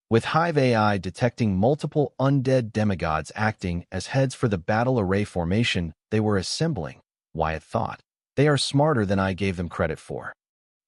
With Hive AI detecting multiple undead demigods acting as heads for the battle array formation they were assembling, Wyatt thought, they are smarter than I gave them credit for.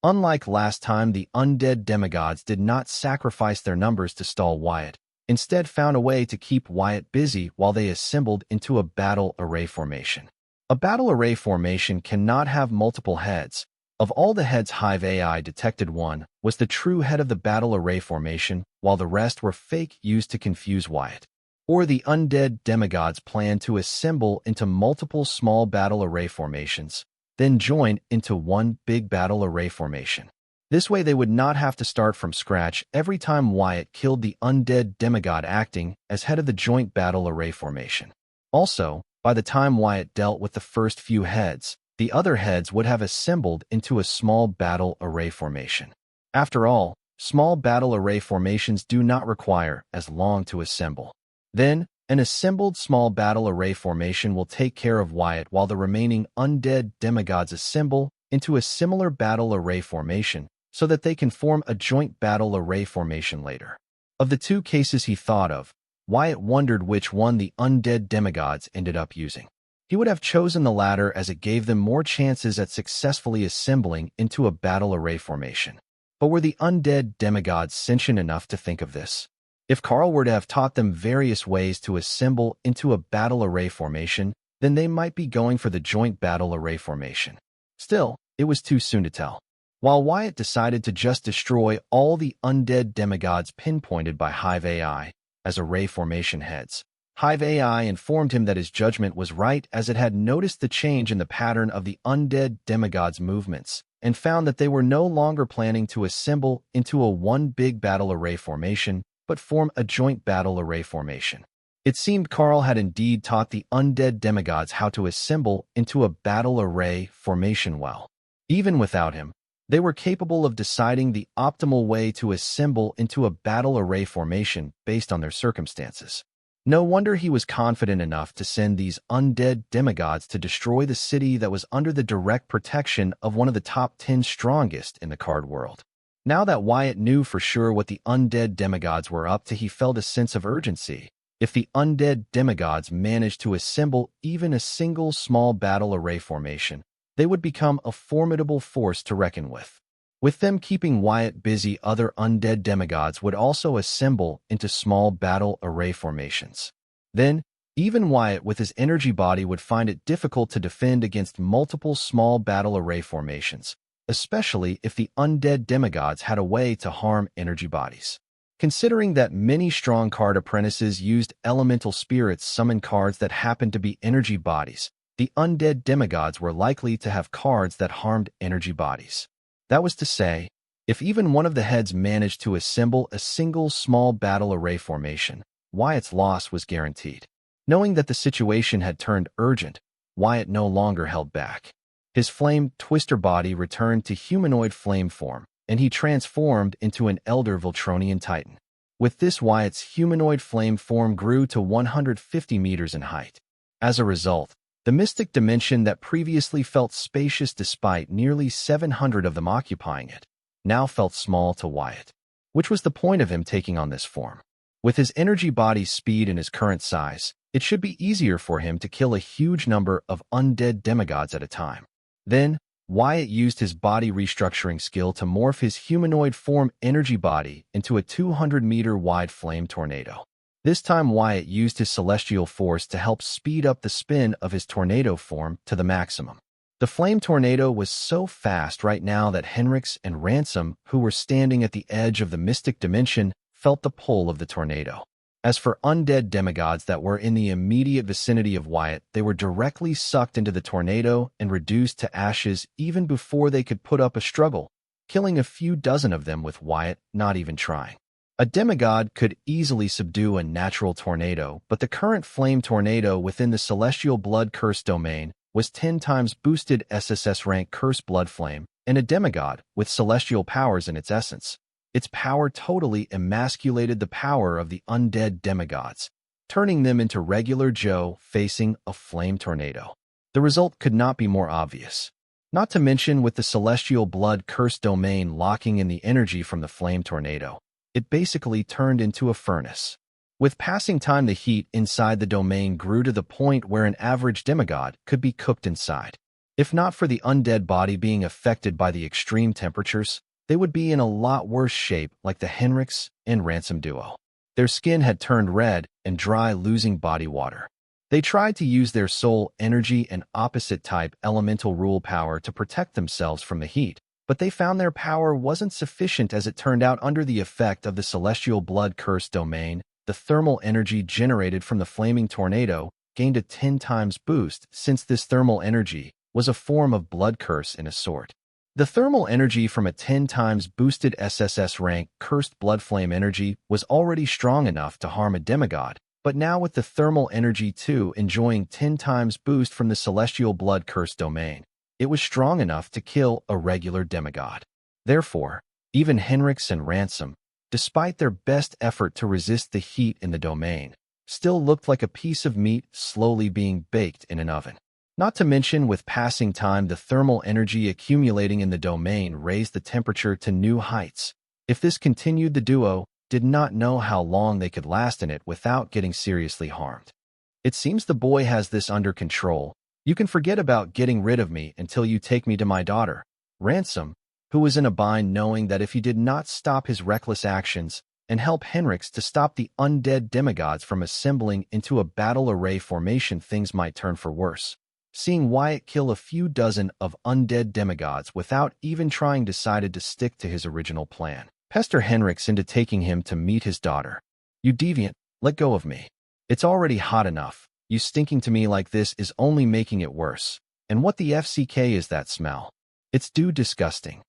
Unlike last time, the undead demigods did not sacrifice their numbers to stall Wyatt, instead found a way to keep Wyatt busy while they assembled into a battle array formation. A battle array formation cannot have multiple heads. Of all the heads Hive AI detected, one was the true head of the battle array formation, while the rest were fake used to confuse Wyatt. Or the undead demigods planned to assemble into multiple small battle array formations, then join into one big battle array formation. This way they would not have to start from scratch every time Wyatt killed the undead demigod acting as head of the joint battle array formation. Also, by the time Wyatt dealt with the first few heads, the other heads would have assembled into a small battle array formation. After all, small battle array formations do not require as long to assemble. Then, an assembled small battle array formation will take care of Wyatt while the remaining undead demigods assemble into a similar battle array formation so that they can form a joint battle array formation later. Of the two cases he thought of, Wyatt wondered which one the undead demigods ended up using. He would have chosen the latter as it gave them more chances at successfully assembling into a battle array formation. But were the undead demigods sentient enough to think of this? If Carl were to have taught them various ways to assemble into a battle array formation, then they might be going for the joint battle array formation. Still, it was too soon to tell. While Wyatt decided to just destroy all the undead demigods pinpointed by Hive AI as array formation heads, Hive AI informed him that his judgment was right as it had noticed the change in the pattern of the undead demigods' movements and found that they were no longer planning to assemble into a one big battle array formation, but form a joint battle array formation. It seemed Carl had indeed taught the undead demigods how to assemble into a battle array formation well. Even without him, they were capable of deciding the optimal way to assemble into a battle array formation based on their circumstances. No wonder he was confident enough to send these undead demigods to destroy the city that was under the direct protection of one of the top 10 strongest in the card world. Now that Wyatt knew for sure what the undead demigods were up to, he felt a sense of urgency. If the undead demigods managed to assemble even a single small battle array formation, they would become a formidable force to reckon with. With them keeping Wyatt busy, other undead demigods would also assemble into small battle array formations. Then, even Wyatt with his energy body would find it difficult to defend against multiple small battle array formations, especially if the undead demigods had a way to harm energy bodies. Considering that many strong card apprentices used elemental spirits summon cards that happened to be energy bodies, the undead demigods were likely to have cards that harmed energy bodies. That was to say, if even one of the heads managed to assemble a single small battle array formation, Wyatt's loss was guaranteed. Knowing that the situation had turned urgent, Wyatt no longer held back. His flame twister body returned to humanoid flame form, and he transformed into an elder Voltronian titan. With this, Wyatt's humanoid flame form grew to 150 meters in height. As a result, the mystic dimension that previously felt spacious despite nearly 700 of them occupying it, now felt small to Wyatt, which was the point of him taking on this form. With his energy body's speed and his current size, it should be easier for him to kill a huge number of undead demigods at a time. Then, Wyatt used his body restructuring skill to morph his humanoid form energy body into a 200-meter-wide flame tornado. This time Wyatt used his celestial force to help speed up the spin of his tornado form to the maximum. The flame tornado was so fast right now that Henrix and Ransom, who were standing at the edge of the mystic dimension, felt the pull of the tornado. As for undead demigods that were in the immediate vicinity of Wyatt, they were directly sucked into the tornado and reduced to ashes even before they could put up a struggle, killing a few dozen of them with Wyatt not even trying. A demigod could easily subdue a natural tornado, but the current flame tornado within the Celestial Blood Curse domain was 10 times boosted SSS rank Curse Blood Flame, and a demigod with celestial powers in its essence. Its power totally emasculated the power of the undead demigods, turning them into regular Joe facing a flame tornado. The result could not be more obvious. Not to mention with the Celestial Blood Curse domain locking in the energy from the flame tornado, it basically turned into a furnace. With passing time, the heat inside the domain grew to the point where an average demigod could be cooked inside. If not for the undead body being affected by the extreme temperatures, they would be in a lot worse shape, like the Henriks and Ransom duo. Their skin had turned red and dry, losing body water. They tried to use their soul energy and opposite-type elemental rule power to protect themselves from the heat, but they found their power wasn't sufficient. As it turned out, under the effect of the celestial blood-cursed domain, the thermal energy generated from the flaming tornado gained a 10 times boost, since this thermal energy was a form of blood curse in a sort. The thermal energy from a 10 times boosted SSS rank cursed blood flame energy was already strong enough to harm a demigod, but now with the thermal energy too enjoying 10 times boost from the celestial blood curse domain, it was strong enough to kill a regular demigod. Therefore, even Henriks and Ransom, despite their best effort to resist the heat in the domain, still looked like a piece of meat slowly being baked in an oven. Not to mention, with passing time, the thermal energy accumulating in the domain raised the temperature to new heights. If this continued, the duo did not know how long they could last in it without getting seriously harmed. It seems the boy has this under control. You can forget about getting rid of me until you take me to my daughter. Ransom, who was in a bind knowing that if he did not stop his reckless actions and help Henriks to stop the undead demigods from assembling into a battle array formation, things might turn for worse. Seeing Wyatt kill a few dozen of undead demigods without even trying, decided to stick to his original plan. Pester Henriks into taking him to meet his daughter. You deviant, let go of me. It's already hot enough. You stinking to me like this is only making it worse. And what the FCK is that smell? It's disgusting.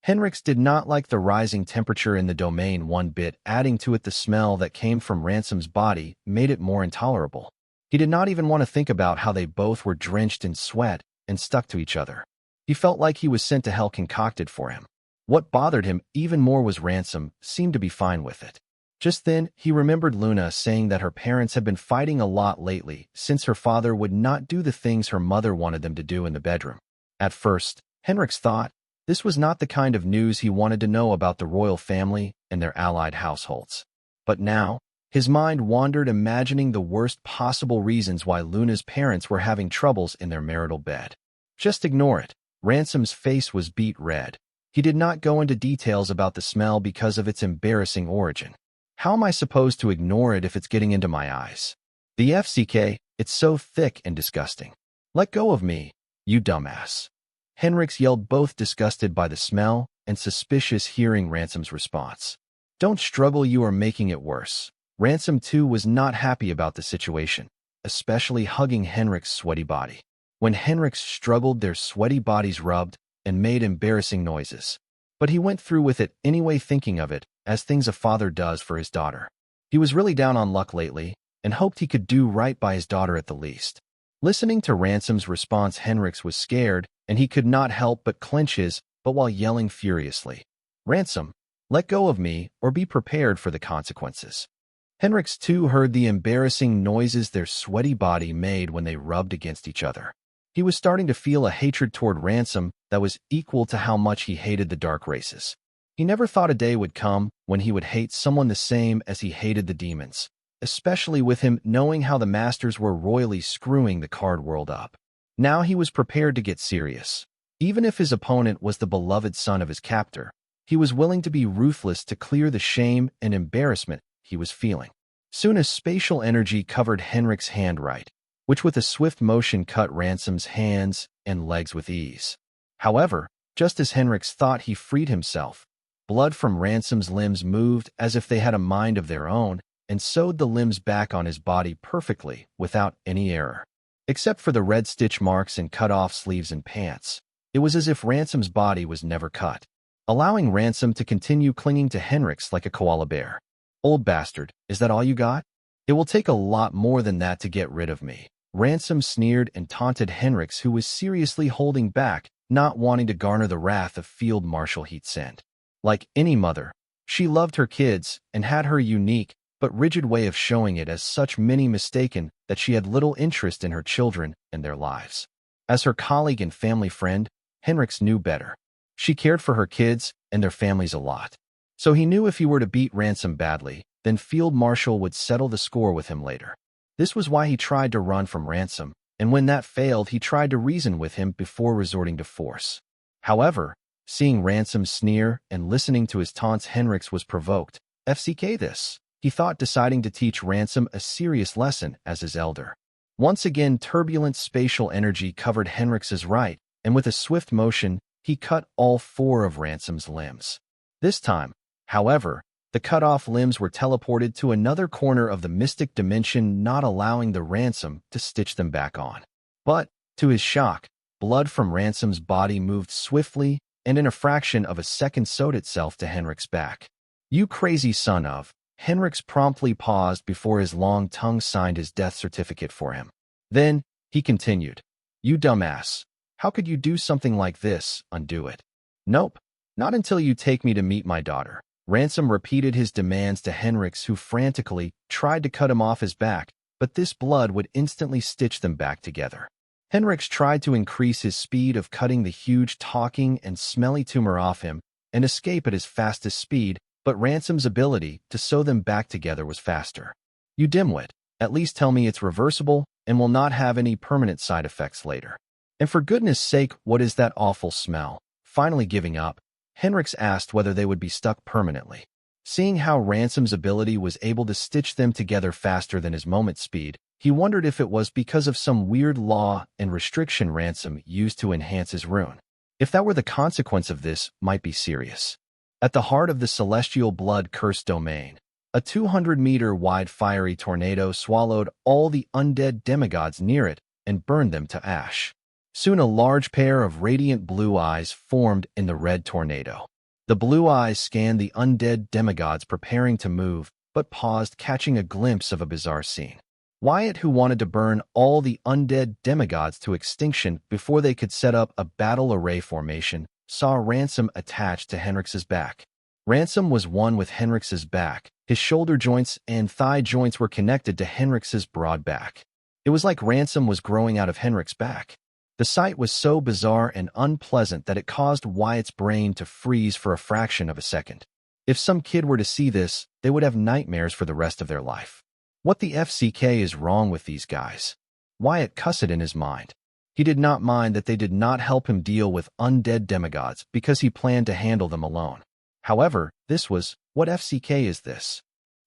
Henriks did not like the rising temperature in the domain one bit. Adding to it the smell that came from Ransom's body made it more intolerable. He did not even want to think about how they both were drenched in sweat and stuck to each other. He felt like he was sent to hell concocted for him. What bothered him even more was Ransom seemed to be fine with it. Just then, he remembered Luna saying that her parents had been fighting a lot lately, since her father would not do the things her mother wanted them to do in the bedroom. At first, Henriks thought this was not the kind of news he wanted to know about the royal family and their allied households. But now, his mind wandered, imagining the worst possible reasons why Luna's parents were having troubles in their marital bed. Just ignore it. Ransom's face was beet red. He did not go into details about the smell because of its embarrassing origin. How am I supposed to ignore it if it's getting into my eyes? The FCK, it's so thick and disgusting. Let go of me, you dumbass. Henriks yelled, both disgusted by the smell and suspicious, hearing Ransom's response. Don't struggle, you are making it worse. Ransom too was not happy about the situation, especially hugging Henriks' sweaty body. When Henriks struggled, their sweaty bodies rubbed and made embarrassing noises. But he went through with it anyway, thinking of it as things a father does for his daughter. He was really down on luck lately and hoped he could do right by his daughter at the least. Listening to Ransom's response, Henriks was scared, and he could not help but clench his, but while yelling furiously, "Ransom, let go of me or be prepared for the consequences." Henriks too heard the embarrassing noises their sweaty body made when they rubbed against each other. He was starting to feel a hatred toward Ransom that was equal to how much he hated the dark races. He never thought a day would come when he would hate someone the same as he hated the demons, especially with him knowing how the masters were royally screwing the card world up. Now he was prepared to get serious. Even if his opponent was the beloved son of his captor, he was willing to be ruthless to clear the shame and embarrassment he was feeling. Soon a spatial energy covered Henriks' hand right, which with a swift motion cut Ransom's hands and legs with ease. However, just as Henriks thought he freed himself, blood from Ransom's limbs moved as if they had a mind of their own and sewed the limbs back on his body perfectly without any error. Except for the red stitch marks and cut-off sleeves and pants, it was as if Ransom's body was never cut, allowing Ransom to continue clinging to Henriks like a koala bear. Old bastard, is that all you got? It will take a lot more than that to get rid of me. Ransom sneered and taunted Henriks, who was seriously holding back, not wanting to garner the wrath of Field Marshal Heatsend. Like any mother, she loved her kids and had her unique but rigid way of showing it, as such many mistaken that she had little interest in her children and their lives. As her colleague and family friend, Henriks knew better. She cared for her kids and their families a lot. So he knew if he were to beat Ransom badly, then Field Marshal would settle the score with him later. This was why he tried to run from Ransom, and when that failed, he tried to reason with him before resorting to force. However, seeing Ransom sneer and listening to his taunts, Henrix was provoked. FCK this, he thought, deciding to teach Ransom a serious lesson as his elder. Once again, turbulent spatial energy covered Henrix's right, and with a swift motion, he cut all 4 of Ransom's limbs. This time, however, the cut-off limbs were teleported to another corner of the mystic dimension, not allowing the Ransom to stitch them back on. But, to his shock, blood from Ransom's body moved swiftly and in a fraction of a second sewed itself to Henrix's back. "You crazy son of..." Henrix promptly paused before his long tongue signed his death certificate for him. Then, he continued, "You dumbass. How could you do something like this? Undo it." "Nope. Not until you take me to meet my daughter." Ransom repeated his demands to Henrix, who frantically tried to cut him off his back, but this blood would instantly stitch them back together. Henrix tried to increase his speed of cutting the huge talking and smelly tumor off him and escape at his fastest speed, but Ransom's ability to sew them back together was faster. "You dimwit, at least tell me it's reversible and will not have any permanent side effects later. And for goodness sake, what is that awful smell?" Finally giving up, Henrix asked whether they would be stuck permanently. Seeing how Ransom's ability was able to stitch them together faster than his moment speed, he wondered if it was because of some weird law and restriction Ransom used to enhance his rune. If that were the consequence of this, might be serious. At the heart of the celestial blood-cursed domain, a 200-meter-wide fiery tornado swallowed all the undead demigods near it and burned them to ash. Soon a large pair of radiant blue eyes formed in the red tornado. The blue eyes scanned the undead demigods preparing to move, but paused, catching a glimpse of a bizarre scene. Wyatt, who wanted to burn all the undead demigods to extinction before they could set up a battle array formation, saw Ransom attached to Henrix's back. Ransom was one with Henrix's back. His shoulder joints and thigh joints were connected to Henrix's broad back. It was like Ransom was growing out of Henrix's back. The sight was so bizarre and unpleasant that it caused Wyatt's brain to freeze for a fraction of a second. If some kid were to see this, they would have nightmares for the rest of their life. What the FCK is wrong with these guys? Wyatt cussed in his mind. He did not mind that they did not help him deal with undead demigods because he planned to handle them alone. However, this was, what FCK is this?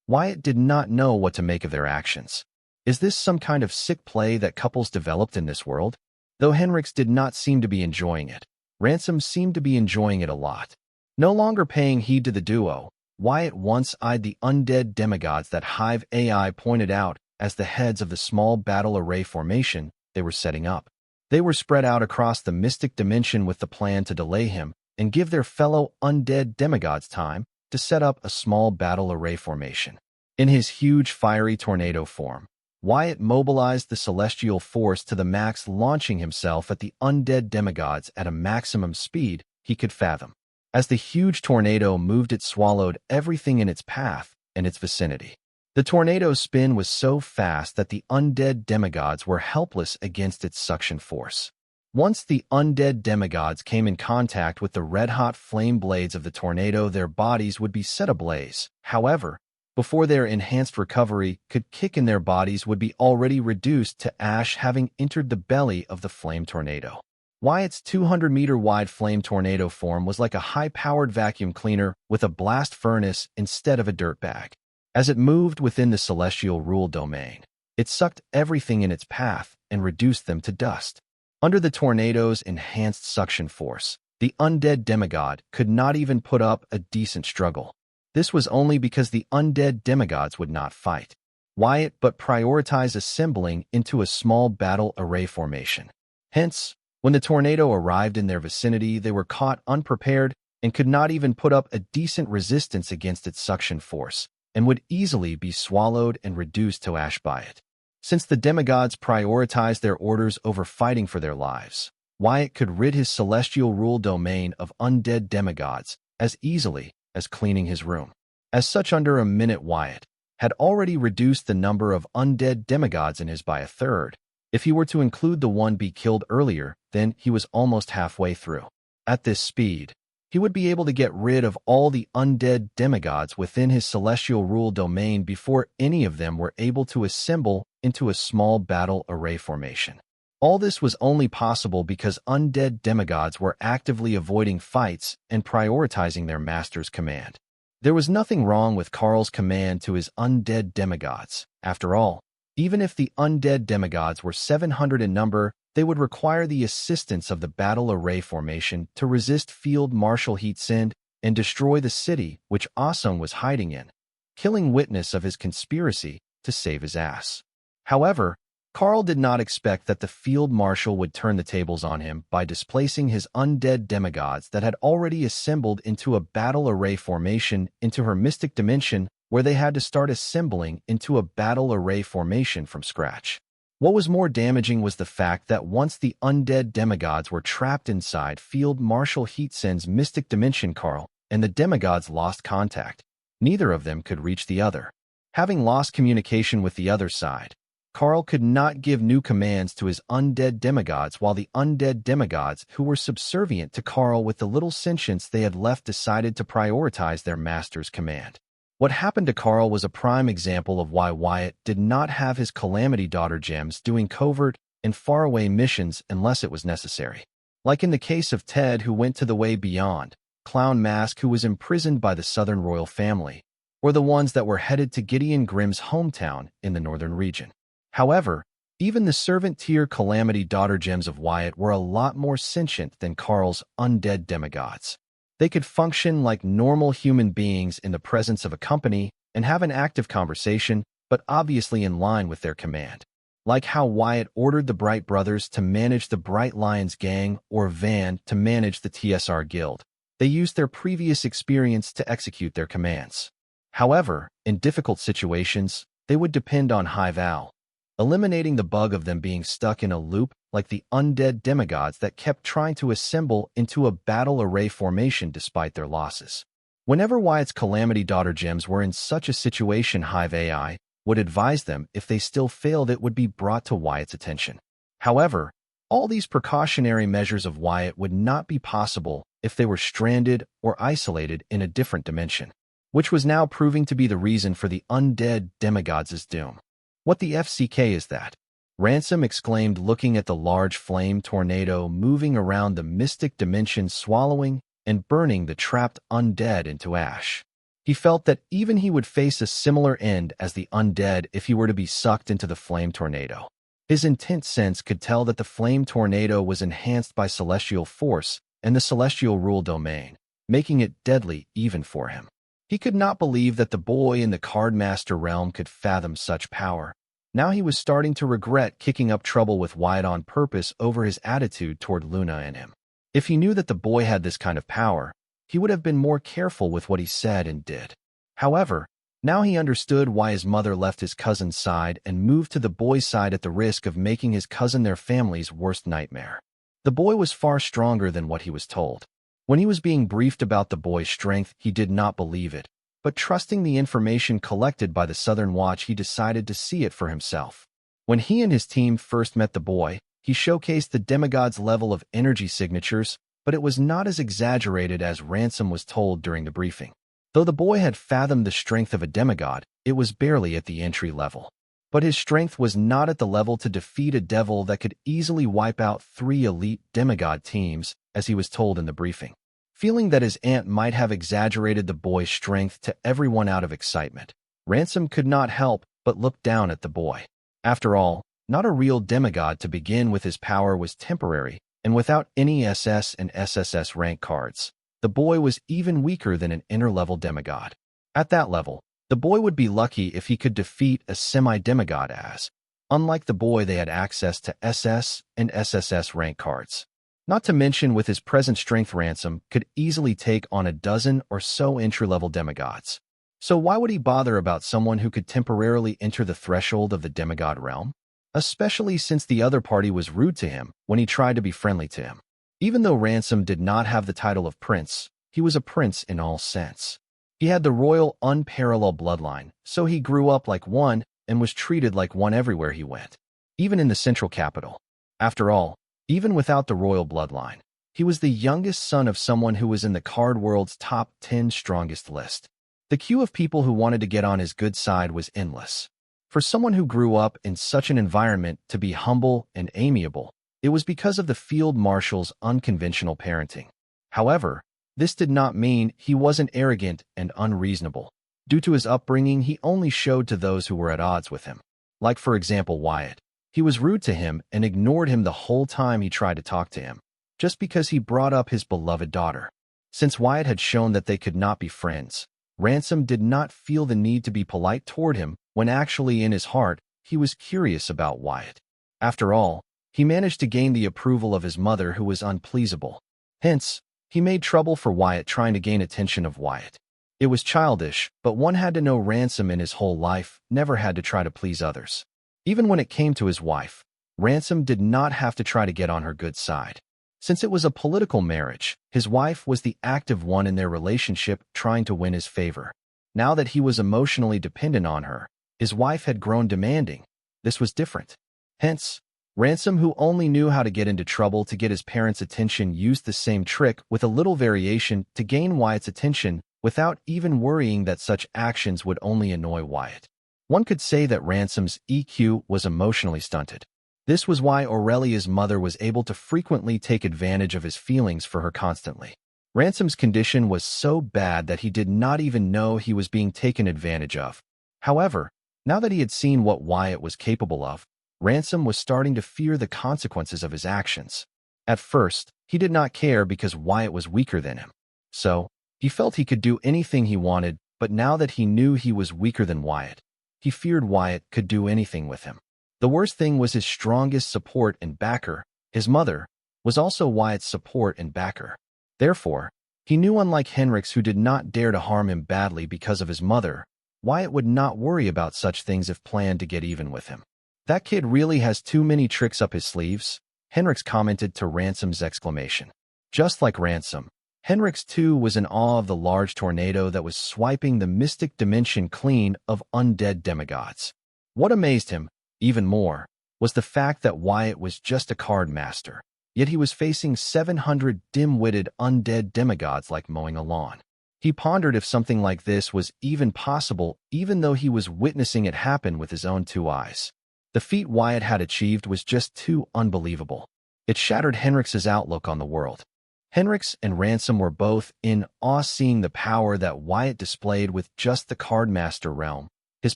Wyatt did not know what to make of their actions. Is this some kind of sick play that couples developed in this world? Though Henrix did not seem to be enjoying it, Ransom seemed to be enjoying it a lot. No longer paying heed to the duo, Wyatt once eyed the undead demigods that Hive AI pointed out as the heads of the small battle array formation they were setting up. They were spread out across the mystic dimension with the plan to delay him and give their fellow undead demigods time to set up a small battle array formation. In his huge fiery tornado form, Wyatt mobilized the celestial force to the max, launching himself at the undead demigods at a maximum speed he could fathom. As the huge tornado moved, it swallowed everything in its path and its vicinity. The tornado's spin was so fast that the undead demigods were helpless against its suction force. Once the undead demigods came in contact with the red-hot flame blades of the tornado, their bodies would be set ablaze. However, before their enhanced recovery could kick in, their bodies would be already reduced to ash, having entered the belly of the flame tornado. Wyatt's 200-meter-wide flame tornado form was like a high-powered vacuum cleaner with a blast furnace instead of a dirt bag. As it moved within the celestial rule domain, it sucked everything in its path and reduced them to dust. Under the tornado's enhanced suction force, the undead demigod could not even put up a decent struggle. This was only because the undead demigods would not fight Wyatt but prioritize assembling into a small battle array formation. Hence, when the tornado arrived in their vicinity, they were caught unprepared and could not even put up a decent resistance against its suction force, and would easily be swallowed and reduced to ash by it. Since the demigods prioritized their orders over fighting for their lives, Wyatt could rid his celestial rule domain of undead demigods as easily as cleaning his room. As such, under a minute, Wyatt had already reduced the number of undead demigods in his by a third. If he were to include the one be killed earlier, then he was almost halfway through. At this speed, He would be able to get rid of all the undead demigods within his celestial rule domain before any of them were able to assemble into a small battle array formation. All this was only possible because undead demigods were actively avoiding fights and prioritizing their master's command. There was nothing wrong with Karl's command to his undead demigods. After all, even if the undead demigods were 700 in number, they would require the assistance of the battle array formation to resist Field Marshal Heatsind and destroy the city which Asung was hiding in, killing witness of his conspiracy to save his ass. However, Karl did not expect that the Field Marshal would turn the tables on him by displacing his undead demigods that had already assembled into a battle array formation into her mystic dimension, where they had to start assembling into a battle array formation from scratch. What was more damaging was the fact that once the undead demigods were trapped inside Field Marshal Heatsind's mystic dimension, Karl and the demigods lost contact. Neither of them could reach the other. Having lost communication with the other side, Karl could not give new commands to his undead demigods, while the undead demigods who were subservient to Karl with the little sentience they had left decided to prioritize their master's command. What happened to Karl was a prime example of why Wyatt did not have his Calamity Daughter gems doing covert and faraway missions unless it was necessary. Like in the case of Ted, who went to the way beyond, Clown Mask, who was imprisoned by the Southern royal family, or the ones that were headed to Gideon Grimm's hometown in the northern region. However, even the servant-tier Calamity Daughter gems of Wyatt were a lot more sentient than Karl's undead demigods. They could function like normal human beings in the presence of a company and have an active conversation, but obviously in line with their command. Like how Wyatt ordered the Bright Brothers to manage the Bright Lions gang or Van to manage the TSR Guild. They used their previous experience to execute their commands. However, in difficult situations, they would depend on High Val, eliminating the bug of them being stuck in a loop like the undead demigods that kept trying to assemble into a battle array formation despite their losses. Whenever Wyatt's Calamity Daughter gems were in such a situation, Hive AI would advise them if they still failed it would be brought to Wyatt's attention. However, all these precautionary measures of Wyatt would not be possible if they were stranded or isolated in a different dimension, which was now proving to be the reason for the undead demigods' doom. What the FCK is that? Ransom exclaimed, looking at the large flame tornado moving around the mystic dimension, swallowing and burning the trapped undead into ash. He felt that even he would face a similar end as the undead if he were to be sucked into the flame tornado. His intense sense could tell that the flame tornado was enhanced by celestial force and the celestial rule domain, making it deadly even for him. He could not believe that the boy in the Cardmaster realm could fathom such power. Now he was starting to regret kicking up trouble with Wyatt on purpose over his attitude toward Luna and him. If he knew that the boy had this kind of power, he would have been more careful with what he said and did. However, now he understood why his mother left his cousin's side and moved to the boy's side at the risk of making his cousin their family's worst nightmare. The boy was far stronger than what he was told. When he was being briefed about the boy's strength, he did not believe it. But trusting the information collected by the Southern Watch, he decided to see it for himself. When he and his team first met the boy, he showcased the demigod's level of energy signatures, but it was not as exaggerated as Ransom was told during the briefing. Though the boy had fathomed the strength of a demigod, it was barely at the entry level. But his strength was not at the level to defeat a devil that could easily wipe out 3 elite demigod teams, as he was told in the briefing. Feeling that his aunt might have exaggerated the boy's strength to everyone out of excitement, Ransom could not help but look down at the boy. After all, not a real demigod to begin with, his power was temporary, and without any SS and SSS rank cards, the boy was even weaker than an inner-level demigod. At that level, the boy would be lucky if he could defeat a semi-demigod, as, unlike the boy, they had access to SS and SSS rank cards. Not to mention, with his present strength, Ransom could easily take on a dozen or so entry-level demigods. So why would he bother about someone who could temporarily enter the threshold of the demigod realm? Especially since the other party was rude to him when he tried to be friendly to him. Even though Ransom did not have the title of prince, he was a prince in all sense. He had the royal unparalleled bloodline, so he grew up like one and was treated like one everywhere he went, even in the central capital. After all, even without the royal bloodline, He was the youngest son of someone who was in the card world's top 10 strongest list. The queue of people who wanted to get on his good side was endless. For someone who grew up in such an environment to be humble and amiable, it was because of the field marshal's unconventional parenting. However, this did not mean he wasn't arrogant and unreasonable. Due to his upbringing, he only showed to those who were at odds with him. Like, for example, Wyatt. He was rude to him and ignored him the whole time he tried to talk to him, just because he brought up his beloved daughter. Since Wyatt had shown that they could not be friends, Ransom did not feel the need to be polite toward him when actually in his heart, he was curious about Wyatt. After all, he managed to gain the approval of his mother, who was unpleasable. Hence, he made trouble for Wyatt trying to gain attention of Wyatt. It was childish, but one had to know Ransom in his whole life never had to try to please others. Even when it came to his wife, Ransom did not have to try to get on her good side. Since it was a political marriage, his wife was the active one in their relationship, trying to win his favor. Now that he was emotionally dependent on her, his wife had grown demanding. This was different. Hence, Ransom, who only knew how to get into trouble to get his parents' attention, used the same trick with a little variation to gain Wyatt's attention without even worrying that such actions would only annoy Wyatt. One could say that Ransom's EQ was emotionally stunted. This was why Aurelia's mother was able to frequently take advantage of his feelings for her constantly. Ransom's condition was so bad that he did not even know he was being taken advantage of. However, now that he had seen what Wyatt was capable of, Ransom was starting to fear the consequences of his actions. At first, he did not care because Wyatt was weaker than him. So, he felt he could do anything he wanted, but now that he knew he was weaker than Wyatt, he feared Wyatt could do anything with him. The worst thing was his strongest support and backer, his mother, was also Wyatt's support and backer. Therefore, he knew, unlike Henrik's, who did not dare to harm him badly because of his mother, Wyatt would not worry about such things if planned to get even with him. "That kid really has too many tricks up his sleeves," Henrik's commented to Ransom's exclamation. Just like Ransom, Henrik's too was in awe of the large tornado that was swiping the mystic dimension clean of undead demigods. What amazed him, even more, was the fact that Wyatt was just a card master, yet he was facing 700 dim-witted undead demigods like mowing a lawn. He pondered if something like this was even possible, even though he was witnessing it happen with his own 2 eyes. The feat Wyatt had achieved was just too unbelievable. It shattered Henrik's outlook on the world. Henrik's and Ransom were both in awe seeing the power that Wyatt displayed with just the cardmaster realm. His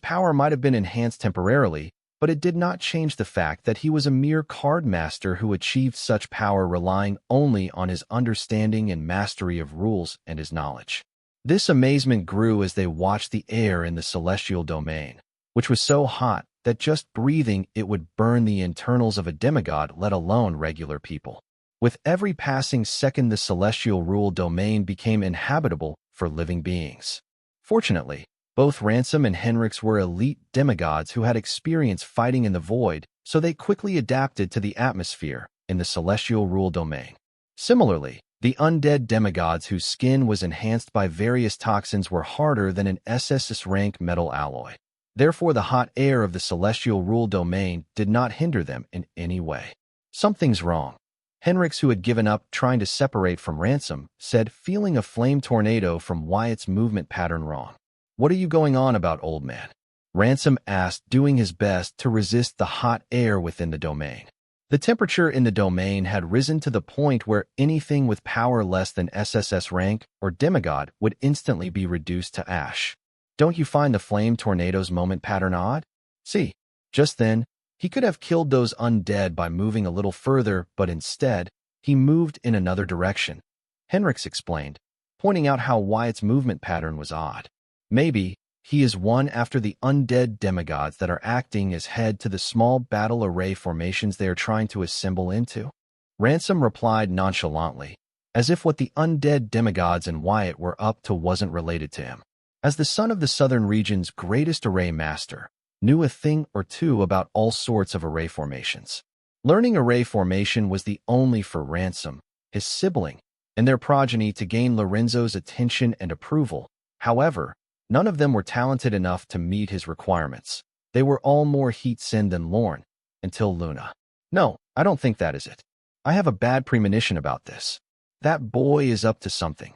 power might have been enhanced temporarily, but it did not change the fact that he was a mere cardmaster who achieved such power relying only on his understanding and mastery of rules and his knowledge. This amazement grew as they watched the air in the celestial domain, which was so hot that just breathing it would burn the internals of a demigod, let alone regular people. With every passing second, the celestial rule domain became inhabitable for living beings. Fortunately, both Ransom and Henrik's were elite demigods who had experience fighting in the void, so they quickly adapted to the atmosphere in the celestial rule domain. Similarly, the undead demigods whose skin was enhanced by various toxins were harder than an SS rank metal alloy. Therefore, the hot air of the celestial rule domain did not hinder them in any way. "Something's wrong." Henrik's, who had given up trying to separate from Ransom, said, feeling a flame tornado from Wyatt's movement pattern wrong. "What are you going on about, old man?" Ransom asked, doing his best to resist the hot air within the domain. The temperature in the domain had risen to the point where anything with power less than SSS rank or demigod would instantly be reduced to ash. "Don't you find the flame tornado's moment pattern odd?" See, just then, he could have killed those undead by moving a little further, but instead, he moved in another direction. Henrik's explained, pointing out how Wyatt's movement pattern was odd. "Maybe he is one after the undead demigods that are acting as head to the small battle array formations they are trying to assemble into." Ransom replied nonchalantly, as if what the undead demigods and Wyatt were up to wasn't related to him. As the son of the southern region's greatest array master, knew a thing or two about all sorts of array formations. Learning array formation was the only for Ransom, his sibling, and their progeny to gain Lorenzo's attention and approval. However, none of them were talented enough to meet his requirements. They were all more heat-sinned than Lorne, until Luna. "No, I don't think that is it. I have a bad premonition about this." That boy is up to something,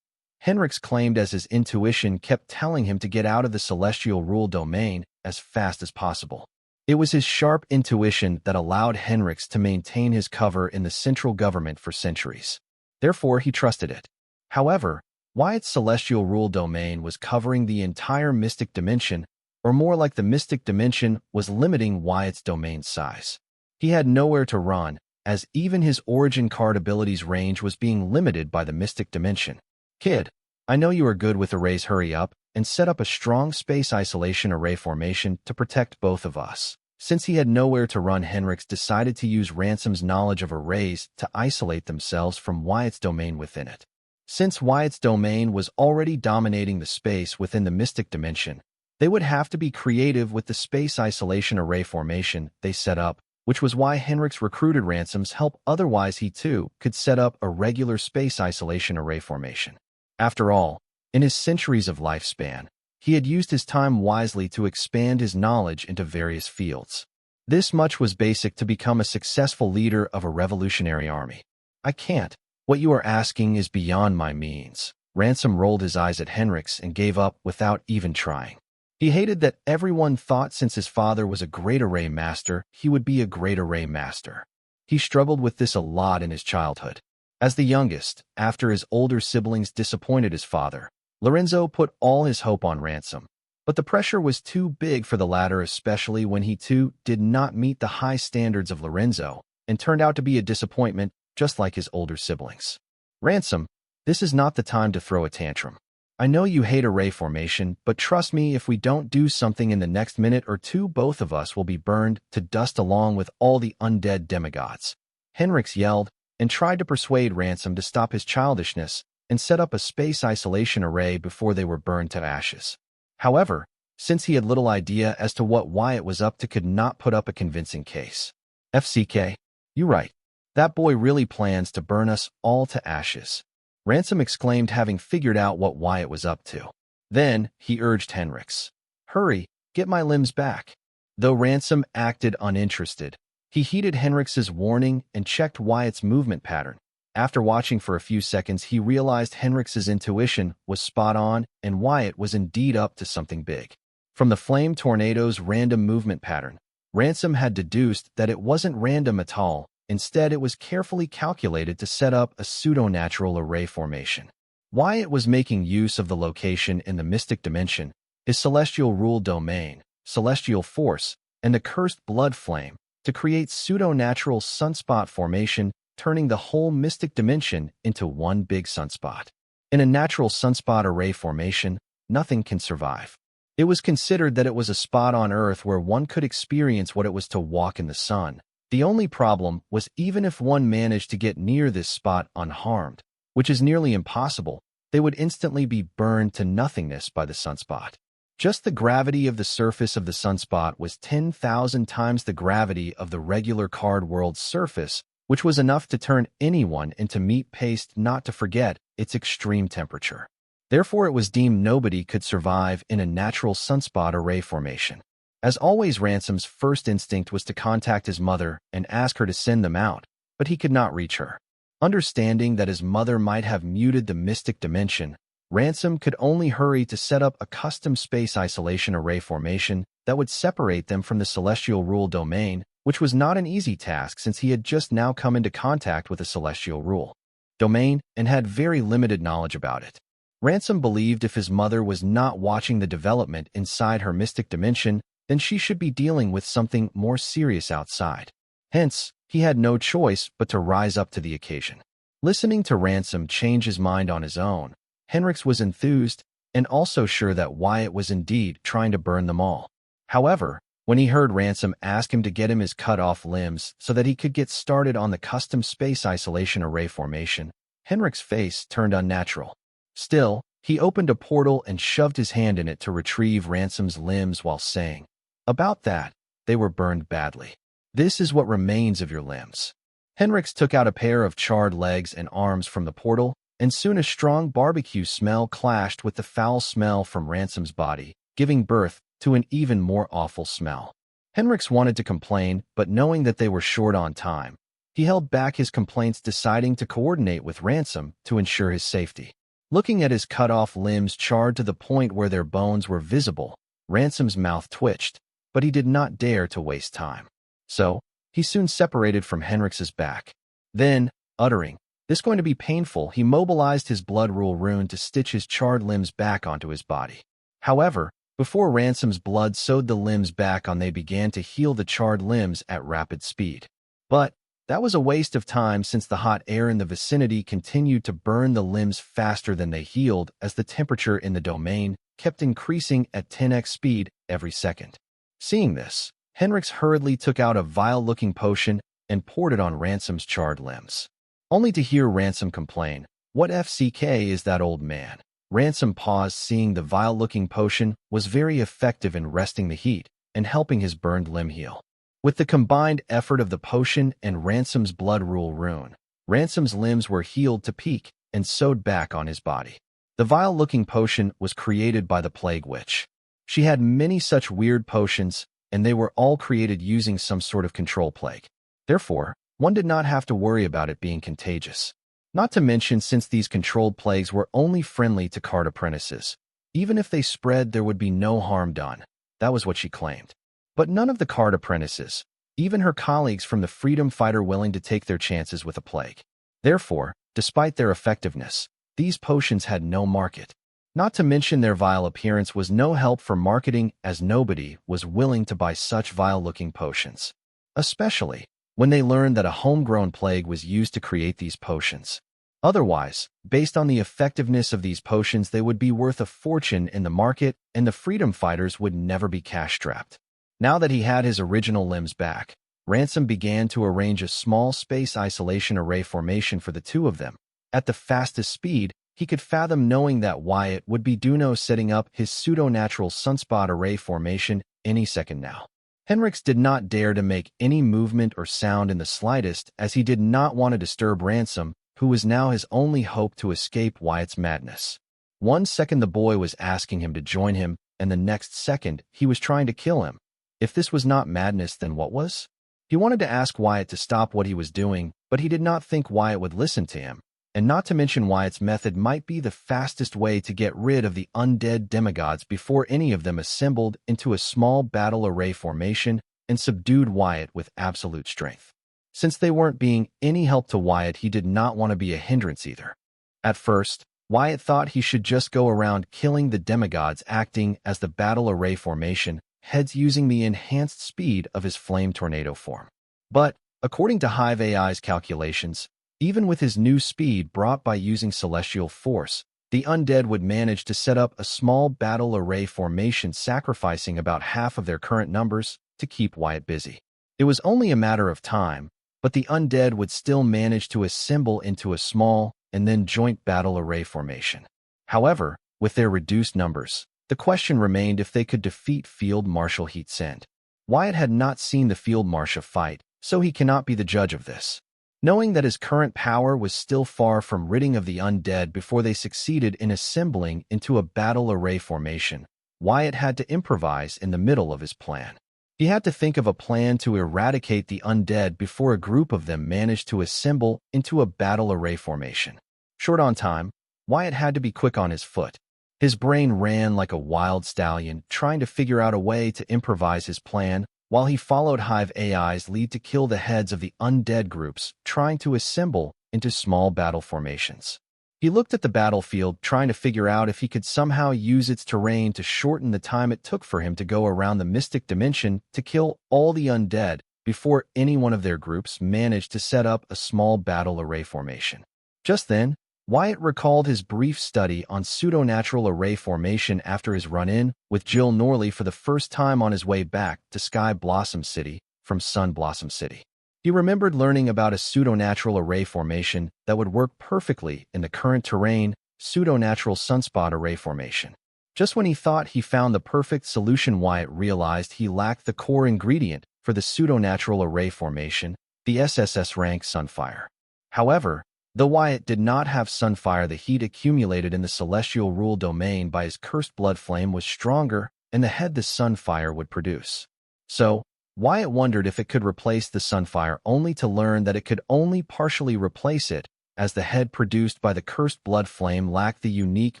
Henrix claimed as his intuition kept telling him to get out of the celestial rule domain as fast as possible. It was his sharp intuition that allowed Henrix to maintain his cover in the central government for centuries. Therefore, he trusted it. However, Wyatt's celestial rule domain was covering the entire mystic dimension, or more like the mystic dimension was limiting Wyatt's domain size. He had nowhere to run, as even his origin card abilities range was being limited by the mystic dimension. Kid, I know you are good with arrays. Hurry up and set up a strong space isolation array formation to protect both of us. Since he had nowhere to run, Henrix decided to use Ransom's knowledge of arrays to isolate themselves from Wyatt's domain within it. Since Wyatt's domain was already dominating the space within the mystic dimension, they would have to be creative with the space isolation array formation they set up, which was why Henrix recruited Ransom's help. Otherwise, he too could set up a regular space isolation array formation. After all, in his centuries of lifespan, he had used his time wisely to expand his knowledge into various fields. This much was basic to become a successful leader of a revolutionary army. I can't. What you are asking is beyond my means. Ransom rolled his eyes at Henrix and gave up without even trying. He hated that everyone thought since his father was a great array master, he would be a great array master. He struggled with this a lot in his childhood. As the youngest, after his older siblings disappointed his father, Lorenzo put all his hope on Ransom. But the pressure was too big for the latter, especially when he too did not meet the high standards of Lorenzo and turned out to be a disappointment just like his older siblings. Ransom, this is not the time to throw a tantrum. I know you hate array formation, but trust me, if we don't do something in the next minute or two, both of us will be burned to dust along with all the undead demigods. Henrix yelled and tried to persuade Ransom to stop his childishness and set up a space isolation array before they were burned to ashes. However, since he had little idea as to what Wyatt was up to, could not put up a convincing case. FCK, you right. That boy really plans to burn us all to ashes, Ransom exclaimed, having figured out what Wyatt was up to. Then he urged Henrix, hurry, get my limbs back. Though Ransom acted uninterested, he heeded Henrix's warning and checked Wyatt's movement pattern. After watching for a few seconds, he realized Henrix's intuition was spot on and Wyatt was indeed up to something big. From the flame tornado's random movement pattern, Ransom had deduced that it wasn't random at all. Instead, it was carefully calculated to set up a pseudo-natural array formation. Wyatt was making use of the location in the mystic dimension, his celestial rule domain, celestial force, and the cursed blood flame to create pseudo-natural sunspot formation, turning the whole mystic dimension into one big sunspot. In a natural sunspot array formation, nothing can survive. It was considered that it was a spot on Earth where one could experience what it was to walk in the sun. The only problem was, even if one managed to get near this spot unharmed, which is nearly impossible, they would instantly be burned to nothingness by the sunspot. Just the gravity of the surface of the sunspot was 10,000 times the gravity of the regular card world's surface, which was enough to turn anyone into meat paste, not to forget its extreme temperature. Therefore, it was deemed nobody could survive in a natural sunspot array formation. As always, Ransom's first instinct was to contact his mother and ask her to send them out, but he could not reach her. Understanding that his mother might have muted the mystic dimension, Ransom could only hurry to set up a custom space isolation array formation that would separate them from the celestial rule domain, which was not an easy task since he had just now come into contact with the celestial rule domain and had very limited knowledge about it. Ransom believed if his mother was not watching the development inside her mystic dimension, then she should be dealing with something more serious outside. Hence, he had no choice but to rise up to the occasion. Listening to Ransom change his mind on his own, Henrix was enthused and also sure that Wyatt was indeed trying to burn them all. However, when he heard Ransom ask him to get him his cut-off limbs so that he could get started on the custom space isolation array formation, Henrix's face turned unnatural. Still, he opened a portal and shoved his hand in it to retrieve Ransom's limbs while saying, "About that, they were burned badly. This is what remains of your limbs." Henrix took out a pair of charred legs and arms from the portal, and soon a strong barbecue smell clashed with the foul smell from Ransom's body, giving birth to an even more awful smell. Henrix wanted to complain, but knowing that they were short on time, He held back his complaints, deciding to coordinate with Ransom to ensure his safety. Looking at his cut-off limbs charred to the point where their bones were visible, Ransom's mouth twitched, but he did not dare to waste time. So, he soon separated from Henrix's back. Then, uttering, "This is going to be painful," he mobilized his blood rule rune to stitch his charred limbs back onto his body. However, before Ransom's blood sewed the limbs back on, they began to heal the charred limbs at rapid speed. But that was a waste of time, since the hot air in the vicinity continued to burn the limbs faster than they healed, as the temperature in the domain kept increasing at 10x speed every second. Seeing this, Henrix hurriedly took out a vile-looking potion and poured it on Ransom's charred limbs. Only to hear Ransom complain, "What FCK is that, old man?" Ransom paused, seeing the vile-looking potion was very effective in resting the heat and helping his burned limb heal. With the combined effort of the potion and Ransom's blood rule rune, Ransom's limbs were healed to peak and sewed back on his body. The vile-looking potion was created by the Plague Witch. She had many such weird potions, and they were all created using some sort of control plague. Therefore, one did not have to worry about it being contagious. Not to mention, since these controlled plagues were only friendly to card apprentices, even if they spread, there would be no harm done. That was what she claimed. But none of the card apprentices, even her colleagues from the freedom fighter, willing to take their chances with a plague. Therefore, despite their effectiveness, these potions had no market. Not to mention, their vile appearance was no help for marketing, as nobody was willing to buy such vile-looking potions. Especially when they learned that a homegrown plague was used to create these potions. Otherwise, based on the effectiveness of these potions, they would be worth a fortune in the market, and the freedom fighters would never be cash-strapped. Now that he had his original limbs back, Ransom began to arrange a small space isolation array formation for the two of them. At the fastest speed he could fathom, knowing that Wyatt would be setting up his pseudo-natural sunspot array formation any second now. Henrix did not dare to make any movement or sound in the slightest, as he did not want to disturb Ransom, who was now his only hope to escape Wyatt's madness. 1 second the boy was asking him to join him, and the next second he was trying to kill him. If this was not madness, then what was? He wanted to ask Wyatt to stop what he was doing, but he did not think Wyatt would listen to him. And not to mention, Wyatt's method might be the fastest way to get rid of the undead demigods before any of them assembled into a small battle array formation and subdued Wyatt with absolute strength. Since they weren't being any help to Wyatt, he did not want to be a hindrance either. At first, Wyatt thought he should just go around killing the demigods, acting as the battle array formation heads using the enhanced speed of his flame tornado form. But, according to Hive AI's calculations, even with his new speed brought by using celestial force, the undead would manage to set up a small battle array formation, sacrificing about half of their current numbers to keep Wyatt busy. It was only a matter of time, but the undead would still manage to assemble into a small and then joint battle array formation. However, with their reduced numbers, the question remained if they could defeat Field Marshal Heatsend. Wyatt had not seen the Field Marshal fight, so he cannot be the judge of this. Knowing that his current power was still far from ridding of the undead before they succeeded in assembling into a battle array formation, Wyatt had to improvise in the middle of his plan. He had to think of a plan to eradicate the undead before a group of them managed to assemble into a battle array formation. Short on time, Wyatt had to be quick on his foot. His brain ran like a wild stallion, trying to figure out a way to improvise his plan, while he followed Hive AI's lead to kill the heads of the undead groups trying to assemble into small battle formations. He looked at the battlefield, trying to figure out if he could somehow use its terrain to shorten the time it took for him to go around the mystic dimension to kill all the undead before any one of their groups managed to set up a small battle array formation. Just then, Wyatt recalled his brief study on pseudo-natural array formation after his run-in with Jill Norley for the first time on his way back to Sky Blossom City from Sun Blossom City. He remembered learning about a pseudo-natural array formation that would work perfectly in the current terrain, pseudo-natural sunspot array formation. Just when he thought he found the perfect solution, Wyatt realized he lacked the core ingredient for the pseudo-natural array formation, the SSS rank Sunfire. However, though Wyatt did not have Sunfire, the heat accumulated in the celestial rule domain by his cursed blood flame was stronger and the head the Sunfire would produce. So, Wyatt wondered if it could replace the sunfire, only to learn that it could only partially replace it, as the head produced by the cursed blood flame lacked the unique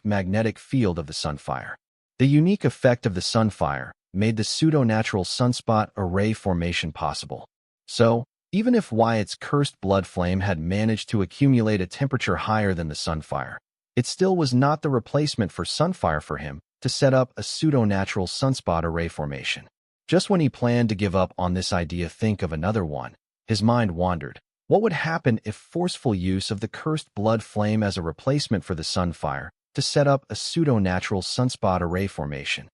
magnetic field of the sunfire. The unique effect of the sunfire made the pseudo-natural sunspot array formation possible. So, even if Wyatt's cursed blood flame had managed to accumulate a temperature higher than the sunfire, it still was not the replacement for sunfire for him to set up a pseudo-natural sunspot array formation. Just when he planned to give up on this idea, think of another one, his mind wandered. What would happen if forceful use of the cursed blood flame as a replacement for the sunfire to set up a pseudo-natural sunspot array formation?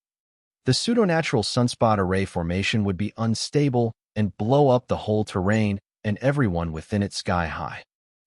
The pseudo-natural sunspot array formation would be unstable and blow up the whole terrain and everyone within it sky high.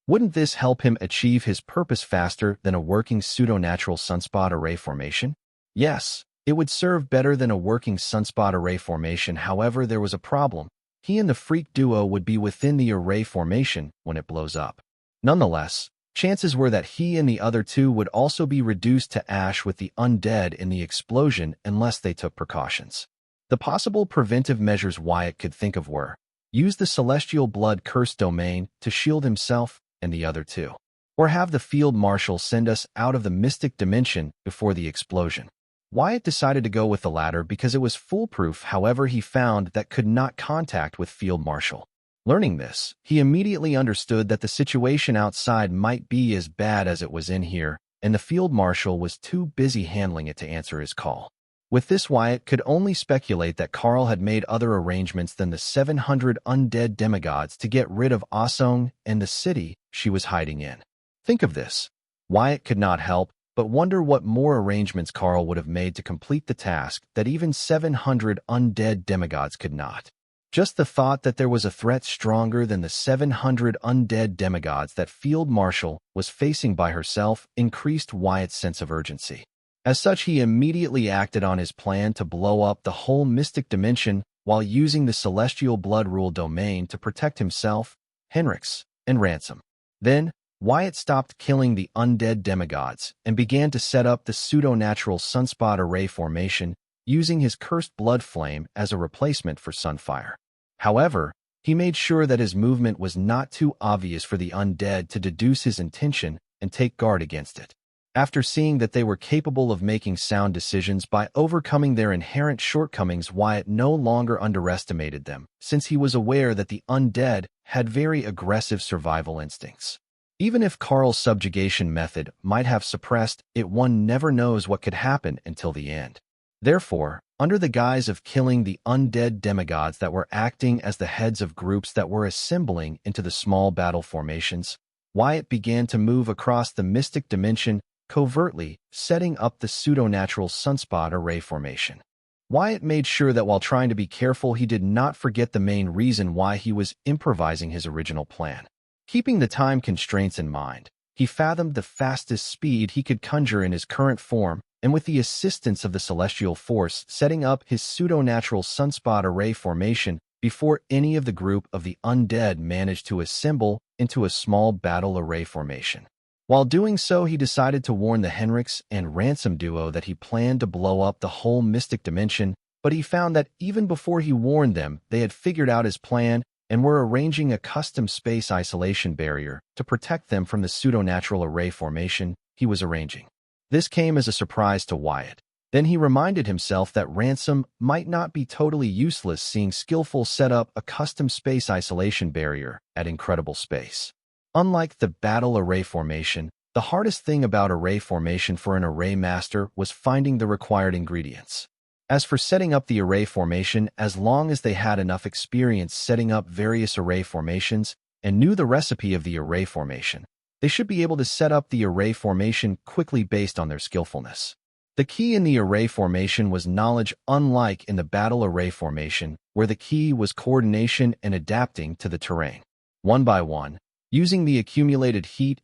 Wouldn't this help him achieve his purpose faster than a working pseudo-natural sunspot array formation? Yes, it would serve better than a working sunspot array formation. However, there was a problem. He and the freak duo would be within the array formation when it blows up. Nonetheless, chances were that he and the other two would also be reduced to ash with the undead in the explosion unless they took precautions. The possible preventive measures Wyatt could think of were: use the celestial blood curse domain to shield himself and the other two, or have the field marshal send us out of the mystic dimension before the explosion. Wyatt decided to go with the latter because it was foolproof. However, he found that could not contact with field marshal. Learning this, he immediately understood that the situation outside might be as bad as it was in here, and the field marshal was too busy handling it to answer his call. With this, Wyatt could only speculate that Carl had made other arrangements than the 700 undead demigods to get rid of Asong and the city she was hiding in. Think of this. Wyatt could not help but wonder what more arrangements Carl would have made to complete the task that even 700 undead demigods could not. Just the thought that there was a threat stronger than the 700 undead demigods that Field Marshal was facing by herself increased Wyatt's sense of urgency. As such, he immediately acted on his plan to blow up the whole mystic dimension while using the celestial blood rule domain to protect himself, Henrix, and Ransom. Then, Wyatt stopped killing the undead demigods and began to set up the pseudo-natural sunspot array formation using his cursed blood flame as a replacement for sunfire. However, he made sure that his movement was not too obvious for the undead to deduce his intention and take guard against it. After seeing that they were capable of making sound decisions by overcoming their inherent shortcomings, Wyatt no longer underestimated them, since he was aware that the undead had very aggressive survival instincts. Even if Carl's subjugation method might have suppressed it, one never knows what could happen until the end. Therefore, under the guise of killing the undead demigods that were acting as the heads of groups that were assembling into the small battle formations, Wyatt began to move across the mystic dimension, covertly setting up the pseudo-natural sunspot array formation. Wyatt made sure that while trying to be careful, he did not forget the main reason why he was improvising his original plan. Keeping the time constraints in mind, he fathomed the fastest speed he could conjure in his current form, and with the assistance of the celestial force, setting up his pseudo-natural sunspot array formation before any of the group of the undead managed to assemble into a small battle array formation. While doing so, he decided to warn the Henrix and Ransom duo that he planned to blow up the whole mystic dimension, but he found that even before he warned them, they had figured out his plan and were arranging a custom space isolation barrier to protect them from the pseudo-natural array formation he was arranging. This came as a surprise to Wyatt. Then he reminded himself that Ransom might not be totally useless, seeing Skillful set up a custom space isolation barrier at incredible space. Unlike the battle array formation, the hardest thing about array formation for an array master was finding the required ingredients. As for setting up the array formation, as long as they had enough experience setting up various array formations and knew the recipe of the array formation, they should be able to set up the array formation quickly based on their skillfulness. The key in the array formation was knowledge, unlike in the battle array formation, where the key was coordination and adapting to the terrain. One by one, using the accumulated heat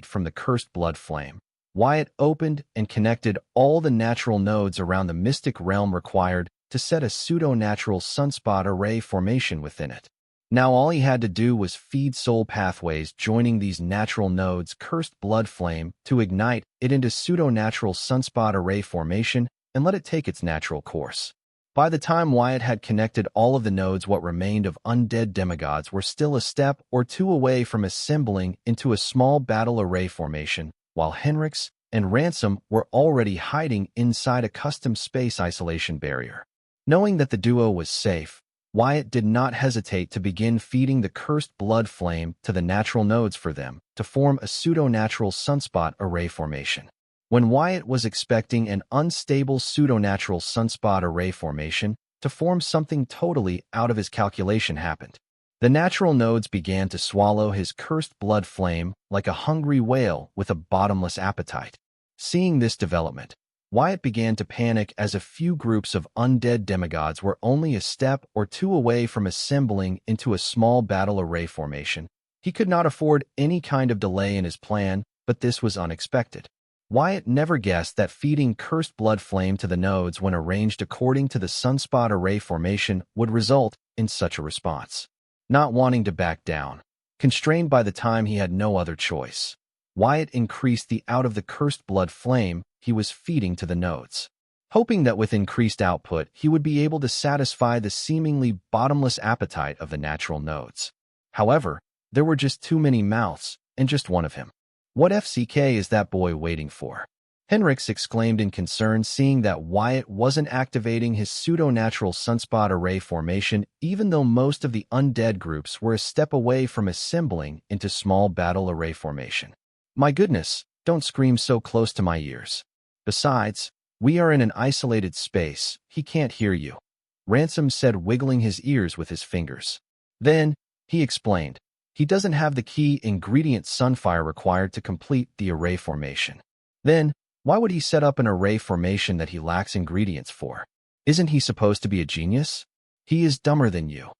from the cursed blood flame, Wyatt opened and connected all the natural nodes around the mystic realm required to set a pseudo-natural sunspot array formation within it. Now all he had to do was feed soul pathways joining these natural nodes' cursed blood flame to ignite it into pseudo-natural sunspot array formation and let it take its natural course. By the time Wyatt had connected all of the nodes, what remained of undead demigods were still a step or two away from assembling into a small battle array formation, while Henrix and Ransom were already hiding inside a custom space isolation barrier. Knowing that the duo was safe, Wyatt did not hesitate to begin feeding the cursed blood flame to the natural nodes for them to form a pseudo-natural sunspot array formation. When Wyatt was expecting an unstable pseudo-natural sunspot array formation to form, something totally out of his calculation happened. The natural nodes began to swallow his cursed blood flame like a hungry whale with a bottomless appetite. Seeing this development, Wyatt began to panic, as a few groups of undead demigods were only a step or two away from assembling into a small battle array formation. He could not afford any kind of delay in his plan, but this was unexpected. Wyatt never guessed that feeding cursed blood flame to the nodes when arranged according to the sunspot array formation would result in such a response. Not wanting to back down, constrained by the time he had no other choice, Wyatt increased the out of the cursed blood flame he was feeding to the nodes, hoping that with increased output he would be able to satisfy the seemingly bottomless appetite of the natural nodes. However, there were just too many mouths, and just one of him. What FCK is that boy waiting for? Henrix exclaimed in concern, seeing that Wyatt wasn't activating his pseudo-natural sunspot array formation, even though most of the undead groups were a step away from assembling into small battle array formation. My goodness, don't scream so close to my ears. Besides, we are in an isolated space, he can't hear you, Ransom said, wiggling his ears with his fingers. Then, he explained, he doesn't have the key ingredient Sunfire required to complete the array formation. Then, why would he set up an array formation that he lacks ingredients for? Isn't he supposed to be a genius? He is dumber than you,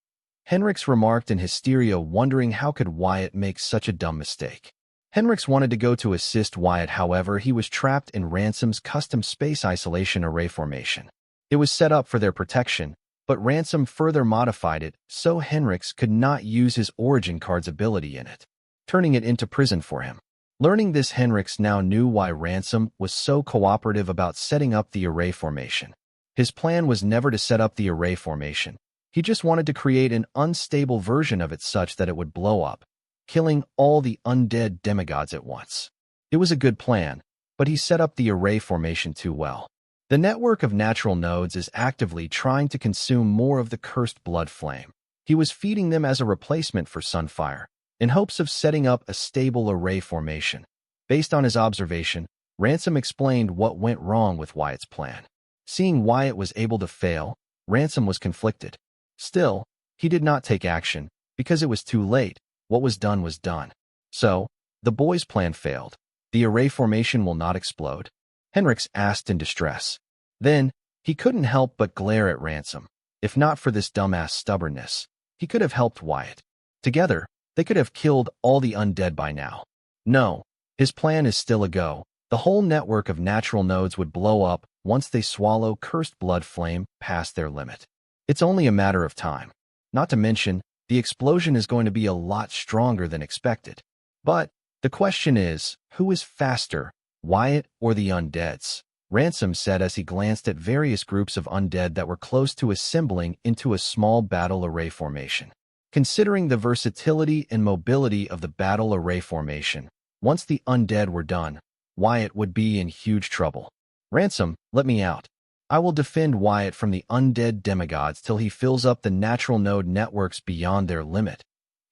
Henrix remarked in hysteria, wondering how could Wyatt make such a dumb mistake. Henrix wanted to go to assist Wyatt, however he was trapped in Ransom's custom space isolation array formation. It was set up for their protection, but Ransom further modified it so Henrix could not use his origin card's ability in it, turning it into prison for him. Learning this, Henrix now knew why Ransom was so cooperative about setting up the array formation. His plan was never to set up the array formation. He just wanted to create an unstable version of it such that it would blow up, killing all the undead demigods at once. It was a good plan, but he set up the array formation too well. The network of natural nodes is actively trying to consume more of the cursed blood flame. He was feeding them as a replacement for Sunfire, in hopes of setting up a stable array formation. Based on his observation, Ransom explained what went wrong with Wyatt's plan. Seeing Wyatt was able to fail, Ransom was conflicted. Still, he did not take action, because it was too late. What was done was done. So, the boy's plan failed. The array formation will not explode? Henrix asked in distress. Then, he couldn't help but glare at Ransom. If not for this dumbass stubbornness, he could have helped Wyatt. Together, they could have killed all the undead by now. No, his plan is still a go. The whole network of natural nodes would blow up once they swallow cursed blood flame past their limit. It's only a matter of time. Not to mention, the explosion is going to be a lot stronger than expected. But the question is, who is faster, Wyatt or the undeads? Ransom said as he glanced at various groups of undead that were close to assembling into a small battle array formation. Considering the versatility and mobility of the battle array formation, once the undead were done, Wyatt would be in huge trouble. Ransom, let me out. I will defend Wyatt from the undead demigods till he fills up the natural node networks beyond their limit,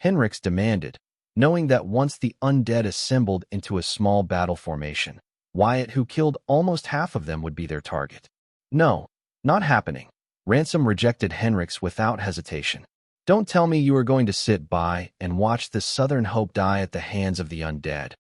Henrix demanded, knowing that once the undead assembled into a small battle formation, Wyatt, who killed almost half of them, would be their target. No, not happening. Ransom rejected Henrix without hesitation. Don't tell me you are going to sit by and watch the Southern Hope die at the hands of the undead.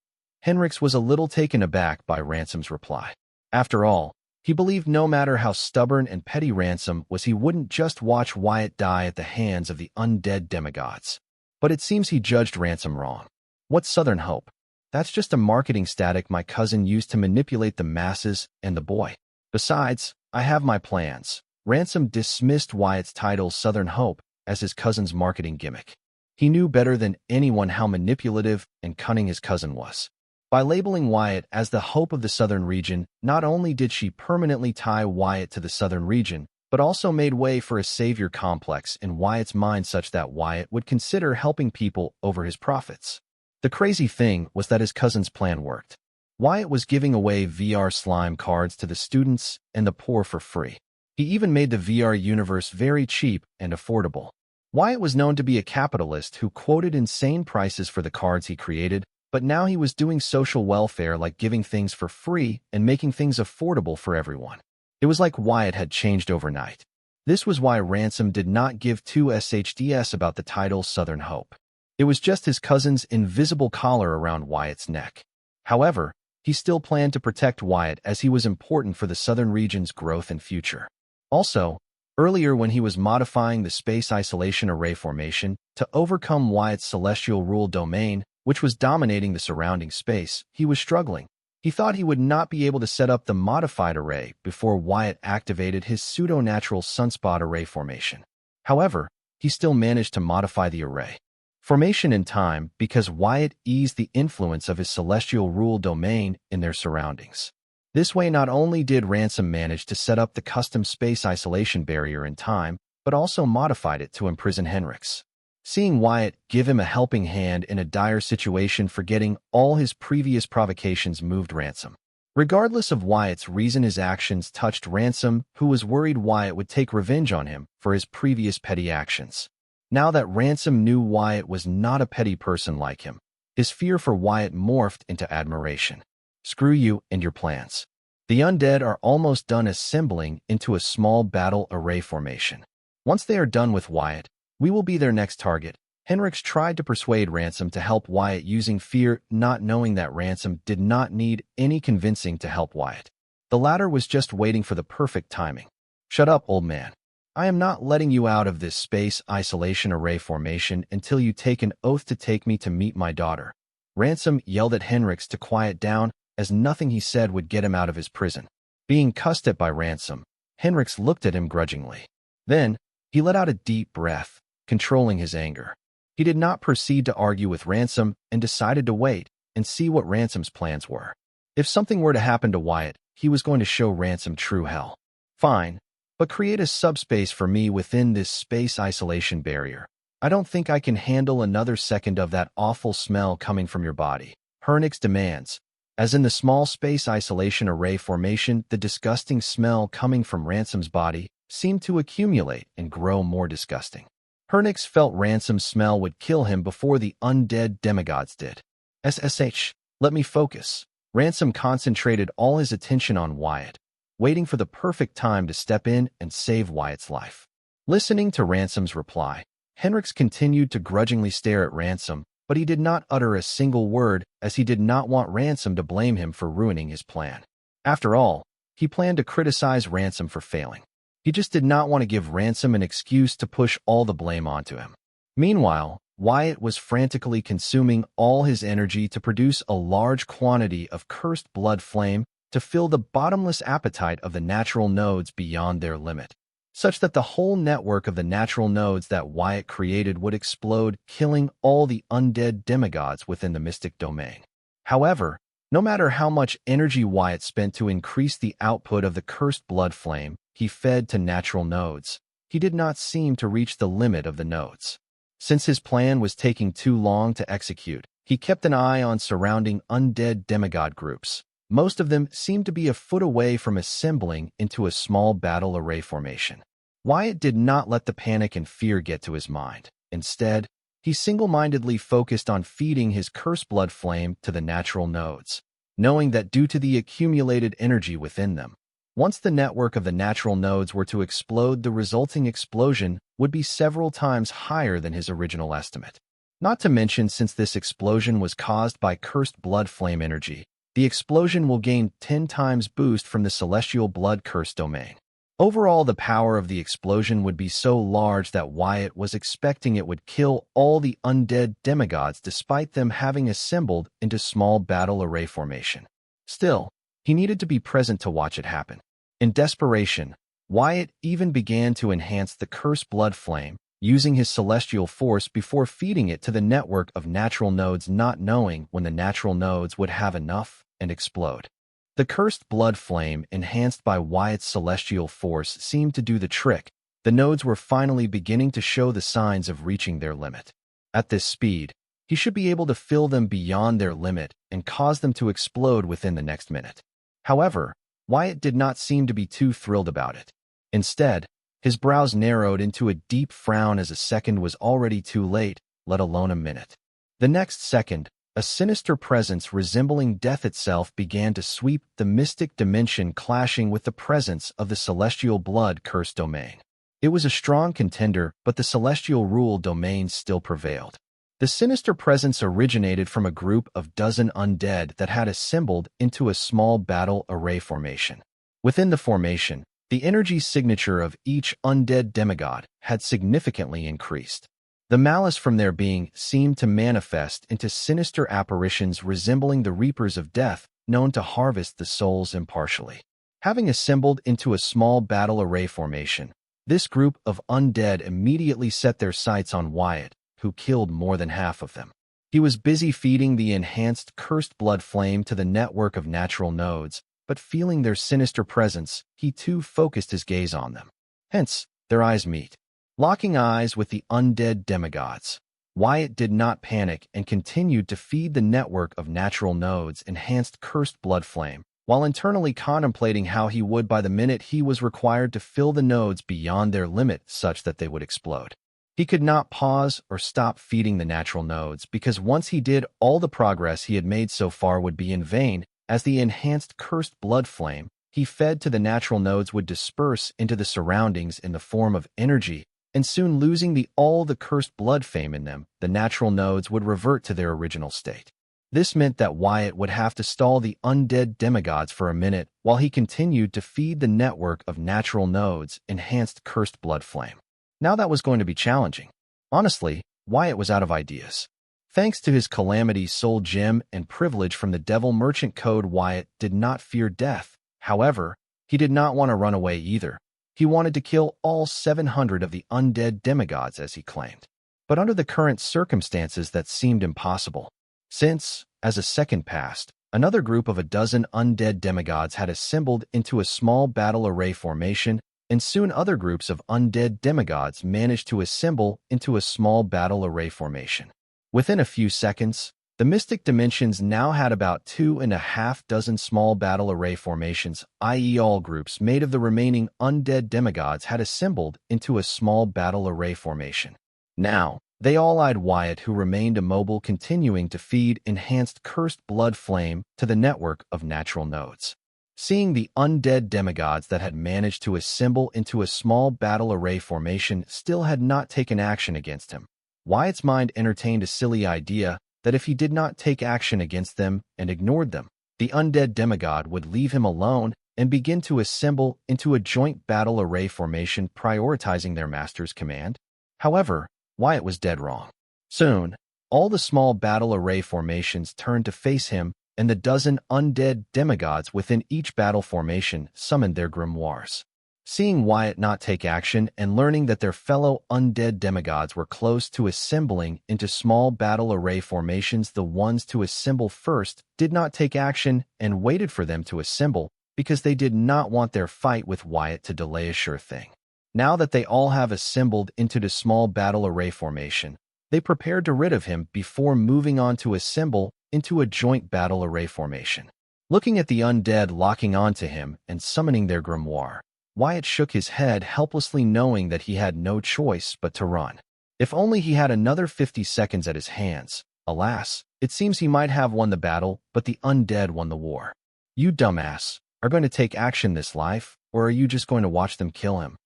Henrix was a little taken aback by Ransom's reply. After all, he believed no matter how stubborn and petty Ransom was, he wouldn't just watch Wyatt die at the hands of the undead demigods. But it seems he judged Ransom wrong. What's Southern Hope? That's just a marketing static my cousin used to manipulate the masses and the boy. Besides, I have my plans. Ransom dismissed Wyatt's title Southern Hope as his cousin's marketing gimmick. He knew better than anyone how manipulative and cunning his cousin was. By labeling Wyatt as the hope of the southern region, not only did she permanently tie Wyatt to the southern region, but also made way for a savior complex in Wyatt's mind such that Wyatt would consider helping people over his profits. The crazy thing was that his cousin's plan worked. Wyatt was giving away VR slime cards to the students and the poor for free. He even made the VR universe very cheap and affordable. Wyatt was known to be a capitalist who quoted insane prices for the cards he created, but now he was doing social welfare like giving things for free and making things affordable for everyone. It was like Wyatt had changed overnight. This was why Ransom did not give two SHDs about the title Southern Hope. It was just his cousin's invisible collar around Wyatt's neck. However, he still planned to protect Wyatt as he was important for the Southern region's growth and future. Also, earlier when he was modifying the Space Isolation Array formation to overcome Wyatt's celestial rule domain, which was dominating the surrounding space, he was struggling. He thought he would not be able to set up the modified array before Wyatt activated his pseudo-natural sunspot array formation. However, he still managed to modify the array formation in time because Wyatt eased the influence of his celestial rule domain in their surroundings. This way, not only did Ransom manage to set up the custom space isolation barrier in time, but also modified it to imprison Henrix. Seeing Wyatt give him a helping hand in a dire situation, forgetting all his previous provocations, moved Ransom. Regardless of Wyatt's reason, his actions touched Ransom, who was worried Wyatt would take revenge on him for his previous petty actions. Now that Ransom knew Wyatt was not a petty person like him, his fear for Wyatt morphed into admiration. Screw you and your plans. The undead are almost done assembling into a small battle array formation. Once they are done with Wyatt, we will be their next target. Henrix tried to persuade Ransom to help Wyatt using fear, not knowing that Ransom did not need any convincing to help Wyatt. The latter was just waiting for the perfect timing. Shut up, old man. I am not letting you out of this space isolation array formation until you take an oath to take me to meet my daughter. Ransom yelled at Henrix to quiet down, as nothing he said would get him out of his prison. Being cussed at by Ransom, Henrix looked at him grudgingly. Then, he let out a deep breath, controlling his anger. He did not proceed to argue with Ransom and decided to wait and see what Ransom's plans were. If something were to happen to Wyatt, he was going to show Ransom true hell. Fine, but create a subspace for me within this space isolation barrier. I don't think I can handle another second of that awful smell coming from your body, Henrix demands. As in the small space isolation array formation, the disgusting smell coming from Ransom's body seemed to accumulate and grow more disgusting. Henrix felt Ransom's smell would kill him before the undead demigods did. SSH, let me focus. Ransom concentrated all his attention on Wyatt, waiting for the perfect time to step in and save Wyatt's life. Listening to Ransom's reply, Henrix continued to grudgingly stare at Ransom, but he did not utter a single word as he did not want Ransom to blame him for ruining his plan. After all, he planned to criticize Ransom for failing. He just did not want to give Ransom an excuse to push all the blame onto him. Meanwhile, Wyatt was frantically consuming all his energy to produce a large quantity of cursed blood flame to fill the bottomless appetite of the natural nodes beyond their limit, such that the whole network of the natural nodes that Wyatt created would explode, killing all the undead demigods within the mystic domain. However, no matter how much energy Wyatt spent to increase the output of the cursed blood flame he fed to natural nodes, he did not seem to reach the limit of the nodes. Since his plan was taking too long to execute, he kept an eye on surrounding undead demigod groups. Most of them seemed to be a foot away from assembling into a small battle array formation. Wyatt did not let the panic and fear get to his mind. Instead, he single-mindedly focused on feeding his cursed blood flame to the natural nodes, knowing that due to the accumulated energy within them, once the network of the natural nodes were to explode, the resulting explosion would be several times higher than his original estimate. Not to mention, since this explosion was caused by cursed blood flame energy, the explosion will gain 10 times boost from the celestial blood curse domain. Overall, the power of the explosion would be so large that Wyatt was expecting it would kill all the undead demigods despite them having assembled into small battle array formation. Still, he needed to be present to watch it happen. In desperation, Wyatt even began to enhance the cursed blood flame, using his celestial force before feeding it to the network of natural nodes, not knowing when the natural nodes would have enough and explode. The cursed blood flame, enhanced by Wyatt's celestial force, seemed to do the trick. The nodes were finally beginning to show the signs of reaching their limit. At this speed, he should be able to fill them beyond their limit and cause them to explode within the next minute. However, Wyatt did not seem to be too thrilled about it. Instead, his brows narrowed into a deep frown as a second was already too late, let alone a minute. The next second, a sinister presence resembling death itself began to sweep the mystic dimension, clashing with the presence of the celestial blood-cursed domain. It was a strong contender, but the celestial rule domain still prevailed. The sinister presence originated from a group of dozen undead that had assembled into a small battle array formation. Within the formation, the energy signature of each undead demigod had significantly increased. The malice from their being seemed to manifest into sinister apparitions resembling the reapers of death, known to harvest the souls impartially. Having assembled into a small battle array formation, this group of undead immediately set their sights on Wyatt, who killed more than half of them. He was busy feeding the enhanced cursed blood flame to the network of natural nodes, but feeling their sinister presence, he too focused his gaze on them. Hence, their eyes meet. Locking eyes with the undead demigods, Wyatt did not panic and continued to feed the network of natural nodes enhanced cursed blood flame, while internally contemplating how he would by the minute he was required to fill the nodes beyond their limit such that they would explode. He could not pause or stop feeding the natural nodes because once he did, all the progress he had made so far would be in vain, as the enhanced cursed blood flame he fed to the natural nodes would disperse into the surroundings in the form of energy, and soon losing all the cursed blood flame in them, the natural nodes would revert to their original state. This meant that Wyatt would have to stall the undead demigods for a minute while he continued to feed the network of natural nodes enhanced cursed blood flame. Now that was going to be challenging. Honestly, Wyatt was out of ideas. Thanks to his calamity soul gem and privilege from the Devil Merchant Code, Wyatt did not fear death. However, he did not want to run away either. He wanted to kill all 700 of the undead demigods as he claimed. But under the current circumstances that seemed impossible. Since, as a second passed, another group of a dozen undead demigods had assembled into a small battle array formation, and soon other groups of undead demigods managed to assemble into a small battle array formation. Within a few seconds, the mystic dimensions now had about 2.5 dozen small battle array formations, i.e. all groups made of the remaining undead demigods had assembled into a small battle array formation. Now, they all eyed Wyatt, who remained immobile, continuing to feed enhanced cursed blood flame to the network of natural nodes. Seeing the undead demigods that had managed to assemble into a small battle array formation still had not taken action against him, Wyatt's mind entertained a silly idea that if he did not take action against them and ignored them, the undead demigod would leave him alone and begin to assemble into a joint battle array formation, prioritizing their master's command. However, Wyatt was dead wrong. Soon, all the small battle array formations turned to face him, and the dozen undead demigods within each battle formation summoned their grimoires. Seeing Wyatt not take action and learning that their fellow undead demigods were close to assembling into small battle array formations, the ones to assemble first did not take action and waited for them to assemble because they did not want their fight with Wyatt to delay a sure thing. Now that they all have assembled into the small battle array formation, they prepared to rid of him before moving on to assemble into a joint battle array formation. Looking at the undead locking onto him and summoning their grimoire, Wyatt shook his head helplessly, knowing that he had no choice but to run. If only he had another 50 seconds at his hands. Alas, it seems he might have won the battle, but the undead won the war. You dumbass, are going to take action this life, or are you just going to watch them kill him?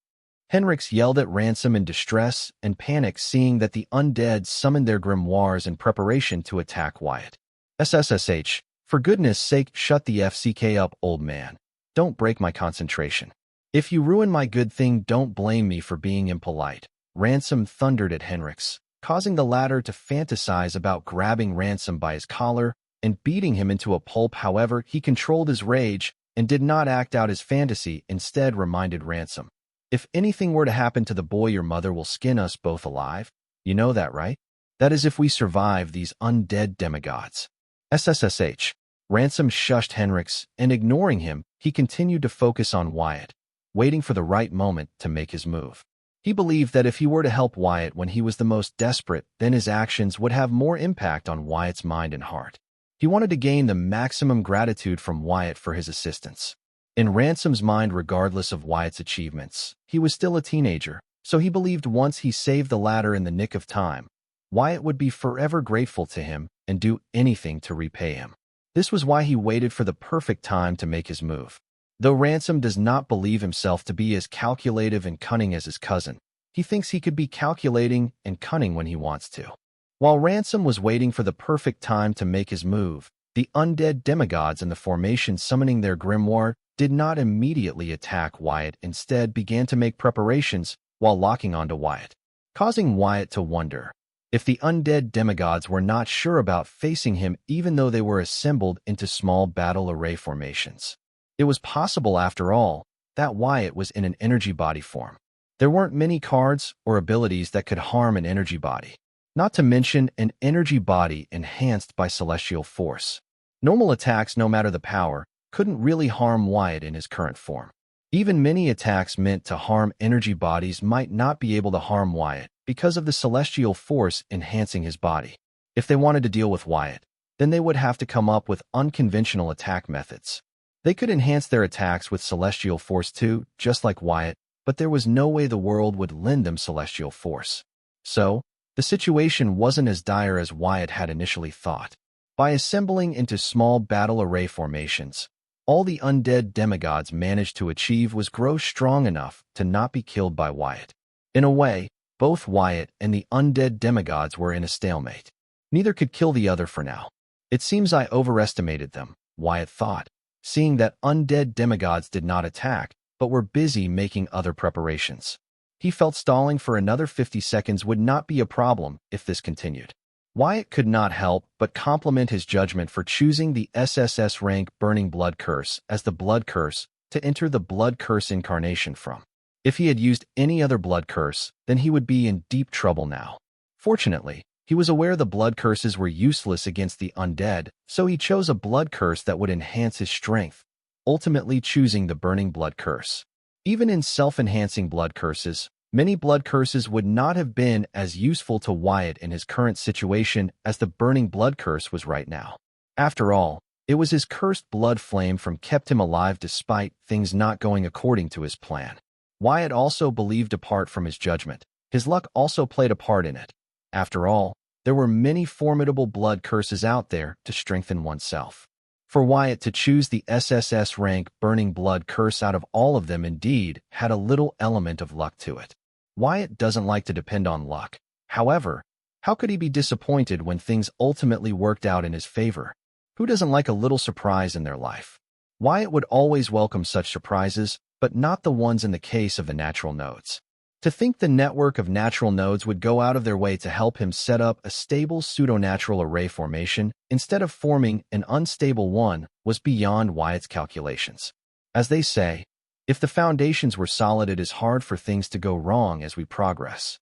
Henrix yelled at Ransom in distress and panic, seeing that the undead summoned their grimoires in preparation to attack Wyatt. SSSH, for goodness sake, shut the FCK up, old man. Don't break my concentration. If you ruin my good thing, don't blame me for being impolite. Ransom thundered at Henrix, causing the latter to fantasize about grabbing Ransom by his collar and beating him into a pulp. However, he controlled his rage and did not act out his fantasy, instead reminded Ransom, if anything were to happen to the boy, your mother will skin us both alive. You know that, right? That is if we survive these undead demigods. SSSH. Ransom shushed Henricks, and ignoring him, he continued to focus on Wyatt, waiting for the right moment to make his move. He believed that if he were to help Wyatt when he was the most desperate, then his actions would have more impact on Wyatt's mind and heart. He wanted to gain the maximum gratitude from Wyatt for his assistance. In Ransom's mind, regardless of Wyatt's achievements, he was still a teenager, so he believed once he saved the latter in the nick of time, Wyatt would be forever grateful to him and do anything to repay him. This was why he waited for the perfect time to make his move. Though Ransom does not believe himself to be as calculative and cunning as his cousin, he thinks he could be calculating and cunning when he wants to. While Ransom was waiting for the perfect time to make his move, the undead demigods in the formation summoning their grimoire did not immediately attack Wyatt, instead began to make preparations while locking onto Wyatt, causing Wyatt to wonder if the undead demigods were not sure about facing him even though they were assembled into small battle array formations. It was possible, after all, that Wyatt was in an energy body form. There weren't many cards or abilities that could harm an energy body, not to mention an energy body enhanced by celestial force. Normal attacks, no matter the power, couldn't really harm Wyatt in his current form. Even many attacks meant to harm energy bodies might not be able to harm Wyatt because of the celestial force enhancing his body. If they wanted to deal with Wyatt, then they would have to come up with unconventional attack methods. They could enhance their attacks with celestial force too, just like Wyatt, but there was no way the world would lend them celestial force. So, the situation wasn't as dire as Wyatt had initially thought. By assembling into small battle array formations, all the undead demigods managed to achieve was grow strong enough to not be killed by Wyatt. In a way, both Wyatt and the undead demigods were in a stalemate. Neither could kill the other for now. It seems I overestimated them, Wyatt thought, seeing that undead demigods did not attack, but were busy making other preparations. He felt stalling for another 50 seconds would not be a problem if this continued. Wyatt could not help but compliment his judgment for choosing the SSS rank Burning Blood Curse as the blood curse to enter the blood curse incarnation from. If he had used any other blood curse, then he would be in deep trouble now. Fortunately, he was aware the blood curses were useless against the undead, so he chose a blood curse that would enhance his strength, ultimately choosing the Burning Blood Curse. Even in self-enhancing blood curses, many blood curses would not have been as useful to Wyatt in his current situation as the Burning Blood Curse was right now. After all, it was his cursed blood flame from kept him alive despite things not going according to his plan. Wyatt also believed, apart from his judgment, his luck also played a part in it. After all, there were many formidable blood curses out there to strengthen oneself. For Wyatt to choose the SSS rank Burning Blood Curse out of all of them indeed had a little element of luck to it. Wyatt doesn't like to depend on luck. However, how could he be disappointed when things ultimately worked out in his favor? Who doesn't like a little surprise in their life? Wyatt would always welcome such surprises, but not the ones in the case of the natural nodes. To think the network of natural nodes would go out of their way to help him set up a stable pseudo-natural array formation instead of forming an unstable one was beyond Wyatt's calculations. As they say, if the foundations were solid, it is hard for things to go wrong as we progress.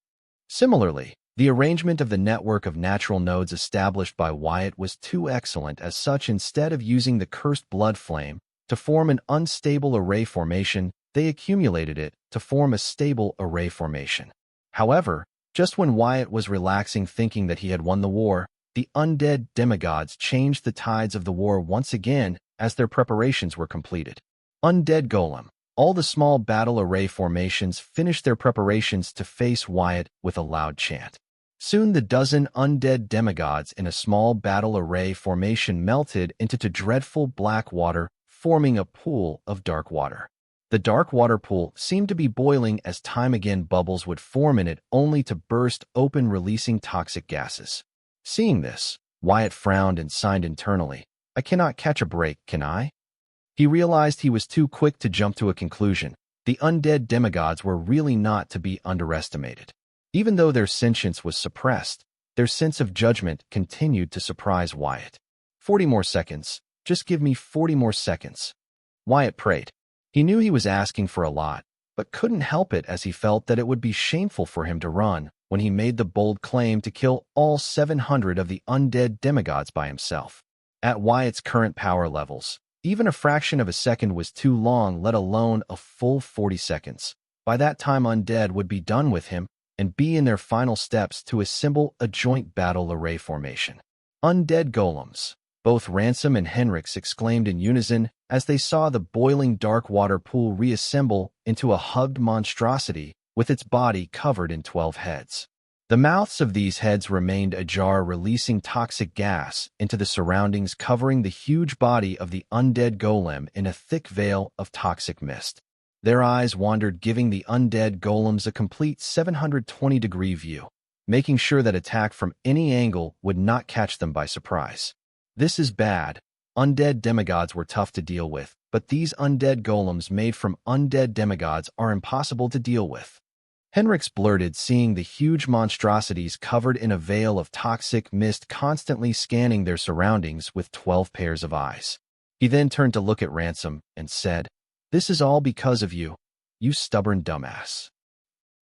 Similarly, the arrangement of the network of natural nodes established by Wyatt was too excellent. As such, instead of using the cursed blood flame to form an unstable array formation, they accumulated it to form a stable array formation. However, just when Wyatt was relaxing, thinking that he had won the war, the undead demigods changed the tides of the war once again as their preparations were completed. Undead Golem. All the small battle array formations finished their preparations to face Wyatt with a loud chant. Soon the dozen undead demigods in a small battle array formation melted into dreadful black water, forming a pool of dark water. The dark water pool seemed to be boiling as time again bubbles would form in it only to burst open, releasing toxic gases. Seeing this, Wyatt frowned and signed internally. I cannot catch a break, can I? He realized he was too quick to jump to a conclusion. The undead demigods were really not to be underestimated. Even though their sentience was suppressed, their sense of judgment continued to surprise Wyatt. 40 more seconds. Just give me 40 more seconds. Wyatt prayed. He knew he was asking for a lot, but couldn't help it as he felt that it would be shameful for him to run when he made the bold claim to kill all 700 of the undead demigods by himself. At Wyatt's current power levels, even a fraction of a second was too long, let alone a full 40 seconds. By that time, undead would be done with him and be in their final steps to assemble a joint battle array formation. Undead golems. Both Ransom and Henrix exclaimed in unison as they saw the boiling dark water pool reassemble into a hugged monstrosity with its body covered in 12 heads. The mouths of these heads remained ajar, releasing toxic gas into the surroundings, covering the huge body of the undead golem in a thick veil of toxic mist. Their eyes wandered, giving the undead golems a complete 720-degree view, making sure that attack from any angle would not catch them by surprise. This is bad. Undead demigods were tough to deal with, but these undead golems made from undead demigods are impossible to deal with. Henrix blurted, seeing the huge monstrosities covered in a veil of toxic mist constantly scanning their surroundings with 12 pairs of eyes. He then turned to look at Ransom and said, "This is all because of you, you stubborn dumbass."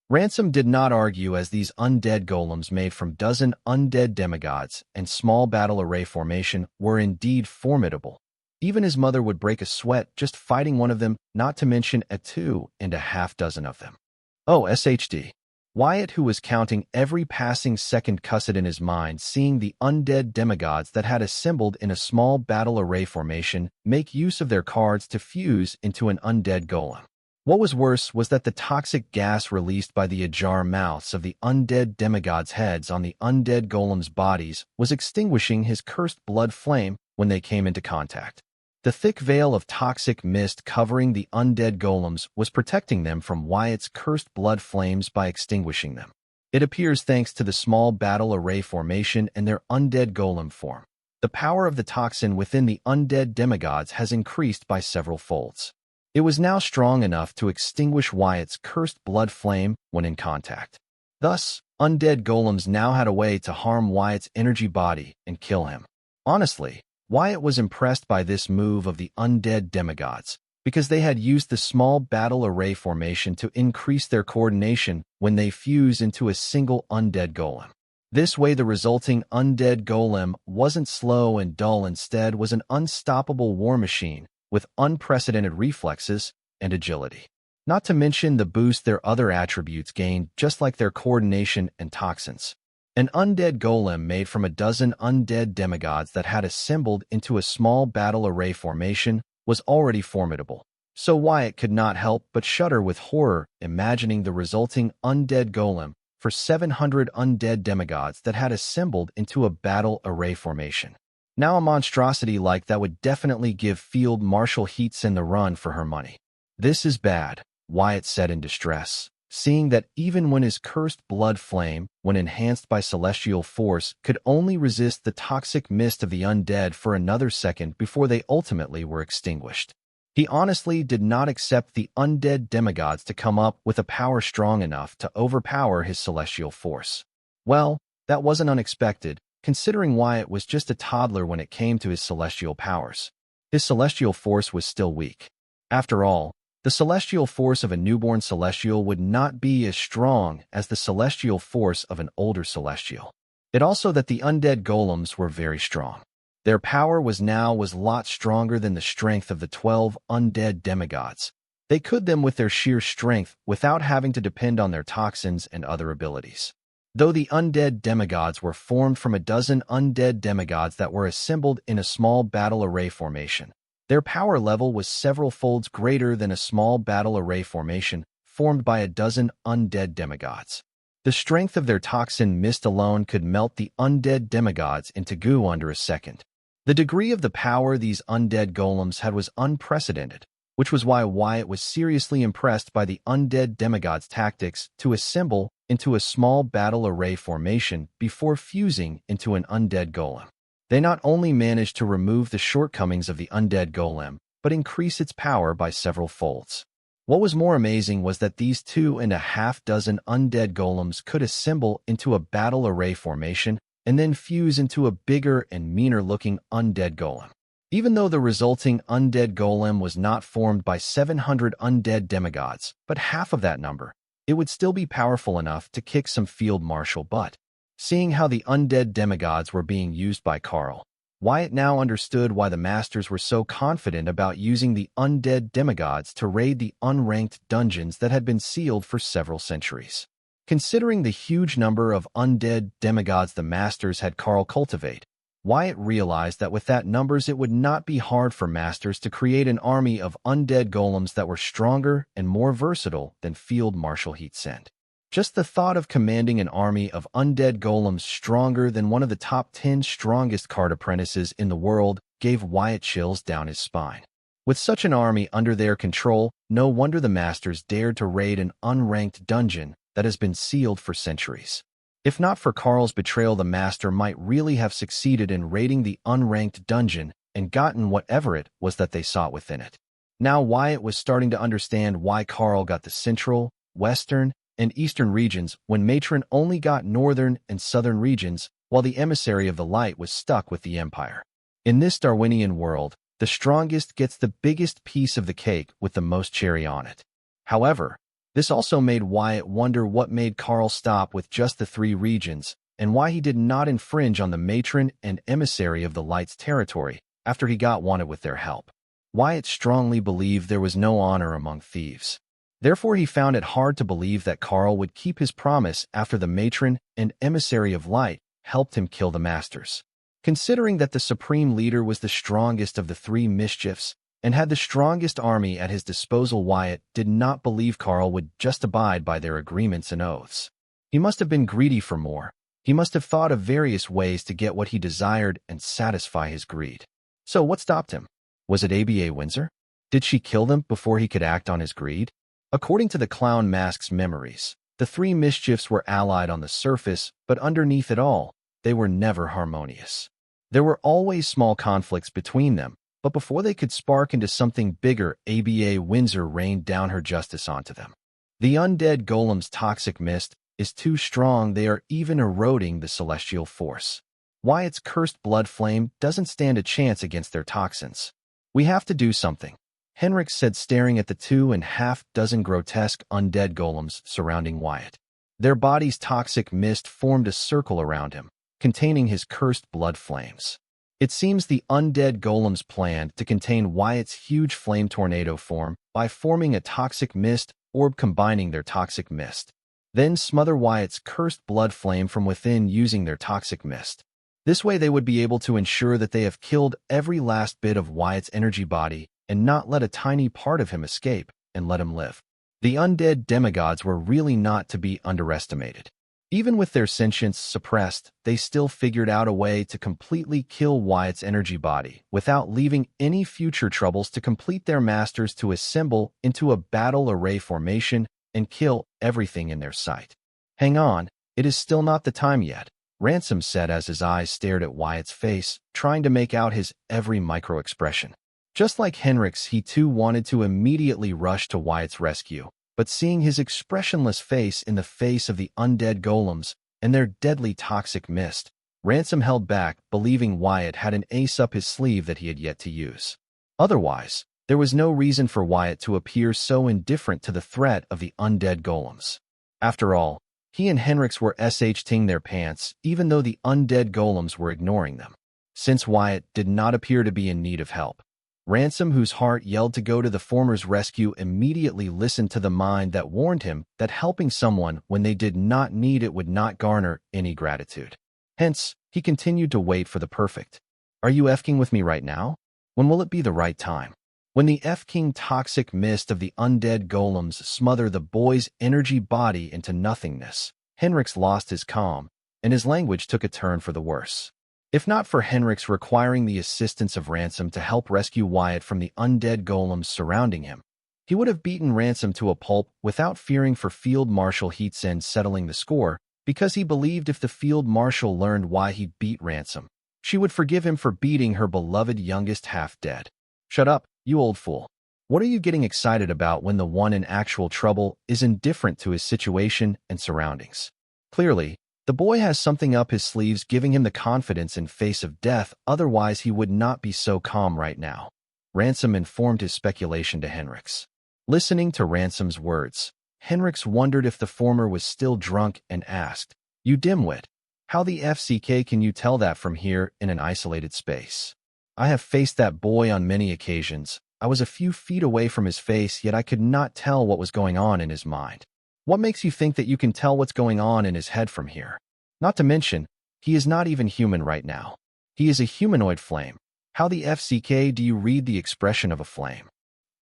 Ransom did not argue, as these undead golems made from dozen undead demigods and small battle array formation were indeed formidable. Even his mother would break a sweat just fighting one of them, not to mention a 2.5 dozen of them. Oh, SHD. Wyatt, who was counting every passing second, cussed in his mind, seeing the undead demigods that had assembled in a small battle array formation make use of their cards to fuse into an undead golem. What was worse was that the toxic gas released by the ajar mouths of the undead demigods' heads on the undead golems' bodies was extinguishing his cursed blood flame when they came into contact. The thick veil of toxic mist covering the undead golems was protecting them from Wyatt's cursed blood flames by extinguishing them. It appears thanks to the small battle array formation and their undead golem form. The power of the toxin within the undead demigods has increased by several folds. It was now strong enough to extinguish Wyatt's cursed blood flame when in contact. Thus, undead golems now had a way to harm Wyatt's energy body and kill him. Honestly, Wyatt was impressed by this move of the undead demigods, because they had used the small battle array formation to increase their coordination when they fuse into a single undead golem. This way, the resulting undead golem wasn't slow and dull, instead was an unstoppable war machine with unprecedented reflexes and agility. Not to mention the boost their other attributes gained, just like their coordination and toxins. An undead golem made from a dozen undead demigods that had assembled into a small battle array formation was already formidable, so Wyatt could not help but shudder with horror, imagining the resulting undead golem for 700 undead demigods that had assembled into a battle array formation. Now a monstrosity like that would definitely give Field Marshal Heatson the run for her money. "This is bad," Wyatt said in distress, seeing that even when his cursed blood flame, when enhanced by celestial force, could only resist the toxic mist of the undead for another second before they ultimately were extinguished. He honestly did not accept the undead demigods to come up with a power strong enough to overpower his celestial force. Well, that wasn't unexpected, considering Wyatt was just a toddler when it came to his celestial powers. His celestial force was still weak. After all, the celestial force of a newborn celestial would not be as strong as the celestial force of an older celestial. It also that the undead golems were very strong. Their power was a lot stronger than the strength of the 12 undead demigods. They could them with their sheer strength without having to depend on their toxins and other abilities. Though the undead demigods were formed from a dozen undead demigods that were assembled in a small battle array formation, their power level was several folds greater than a small battle array formation formed by a dozen undead demigods. The strength of their toxin mist alone could melt the undead demigods into goo under a second. The degree of the power these undead golems had was unprecedented, which was why Wyatt was seriously impressed by the undead demigods' tactics to assemble into a small battle array formation before fusing into an undead golem. They not only managed to remove the shortcomings of the undead golem, but increase its power by several folds. What was more amazing was that these 2.5 dozen undead golems could assemble into a battle array formation and then fuse into a bigger and meaner-looking undead golem. Even though the resulting undead golem was not formed by 700 undead demigods, but half of that number, it would still be powerful enough to kick some field marshal butt. Seeing how the undead demigods were being used by Carl, Wyatt now understood why the Masters were so confident about using the undead demigods to raid the unranked dungeons that had been sealed for several centuries. Considering the huge number of undead demigods the Masters had Carl cultivate, Wyatt realized that with that numbers it would not be hard for Masters to create an army of undead golems that were stronger and more versatile than Field Marshal Heatsend. Just the thought of commanding an army of undead golems stronger than one of the top 10 strongest card apprentices in the world gave Wyatt chills down his spine. With such an army under their control, no wonder the Masters dared to raid an unranked dungeon that has been sealed for centuries. If not for Carl's betrayal, the Master might really have succeeded in raiding the unranked dungeon and gotten whatever it was that they sought within it. Now Wyatt was starting to understand why Carl got the central, western, and eastern regions when Matron only got northern and southern regions, while the emissary of the light was stuck with the Empire. In this Darwinian world, the strongest gets the biggest piece of the cake with the most cherry on it. However, this also made Wyatt wonder what made Carl stop with just the 3 regions, and why he did not infringe on the Matron and emissary of the light's territory after he got wanted with their help. Wyatt strongly believed there was no honor among thieves. Therefore, he found it hard to believe that Carl would keep his promise after the Matron and Emissary of Light helped him kill the Masters. Considering that the Supreme Leader was the strongest of the 3 mischiefs and had the strongest army at his disposal, Wyatt did not believe Carl would just abide by their agreements and oaths. He must have been greedy for more. He must have thought of various ways to get what he desired and satisfy his greed. So what stopped him? Was it ABA Windsor? Did she kill them before he could act on his greed? According to the Clown Mask's memories, the 3 mischiefs were allied on the surface, but underneath it all, they were never harmonious. There were always small conflicts between them, but before they could spark into something bigger, ABA Windsor rained down her justice onto them. The undead golem's toxic mist is too strong, they are even eroding the celestial force. Wyatt's cursed blood flame doesn't stand a chance against their toxins. We have to do something, Henrik said, staring at the 2.5 dozen grotesque undead golems surrounding Wyatt. Their body's toxic mist formed a circle around him, containing his cursed blood flames. It seems the undead golems planned to contain Wyatt's huge flame tornado form by forming a toxic mist orb combining their toxic mist. Then smother Wyatt's cursed blood flame from within using their toxic mist. This way they would be able to ensure that they have killed every last bit of Wyatt's energy body and not let a tiny part of him escape and let him live. The undead demigods were really not to be underestimated. Even with their sentience suppressed, they still figured out a way to completely kill Wyatt's energy body without leaving any future troubles to complete their masters to assemble into a battle array formation and kill everything in their sight. Hang on, it is still not the time yet, Ransom said as his eyes stared at Wyatt's face, trying to make out his every micro-expression. Just like Henrik's, he too wanted to immediately rush to Wyatt's rescue, but seeing his expressionless face in the face of the undead golems and their deadly toxic mist, Ransom held back, believing Wyatt had an ace up his sleeve that he had yet to use. Otherwise, there was no reason for Wyatt to appear so indifferent to the threat of the undead golems. After all, he and Henrik's were shting their pants, even though the undead golems were ignoring them. Since Wyatt did not appear to be in need of help, Ransom, whose heart yelled to go to the former's rescue, immediately listened to the mind that warned him that helping someone when they did not need it would not garner any gratitude. Hence, he continued to wait for the perfect. Are you F-king with me right now? When will it be the right time? When the F-king toxic mist of the undead golems smother the boy's energy body into nothingness, Henrik's lost his calm, and his language took a turn for the worse. If not for Henrik's requiring the assistance of Ransom to help rescue Wyatt from the undead golems surrounding him, he would have beaten Ransom to a pulp without fearing for Field Marshal Heatsend settling the score, because he believed if the Field Marshal learned why he beat Ransom, she would forgive him for beating her beloved youngest half-dead. Shut up, you old fool. What are you getting excited about when the one in actual trouble is indifferent to his situation and surroundings? Clearly, the boy has something up his sleeves giving him the confidence in face of death, otherwise he would not be so calm right now. Ransom informed his speculation to Henrik's. Listening to Ransom's words, Henrik's wondered if the former was still drunk and asked, "You dimwit, How the FCK can you tell that from here in an isolated space? I have faced that boy on many occasions. I was a few feet away from his face, yet I could not tell what was going on in his mind. What makes you think that you can tell what's going on in his head from here? Not to mention, he is not even human right now. He is a humanoid flame. How the FCK do you read the expression of a flame?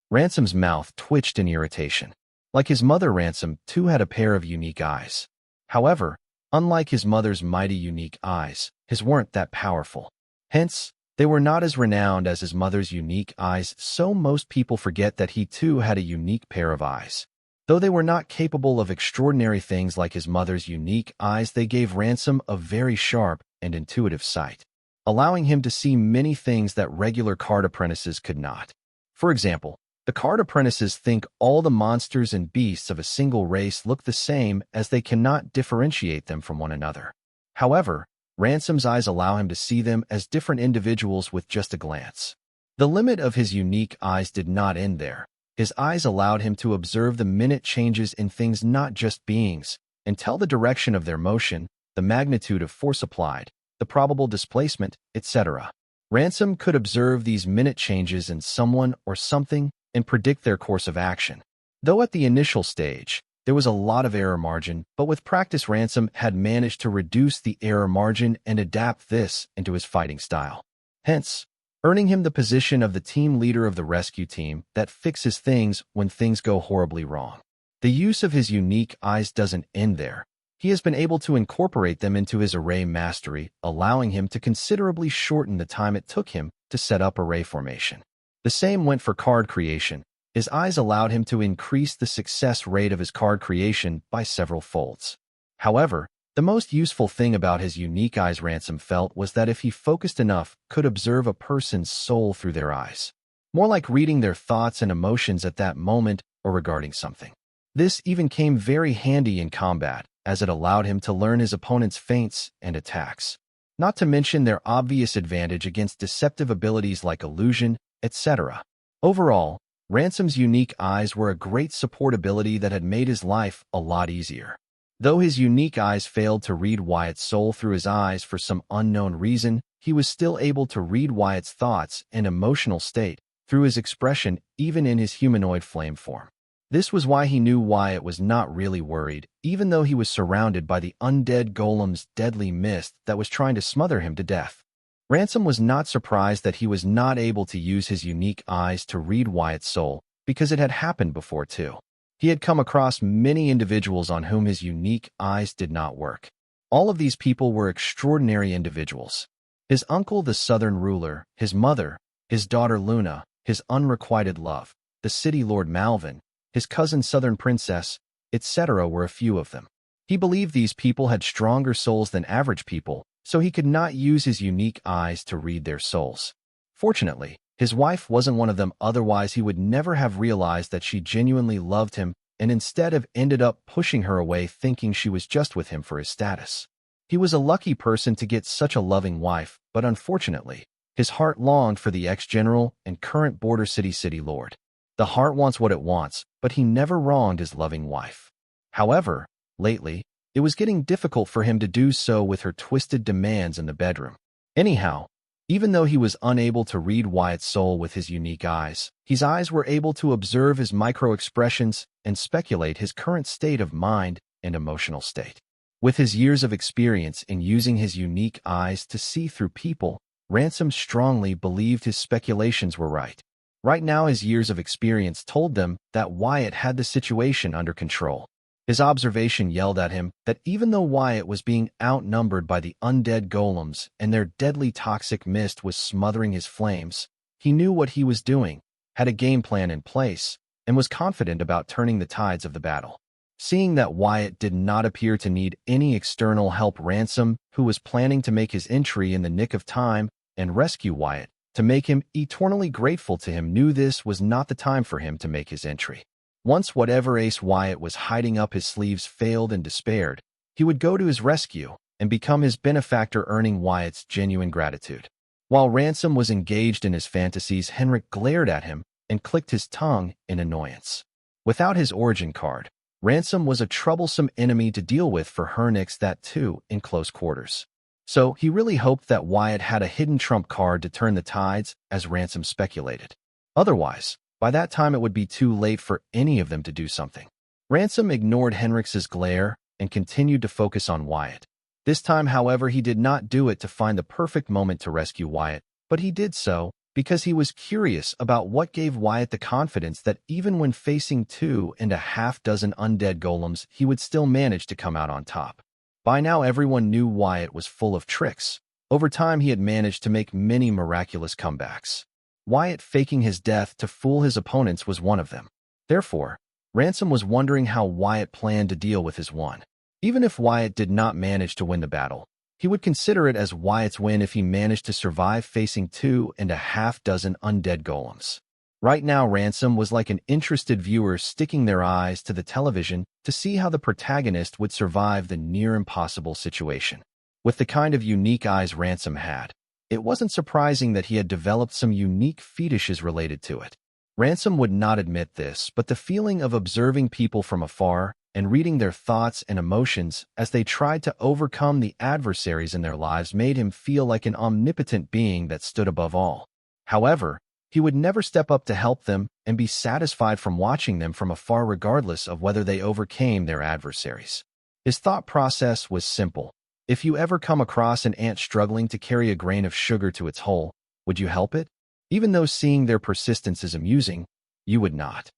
Ransom's mouth twitched in irritation. Like his mother, Ransom too had a pair of unique eyes. However, unlike his mother's mighty unique eyes, his weren't that powerful. Hence, they were not as renowned as his mother's unique eyes, so most people forget that he too had a unique pair of eyes. Though they were not capable of extraordinary things like his mother's unique eyes, they gave Ransom a very sharp and intuitive sight, allowing him to see many things that regular card apprentices could not. For example, the card apprentices think all the monsters and beasts of a single race look the same, as they cannot differentiate them from one another. However, Ransom's eyes allow him to see them as different individuals with just a glance. The limit of his unique eyes did not end there. His eyes allowed him to observe the minute changes in things, not just beings, and tell the direction of their motion, the magnitude of force applied, the probable displacement, etc. Ransom could observe these minute changes in someone or something and predict their course of action. Though at the initial stage, there was a lot of error margin, but with practice Ransom had managed to reduce the error margin and adapt this into his fighting style. Hence, earning him the position of the team leader of the rescue team that fixes things when things go horribly wrong. The use of his unique eyes doesn't end there. He has been able to incorporate them into his array mastery, allowing him to considerably shorten the time it took him to set up array formation. The same went for card creation. His eyes allowed him to increase the success rate of his card creation by several folds. However, the most useful thing about his unique eyes, Ransom felt, was that if he focused enough, could observe a person's soul through their eyes. More like reading their thoughts and emotions at that moment or regarding something. This even came very handy in combat, as it allowed him to learn his opponent's feints and attacks. Not to mention their obvious advantage against deceptive abilities like illusion, etc. Overall, Ransom's unique eyes were a great support ability that had made his life a lot easier. Though his unique eyes failed to read Wyatt's soul through his eyes for some unknown reason, he was still able to read Wyatt's thoughts and emotional state through his expression, even in his humanoid flame form. This was why he knew Wyatt was not really worried, even though he was surrounded by the undead golem's deadly mist that was trying to smother him to death. Ransom was not surprised that he was not able to use his unique eyes to read Wyatt's soul, because it had happened before too. He had come across many individuals on whom his unique eyes did not work. All of these people were extraordinary individuals. His uncle, the southern ruler, his mother, his daughter Luna, his unrequited love, the city lord Malvin, his cousin southern princess, etc. were a few of them. He believed these people had stronger souls than average people, so he could not use his unique eyes to read their souls. Fortunately, his wife wasn't one of them, otherwise he would never have realized that she genuinely loved him and instead have ended up pushing her away, thinking she was just with him for his status. He was a lucky person to get such a loving wife, but unfortunately, his heart longed for the ex-general and current border city lord. The heart wants what it wants, but he never wronged his loving wife. However, lately, it was getting difficult for him to do so with her twisted demands in the bedroom. Anyhow, even though he was unable to read Wyatt's soul with his unique eyes, his eyes were able to observe his micro-expressions and speculate his current state of mind and emotional state. With his years of experience in using his unique eyes to see through people, Ransom strongly believed his speculations were right. Right now, his years of experience told them that Wyatt had the situation under control. His observation yelled at him that even though Wyatt was being outnumbered by the undead golems and their deadly toxic mist was smothering his flames, he knew what he was doing, had a game plan in place, and was confident about turning the tides of the battle. Seeing that Wyatt did not appear to need any external help, Ransom, who was planning to make his entry in the nick of time and rescue Wyatt, to make him eternally grateful to him, knew this was not the time for him to make his entry. Once whatever ace Wyatt was hiding up his sleeves failed and despaired, he would go to his rescue and become his benefactor, earning Wyatt's genuine gratitude. While Ransom was engaged in his fantasies, Henrik glared at him and clicked his tongue in annoyance. Without his origin card, Ransom was a troublesome enemy to deal with for Hernix, that too in close quarters. So he really hoped that Wyatt had a hidden trump card to turn the tides, as Ransom speculated. Otherwise, by that time it would be too late for any of them to do something. Ransom ignored Henrix's glare and continued to focus on Wyatt. This time, however, he did not do it to find the perfect moment to rescue Wyatt, but he did so because he was curious about what gave Wyatt the confidence that even when facing 2.5 dozen undead golems, he would still manage to come out on top. By now, everyone knew Wyatt was full of tricks. Over time, he had managed to make many miraculous comebacks. Wyatt faking his death to fool his opponents was one of them. Therefore, Ransom was wondering how Wyatt planned to deal with his one. Even if Wyatt did not manage to win the battle, he would consider it as Wyatt's win if he managed to survive facing 2.5 dozen undead golems. Right now, Ransom was like an interested viewer sticking their eyes to the television to see how the protagonist would survive the near-impossible situation. With the kind of unique eyes Ransom had, it wasn't surprising that he had developed some unique fetishes related to it. Ransom would not admit this, but the feeling of observing people from afar and reading their thoughts and emotions as they tried to overcome the adversaries in their lives made him feel like an omnipotent being that stood above all. However, he would never step up to help them and be satisfied from watching them from afar regardless of whether they overcame their adversaries. His thought process was simple. If you ever come across an ant struggling to carry a grain of sugar to its hole, would you help it? Even though seeing their persistence is amusing, you would not.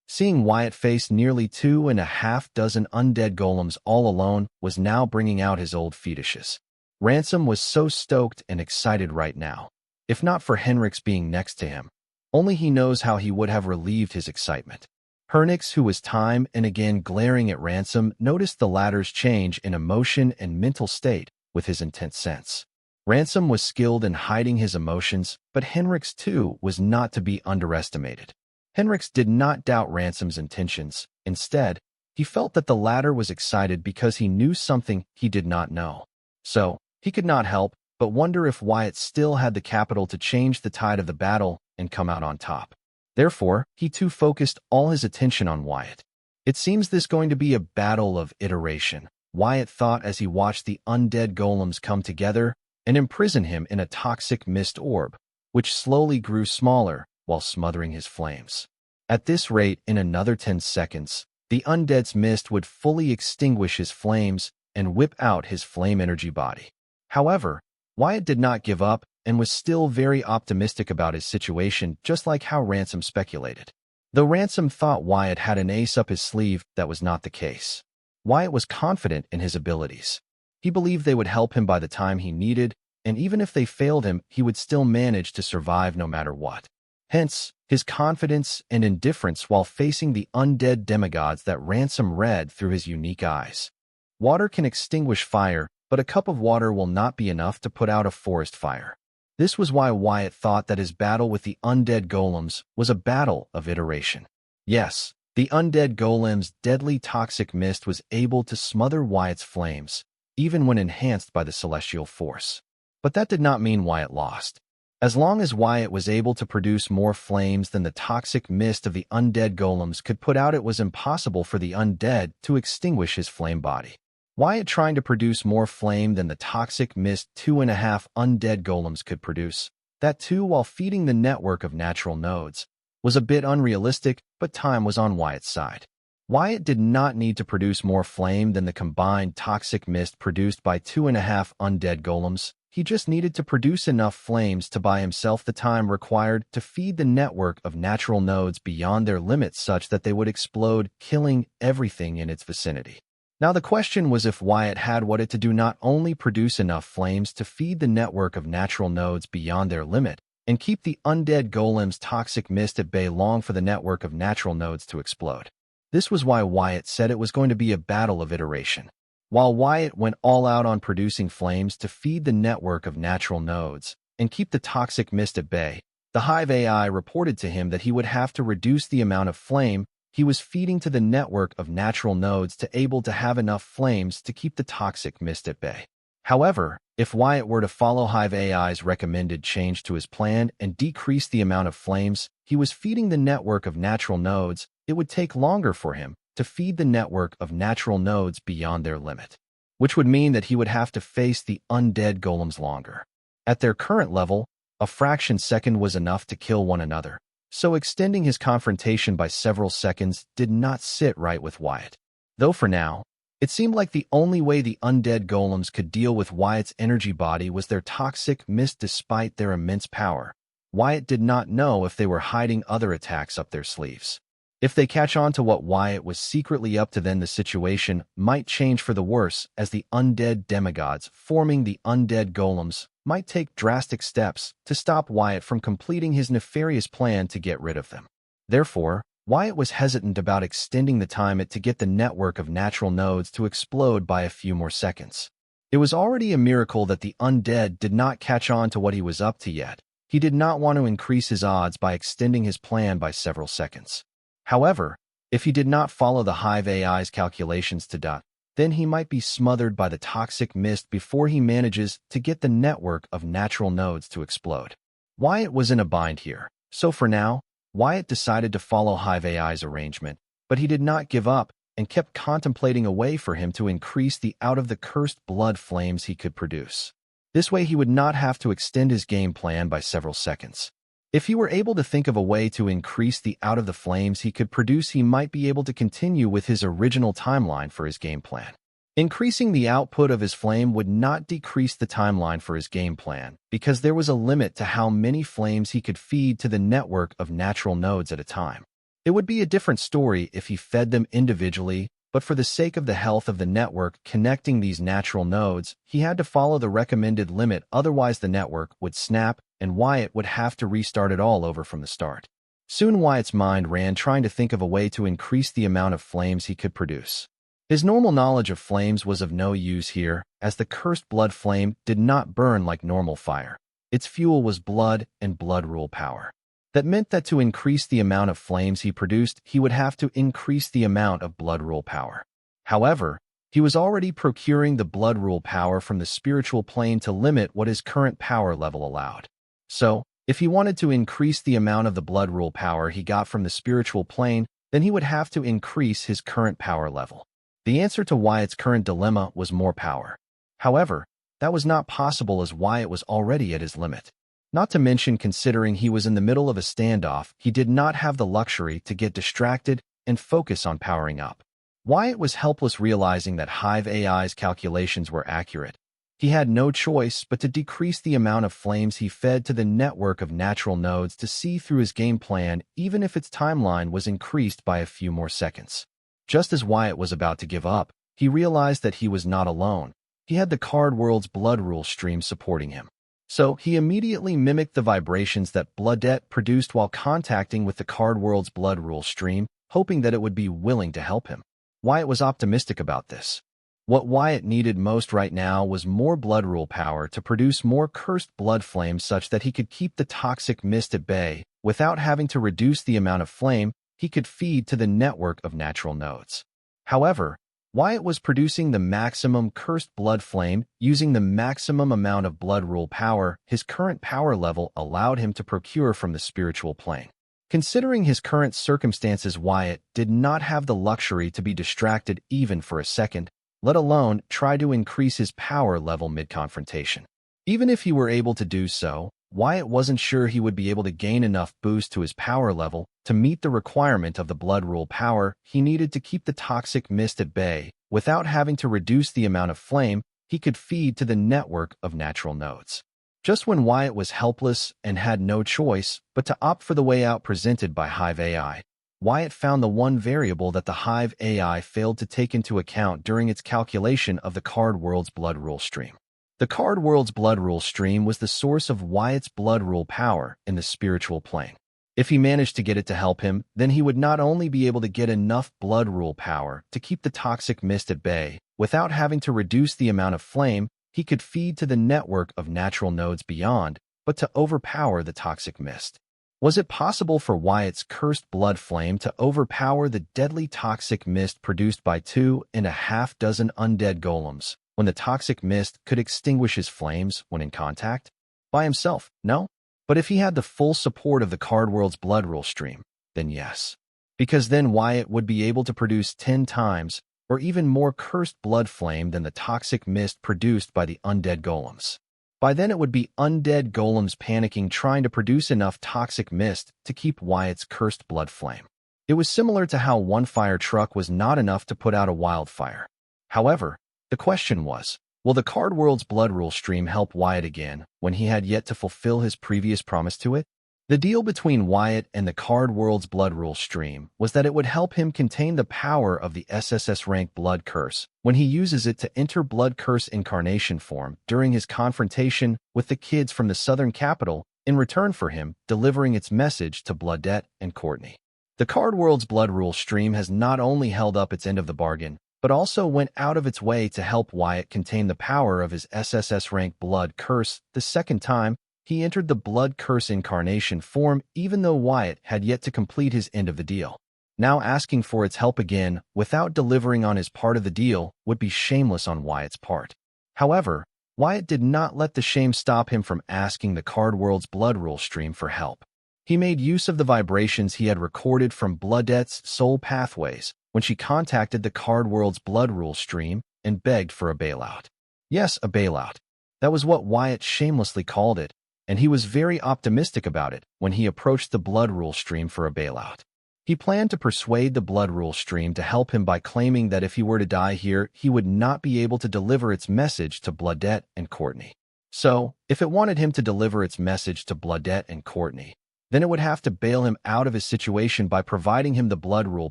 Seeing Wyatt face nearly 2.5 dozen undead golems all alone was now bringing out his old fetishes. Ransom was so stoked and excited right now. If not for Henrix being next to him, only he knows how he would have relieved his excitement. Hernix, who was time and again glaring at Ransom, noticed the latter's change in emotion and mental state with his intense sense. Ransom was skilled in hiding his emotions, but Henrix too was not to be underestimated. Henrix did not doubt Ransom's intentions. Instead, he felt that the latter was excited because he knew something he did not know. So, he could not help but wonder if Wyatt still had the capital to change the tide of the battle and come out on top. Therefore, he too focused all his attention on Wyatt. It seems this going to be a battle of iteration, Wyatt thought as he watched the undead golems come together and imprison him in a toxic mist orb, which slowly grew smaller while smothering his flames. At this rate, in another 10 seconds, the undead's mist would fully extinguish his flames and whip out his flame energy body. However, Wyatt did not give up and was still very optimistic about his situation, just like how Ransom speculated. Though Ransom thought Wyatt had an ace up his sleeve, that was not the case. Wyatt was confident in his abilities. He believed they would help him by the time he needed, and even if they failed him, he would still manage to survive no matter what. Hence, his confidence and indifference while facing the undead demigods that Ransom read through his unique eyes. Water can extinguish fire, but a cup of water will not be enough to put out a forest fire. This was why Wyatt thought that his battle with the undead golems was a battle of iteration. Yes, the undead golem's deadly toxic mist was able to smother Wyatt's flames, even when enhanced by the celestial force. But that did not mean Wyatt lost. As long as Wyatt was able to produce more flames than the toxic mist of the undead golems could put out, it was impossible for the undead to extinguish his flame body. Wyatt trying to produce more flame than the toxic mist 2.5 undead golems could produce, that too while feeding the network of natural nodes, was a bit unrealistic, but time was on Wyatt's side. Wyatt did not need to produce more flame than the combined toxic mist produced by 2.5 undead golems. He just needed to produce enough flames to buy himself the time required to feed the network of natural nodes beyond their limits such that they would explode, killing everything in its vicinity. Now the question was if Wyatt had what it to do not only produce enough flames to feed the network of natural nodes beyond their limit and keep the undead golem's toxic mist at bay long for the network of natural nodes to explode. This was why Wyatt said it was going to be a battle of iteration. While Wyatt went all out on producing flames to feed the network of natural nodes and keep the toxic mist at bay, the Hive AI reported to him that he would have to reduce the amount of flame he was feeding to the network of natural nodes to able to have enough flames to keep the toxic mist at bay. However, if Wyatt were to follow Hive AI's recommended change to his plan and decrease the amount of flames he was feeding the network of natural nodes, it would take longer for him to feed the network of natural nodes beyond their limit, which would mean that he would have to face the undead golems longer. At their current level, a fraction second was enough to kill one another, so extending his confrontation by several seconds did not sit right with Wyatt. Though for now, it seemed like the only way the undead golems could deal with Wyatt's energy body was their toxic mist despite their immense power. Wyatt did not know if they were hiding other attacks up their sleeves. If they catch on to what Wyatt was secretly up to, then the situation might change for the worse, as the undead demigods forming the undead golems might take drastic steps to stop Wyatt from completing his nefarious plan to get rid of them. Therefore, Wyatt was hesitant about extending the time it to get the network of natural nodes to explode by a few more seconds. It was already a miracle that the undead did not catch on to what he was up to yet. He did not want to increase his odds by extending his plan by several seconds. However, if he did not follow the Hive AI's calculations to dot, then he might be smothered by the toxic mist before he manages to get the network of natural nodes to explode. Wyatt was in a bind here, so for now, Wyatt decided to follow Hive AI's arrangement, but he did not give up and kept contemplating a way for him to increase the out of the cursed blood flames he could produce. This way he would not have to extend his game plan by several seconds. If he were able to think of a way to increase the out of the flames he could produce, he might be able to continue with his original timeline for his game plan. Increasing the output of his flame would not decrease the timeline for his game plan, because there was a limit to how many flames he could feed to the network of natural nodes at a time. It would be a different story if he fed them individually, but for the sake of the health of the network connecting these natural nodes, he had to follow the recommended limit, otherwise the network would snap and Wyatt would have to restart it all over from the start. Soon Wyatt's mind ran trying to think of a way to increase the amount of flames he could produce. His normal knowledge of flames was of no use here, as the cursed blood flame did not burn like normal fire. Its fuel was blood and blood rule power. That meant that to increase the amount of flames he produced, he would have to increase the amount of blood rule power. However, he was already procuring the blood rule power from the spiritual plane to limit what his current power level allowed. So, if he wanted to increase the amount of the blood rule power he got from the spiritual plane, then he would have to increase his current power level. The answer to Wyatt's current dilemma was more power. However, that was not possible as Wyatt was already at his limit. Not to mention, considering he was in the middle of a standoff, he did not have the luxury to get distracted and focus on powering up. Wyatt was helpless, realizing that Hive AI's calculations were accurate. He had no choice but to decrease the amount of flames he fed to the network of natural nodes to see through his game plan, even if its timeline was increased by a few more seconds. Just as Wyatt was about to give up, he realized that he was not alone. He had the card world's blood rule stream supporting him. So he immediately mimicked the vibrations that Bloodette produced while contacting with the card world's blood rule stream, hoping that it would be willing to help him. Wyatt was optimistic about this. What Wyatt needed most right now was more blood rule power to produce more cursed blood flames such that he could keep the toxic mist at bay without having to reduce the amount of flame he could feed to the network of natural nodes. However, Wyatt was producing the maximum cursed blood flame using the maximum amount of blood rule power his current power level allowed him to procure from the spiritual plane. Considering his current circumstances, Wyatt did not have the luxury to be distracted even for a second, let alone try to increase his power level mid-confrontation. Even if he were able to do so, Wyatt wasn't sure he would be able to gain enough boost to his power level to meet the requirement of the blood rule power he needed to keep the toxic mist at bay without having to reduce the amount of flame he could feed to the network of natural nodes. Just when Wyatt was helpless and had no choice but to opt for the way out presented by Hive AI, Wyatt found the one variable that the Hive AI failed to take into account during its calculation of the card world's blood rule stream. The card world's blood rule stream was the source of Wyatt's blood rule power in the spiritual plane. If he managed to get it to help him, then he would not only be able to get enough blood rule power to keep the toxic mist at bay without having to reduce the amount of flame he could feed to the network of natural nodes beyond, but to overpower the toxic mist. Was it possible for Wyatt's cursed blood flame to overpower the deadly toxic mist produced by 2.5 dozen undead golems, when the toxic mist could extinguish his flames when in contact? By himself, no. But if he had the full support of the card world's blood rule stream, then yes. because then Wyatt would be able to produce 10 times or even more cursed blood flame than the toxic mist produced by the undead golems. By then it would be undead golems panicking trying to produce enough toxic mist to keep Wyatt's cursed blood flame. It was similar to how one fire truck was not enough to put out a wildfire. However, the question was, will the card world's blood rule stream help Wyatt again when he had yet to fulfill his previous promise to it? The deal between Wyatt and the card world's blood rule stream was that it would help him contain the power of the SSS rank blood curse when he uses it to enter blood curse incarnation form during his confrontation with the kids from the southern capital in return for him delivering its message to Bloodette and Courtney. The card world's blood rule stream has not only held up its end of the bargain, but also went out of its way to help Wyatt contain the power of his SSS rank blood curse the second time he entered the blood curse incarnation form, even though Wyatt had yet to complete his end of the deal. Now asking for its help again without delivering on his part of the deal would be shameless on Wyatt's part. However, Wyatt did not let the shame stop him from asking the card world's blood rule stream for help. He made use of the vibrations he had recorded from Bloodette's soul pathways when she contacted the card world's blood rule stream and begged for a bailout. Yes, a bailout. That was what Wyatt shamelessly called it, and he was very optimistic about it when he approached the blood rule stream for a bailout. He planned to persuade the blood rule stream to help him by claiming that if he were to die here, he would not be able to deliver its message to Bloodette and Courtney. So, if it wanted him to deliver its message to Bloodette and Courtney, then it would have to bail him out of his situation by providing him the blood rule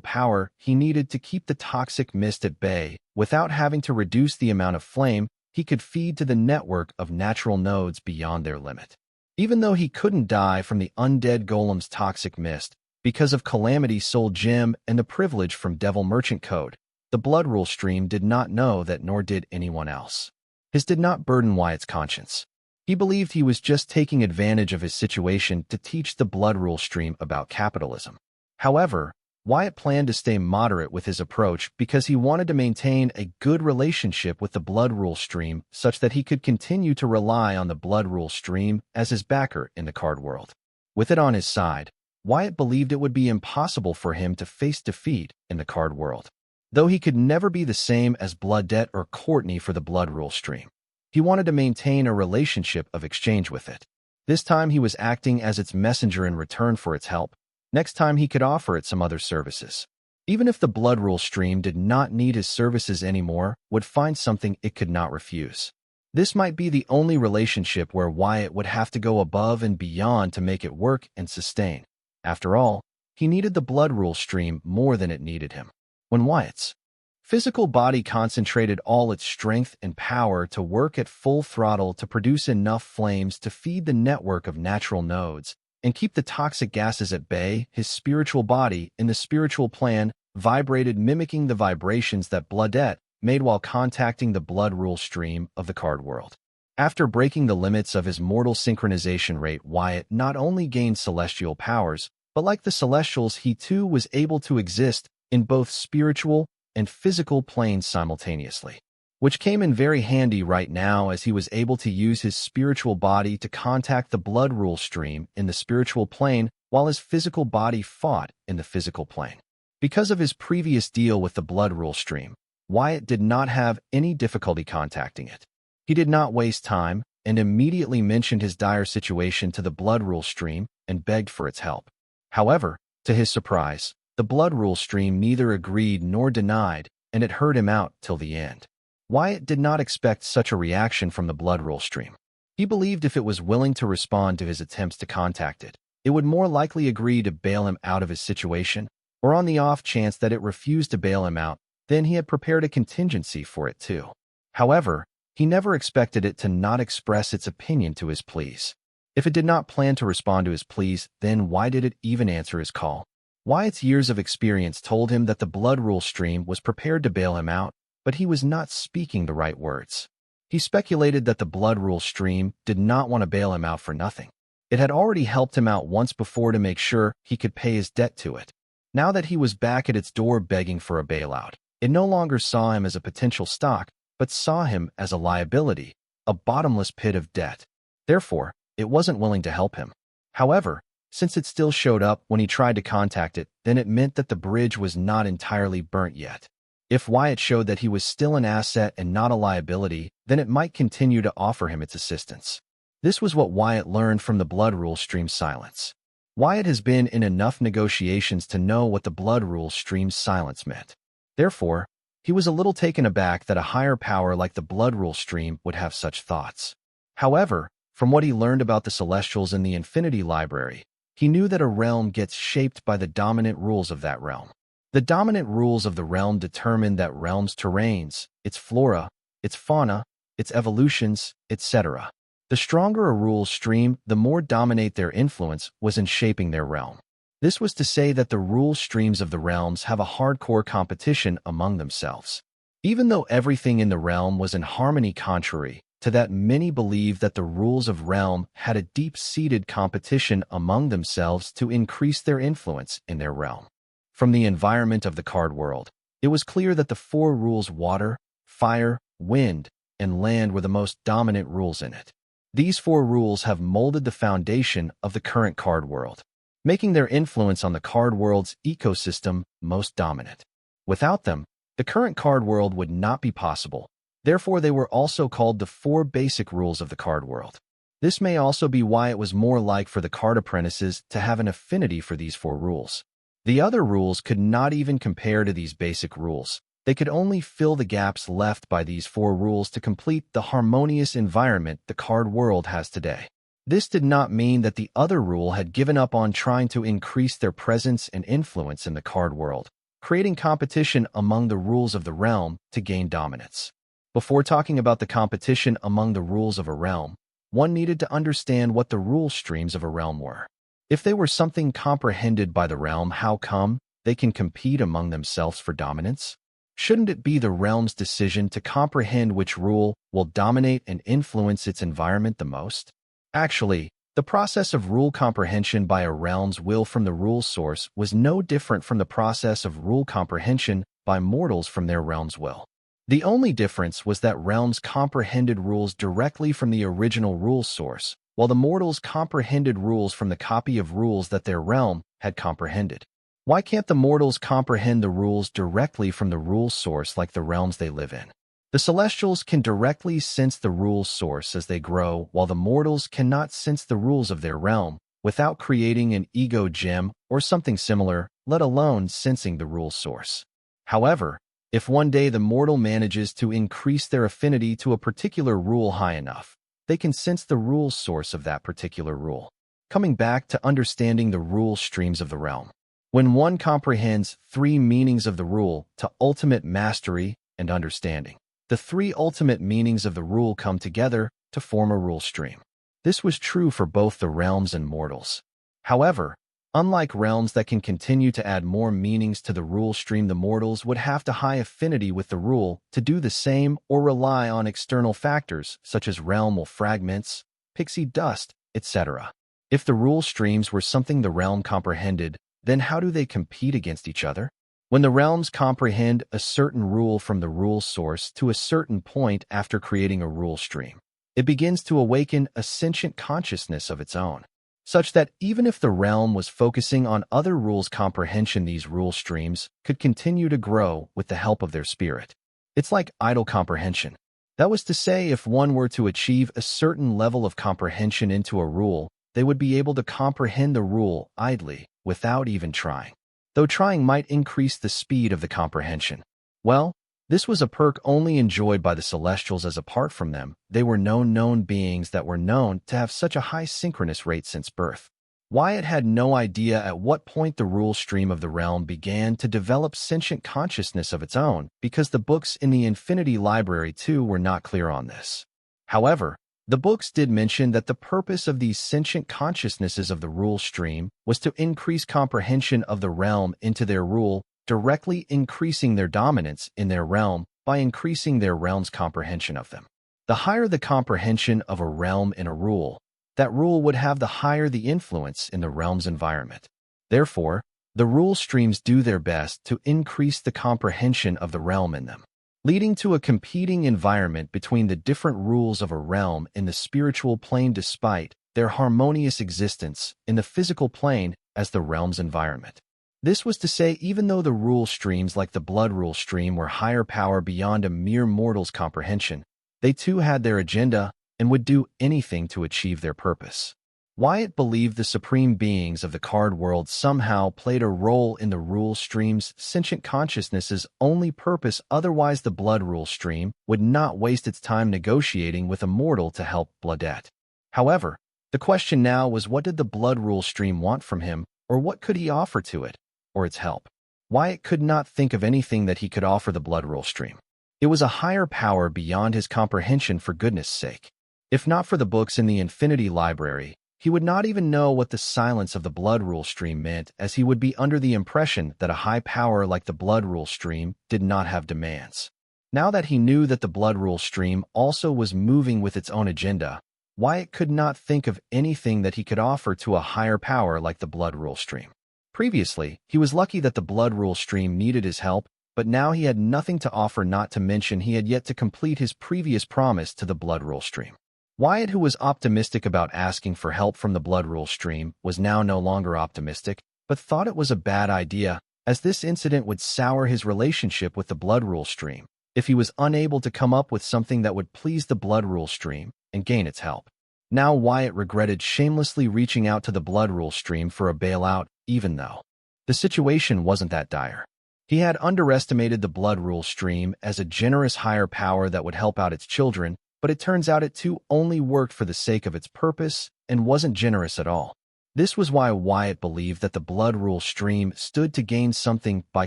power he needed to keep the toxic mist at bay without having to reduce the amount of flame he could feed to the network of natural nodes beyond their limit. Even though he couldn't die from the undead golem's toxic mist because of Calamity's soul gem and the privilege from Devil Merchant Code, the blood rule stream did not know that, nor did anyone else. His did not burden Wyatt's conscience. He believed he was just taking advantage of his situation to teach the blood rule stream about capitalism. However, Wyatt planned to stay moderate with his approach because he wanted to maintain a good relationship with the blood rule stream such that he could continue to rely on the blood rule stream as his backer in the card world. With it on his side, Wyatt believed it would be impossible for him to face defeat in the card world, though he could never be the same as Bloodette or Courtney for the blood rule stream. He wanted to maintain a relationship of exchange with it. This time he was acting as its messenger in return for its help. Next time he could offer it some other services. Even if the blood rule stream did not need his services anymore, would find something it could not refuse. This might be the only relationship where Wyatt would have to go above and beyond to make it work and sustain. After all, he needed the blood rule stream more than it needed him. When Wyatt's physical body concentrated all its strength and power to work at full throttle to produce enough flames to feed the network of natural nodes and keep the toxic gases at bay, his spiritual body in the spiritual plane vibrated, mimicking the vibrations that Bloodette made while contacting the blood rule stream of the card world. After breaking the limits of his mortal synchronization rate, Wyatt not only gained celestial powers, but like the celestials, he too was able to exist in both spiritual and physical planes simultaneously, which came in very handy right now as he was able to use his spiritual body to contact the blood rule stream in the spiritual plane while his physical body fought in the physical plane. Because of his previous deal with the blood rule stream, Wyatt did not have any difficulty contacting it. He did not waste time and immediately mentioned his dire situation to the blood rule stream and begged for its help. However, to his surprise, the blood rule stream neither agreed nor denied, and it heard him out till the end. Wyatt did not expect such a reaction from the blood rule stream. He believed if it was willing to respond to his attempts to contact it, it would more likely agree to bail him out of his situation, or on the off chance that it refused to bail him out, then he had prepared a contingency for it too. However, he never expected it to not express its opinion to his pleas. If it did not plan to respond to his pleas, then why did it even answer his call? Wyatt's years of experience told him that the blood rule stream was prepared to bail him out, but he was not speaking the right words. He speculated that the blood rule stream did not want to bail him out for nothing. It had already helped him out once before to make sure he could pay his debt to it. Now that he was back at its door begging for a bailout, it no longer saw him as a potential stock, but saw him as a liability, a bottomless pit of debt. Therefore, it wasn't willing to help him. However, Since it still showed up when he tried to contact it, then it meant that the bridge was not entirely burnt yet. If Wyatt showed that he was still an asset and not a liability, then it might continue to offer him its assistance. This was what Wyatt learned from the blood rule stream's silence. Wyatt has been in enough negotiations to know what the blood rule stream's silence meant. Therefore, he was a little taken aback that a higher power like the blood rule stream would have such thoughts. However, from what he learned about the Celestials in the Infinity Library, he knew that a realm gets shaped by the dominant rules of that realm. The dominant rules of the realm determine that realm's terrains, its flora, its fauna, its evolutions, etc. The stronger a rule stream, the more dominate their influence was in shaping their realm. This was to say that the rule streams of the realms have a hardcore competition among themselves. Even though everything in the realm was in harmony contrary to that, many believed that the rules of realm had a deep-seated competition among themselves to increase their influence in their realm. From the environment of the card world, it was clear that the four rules water, fire, wind, and land were the most dominant rules in it. These four rules have molded the foundation of the current card world, making their influence on the card world's ecosystem most dominant. Without them, the current card world would not be possible. Therefore, they were also called the four basic rules of the card world. This may also be why it was more like for the card apprentices to have an affinity for these four rules. The other rules could not even compare to these basic rules. They could only fill the gaps left by these four rules to complete the harmonious environment the card world has today. This did not mean that the other rule had given up on trying to increase their presence and influence in the card world, creating competition among the rules of the realm to gain dominance. Before talking about the competition among the rules of a realm, one needed to understand what the rule streams of a realm were. If they were something comprehended by the realm, how come they can compete among themselves for dominance? Shouldn't it be the realm's decision to comprehend which rule will dominate and influence its environment the most? Actually, the process of rule comprehension by a realm's will from the rule source was no different from the process of rule comprehension by mortals from their realm's will. The only difference was that realms comprehended rules directly from the original rule source, while the mortals comprehended rules from the copy of rules that their realm had comprehended. Why can't the mortals comprehend the rules directly from the rule source like the realms they live in? The Celestials can directly sense the rule source as they grow, while the mortals cannot sense the rules of their realm without creating an ego gem or something similar, let alone sensing the rule source. However, if one day the mortal manages to increase their affinity to a particular rule high enough, they can sense the rule source of that particular rule. Coming back to understanding the rule streams of the realm. When one comprehends three meanings of the rule to ultimate mastery and understanding, the three ultimate meanings of the rule come together to form a rule stream. This was true for both the realms and mortals. However, unlike realms that can continue to add more meanings to the rule stream, the mortals would have to high affinity with the rule to do the same or rely on external factors such as realm fragments, pixie dust, etc. If the rule streams were something the realm comprehended, then how do they compete against each other? When the realms comprehend a certain rule from the rule source to a certain point after creating a rule stream, it begins to awaken a sentient consciousness of its own, such that even if the realm was focusing on other rules comprehension, these rule streams could continue to grow with the help of their spirit. It's like idle comprehension. That was to say, if one were to achieve a certain level of comprehension into a rule, they would be able to comprehend the rule idly, without even trying. Though trying might increase the speed of the comprehension. Well, this was a perk only enjoyed by the Celestials, as apart from them, they were known beings that were known to have such a high synchronous rate since birth. Wyatt had no idea at what point the rule stream of the realm began to develop sentient consciousness of its own, because the books in the Infinity Library too were not clear on this. However, the books did mention that the purpose of these sentient consciousnesses of the rule stream was to increase comprehension of the realm into their rule, directly increasing their dominance in their realm by increasing their realm's comprehension of them. The higher the comprehension of a realm in a rule, that rule would have the higher the influence in the realm's environment. Therefore, the rule streams do their best to increase the comprehension of the realm in them, leading to a competing environment between the different rules of a realm in the spiritual plane. Despite their harmonious existence in the physical plane as the realm's environment. This was to say, even though the rule streams like the blood rule stream were higher power beyond a mere mortal's comprehension, they too had their agenda and would do anything to achieve their purpose. Wyatt believed the supreme beings of the card world somehow played a role in the rule stream's sentient consciousness's only purpose, otherwise the blood rule stream would not waste its time negotiating with a mortal to help Bloodette. However, the question now was, what did the blood rule stream want from him, or what could he offer to it, or its help? Wyatt could not think of anything that he could offer the blood rule stream. It was a higher power beyond his comprehension, for goodness sake. If not for the books in the Infinity Library, he would not even know what the silence of the blood rule stream meant, as he would be under the impression that a high power like the blood rule stream did not have demands. Now that he knew that the blood rule stream also was moving with its own agenda, Wyatt could not think of anything that he could offer to a higher power like the blood rule stream. Previously, he was lucky that the blood rule stream needed his help, but now he had nothing to offer, not to mention he had yet to complete his previous promise to the blood rule stream. Wyatt, who was optimistic about asking for help from the blood rule stream, was now no longer optimistic, but thought it was a bad idea, as this incident would sour his relationship with the blood rule stream if he was unable to come up with something that would please the blood rule stream and gain its help. Now Wyatt regretted shamelessly reaching out to the blood rule stream for a bailout, even though the situation wasn't that dire. He had underestimated the blood rule stream as a generous higher power that would help out its children, but it turns out it too only worked for the sake of its purpose and wasn't generous at all. This was why Wyatt believed that the blood rule stream stood to gain something by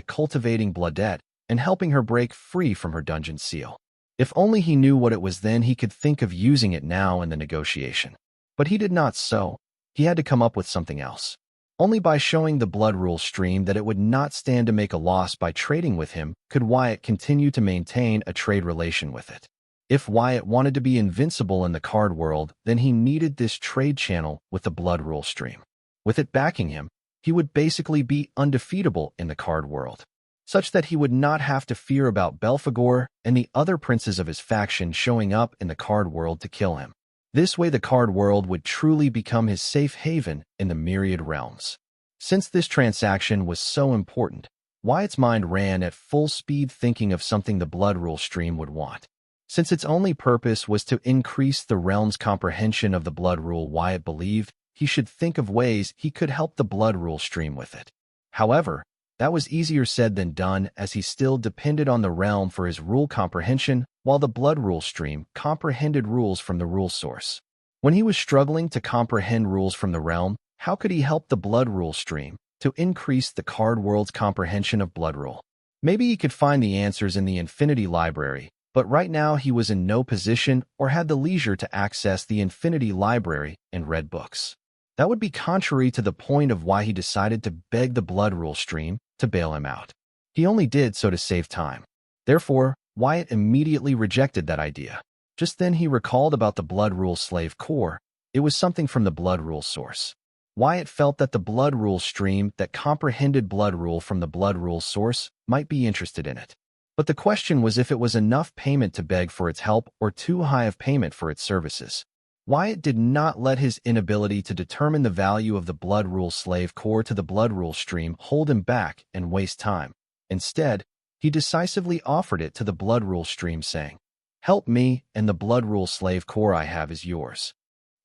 cultivating Bloodette and helping her break free from her dungeon seal. If only he knew what it was, then he could think of using it now in the negotiation. But he did not, so he had to come up with something else. Only by showing the blood rule stream that it would not stand to make a loss by trading with him could Wyatt continue to maintain a trade relation with it. If Wyatt wanted to be invincible in the card world, then he needed this trade channel with the blood rule stream. With it backing him, he would basically be undefeatable in the card world, such that he would not have to fear about Belphegor and the other princes of his faction showing up in the card world to kill him. This way the card world would truly become his safe haven in the myriad realms. Since this transaction was so important, Wyatt's mind ran at full speed thinking of something the blood rule stream would want. Since its only purpose was to increase the realm's comprehension of the blood rule, Wyatt believed he should think of ways he could help the blood rule stream with it. However, that was easier said than done, as he still depended on the realm for his rule comprehension, while the blood rule stream comprehended rules from the rule source. When he was struggling to comprehend rules from the realm, how could he help the blood rule stream to increase the card world's comprehension of blood rule? Maybe he could find the answers in the Infinity Library, but right now he was in no position or had the leisure to access the Infinity Library and read books. That would be contrary to the point of why he decided to beg the blood rule stream to bail him out. He only did so to save time. Therefore, Wyatt immediately rejected that idea. Just then he recalled about the blood rule slave core. It was something from the blood rule source. Wyatt felt that the blood rule stream that comprehended blood rule from the blood rule source might be interested in it. But the question was if it was enough payment to beg for its help or too high of payment for its services. Wyatt did not let his inability to determine the value of the blood rule slave core to the blood rule stream hold him back and waste time. Instead, he decisively offered it to the blood rule stream, saying, "Help me, and the blood rule slave core I have is yours."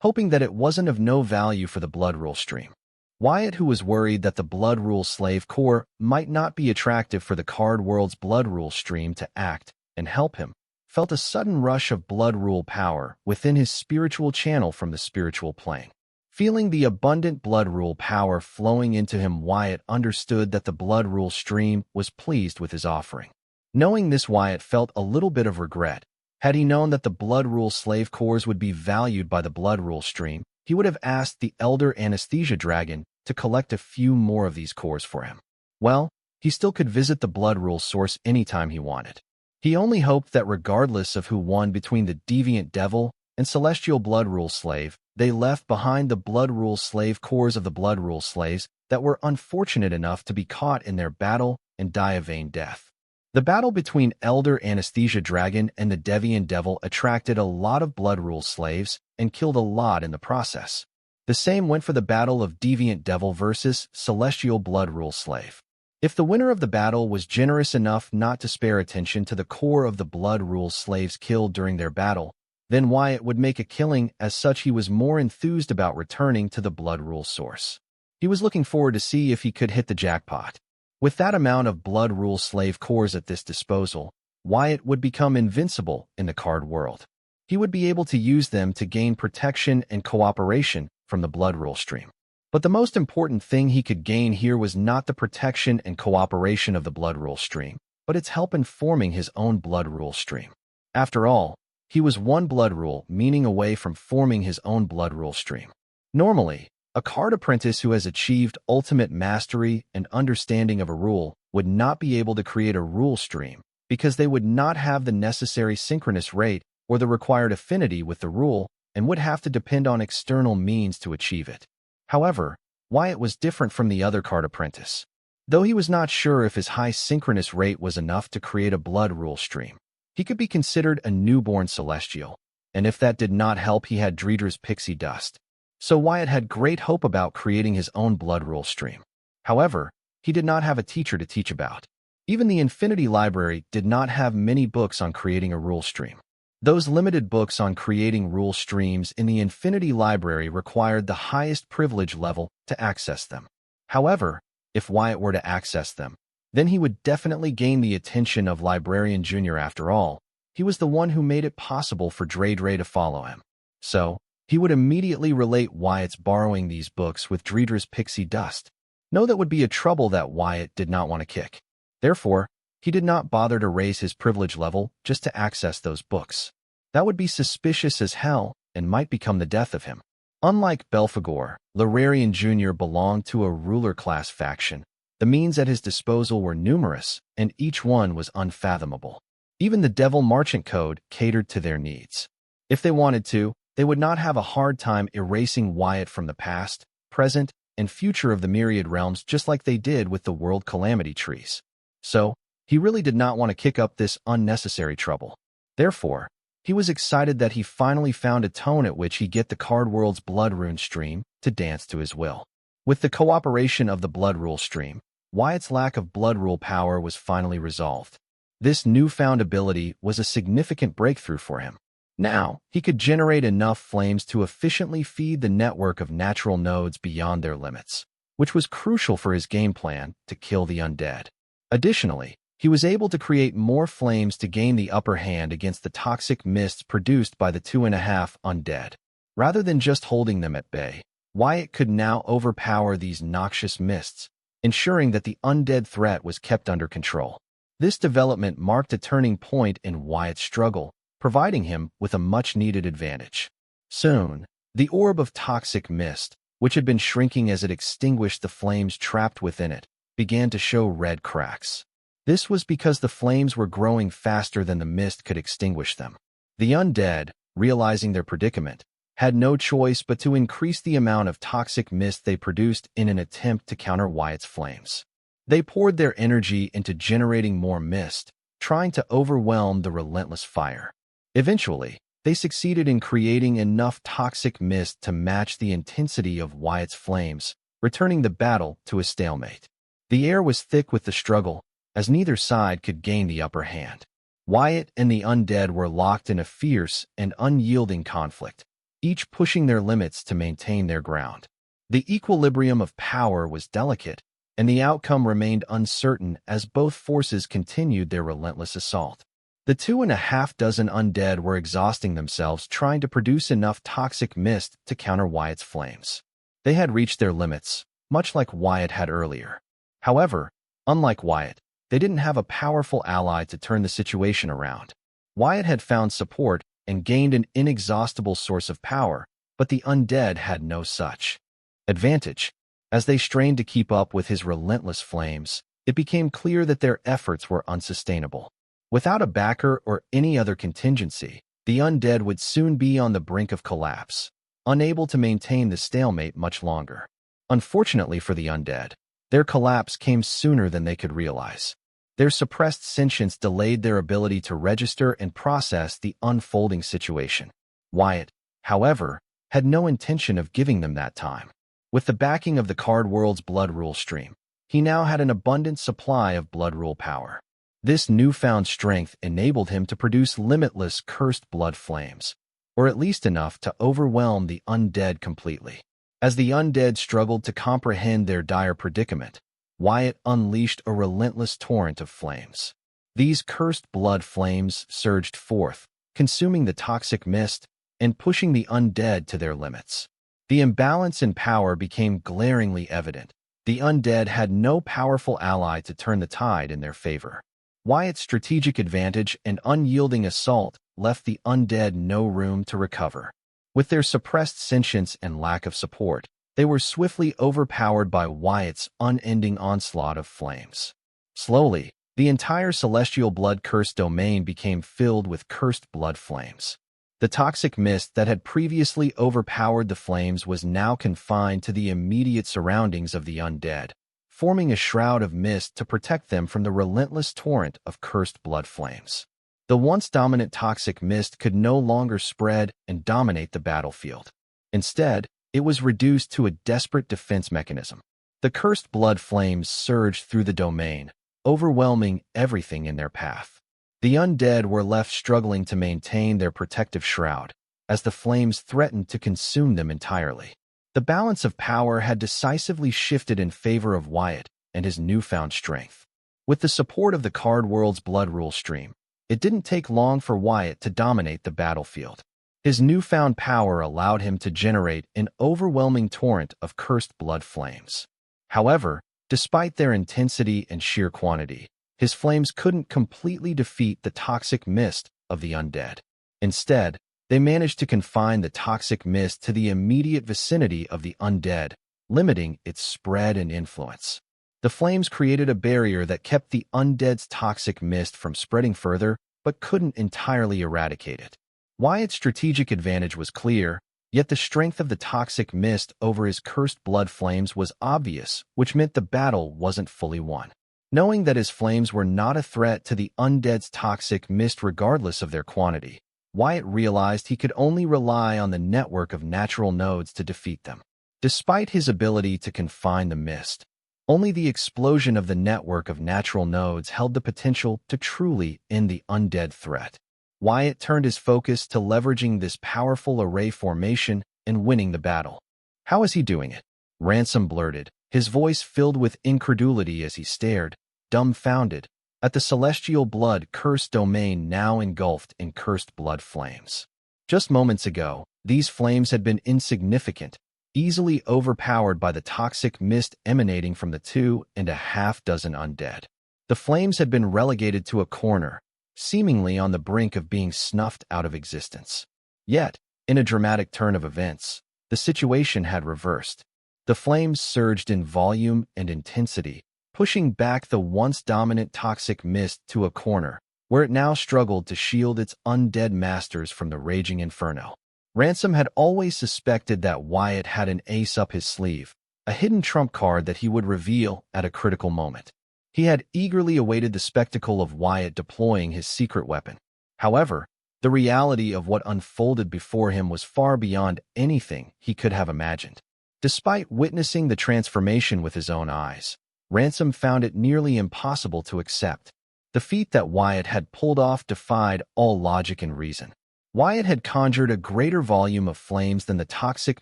Hoping that it wasn't of no value for the blood rule stream. Wyatt, who was worried that the blood rule slave core might not be attractive for the card world's blood rule stream to act and help him, felt a sudden rush of blood rule power within his spiritual channel from the spiritual plane. Feeling the abundant blood rule power flowing into him, Wyatt understood that the blood rule stream was pleased with his offering. Knowing this, Wyatt felt a little bit of regret. Had he known that the blood rule slave cores would be valued by the blood rule stream, he would have asked the elder anesthesia dragon to collect a few more of these cores for him. Well, he still could visit the blood rule source anytime he wanted. He only hoped that regardless of who won between the deviant devil and celestial blood rule slave, they left behind the blood rule slave cores of the blood rule slaves that were unfortunate enough to be caught in their battle and die a vain death. The battle between Elder Anesthesia Dragon and the Deviant Devil attracted a lot of blood rule slaves and killed a lot in the process. The same went for the battle of Deviant Devil versus Celestial Blood Rule Slave. If the winner of the battle was generous enough not to spare attention to the core of the Blood Rule slaves killed during their battle, then Wyatt would make a killing. As such, he was more enthused about returning to the Blood Rule source. He was looking forward to see if he could hit the jackpot. With that amount of Blood Rule slave cores at this disposal, Wyatt would become invincible in the card world. He would be able to use them to gain protection and cooperation from the Blood Rule stream. But the most important thing he could gain here was not the protection and cooperation of the Blood Rule stream, but its help in forming his own Blood Rule stream. After all, he was one Blood Rule meaning away from forming his own Blood Rule stream. Normally, a card apprentice who has achieved ultimate mastery and understanding of a rule would not be able to create a rule stream because they would not have the necessary synchronous rate or the required affinity with the rule and would have to depend on external means to achieve it. However, Wyatt was different from the other card apprentice. Though he was not sure if his high synchronous rate was enough to create a Blood Rule stream, he could be considered a newborn celestial, and if that did not help, he had Treacherous pixie dust. So Wyatt had great hope about creating his own Blood Rule stream. However, he did not have a teacher to teach about. Even the Infinity Library did not have many books on creating a rule stream. Those limited books on creating rule streams in the Infinity Library required the highest privilege level to access them. However, if Wyatt were to access them, then he would definitely gain the attention of Librarian Jr. After all, he was the one who made it possible for Dre to follow him. So, he would immediately relate Wyatt's borrowing these books with Treacherous pixie dust. No, that would be a trouble that Wyatt did not want to kick. Therefore, he did not bother to raise his privilege level just to access those books. That would be suspicious as hell and might become the death of him. Unlike Belphegor, Librarian Jr. belonged to a ruler class faction. The means at his disposal were numerous, and each one was unfathomable. Even the Devil Merchant Code catered to their needs. If they wanted to, they would not have a hard time erasing Wyatt from the past, present, and future of the myriad realms just like they did with the world calamity trees. So, he really did not want to kick up this unnecessary trouble. Therefore, he was excited that he finally found a tone at which he get the card world's Blood Rune stream to dance to his will. With the cooperation of the Blood Rule stream, Wyatt's lack of Blood Rule power was finally resolved. This newfound ability was a significant breakthrough for him. Now, he could generate enough flames to efficiently feed the network of natural nodes beyond their limits, which was crucial for his game plan to kill the undead. Additionally, he was able to create more flames to gain the upper hand against the toxic mists produced by the 2.5 undead. Rather than just holding them at bay, Wyatt could now overpower these noxious mists, ensuring that the undead threat was kept under control. This development marked a turning point in Wyatt's struggle, providing him with a much-needed advantage. Soon, the orb of toxic mist, which had been shrinking as it extinguished the flames trapped within it, began to show red cracks. This was because the flames were growing faster than the mist could extinguish them. The undead, realizing their predicament, had no choice but to increase the amount of toxic mist they produced in an attempt to counter Wyatt's flames. They poured their energy into generating more mist, trying to overwhelm the relentless fire. Eventually, they succeeded in creating enough toxic mist to match the intensity of Wyatt's flames, returning the battle to a stalemate. The air was thick with the struggle, as neither side could gain the upper hand. Wyatt and the undead were locked in a fierce and unyielding conflict, each pushing their limits to maintain their ground. The equilibrium of power was delicate, and the outcome remained uncertain as both forces continued their relentless assault. The 2.5 dozen undead were exhausting themselves trying to produce enough toxic mist to counter Wyatt's flames. They had reached their limits, much like Wyatt had earlier. However, unlike Wyatt, they didn't have a powerful ally to turn the situation around. Wyatt had found support and gained an inexhaustible source of power, but the undead had no such advantage. As they strained to keep up with his relentless flames, it became clear that their efforts were unsustainable. Without a backer or any other contingency, the undead would soon be on the brink of collapse, unable to maintain the stalemate much longer. Unfortunately for the undead, their collapse came sooner than they could realize. Their suppressed sentience delayed their ability to register and process the unfolding situation. Wyatt, however, had no intention of giving them that time. With the backing of the card world's blood rule stream, he now had an abundant supply of blood rule power. This newfound strength enabled him to produce limitless cursed blood flames, or at least enough to overwhelm the undead completely. As the undead struggled to comprehend their dire predicament, Wyatt unleashed a relentless torrent of flames. These cursed blood flames surged forth, consuming the toxic mist and pushing the undead to their limits. The imbalance in power became glaringly evident. The undead had no powerful ally to turn the tide in their favor. Wyatt's strategic advantage and unyielding assault left the undead no room to recover. With their suppressed sentience and lack of support, they were swiftly overpowered by Wyatt's unending onslaught of flames. Slowly, the entire celestial blood curse domain became filled with cursed blood flames. The toxic mist that had previously overpowered the flames was now confined to the immediate surroundings of the undead, forming a shroud of mist to protect them from the relentless torrent of cursed blood flames. The once dominant toxic mist could no longer spread and dominate the battlefield. Instead, it was reduced to a desperate defense mechanism. The cursed blood flames surged through the domain, overwhelming everything in their path. The undead were left struggling to maintain their protective shroud, as the flames threatened to consume them entirely. The balance of power had decisively shifted in favor of Wyatt and his newfound strength. With the support of the card world's blood rule stream, it didn't take long for Wyatt to dominate the battlefield. His newfound power allowed him to generate an overwhelming torrent of cursed blood flames. However, despite their intensity and sheer quantity, his flames couldn't completely defeat the toxic mist of the undead. Instead, they managed to confine the toxic mist to the immediate vicinity of the undead, limiting its spread and influence. The flames created a barrier that kept the undead's toxic mist from spreading further, but couldn't entirely eradicate it. Wyatt's strategic advantage was clear, yet the strength of the toxic mist over his cursed blood flames was obvious, which meant the battle wasn't fully won. Knowing that his flames were not a threat to the undead's toxic mist regardless of their quantity, Wyatt realized he could only rely on the network of natural nodes to defeat them. Despite his ability to confine the mist, only the explosion of the network of natural nodes held the potential to truly end the undead threat. Wyatt turned his focus to leveraging this powerful array formation and winning the battle. How is he doing it? Ransom blurted, his voice filled with incredulity as he stared, dumbfounded, at the celestial blood cursed domain now engulfed in cursed blood flames. Just moments ago, these flames had been insignificant, easily overpowered by the toxic mist emanating from the 2.5 dozen undead. The flames had been relegated to a corner, seemingly on the brink of being snuffed out of existence. Yet, in a dramatic turn of events, the situation had reversed. The flames surged in volume and intensity, pushing back the once dominant toxic mist to a corner, where it now struggled to shield its undead masters from the raging inferno. Ransom had always suspected that Wyatt had an ace up his sleeve, a hidden trump card that he would reveal at a critical moment. He had eagerly awaited the spectacle of Wyatt deploying his secret weapon. However, the reality of what unfolded before him was far beyond anything he could have imagined. Despite witnessing the transformation with his own eyes, Ransom found it nearly impossible to accept. The feat that Wyatt had pulled off defied all logic and reason. Wyatt had conjured a greater volume of flames than the toxic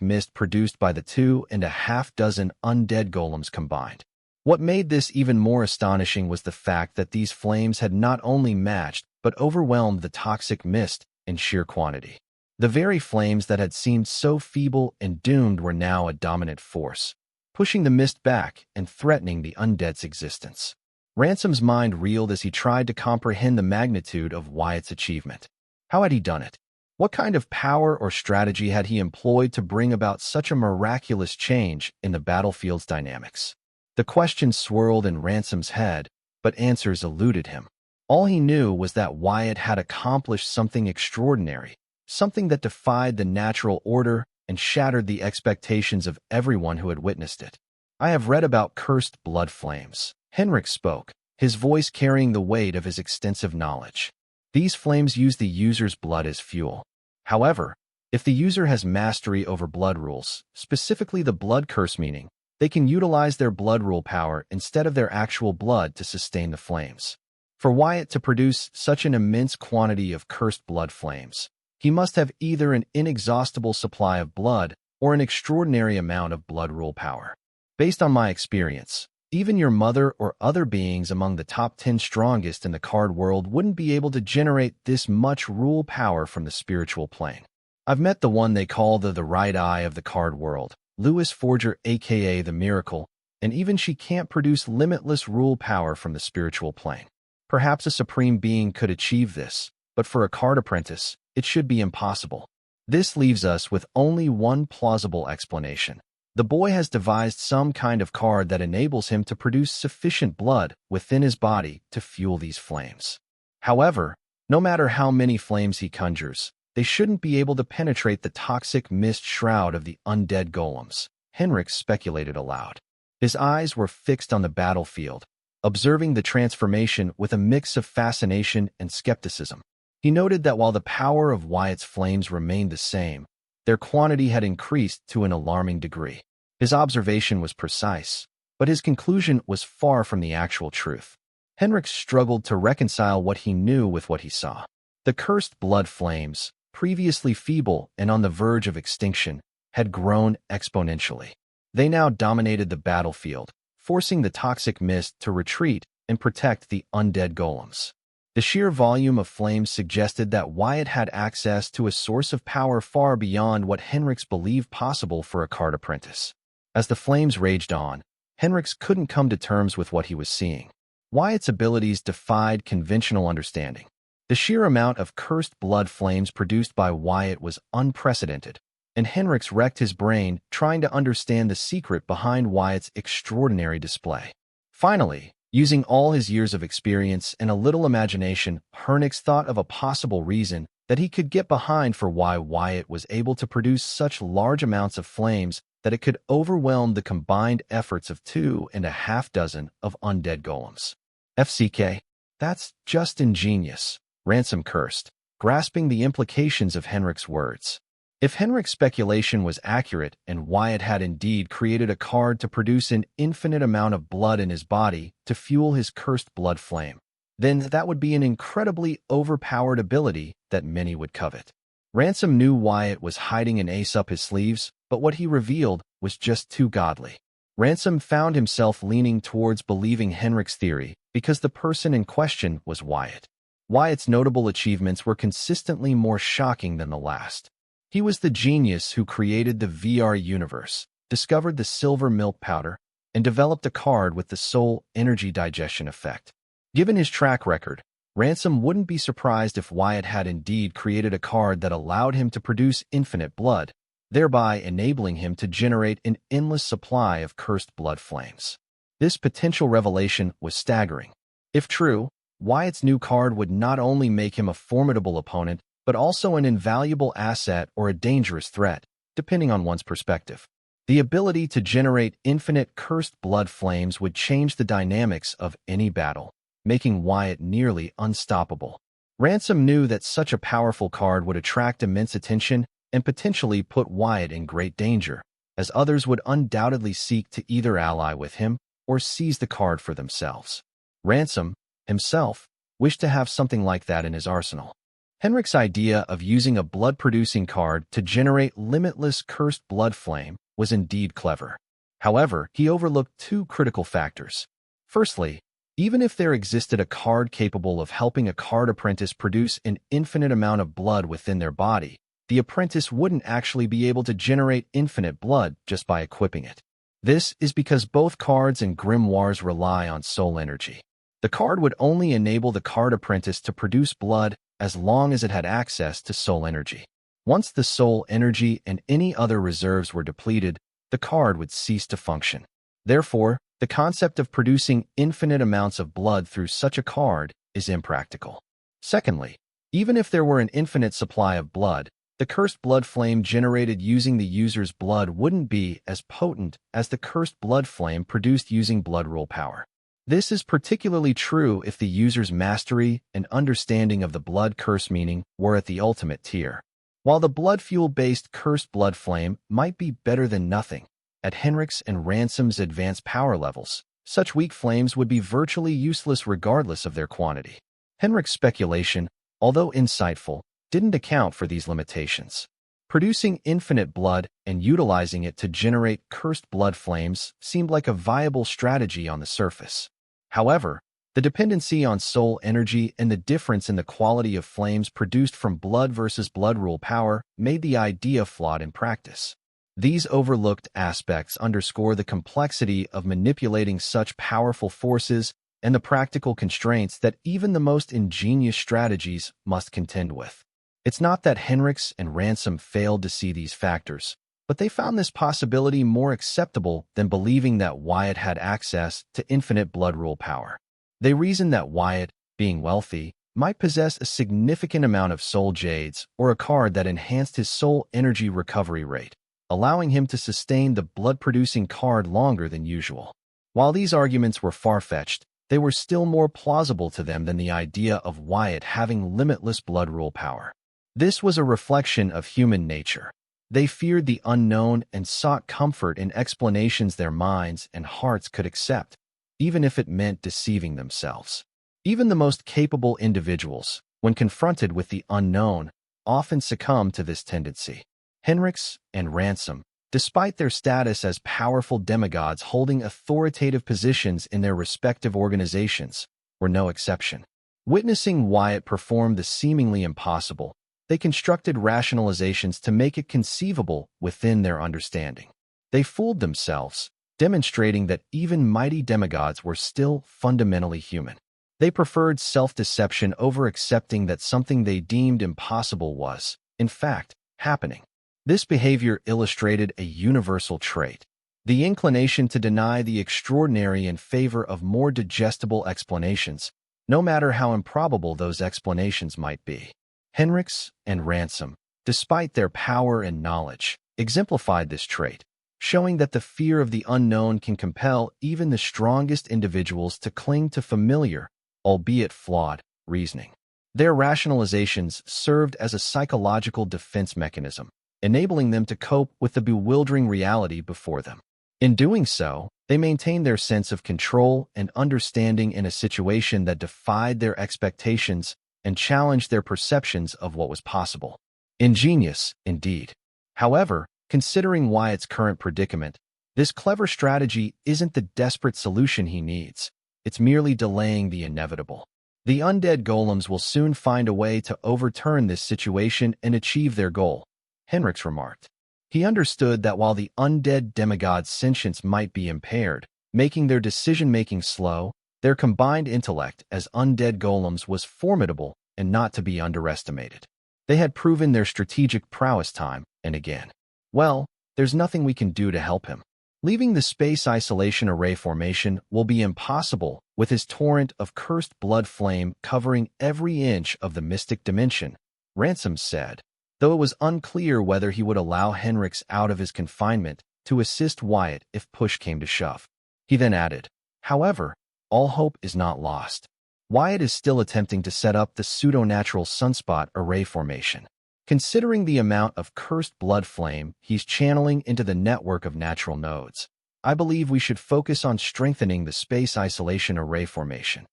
mist produced by the 2.5 dozen undead golems combined. What made this even more astonishing was the fact that these flames had not only matched but overwhelmed the toxic mist in sheer quantity. The very flames that had seemed so feeble and doomed were now a dominant force, pushing the mist back and threatening the undead's existence. Ransom's mind reeled as he tried to comprehend the magnitude of Wyatt's achievement. How had he done it? What kind of power or strategy had he employed to bring about such a miraculous change in the battlefield's dynamics? The questions swirled in Ransom's head, but answers eluded him. All he knew was that Wyatt had accomplished something extraordinary, something that defied the natural order and shattered the expectations of everyone who had witnessed it. I have read about cursed blood flames. Henrik spoke, his voice carrying the weight of his extensive knowledge. These flames use the user's blood as fuel. However, If the user has mastery over blood rules, specifically the blood curse meaning, they can utilize their blood rule power instead of their actual blood to sustain the flames. For Wyatt to produce such an immense quantity of cursed blood flames, he must have either an inexhaustible supply of blood or an extraordinary amount of blood rule power. Based on my experience, even your mother or other beings among the top 10 strongest in the card world wouldn't be able to generate this much rule power from the spiritual plane. I've met the one they call the right eye of the card world, Lewis Forger aka the Miracle, and even she can't produce limitless rule power from the spiritual plane. Perhaps a supreme being could achieve this, but for a card apprentice, it should be impossible. This leaves us with only one plausible explanation. The boy has devised some kind of card that enables him to produce sufficient blood within his body to fuel these flames. However, no matter how many flames he conjures, they shouldn't be able to penetrate the toxic mist shroud of the undead golems, Henrik speculated aloud. His eyes were fixed on the battlefield, observing the transformation with a mix of fascination and skepticism. He noted that while the power of Wyatt's flames remained the same, their quantity had increased to an alarming degree. His observation was precise, but his conclusion was far from the actual truth. Henrik struggled to reconcile what he knew with what he saw. The cursed blood flames, previously feeble and on the verge of extinction, had grown exponentially. They now dominated the battlefield, forcing the toxic mist to retreat and protect the undead golems. The sheer volume of flames suggested that Wyatt had access to a source of power far beyond what Henriks believed possible for a card apprentice. As the flames raged on, Henriks couldn't come to terms with what he was seeing. Wyatt's abilities defied conventional understanding. The sheer amount of cursed blood flames produced by Wyatt was unprecedented, and Henriks wrecked his brain trying to understand the secret behind Wyatt's extraordinary display. Finally, using all his years of experience and a little imagination, Henriks thought of a possible reason that he could get behind for why Wyatt was able to produce such large amounts of flames that it could overwhelm the combined efforts of 2.5 dozen of undead golems. FCK, that's just ingenious, Ransom cursed, grasping the implications of Henrik's words. If Henrik's speculation was accurate and Wyatt had indeed created a card to produce an infinite amount of blood in his body to fuel his cursed blood flame, then that would be an incredibly overpowered ability that many would covet. Ransom knew Wyatt was hiding an ace up his sleeves, but what he revealed was just too godly. Ransom found himself leaning towards believing Henrik's theory because the person in question was Wyatt. Wyatt's notable achievements were consistently more shocking than the last. He was the genius who created the VR universe, discovered the silver milk powder, and developed a card with the soul energy digestion effect. Given his track record, Ransom wouldn't be surprised if Wyatt had indeed created a card that allowed him to produce infinite blood, thereby enabling him to generate an endless supply of cursed blood flames. This potential revelation was staggering. If true, Wyatt's new card would not only make him a formidable opponent, but also an invaluable asset or a dangerous threat, depending on one's perspective. The ability to generate infinite cursed blood flames would change the dynamics of any battle, making Wyatt nearly unstoppable. Ransom knew that such a powerful card would attract immense attention and potentially put Wyatt in great danger, as others would undoubtedly seek to either ally with him or seize the card for themselves. Ransom, himself, wished to have something like that in his arsenal. Henrik's idea of using a blood-producing card to generate limitless cursed blood flame was indeed clever. However, he overlooked two critical factors. Firstly, even if there existed a card capable of helping a card apprentice produce an infinite amount of blood within their body, the apprentice wouldn't actually be able to generate infinite blood just by equipping it. This is because both cards and grimoires rely on soul energy. The card would only enable the card apprentice to produce blood as long as it had access to soul energy. Once the soul energy and any other reserves were depleted, the card would cease to function. Therefore, the concept of producing infinite amounts of blood through such a card is impractical. Secondly, even if there were an infinite supply of blood, the cursed blood flame generated using the user's blood wouldn't be as potent as the cursed blood flame produced using blood rule power. This is particularly true if the user's mastery and understanding of the blood curse meaning were at the ultimate tier. While the blood fuel-based cursed blood flame might be better than nothing, at Henrik's and Ransom's advanced power levels, such weak flames would be virtually useless regardless of their quantity. Henrik's speculation, although insightful, didn't account for these limitations. Producing infinite blood and utilizing it to generate cursed blood flames seemed like a viable strategy on the surface. However, the dependency on soul energy and the difference in the quality of flames produced from blood versus blood rule power made the idea flawed in practice. These overlooked aspects underscore the complexity of manipulating such powerful forces and the practical constraints that even the most ingenious strategies must contend with. It's not that Henrik's and Ransom failed to see these factors, but they found this possibility more acceptable than believing that Wyatt had access to infinite blood rule power. They reasoned that Wyatt, being wealthy, might possess a significant amount of soul jades or a card that enhanced his soul energy recovery rate, allowing him to sustain the blood-producing card longer than usual. While these arguments were far-fetched, they were still more plausible to them than the idea of Wyatt having limitless blood rule power. This was a reflection of human nature. They feared the unknown and sought comfort in explanations their minds and hearts could accept, even if it meant deceiving themselves. Even the most capable individuals, when confronted with the unknown, often succumb to this tendency. Henrik's and Ransom, despite their status as powerful demigods holding authoritative positions in their respective organizations, were no exception. Witnessing Wyatt perform the seemingly impossible, they constructed rationalizations to make it conceivable within their understanding. They fooled themselves, demonstrating that even mighty demigods were still fundamentally human. They preferred self-deception over accepting that something they deemed impossible was, in fact, happening. This behavior illustrated a universal trait, the inclination to deny the extraordinary in favor of more digestible explanations, no matter how improbable those explanations might be. Henrik's and Ransom, despite their power and knowledge, exemplified this trait, showing that the fear of the unknown can compel even the strongest individuals to cling to familiar, albeit flawed, reasoning. Their rationalizations served as a psychological defense mechanism, enabling them to cope with the bewildering reality before them. In doing so, they maintained their sense of control and understanding in a situation that defied their expectations and challenged their perceptions of what was possible. Ingenious, indeed. However, considering Wyatt's current predicament, this clever strategy isn't the desperate solution he needs. It's merely delaying the inevitable. The undead golems will soon find a way to overturn this situation and achieve their goal, Henrik's remarked. He understood that while the undead demigod's sentience might be impaired, making their decision-making slow, their combined intellect as undead golems was formidable and not to be underestimated. They had proven their strategic prowess time and again. Well, there's nothing we can do to help him. Leaving the space isolation array formation will be impossible with his torrent of cursed blood flame covering every inch of the mystic dimension, Ransom said, though it was unclear whether he would allow Henrik's out of his confinement to assist Wyatt if push came to shove. He then added, however, all hope is not lost. Wyatt is still attempting to set up the pseudo-natural sunspot array formation. Considering the amount of cursed blood flame he's channeling into the network of natural nodes, I believe we should focus on strengthening the space isolation array formation.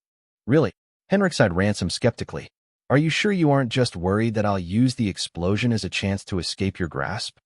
Really? Henrik eyed Ransom skeptically. Are you sure you aren't just worried that I'll use the explosion as a chance to escape your grasp?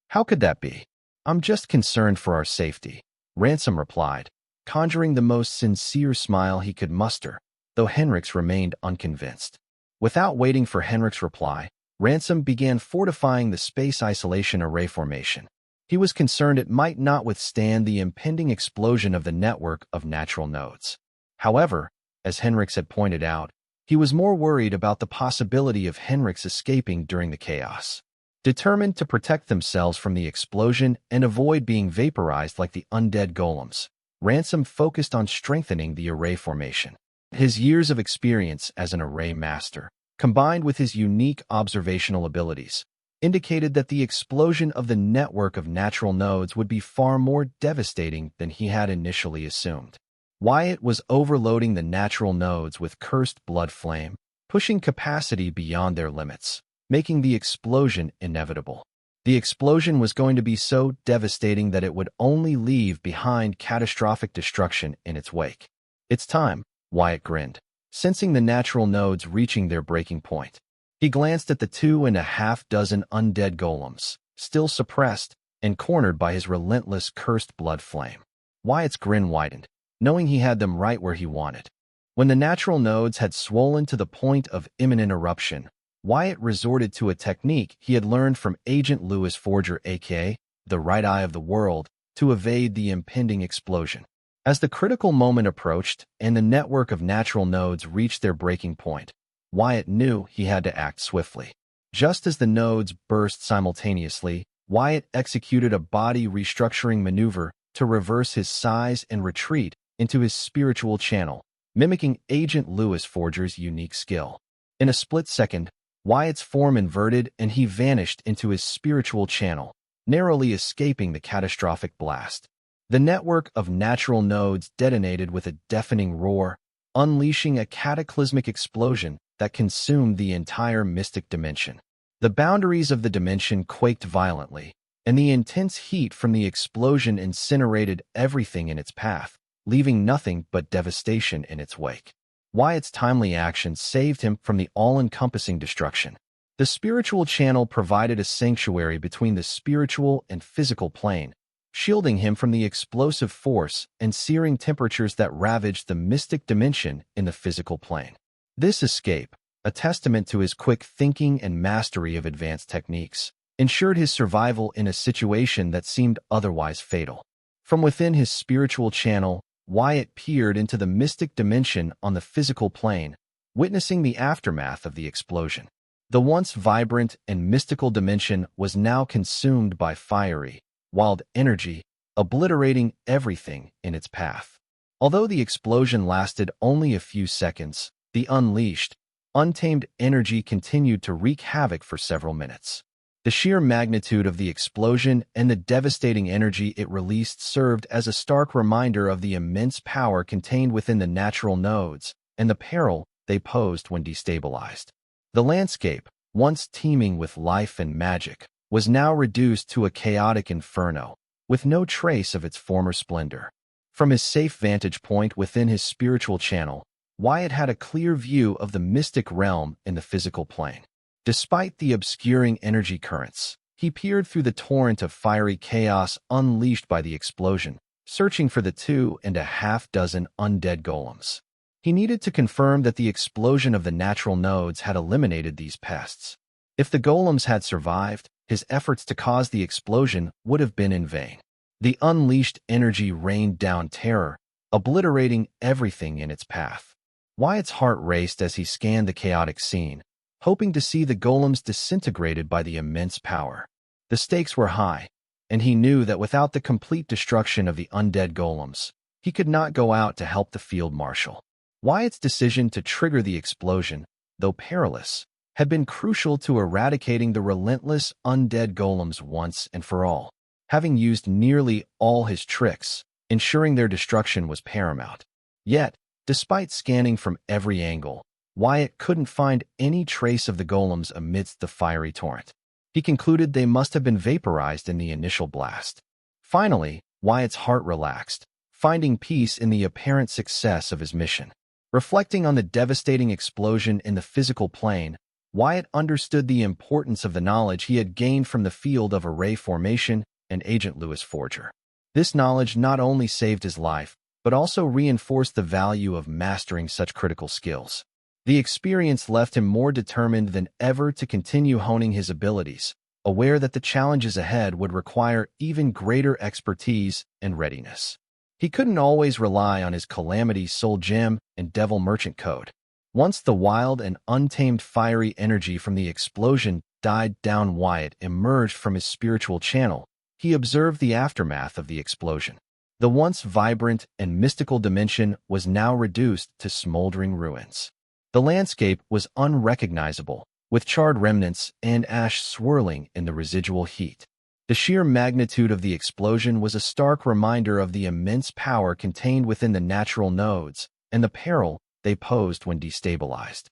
How could that be? I'm just concerned for our safety, Ransom replied, conjuring the most sincere smile he could muster, though Henrik's remained unconvinced. Without waiting for Henrik's reply, Ransom began fortifying the space isolation array formation. He was concerned it might not withstand the impending explosion of the network of natural nodes. However, as Henrik's had pointed out, he was more worried about the possibility of Henrik's escaping during the chaos. Determined to protect themselves from the explosion and avoid being vaporized like the undead golems, Ransom focused on strengthening the array formation. His years of experience as an array master, combined with his unique observational abilities, indicated that the explosion of the network of natural nodes would be far more devastating than he had initially assumed. Wyatt was overloading the natural nodes with cursed blood flame, pushing capacity beyond their limits. making the explosion inevitable. The explosion was going to be so devastating that it would only leave behind catastrophic destruction in its wake. "It's time," Wyatt grinned, sensing the natural nodes reaching their breaking point. He glanced at the 2.5 dozen undead golems, still suppressed and cornered by his relentless cursed blood flame. Wyatt's grin widened, knowing he had them right where he wanted. When the natural nodes had swollen to the point of imminent eruption, Wyatt resorted to a technique he had learned from Agent Lewis Forger, aka the right eye of the world, to evade the impending explosion. As the critical moment approached and the network of natural nodes reached their breaking point, Wyatt knew he had to act swiftly. Just as the nodes burst simultaneously, Wyatt executed a body restructuring maneuver to reverse his size and retreat into his spiritual channel, mimicking Agent Lewis Forger's unique skill. In a split second, Wyatt's form inverted and he vanished into his spiritual channel, narrowly escaping the catastrophic blast. The network of natural nodes detonated with a deafening roar, unleashing a cataclysmic explosion that consumed the entire mystic dimension. The boundaries of the dimension quaked violently, and the intense heat from the explosion incinerated everything in its path, leaving nothing but devastation in its wake. Wyatt's timely action saved him from the all-encompassing destruction. The spiritual channel provided a sanctuary between the spiritual and physical plane, shielding him from the explosive force and searing temperatures that ravaged the mystic dimension in the physical plane. This escape, a testament to his quick thinking and mastery of advanced techniques, ensured his survival in a situation that seemed otherwise fatal. From within his spiritual channel, Wyatt peered into the mystic dimension on the physical plane, witnessing the aftermath of the explosion. The once vibrant and mystical dimension was now consumed by fiery, wild energy, obliterating everything in its path. Although the explosion lasted only a few seconds, the unleashed, untamed energy continued to wreak havoc for several minutes. The sheer magnitude of the explosion and the devastating energy it released served as a stark reminder of the immense power contained within the natural nodes and the peril they posed when destabilized. The landscape, once teeming with life and magic, was now reduced to a chaotic inferno, with no trace of its former splendor. From his safe vantage point within his spiritual channel, Wyatt had a clear view of the mystic realm in the physical plane. Despite the obscuring energy currents, he peered through the torrent of fiery chaos unleashed by the explosion, searching for the 2.5 dozen undead golems. He needed to confirm that the explosion of the natural nodes had eliminated these pests. If the golems had survived, his efforts to cause the explosion would have been in vain. The unleashed energy rained down terror, obliterating everything in its path. Wyatt's heart raced as he scanned the chaotic scene, hoping to see the golems disintegrated by the immense power. The stakes were high, and he knew that without the complete destruction of the undead golems, he could not go out to help the field marshal. Wyatt's decision to trigger the explosion, though perilous, had been crucial to eradicating the relentless undead golems once and for all. Having used nearly all his tricks, ensuring their destruction was paramount. Yet, despite scanning from every angle, Wyatt couldn't find any trace of the golems amidst the fiery torrent. He concluded they must have been vaporized in the initial blast. Finally, Wyatt's heart relaxed, finding peace in the apparent success of his mission. Reflecting on the devastating explosion in the physical plane, Wyatt understood the importance of the knowledge he had gained from the field of array formation and Agent Lewis Forger. This knowledge not only saved his life, but also reinforced the value of mastering such critical skills. The experience left him more determined than ever to continue honing his abilities, aware that the challenges ahead would require even greater expertise and readiness. He couldn't always rely on his Calamity Soul Gem and Devil Merchant Code. Once the wild and untamed fiery energy from the explosion died down, Wyatt emerged from his spiritual channel. He observed the aftermath of the explosion. The once vibrant and mystical dimension was now reduced to smoldering ruins. The landscape was unrecognizable, with charred remnants and ash swirling in the residual heat. The sheer magnitude of the explosion was a stark reminder of the immense power contained within the natural nodes and the peril they posed when destabilized.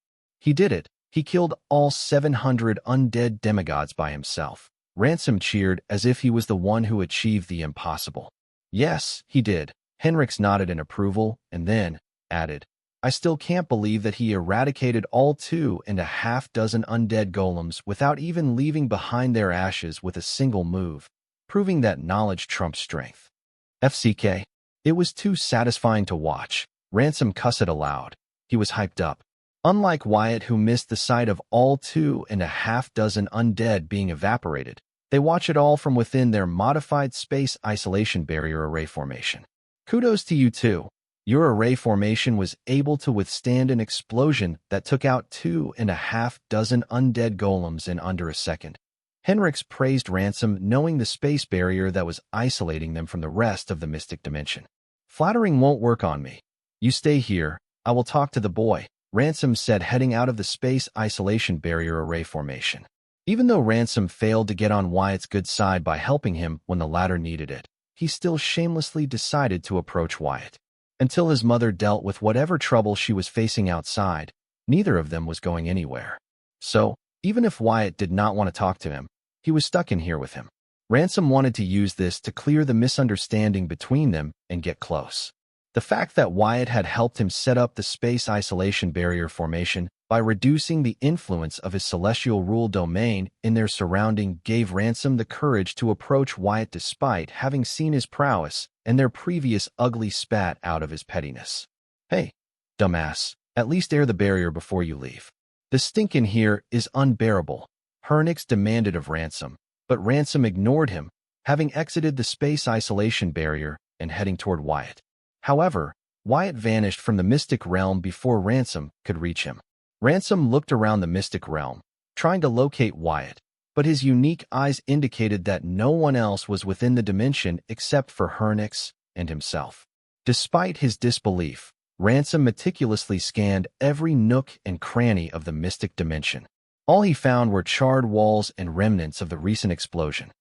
He did it, He killed all 700 undead demigods by himself. Ransom cheered as if he was the one who achieved the impossible. Yes, he did. Henrix nodded in approval and then added, I still can't believe that he eradicated all 2.5 dozen undead golems without even leaving behind their ashes with a single move, proving that knowledge trumps strength. FCK. It was too satisfying to watch. Ransom cussed aloud. He was hyped up. Unlike Wyatt, who missed the sight of all 2.5 dozen undead being evaporated, they watch it all from within their modified space isolation barrier array formation. Kudos to you too. Your array formation was able to withstand an explosion that took out 2.5 dozen undead golems in under a second. Henrix praised Ransom, knowing the space barrier that was isolating them from the rest of the mystic dimension. Flattering won't work on me. You stay here. I will talk to the boy, Ransom said, heading out of the space isolation barrier array formation. Even though Ransom failed to get on Wyatt's good side by helping him when the latter needed it, he still shamelessly decided to approach Wyatt. Until his mother dealt with whatever trouble she was facing outside, neither of them was going anywhere. So, even if Wyatt did not want to talk to him, he was stuck in here with him. Ransom wanted to use this to clear the misunderstanding between them and get close. The fact that Wyatt had helped him set up the space isolation barrier formation by reducing the influence of his celestial rule domain in their surrounding gave Ransom the courage to approach Wyatt despite having seen his prowess and their previous ugly spat out of his pettiness. Hey, dumbass, at least air the barrier before you leave. The stink in here is unbearable, Hernix demanded of Ransom, but Ransom ignored him, having exited the space isolation barrier and heading toward Wyatt. However, Wyatt vanished from the mystic realm before Ransom could reach him. Ransom looked around the mystic realm, trying to locate Wyatt, but his unique eyes indicated that no one else was within the dimension except for Hernix and himself. Despite his disbelief, Ransom meticulously scanned every nook and cranny of the mystic dimension. All he found were charred walls and remnants of the recent explosion.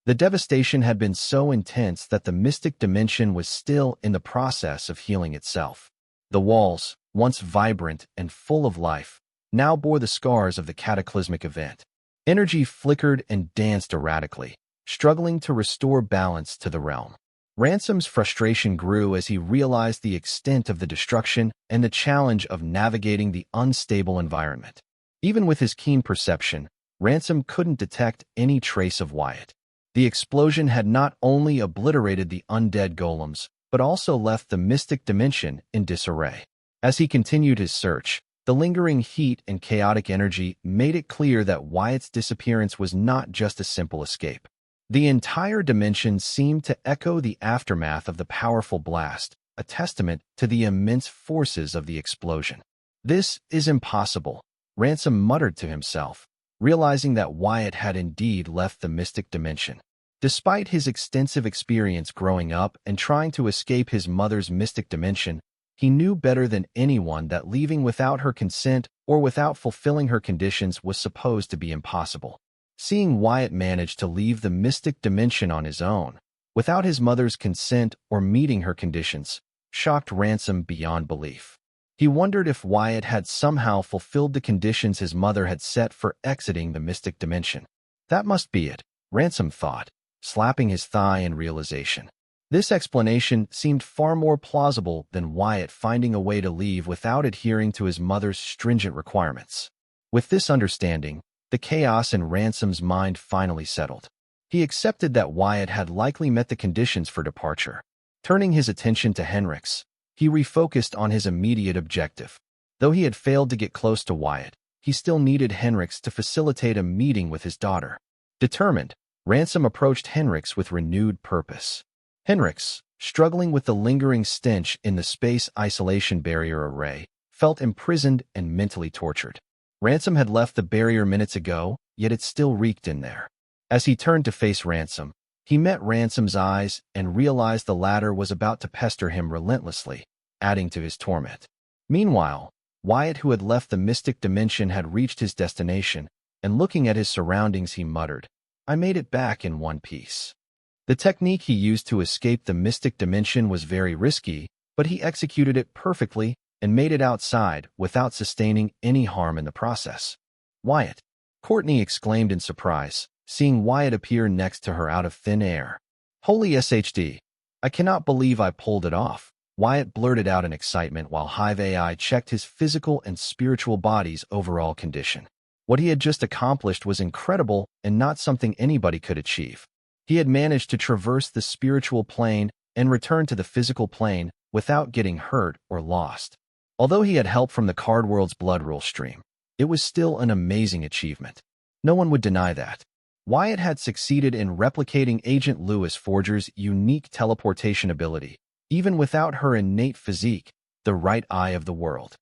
The devastation had been so intense that the mystic dimension was still in the process of healing itself. The walls, once vibrant and full of life, now bore the scars of the cataclysmic event. Energy flickered and danced erratically, struggling to restore balance to the realm. Ransom's frustration grew as he realized the extent of the destruction and the challenge of navigating the unstable environment. Even with his keen perception, Ransom couldn't detect any trace of Wyatt. The explosion had not only obliterated the undead golems, but also left the mystic dimension in disarray. As he continued his search, the lingering heat and chaotic energy made it clear that Wyatt's disappearance was not just a simple escape. The entire dimension seemed to echo the aftermath of the powerful blast, a testament to the immense forces of the explosion. This is impossible, Ransom muttered to himself, realizing that Wyatt had indeed left the mystic dimension. Despite his extensive experience growing up and trying to escape his mother's mystic dimension, he knew better than anyone that leaving without her consent or without fulfilling her conditions was supposed to be impossible. Seeing Wyatt manage to leave the mystic dimension on his own, without his mother's consent or meeting her conditions, shocked Ransom beyond belief. He wondered if Wyatt had somehow fulfilled the conditions his mother had set for exiting the mystic dimension. That must be it, Ransom thought, slapping his thigh in realization. This explanation seemed far more plausible than Wyatt finding a way to leave without adhering to his mother's stringent requirements. With this understanding, the chaos in Ransom's mind finally settled. He accepted that Wyatt had likely met the conditions for departure. Turning his attention to Henrix, he refocused on his immediate objective. Though he had failed to get close to Wyatt, he still needed Henrix to facilitate a meeting with his daughter. Determined, Ransom approached Henrix with renewed purpose. Henrix, struggling with the lingering stench in the space isolation barrier array, felt imprisoned and mentally tortured. Ransom had left the barrier minutes ago, yet it still reeked in there. As he turned to face Ransom, he met Ransom's eyes and realized the latter was about to pester him relentlessly, adding to his torment. Meanwhile, Wyatt, who had left the mystic dimension, had reached his destination, and looking at his surroundings he muttered, "I made it back in one piece." The technique he used to escape the mystic dimension was very risky, but he executed it perfectly and made it outside without sustaining any harm in the process. Wyatt. Courtney exclaimed in surprise, seeing Wyatt appear next to her out of thin air. Holy SHD. I cannot believe I pulled it off. Wyatt blurted out in excitement while Hive AI checked his physical and spiritual body's overall condition. What he had just accomplished was incredible and not something anybody could achieve. He had managed to traverse the spiritual plane and return to the physical plane without getting hurt or lost. Although he had help from the card world's blood rule stream, it was still an amazing achievement. No one would deny that. Wyatt had succeeded in replicating Agent Lewis Forger's unique teleportation ability, even without her innate physique, the right eye of the world.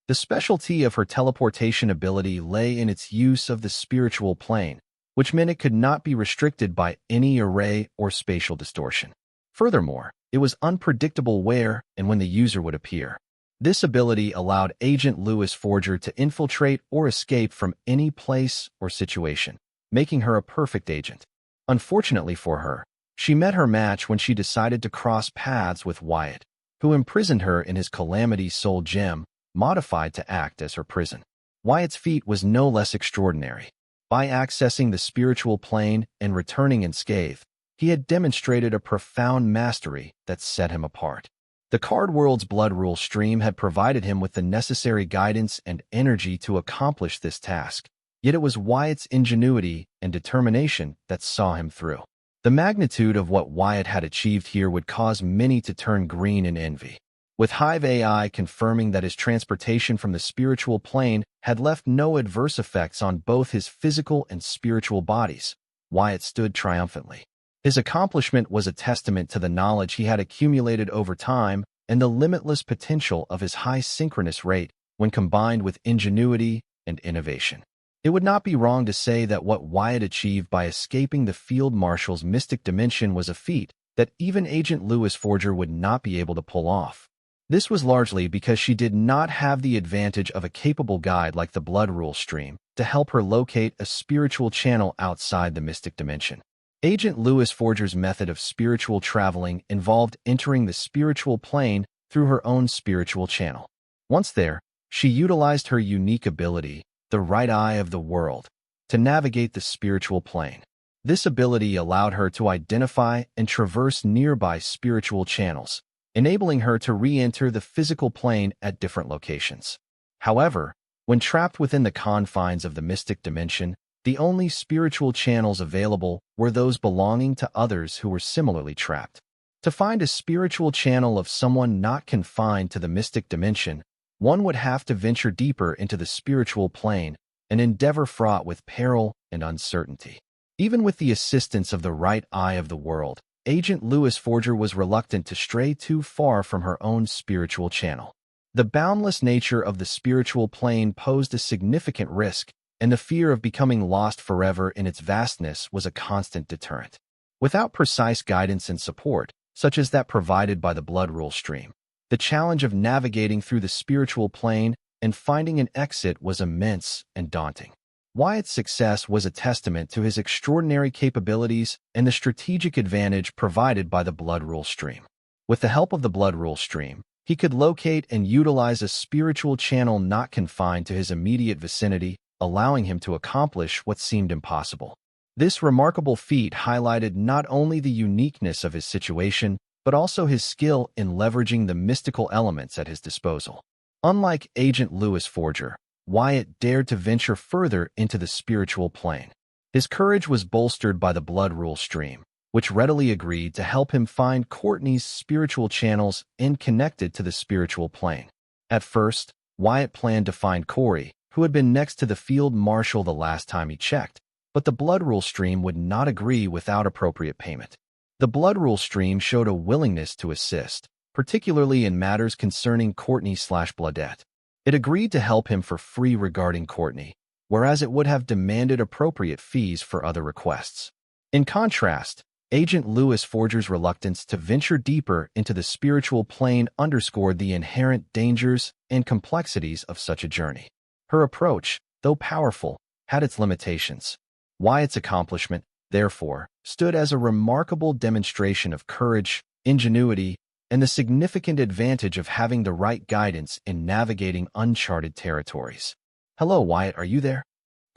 The specialty of her teleportation ability lay in its use of the spiritual plane, which meant it could not be restricted by any array or spatial distortion. Furthermore, it was unpredictable where and when the user would appear. This ability allowed Agent Lewis Forger to infiltrate or escape from any place or situation, making her a perfect agent. Unfortunately for her, she met her match when she decided to cross paths with Wyatt, who imprisoned her in his Calamity Soul gem, modified to act as her prison. Wyatt's feat was no less extraordinary. By accessing the spiritual plane and returning unscathed, he had demonstrated a profound mastery that set him apart. The card world's blood rule stream had provided him with the necessary guidance and energy to accomplish this task, yet it was Wyatt's ingenuity and determination that saw him through. The magnitude of what Wyatt had achieved here would cause many to turn green in envy. With Hive AI confirming that his transportation from the spiritual plane had left no adverse effects on both his physical and spiritual bodies, Wyatt stood triumphantly. His accomplishment was a testament to the knowledge he had accumulated over time and the limitless potential of his high synchronous rate when combined with ingenuity and innovation. It would not be wrong to say that what Wyatt achieved by escaping the Field Marshal's mystic dimension was a feat that even Agent Lewis Forger would not be able to pull off. This was largely because she did not have the advantage of a capable guide like the blood rule stream to help her locate a spiritual channel outside the mystic dimension. Agent Lewis Forger's method of spiritual traveling involved entering the spiritual plane through her own spiritual channel. Once there, she utilized her unique ability, the right eye of the world, to navigate the spiritual plane. This ability allowed her to identify and traverse nearby spiritual channels, enabling her to re-enter the physical plane at different locations. However, when trapped within the confines of the mystic dimension, the only spiritual channels available were those belonging to others who were similarly trapped. To find a spiritual channel of someone not confined to the mystic dimension, one would have to venture deeper into the spiritual plane, an endeavor fraught with peril and uncertainty. Even with the assistance of the right eye of the world, Agent Lewis Forger was reluctant to stray too far from her own spiritual channel. The boundless nature of the spiritual plane posed a significant risk, and the fear of becoming lost forever in its vastness was a constant deterrent. Without precise guidance and support, such as that provided by the blood rule stream, the challenge of navigating through the spiritual plane and finding an exit was immense and daunting. Wyatt's success was a testament to his extraordinary capabilities and the strategic advantage provided by the blood rule stream. With the help of the blood rule stream, he could locate and utilize a spiritual channel not confined to his immediate vicinity, allowing him to accomplish what seemed impossible. This remarkable feat highlighted not only the uniqueness of his situation, but also his skill in leveraging the mystical elements at his disposal. Unlike Agent Lewis Forger, Wyatt dared to venture further into the spiritual plane. His courage was bolstered by the blood rule stream, which readily agreed to help him find Courtney's spiritual channels and connect it to the spiritual plane. At first, Wyatt planned to find Corey, who had been next to the field marshal the last time he checked, but the blood rule stream would not agree without appropriate payment. The blood rule stream showed a willingness to assist, particularly in matters concerning Courtney/Bloodette. It agreed to help him for free regarding Courtney, whereas it would have demanded appropriate fees for other requests. In contrast, Agent Lewis Forger's reluctance to venture deeper into the spiritual plane underscored the inherent dangers and complexities of such a journey. Her approach, though powerful, had its limitations. Wyatt's accomplishment, therefore, stood as a remarkable demonstration of courage, ingenuity, and the significant advantage of having the right guidance in navigating uncharted territories. "Hello, Wyatt, are you there?"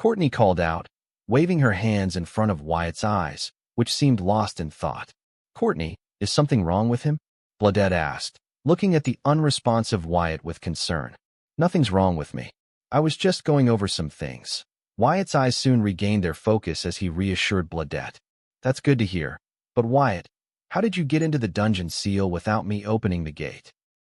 Courtney called out, waving her hands in front of Wyatt's eyes, which seemed lost in thought. Courtney, is something wrong with him? Bladette asked, looking at the unresponsive Wyatt with concern. Nothing's wrong with me. I was just going over some things. Wyatt's eyes soon regained their focus as he reassured Bladette. That's good to hear. But Wyatt, how did you get into the dungeon seal without me opening the gate?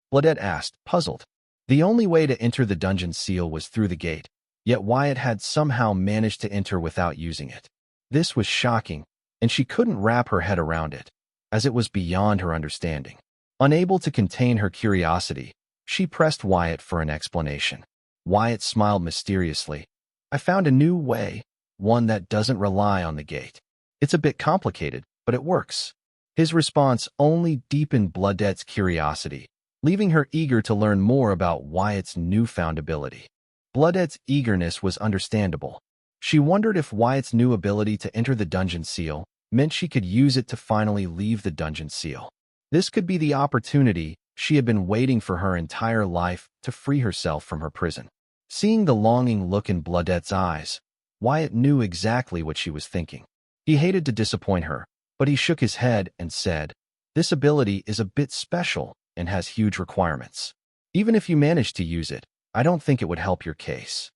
Bladette asked, puzzled. The only way to enter the dungeon seal was through the gate, yet Wyatt had somehow managed to enter without using it. This was shocking, and she couldn't wrap her head around it, as it was beyond her understanding. Unable to contain her curiosity, she pressed Wyatt for an explanation. Wyatt smiled mysteriously. I found a new way, one that doesn't rely on the gate. It's a bit complicated, but it works. His response only deepened Bladette's curiosity, leaving her eager to learn more about Wyatt's newfound ability. Bladette's eagerness was understandable. She wondered if Wyatt's new ability to enter the dungeon seal meant she could use it to finally leave the dungeon seal. This could be the opportunity she had been waiting for her entire life to free herself from her prison. Seeing the longing look in Bladette's eyes, Wyatt knew exactly what she was thinking. He hated to disappoint her, but he shook his head and said, this ability is a bit special and has huge requirements. Even if you manage to use it, I don't think it would help your case.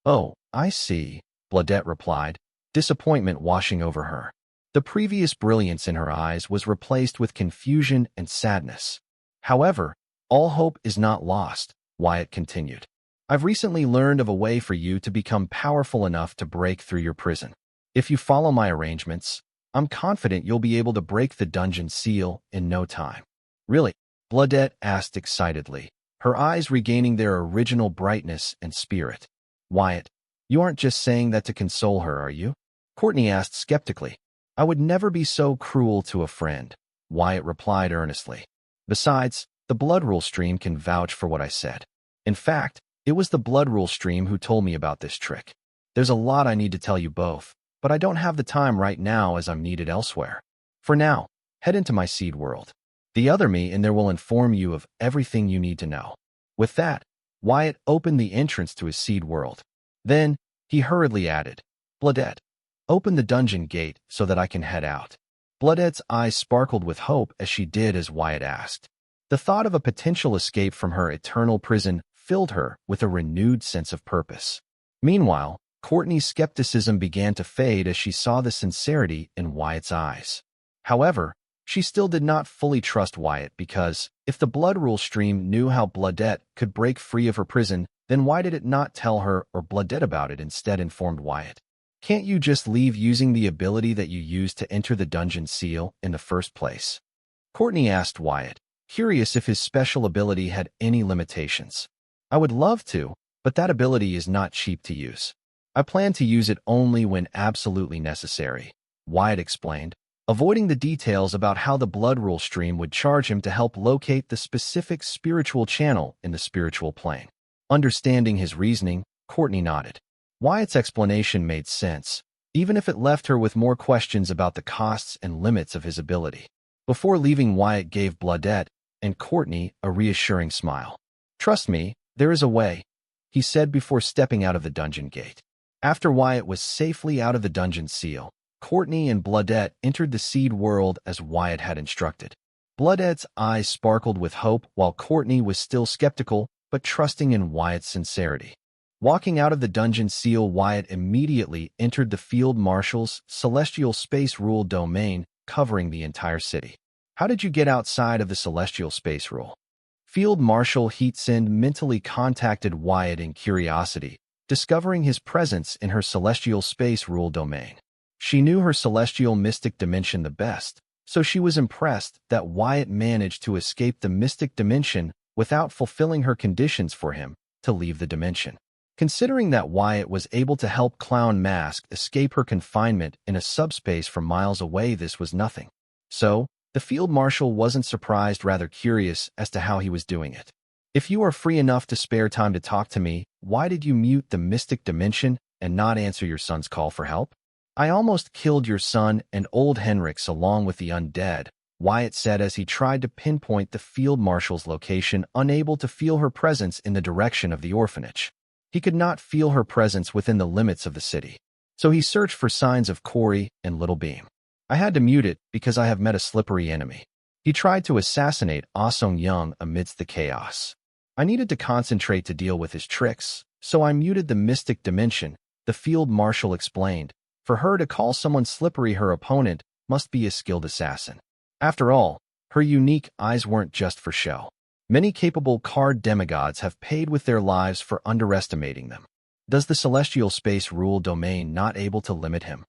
Oh, I see, Bladette replied, disappointment washing over her. The previous brilliance in her eyes was replaced with confusion and sadness. However, all hope is not lost, Wyatt continued. I've recently learned of a way for you to become powerful enough to break through your prison. If you follow my arrangements, I'm confident you'll be able to break the dungeon seal in no time. Really? Bladette asked excitedly, her eyes regaining their original brightness and spirit. Wyatt, you aren't just saying that to console her, are you? Courtney asked skeptically. I would never be so cruel to a friend, Wyatt replied earnestly. Besides, the blood rule stream can vouch for what I said. In fact, it was the blood rule stream who told me about this trick. There's a lot I need to tell you both, but I don't have the time right now as I'm needed elsewhere. For now, head into my seed world. The other me in there will inform you of everything you need to know. With that, Wyatt opened the entrance to his seed world. Then, he hurriedly added, Bladette, open the dungeon gate so that I can head out. Bladette's eyes sparkled with hope as she did as Wyatt asked. The thought of a potential escape from her eternal prison filled her with a renewed sense of purpose. Meanwhile, Courtney's skepticism began to fade as she saw the sincerity in Wyatt's eyes. However, she still did not fully trust Wyatt because, if the blood rule stream knew how Bladette could break free of her prison, then why did it not tell her or Bladette about it instead informed Wyatt? Can't you just leave using the ability that you used to enter the dungeon seal in the first place? Courtney asked Wyatt, curious if his special ability had any limitations. I would love to, but that ability is not cheap to use. I plan to use it only when absolutely necessary, Wyatt explained, avoiding the details about how the blood rule stream would charge him to help locate the specific spiritual channel in the spiritual plane. Understanding his reasoning, Courtney nodded. Wyatt's explanation made sense, even if it left her with more questions about the costs and limits of his ability. Before leaving, Wyatt gave Bladette and Courtney a reassuring smile. Trust me, there is a way, he said before stepping out of the dungeon gate. After Wyatt was safely out of the dungeon seal, Courtney and Bladette entered the seed world as Wyatt had instructed. Bladette's eyes sparkled with hope while Courtney was still skeptical but trusting in Wyatt's sincerity. Walking out of the dungeon seal, Wyatt immediately entered the Field Marshal's celestial space rule domain, covering the entire city. How did you get outside of the celestial space rule? Field Marshal Heatsend mentally contacted Wyatt in curiosity, discovering his presence in her celestial space rule domain. She knew her celestial mystic dimension the best, so she was impressed that Wyatt managed to escape the mystic dimension without fulfilling her conditions for him to leave the dimension. Considering that Wyatt was able to help Clown Mask escape her confinement in a subspace from miles away, this was nothing. So, the Field Marshal wasn't surprised, rather curious as to how he was doing it. If you are free enough to spare time to talk to me, why did you mute the mystic dimension and not answer your son's call for help? I almost killed your son and old Henrix along with the undead, Wyatt said as he tried to pinpoint the Field Marshal's location, unable to feel her presence in the direction of the orphanage. He could not feel her presence within the limits of the city. So he searched for signs of Corey and Little Beam. I had to mute it because I have met a slippery enemy. He tried to assassinate Ah Sung-young amidst the chaos. I needed to concentrate to deal with his tricks, so I muted the mystic dimension, the field marshal explained. For her to call someone slippery her opponent must be a skilled assassin. After all, her unique eyes weren't just for show. Many capable card demigods have paid with their lives for underestimating them. Does the celestial space rule domain not able to limit him?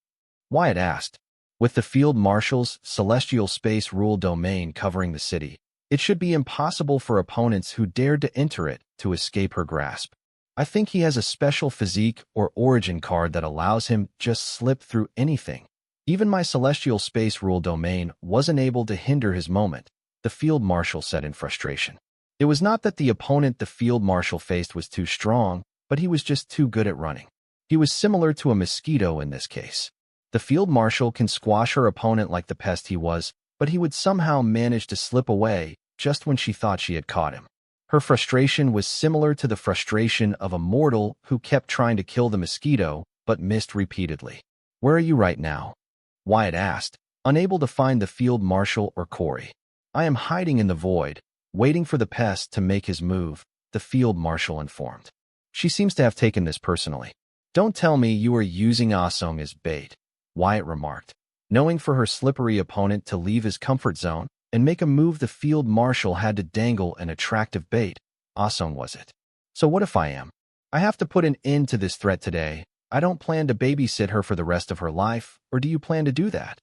Wyatt asked. With the field marshal's celestial space rule domain covering the city, it should be impossible for opponents who dared to enter it to escape her grasp. I think he has a special physique or origin card that allows him just slip through anything. Even my celestial space rule domain wasn't able to hinder his moment, the field marshal said in frustration. It was not that the opponent the field marshal faced was too strong, but he was just too good at running. He was similar to a mosquito in this case. The field marshal can squash her opponent like the pest he was, but he would somehow manage to slip away just when she thought she had caught him. Her frustration was similar to the frustration of a mortal who kept trying to kill the mosquito but missed repeatedly. Where are you right now? Wyatt asked, unable to find the field marshal or Corey. I am hiding in the void, waiting for the pest to make his move, the field marshal informed. She seems to have taken this personally. Don't tell me you are using Ah Sung as bait, Wyatt remarked. Knowing for her slippery opponent to leave his comfort zone and make a move the field marshal had to dangle an attractive bait. Ah Sung was it. So what if I am? I have to put an end to this threat today. I don't plan to babysit her for the rest of her life, or do you plan to do that?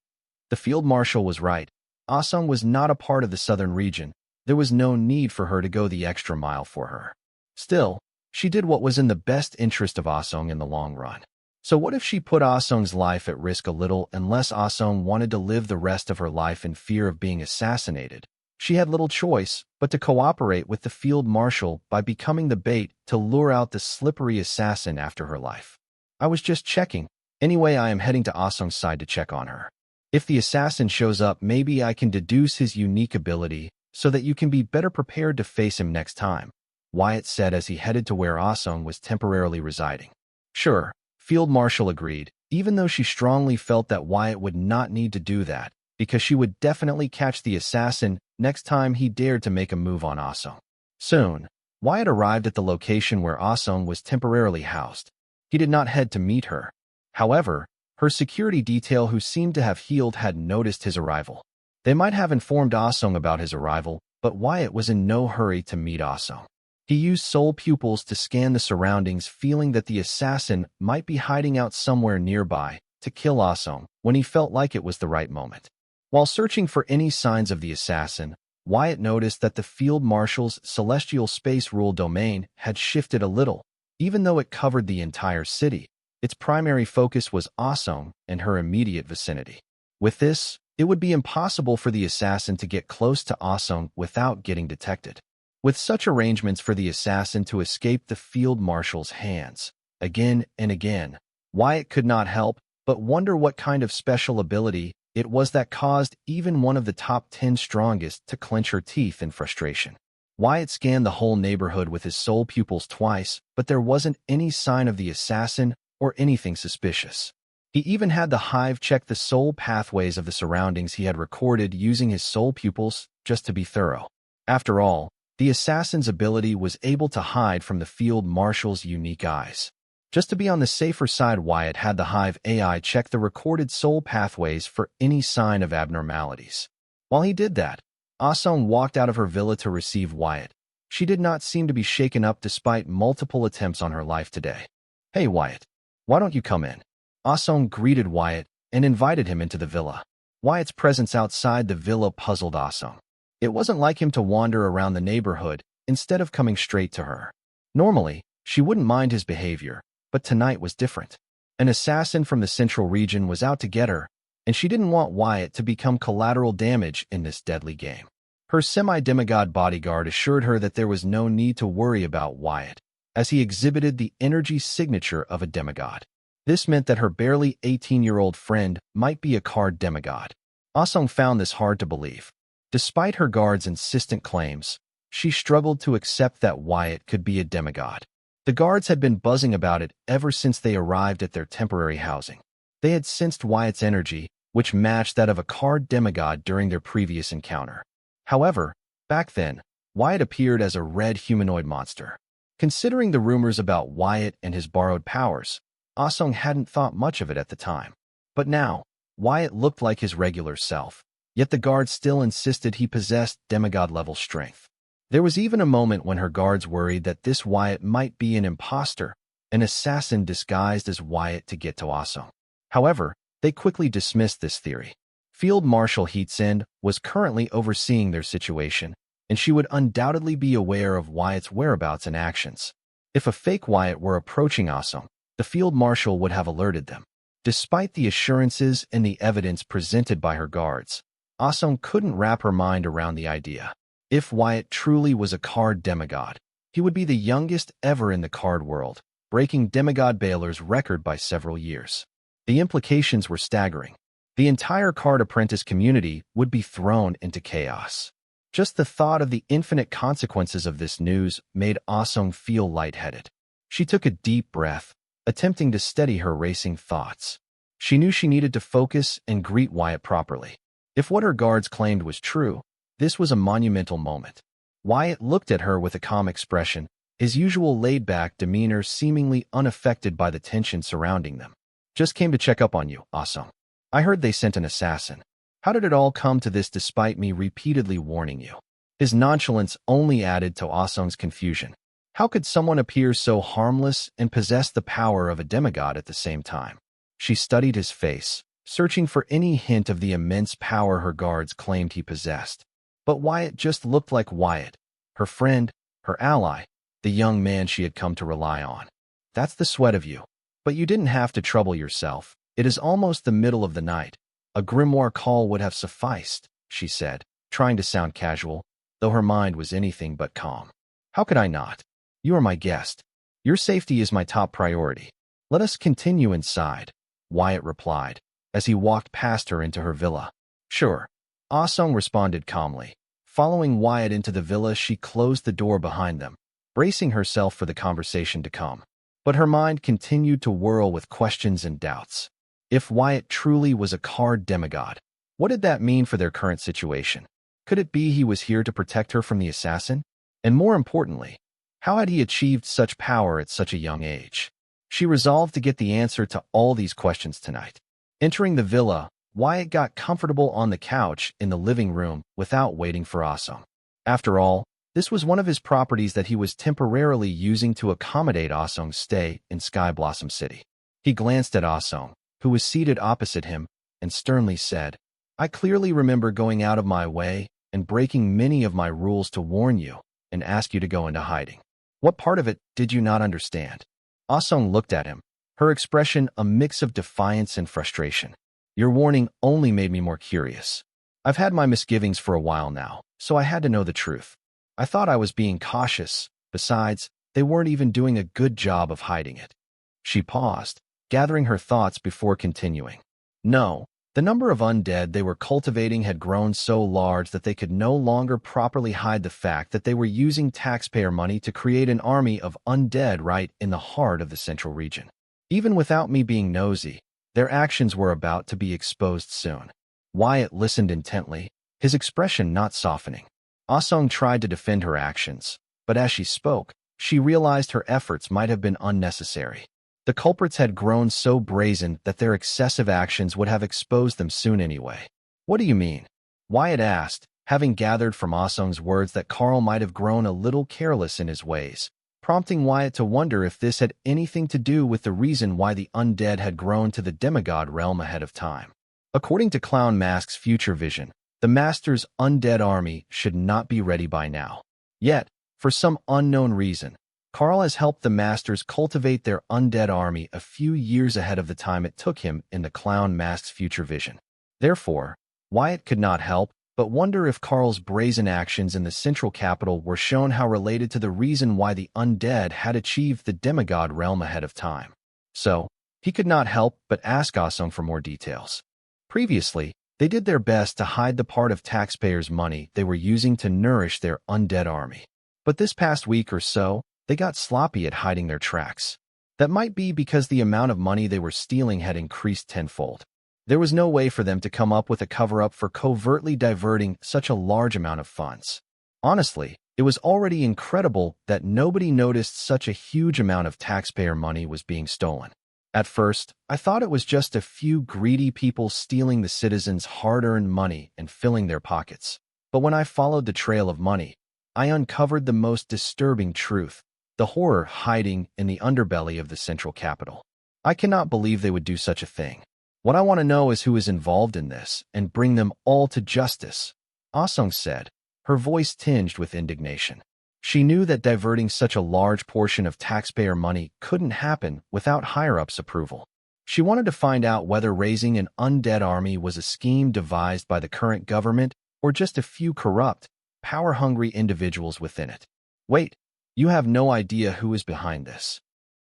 The field marshal was right. Ah Sung was not a part of the southern region. There was no need for her to go the extra mile for her. Still, she did what was in the best interest of Ah Sung in the long run. So what if she put Ah Sung's life at risk a little unless Ah Sung wanted to live the rest of her life in fear of being assassinated? She had little choice but to cooperate with the field marshal by becoming the bait to lure out the slippery assassin after her life. I was just checking. Anyway, I am heading to Ah Sung's side to check on her. If the assassin shows up, maybe I can deduce his unique ability so that you can be better prepared to face him next time, Wyatt said as he headed to where Ah Sung was temporarily residing. Sure, Field Marshal agreed, even though she strongly felt that Wyatt would not need to do that, because she would definitely catch the assassin next time he dared to make a move on Ah Sung. Soon, Wyatt arrived at the location where Ah Sung was temporarily housed. He did not head to meet her. However, her security detail who seemed to have healed had noticed his arrival. They might have informed Ah Sung about his arrival, but Wyatt was in no hurry to meet Ah Sung. He used soul pupils to scan the surroundings, feeling that the assassin might be hiding out somewhere nearby to kill Ah Sung when he felt like it was the right moment. While searching for any signs of the assassin, Wyatt noticed that the field marshal's celestial space rule domain had shifted a little. Even though it covered the entire city, its primary focus was Ah Sung and her immediate vicinity. With this, it would be impossible for the assassin to get close to Ah Sung without getting detected. With such arrangements for the assassin to escape the field marshal's hands, again and again, Wyatt could not help but wonder what kind of special ability it was that caused even one of the top 10 strongest to clench her teeth in frustration. Wyatt scanned the whole neighborhood with his soul pupils twice, but there wasn't any sign of the assassin or anything suspicious. He even had the hive check the soul pathways of the surroundings he had recorded using his soul pupils just to be thorough. After all, the assassin's ability was able to hide from the field marshal's unique eyes. Just to be on the safer side, Wyatt had the hive AI check the recorded soul pathways for any sign of abnormalities. While he did that, Ah Sung walked out of her villa to receive Wyatt. She did not seem to be shaken up despite multiple attempts on her life today. Hey Wyatt, why don't you come in? Ah Sung greeted Wyatt and invited him into the villa. Wyatt's presence outside the villa puzzled Ah Sung. It wasn't like him to wander around the neighborhood instead of coming straight to her. Normally, she wouldn't mind his behavior, but tonight was different. An assassin from the central region was out to get her, and she didn't want Wyatt to become collateral damage in this deadly game. Her semi-demigod bodyguard assured her that there was no need to worry about Wyatt, as he exhibited the energy signature of a demigod. This meant that her barely 18-year-old friend might be a card demigod. Ah Sung found this hard to believe. Despite her guard's insistent claims, she struggled to accept that Wyatt could be a demigod. The guards had been buzzing about it ever since they arrived at their temporary housing. They had sensed Wyatt's energy, which matched that of a card demigod during their previous encounter. However, back then, Wyatt appeared as a red humanoid monster. Considering the rumors about Wyatt and his borrowed powers, Ah-Sung hadn't thought much of it at the time. But now, Wyatt looked like his regular self, yet the guards still insisted he possessed demigod-level strength. There was even a moment when her guards worried that this Wyatt might be an imposter, an assassin disguised as Wyatt to get to Ah-Sung. However, they quickly dismissed this theory. Field Marshal Heatsend was currently overseeing their situation, and she would undoubtedly be aware of Wyatt's whereabouts and actions. If a fake Wyatt were approaching Ah-Sung, the Field Marshal would have alerted them. Despite the assurances and the evidence presented by her guards, Ah-Sung couldn't wrap her mind around the idea. If Wyatt truly was a card demigod, he would be the youngest ever in the card world, breaking demigod Baylor's record by several years. The implications were staggering. The entire card apprentice community would be thrown into chaos. Just the thought of the infinite consequences of this news made Ah-Sung feel lightheaded. She took a deep breath, attempting to steady her racing thoughts. She knew she needed to focus and greet Wyatt properly. If what her guards claimed was true, this was a monumental moment. Wyatt looked at her with a calm expression, his usual laid-back demeanor seemingly unaffected by the tension surrounding them. "Just came to check up on you, Ah-Sung. I heard they sent an assassin. How did it all come to this despite me repeatedly warning you?" His nonchalance only added to Ah-Sung's confusion. How could someone appear so harmless and possess the power of a demigod at the same time? She studied his face, searching for any hint of the immense power her guards claimed he possessed. But Wyatt just looked like Wyatt, her friend, her ally, the young man she had come to rely on. "That's the sweat of you. But you didn't have to trouble yourself. It is almost the middle of the night. A grimoire call would have sufficed," she said, trying to sound casual, though her mind was anything but calm. "How could I not? You are my guest. Your safety is my top priority. Let us continue inside," Wyatt replied, as he walked past her into her villa. "Sure," Ah-Sung responded calmly. Following Wyatt into the villa, she closed the door behind them, bracing herself for the conversation to come. But her mind continued to whirl with questions and doubts. If Wyatt truly was a card demigod, what did that mean for their current situation? Could it be he was here to protect her from the assassin? And more importantly, how had he achieved such power at such a young age? She resolved to get the answer to all these questions tonight. Entering the villa, Wyatt got comfortable on the couch in the living room without waiting for Ah-Sung. After all, this was one of his properties that he was temporarily using to accommodate Ah-Sung's stay in Sky Blossom City. He glanced at Ah-Sung, who was seated opposite him, and sternly said, "I clearly remember going out of my way and breaking many of my rules to warn you and ask you to go into hiding. What part of it did you not understand?" Ah-Sung looked at him, her expression a mix of defiance and frustration. "Your warning only made me more curious. I've had my misgivings for a while now, so I had to know the truth. I thought I was being cautious. Besides, they weren't even doing a good job of hiding it." She paused, gathering her thoughts before continuing. "No, the number of undead they were cultivating had grown so large that they could no longer properly hide the fact that they were using taxpayer money to create an army of undead right in the heart of the central region. Even without me being nosy, their actions were about to be exposed soon." Wyatt listened intently, his expression not softening. Ah-Sung tried to defend her actions, but as she spoke, she realized her efforts might have been unnecessary. The culprits had grown so brazen that their excessive actions would have exposed them soon anyway. "What do you mean?" Wyatt asked, having gathered from Ah-Sung's words that Carl might have grown a little careless in his ways, prompting Wyatt to wonder if this had anything to do with the reason why the undead had grown to the demigod realm ahead of time. According to Clown Mask's future vision, the Master's undead army should not be ready by now. Yet, for some unknown reason, Carl has helped the Masters cultivate their undead army a few years ahead of the time it took him in the Clown Mask's future vision. Therefore, Wyatt could not help but wonder if Carl's brazen actions in the central capital were shown how related to the reason why the undead had achieved the demigod realm ahead of time. So, he could not help but ask Ah-Sung for more details. Previously, they did their best to hide the part of taxpayers' money they were using to nourish their undead army. But this past week or so, they got sloppy at hiding their tracks. That might be because the amount of money they were stealing had increased tenfold. There was no way for them to come up with a cover-up for covertly diverting such a large amount of funds. Honestly, it was already incredible that nobody noticed such a huge amount of taxpayer money was being stolen. At first, I thought it was just a few greedy people stealing the citizens' hard-earned money and filling their pockets. But when I followed the trail of money, I uncovered the most disturbing truth, the horror hiding in the underbelly of the central capital. I cannot believe they would do such a thing. What I want to know is who is involved in this and bring them all to justice, Ah-sung said, her voice tinged with indignation. She knew that diverting such a large portion of taxpayer money couldn't happen without higher-ups' approval. She wanted to find out whether raising an undead army was a scheme devised by the current government or just a few corrupt, power-hungry individuals within it. Wait, you have no idea who is behind this.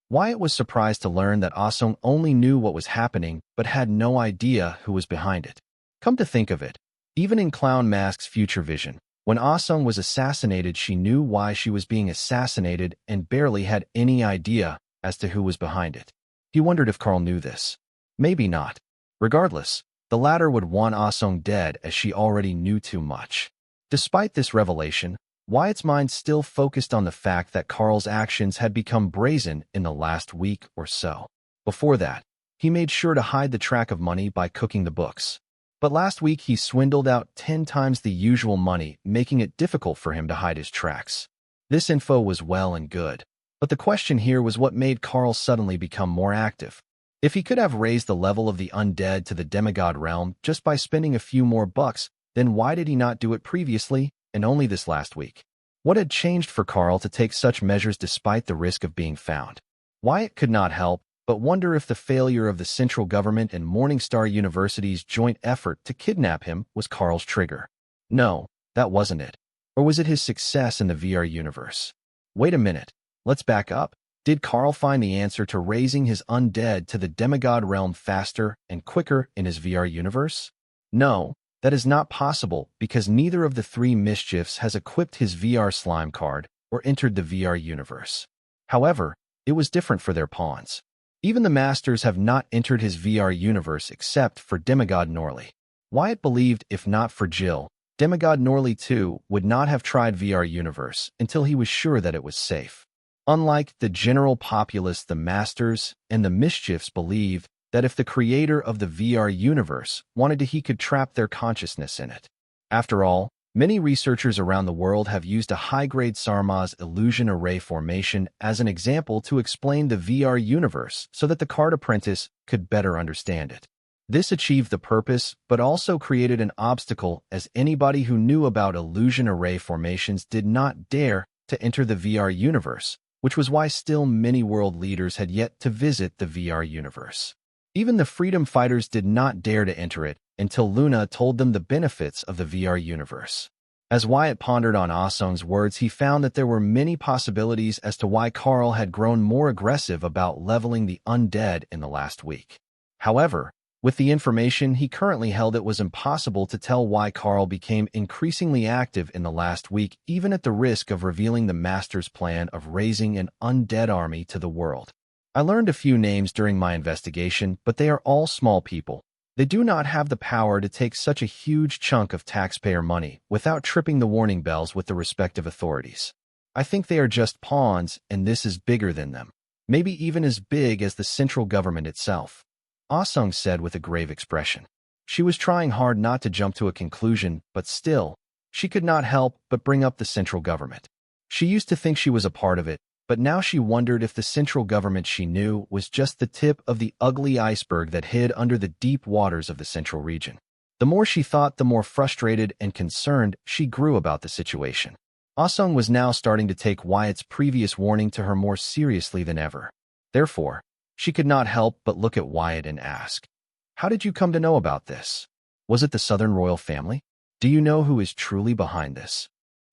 Wyatt was surprised to learn that Ah-sung only knew what was happening but had no idea who was behind it. Come to think of it, even in Clown Mask's future vision, when Ah-sung was assassinated, she knew why she was being assassinated and barely had any idea as to who was behind it. He wondered if Carl knew this. Maybe not. Regardless, the latter would want Ah-sung dead as she already knew too much. Despite this revelation, Wyatt's mind still focused on the fact that Carl's actions had become brazen in the last week or so. Before that, he made sure to hide the track of money by cooking the books. But last week he swindled out 10 times the usual money, making it difficult for him to hide his tracks. This info was well and good, but the question here was what made Carl suddenly become more active. If he could have raised the level of the undead to the demigod realm just by spending a few more bucks, then why did he not do it previously and only this last week? What had changed for Carl to take such measures despite the risk of being found? Wyatt could not help but wonder if the failure of the central government and Morningstar University's joint effort to kidnap him was Carl's trigger. No, that wasn't it. Or was it his success in the VR universe? Wait a minute, let's back up. Did Carl find the answer to raising his undead to the demigod realm faster and quicker in his VR universe? No, that is not possible because neither of the three mischiefs has equipped his VR slime card or entered the VR universe. However, it was different for their pawns. Even the masters have not entered his VR universe except for demigod Norley. Wyatt believed if not for Jill, demigod Norley too would not have tried VR universe until he was sure that it was safe. Unlike the general populace, the masters and the mischiefs believed that if the creator of the VR universe wanted to, he could trap their consciousness in it. After all, many researchers around the world have used a high-grade Sarma's illusion array formation as an example to explain the VR universe so that the card apprentice could better understand it. This achieved the purpose, but also created an obstacle as anybody who knew about illusion array formations did not dare to enter the VR universe, which was why still many world leaders had yet to visit the VR universe. Even the freedom fighters did not dare to enter it until Luna told them the benefits of the VR universe. As Wyatt pondered on Ah-sung's words, he found that there were many possibilities as to why Carl had grown more aggressive about leveling the undead in the last week. However, with the information he currently held, it was impossible to tell why Carl became increasingly active in the last week, even at the risk of revealing the master's plan of raising an undead army to the world. I learned a few names during my investigation, but they are all small people. They do not have the power to take such a huge chunk of taxpayer money without tripping the warning bells with the respective authorities. I think they are just pawns, and this is bigger than them, maybe even as big as the central government itself, Ah-sung said with a grave expression. She was trying hard not to jump to a conclusion, but still, she could not help but bring up the central government. She used to think she was a part of it, but now she wondered if the central government she knew was just the tip of the ugly iceberg that hid under the deep waters of the central region. The more she thought, the more frustrated and concerned she grew about the situation. Ah-sung was now starting to take Wyatt's previous warning to her more seriously than ever. Therefore, she could not help but look at Wyatt and ask, "How did you come to know about this? Was it the Southern royal family? Do you know who is truly behind this?"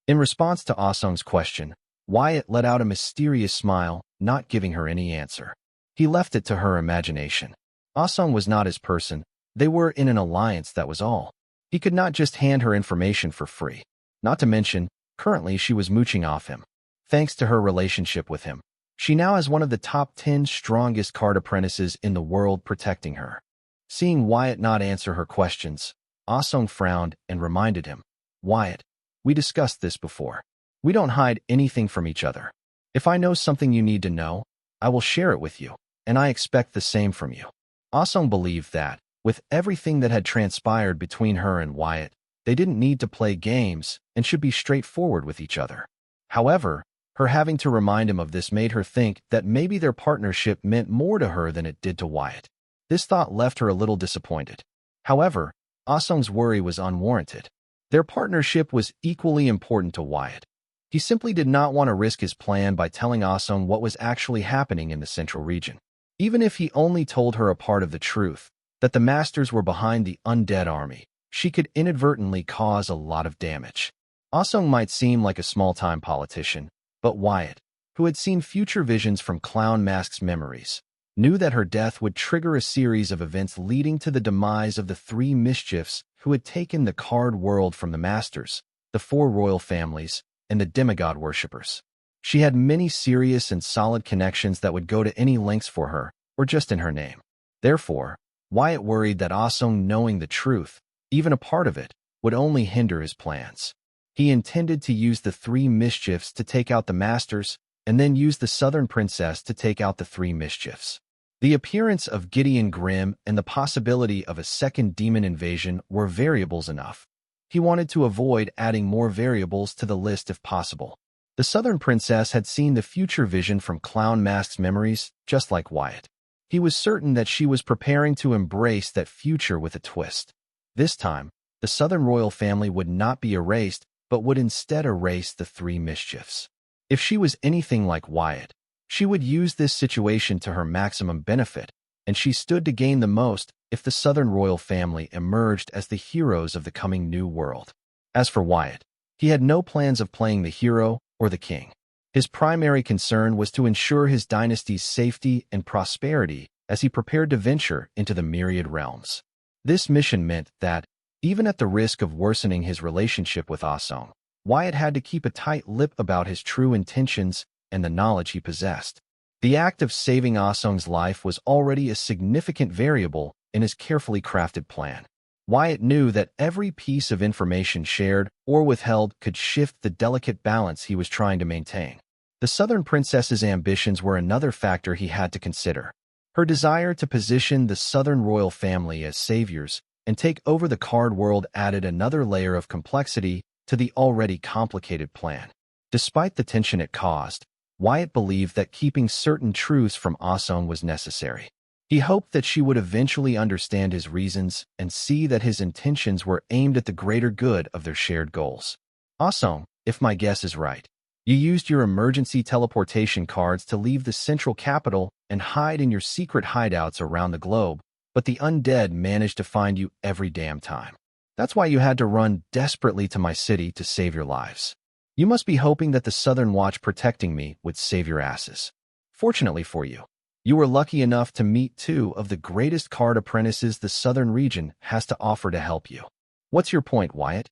In response to Ah-sung's question, Wyatt let out a mysterious smile, not giving her any answer. He left it to her imagination. Ah-sung was not his person. They were in an alliance, that was all. He could not just hand her information for free. Not to mention, currently she was mooching off him. Thanks to her relationship with him, she now has one of the top 10 strongest card apprentices in the world protecting her. Seeing Wyatt not answer her questions, Ah-sung frowned and reminded him, "Wyatt, we discussed this before. We don't hide anything from each other. If I know something you need to know, I will share it with you, and I expect the same from you." Ah-sung believed that, with everything that had transpired between her and Wyatt, they didn't need to play games and should be straightforward with each other. However, her having to remind him of this made her think that maybe their partnership meant more to her than it did to Wyatt. This thought left her a little disappointed. However, Ah-sung's worry was unwarranted. Their partnership was equally important to Wyatt. He simply did not want to risk his plan by telling Ah-sung what was actually happening in the central region. Even if he only told her a part of the truth, that the Masters were behind the undead army, she could inadvertently cause a lot of damage. Ah-sung might seem like a small-time politician, but Wyatt, who had seen future visions from Clown Mask's memories, knew that her death would trigger a series of events leading to the demise of the three mischiefs who had taken the card world from the Masters, the four royal families, and the demigod worshippers. She had many serious and solid connections that would go to any lengths for her, or just in her name. Therefore, Wyatt worried that Ah-sung knowing the truth, even a part of it, would only hinder his plans. He intended to use the three mischiefs to take out the Masters, and then use the Southern Princess to take out the three mischiefs. The appearance of Gideon Grimm and the possibility of a second demon invasion were variables enough. He wanted to avoid adding more variables to the list if possible. The Southern Princess had seen the future vision from Clown Mask's memories, just like Wyatt. He was certain that she was preparing to embrace that future with a twist. This time, the Southern royal family would not be erased, but would instead erase the three mischiefs. If she was anything like Wyatt, she would use this situation to her maximum benefit, and she stood to gain the most if the Southern royal family emerged as the heroes of the coming new world. As for Wyatt, he had no plans of playing the hero or the king. His primary concern was to ensure his dynasty's safety and prosperity as he prepared to venture into the myriad realms. This mission meant that, even at the risk of worsening his relationship with Ah-sung, Wyatt had to keep a tight lip about his true intentions and the knowledge he possessed. The act of saving Ah-sung's life was already a significant variable in his carefully crafted plan. Wyatt knew that every piece of information shared or withheld could shift the delicate balance he was trying to maintain. The Southern Princess's ambitions were another factor he had to consider. Her desire to position the Southern royal family as saviors and take over the card world added another layer of complexity to the already complicated plan. Despite the tension it caused, Wyatt believed that keeping certain truths from Ah-sung was necessary. He hoped that she would eventually understand his reasons and see that his intentions were aimed at the greater good of their shared goals. Ah-sung, if my guess is right, you used your emergency teleportation cards to leave the central capital and hide in your secret hideouts around the globe, but the undead managed to find you every damn time. That's why you had to run desperately to my city to save your lives. You must be hoping that the Southern Watch protecting me would save your asses. Fortunately for you, you were lucky enough to meet two of the greatest card apprentices the Southern region has to offer to help you. What's your point, Wyatt?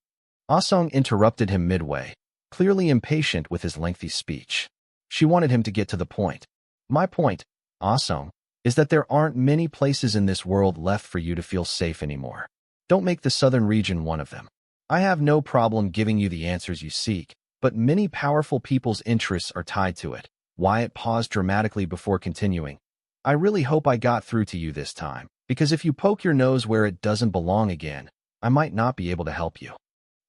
Ah-sung interrupted him midway, clearly impatient with his lengthy speech. She wanted him to get to the point. My point, Ah-sung, is that there aren't many places in this world left for you to feel safe anymore. Don't make the Southern region one of them. I have no problem giving you the answers you seek, but many powerful people's interests are tied to it. Wyatt paused dramatically before continuing. I really hope I got through to you this time, because if you poke your nose where it doesn't belong again, I might not be able to help you.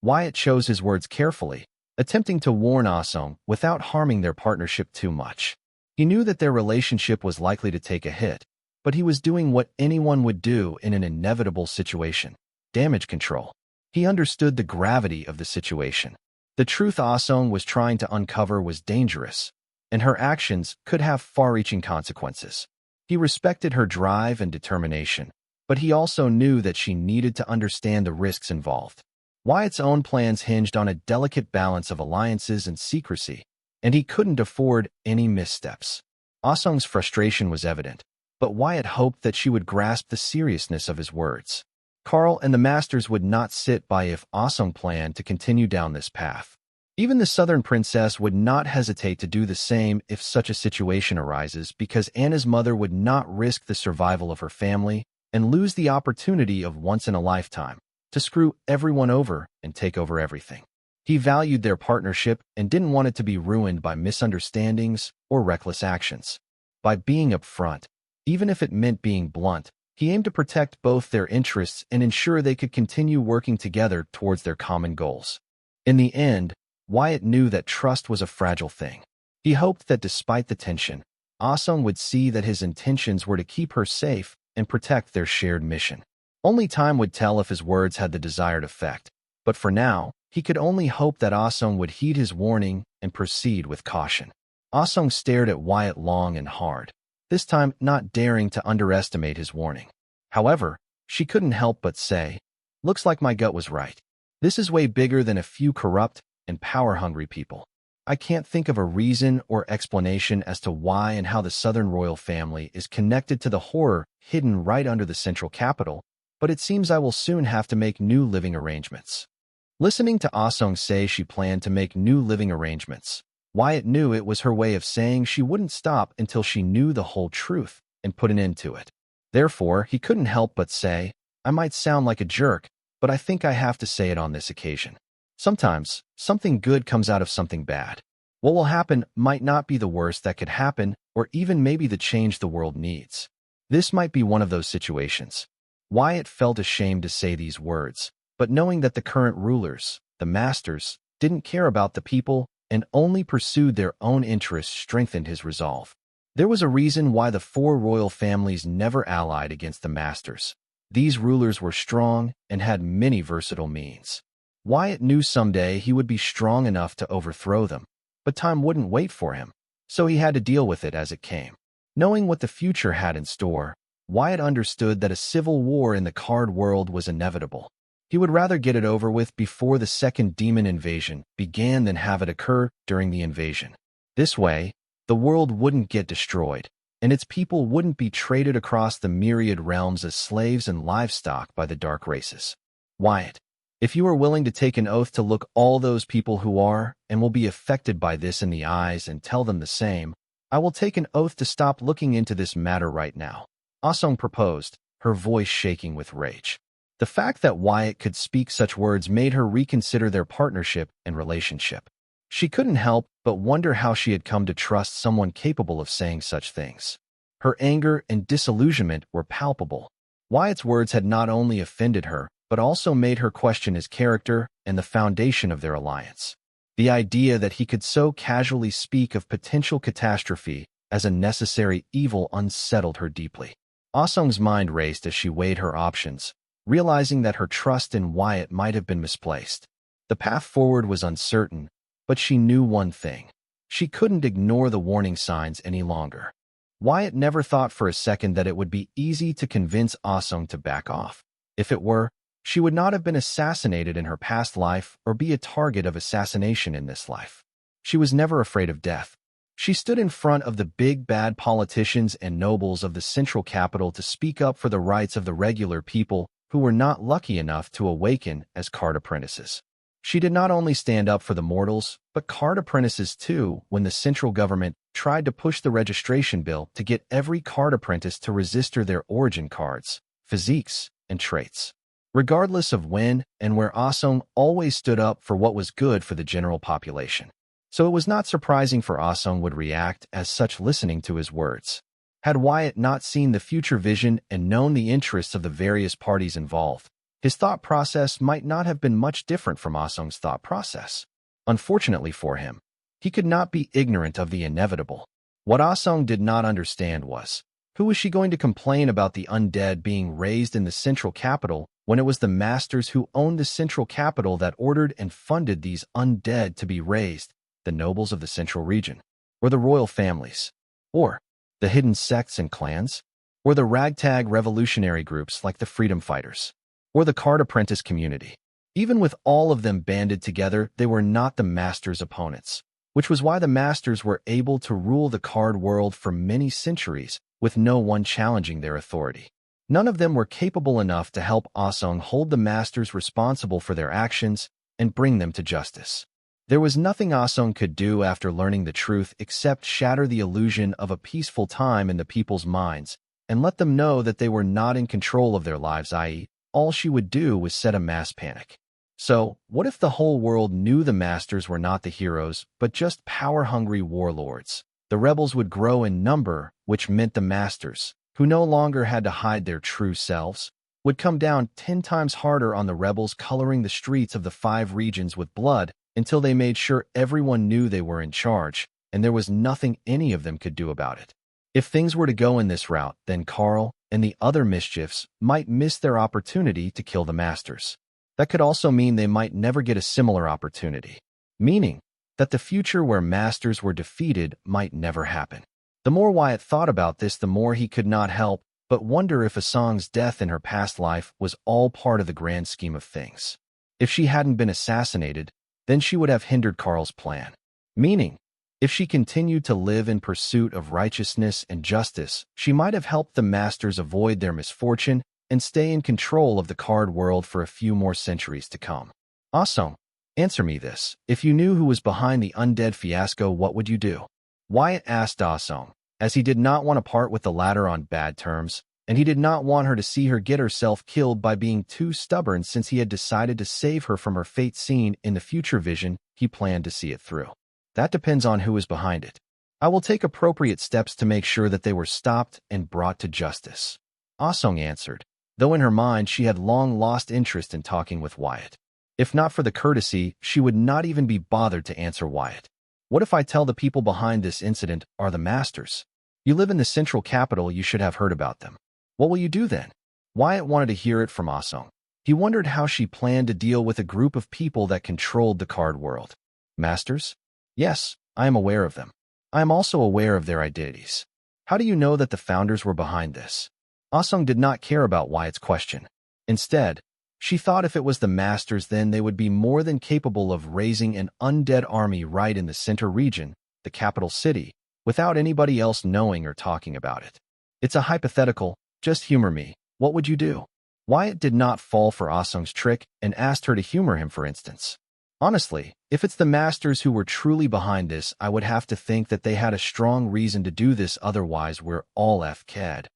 Wyatt chose his words carefully, attempting to warn Ah-sung without harming their partnership too much. He knew that their relationship was likely to take a hit, but he was doing what anyone would do in an inevitable situation: damage control. He understood the gravity of the situation. The truth Ah-sung was trying to uncover was dangerous, and her actions could have far-reaching consequences. He respected her drive and determination, but he also knew that she needed to understand the risks involved. Wyatt's own plans hinged on a delicate balance of alliances and secrecy, and he couldn't afford any missteps. Ah-sung's frustration was evident, but Wyatt hoped that she would grasp the seriousness of his words. Carl and the Masters would not sit by if Ah-sung planned to continue down this path. Even the southern princess would not hesitate to do the same if such a situation arises, because Anna's mother would not risk the survival of her family and lose the opportunity of once in a lifetime to screw everyone over and take over everything. He valued their partnership and didn't want it to be ruined by misunderstandings or reckless actions. By being upfront, even if it meant being blunt, he aimed to protect both their interests and ensure they could continue working together towards their common goals. In the end, Wyatt knew that trust was a fragile thing. He hoped that despite the tension, Ah-sung would see that his intentions were to keep her safe and protect their shared mission. Only time would tell if his words had the desired effect, but for now, he could only hope that Ah-sung would heed his warning and proceed with caution. Ah-sung stared at Wyatt long and hard, this time not daring to underestimate his warning. However, she couldn't help but say, "Looks like my gut was right. This is way bigger than a few corrupt and power-hungry people. I can't think of a reason or explanation as to why and how the Southern royal family is connected to the horror hidden right under the central capital, but it seems I will soon have to make new living arrangements." Listening to Ah-sung say she planned to make new living arrangements, Wyatt knew it was her way of saying she wouldn't stop until she knew the whole truth and put an end to it. Therefore, he couldn't help but say, "I might sound like a jerk, but I think I have to say it on this occasion. Sometimes, something good comes out of something bad. What will happen might not be the worst that could happen, or even maybe the change the world needs. This might be one of those situations." Wyatt felt ashamed to say these words, but knowing that the current rulers, the masters, didn't care about the people and only pursued their own interests strengthened his resolve. There was a reason why the four royal families never allied against the masters. These rulers were strong and had many versatile means. Wyatt knew someday he would be strong enough to overthrow them, but time wouldn't wait for him, so he had to deal with it as it came. Knowing what the future had in store, Wyatt understood that a civil war in the card world was inevitable. He would rather get it over with before the second demon invasion began than have it occur during the invasion. This way, the world wouldn't get destroyed, and its people wouldn't be traded across the myriad realms as slaves and livestock by the dark races. Wyatt, if you are willing to take an oath to look all those people who are and will be affected by this in the eyes and tell them the same, I will take an oath to stop looking into this matter right now." Ah-sung proposed, her voice shaking with rage. The fact that Wyatt could speak such words made her reconsider their partnership and relationship. She couldn't help but wonder how she had come to trust someone capable of saying such things. Her anger and disillusionment were palpable. Wyatt's words had not only offended her, but also made her question his character and the foundation of their alliance. The idea that he could so casually speak of potential catastrophe as a necessary evil unsettled her deeply. Ah-sung's mind raced as she weighed her options, realizing that her trust in Wyatt might have been misplaced. The path forward was uncertain, but she knew one thing. She couldn't ignore the warning signs any longer. Wyatt never thought for a second that it would be easy to convince Ah-sung to back off. If it were, she would not have been assassinated in her past life or be a target of assassination in this life. She was never afraid of death. She stood in front of the big bad politicians and nobles of the central capital to speak up for the rights of the regular people who were not lucky enough to awaken as card apprentices. She did not only stand up for the mortals, but card apprentices too, when the central government tried to push the registration bill to get every card apprentice to register their origin cards, physiques, and traits. Regardless of when and where Ah-sung always stood up for what was good for the general population. So it was not surprising for Ah-sung would react as such listening to his words. Had Wyatt not seen the future vision and known the interests of the various parties involved, his thought process might not have been much different from Ah-sung's thought process. Unfortunately for him, he could not be ignorant of the inevitable. What Ah-sung did not understand was, who was she going to complain about the undead being raised in the central capital when it was the masters who owned the central capital that ordered and funded these undead to be raised, the nobles of the central region, or the royal families, or the hidden sects and clans, or the ragtag revolutionary groups like the freedom fighters, or the card apprentice community. Even with all of them banded together, they were not the masters' opponents, which was why the masters were able to rule the card world for many centuries with no one challenging their authority. None of them were capable enough to help Ah-sung hold the masters responsible for their actions and bring them to justice. There was nothing Asung could do after learning the truth except shatter the illusion of a peaceful time in the people's minds and let them know that they were not in control of their lives, i.e., all she would do was set a mass panic. So, what if the whole world knew the masters were not the heroes, but just power-hungry warlords? The rebels would grow in number, which meant the masters, who no longer had to hide their true selves, would come down 10 times harder on the rebels, coloring the streets of the 5 regions with blood until they made sure everyone knew they were in charge, and there was nothing any of them could do about it. If things were to go in this route, then Carl and the other mischiefs might miss their opportunity to kill the masters. That could also mean they might never get a similar opportunity, meaning that the future where masters were defeated might never happen. The more Wyatt thought about this, the more he could not help but wonder if Asung's death in her past life was all part of the grand scheme of things. If she hadn't been assassinated, then she would have hindered Carl's plan. Meaning, if she continued to live in pursuit of righteousness and justice, she might have helped the masters avoid their misfortune and stay in control of the card world for a few more centuries to come. Asung, answer me this. If you knew who was behind the undead fiasco, what would you do? Wyatt asked Asung, as he did not want to part with the latter on bad terms, and he did not want her to see her get herself killed by being too stubborn since he had decided to save her from her fate. Seen in the future vision, he planned to see it through. That depends on who is behind it. I will take appropriate steps to make sure that they were stopped and brought to justice. Asung answered, though in her mind she had long lost interest in talking with Wyatt. If not for the courtesy, she would not even be bothered to answer Wyatt. What if I tell the people behind this incident are the masters? You live in the central capital, you should have heard about them. What will you do then? Wyatt wanted to hear it from Asung. He wondered how she planned to deal with a group of people that controlled the card world. Masters? Yes, I am aware of them. I am also aware of their identities. How do you know that the founders were behind this? Asung did not care about Wyatt's question. Instead, she thought if it was the masters, then they would be more than capable of raising an undead army right in the center region, the capital city, without anybody else knowing or talking about it. It's a hypothetical, just humor me. What would you do? Wyatt did not fall for Asung's trick and asked her to humor him, for instance. Honestly, if it's the masters who were truly behind this, I would have to think that they had a strong reason to do this, otherwise we're all FK'd.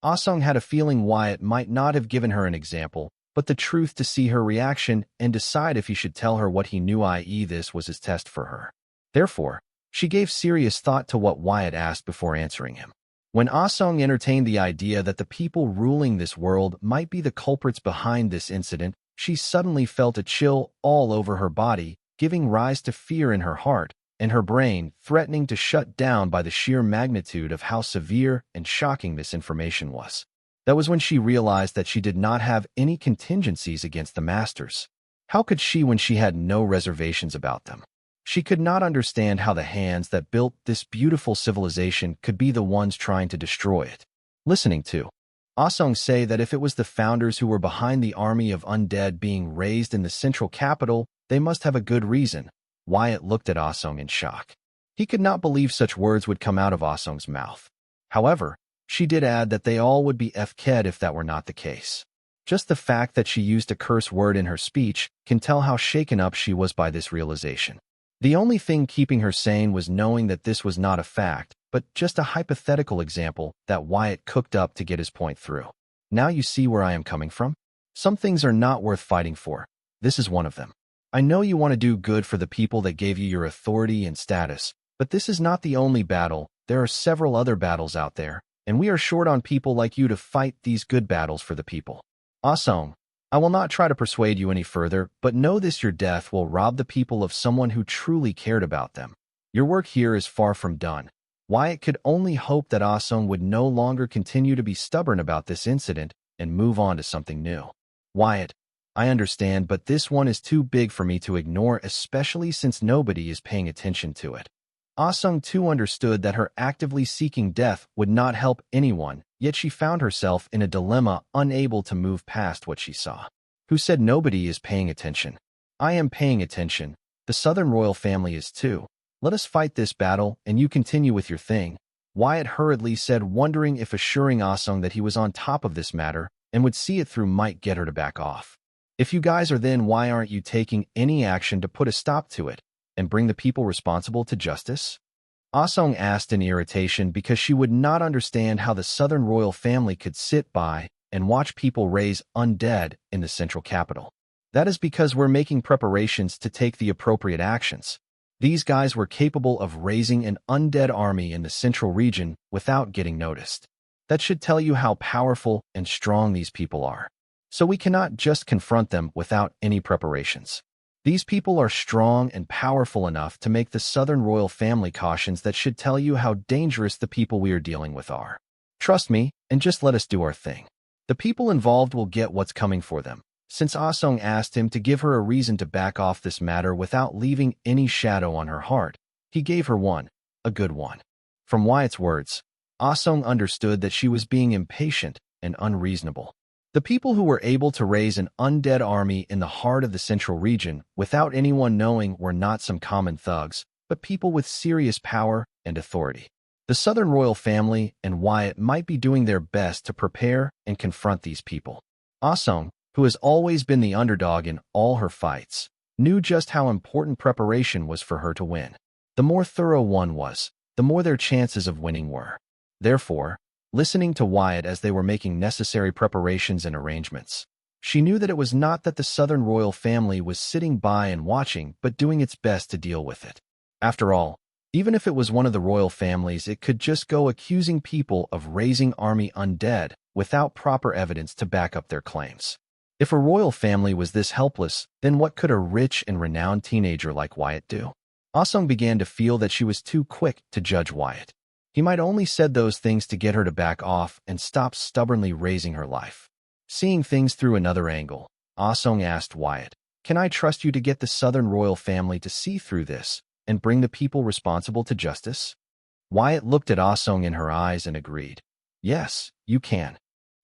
Asung had a feeling Wyatt might not have given her an example, but the truth to see her reaction and decide if he should tell her what he knew, i.e. this was his test for her. Therefore, she gave serious thought to what Wyatt asked before answering him. When Asung entertained the idea that the people ruling this world might be the culprits behind this incident, she suddenly felt a chill all over her body, giving rise to fear in her heart, and her brain threatening to shut down by the sheer magnitude of how severe and shocking this information was. That was when she realized that she did not have any contingencies against the masters. How could she when she had no reservations about them? She could not understand how the hands that built this beautiful civilization could be the ones trying to destroy it. Listening to Asung say that if it was the founders who were behind the army of undead being raised in the central capital, they must have a good reason. Wyatt looked at Asung in shock. He could not believe such words would come out of Asung's mouth. However, she did add that they all would be FK'd if that were not the case. Just the fact that she used a curse word in her speech can tell how shaken up she was by this realization. The only thing keeping her sane was knowing that this was not a fact, but just a hypothetical example that Wyatt cooked up to get his point through. Now you see where I am coming from? Some things are not worth fighting for. This is one of them. I know you want to do good for the people that gave you your authority and status, but this is not the only battle. There are several other battles out there, and we are short on people like you to fight these good battles for the people. Asung, I will not try to persuade you any further, but know this: your death will rob the people of someone who truly cared about them. Your work here is far from done. Wyatt could only hope that Asung would no longer continue to be stubborn about this incident and move on to something new. Wyatt, I understand, but this one is too big for me to ignore, especially since nobody is paying attention to it. Asung too understood that her actively seeking death would not help anyone, yet she found herself in a dilemma, unable to move past what she saw. Who said nobody is paying attention? I am paying attention. The Southern royal family is too. Let us fight this battle, and you continue with your thing. Wyatt hurriedly said, wondering if assuring Asung that he was on top of this matter and would see it through might get her to back off. If you guys are, then why aren't you taking any action to put a stop to it? and bring the people responsible to justice? Ah-sung asked in irritation because she would not understand how the southern royal family could sit by and watch people raise undead in the central capital. That is because we're making preparations to take the appropriate actions. These guys were capable of raising an undead army in the central region without getting noticed. That should tell you how powerful and strong these people are. So we cannot just confront them without any preparations. These people are strong and powerful enough to make the southern royal family cautions that should tell you how dangerous the people we are dealing with are. Trust me, and just let us do our thing. The people involved will get what's coming for them. Since Ah-sung asked him to give her a reason to back off this matter without leaving any shadow on her heart, he gave her one, a good one. From Wyatt's words, Ah-sung understood that she was being impatient and unreasonable. The people who were able to raise an undead army in the heart of the central region without anyone knowing were not some common thugs, but people with serious power and authority. The southern royal family and Wyatt might be doing their best to prepare and confront these people. Ah-sung, who has always been the underdog in all her fights, knew just how important preparation was for her to win. The more thorough one was, the more their chances of winning were. Therefore, listening to Wyatt as they were making necessary preparations and arrangements, she knew that it was not that the southern royal family was sitting by and watching, but doing its best to deal with it. After all, even if it was one of the royal families, it could just go accusing people of raising army undead without proper evidence to back up their claims. If a royal family was this helpless, then what could a rich and renowned teenager like Wyatt do? Ah-sung began to feel that she was too quick to judge Wyatt. He might only said those things to get her to back off and stop stubbornly raising her life. Seeing things through another angle, Ah-sung asked Wyatt, "Can I trust you to get the southern royal family to see through this and bring the people responsible to justice?" Wyatt looked at Ah-sung in her eyes and agreed. "Yes, you can."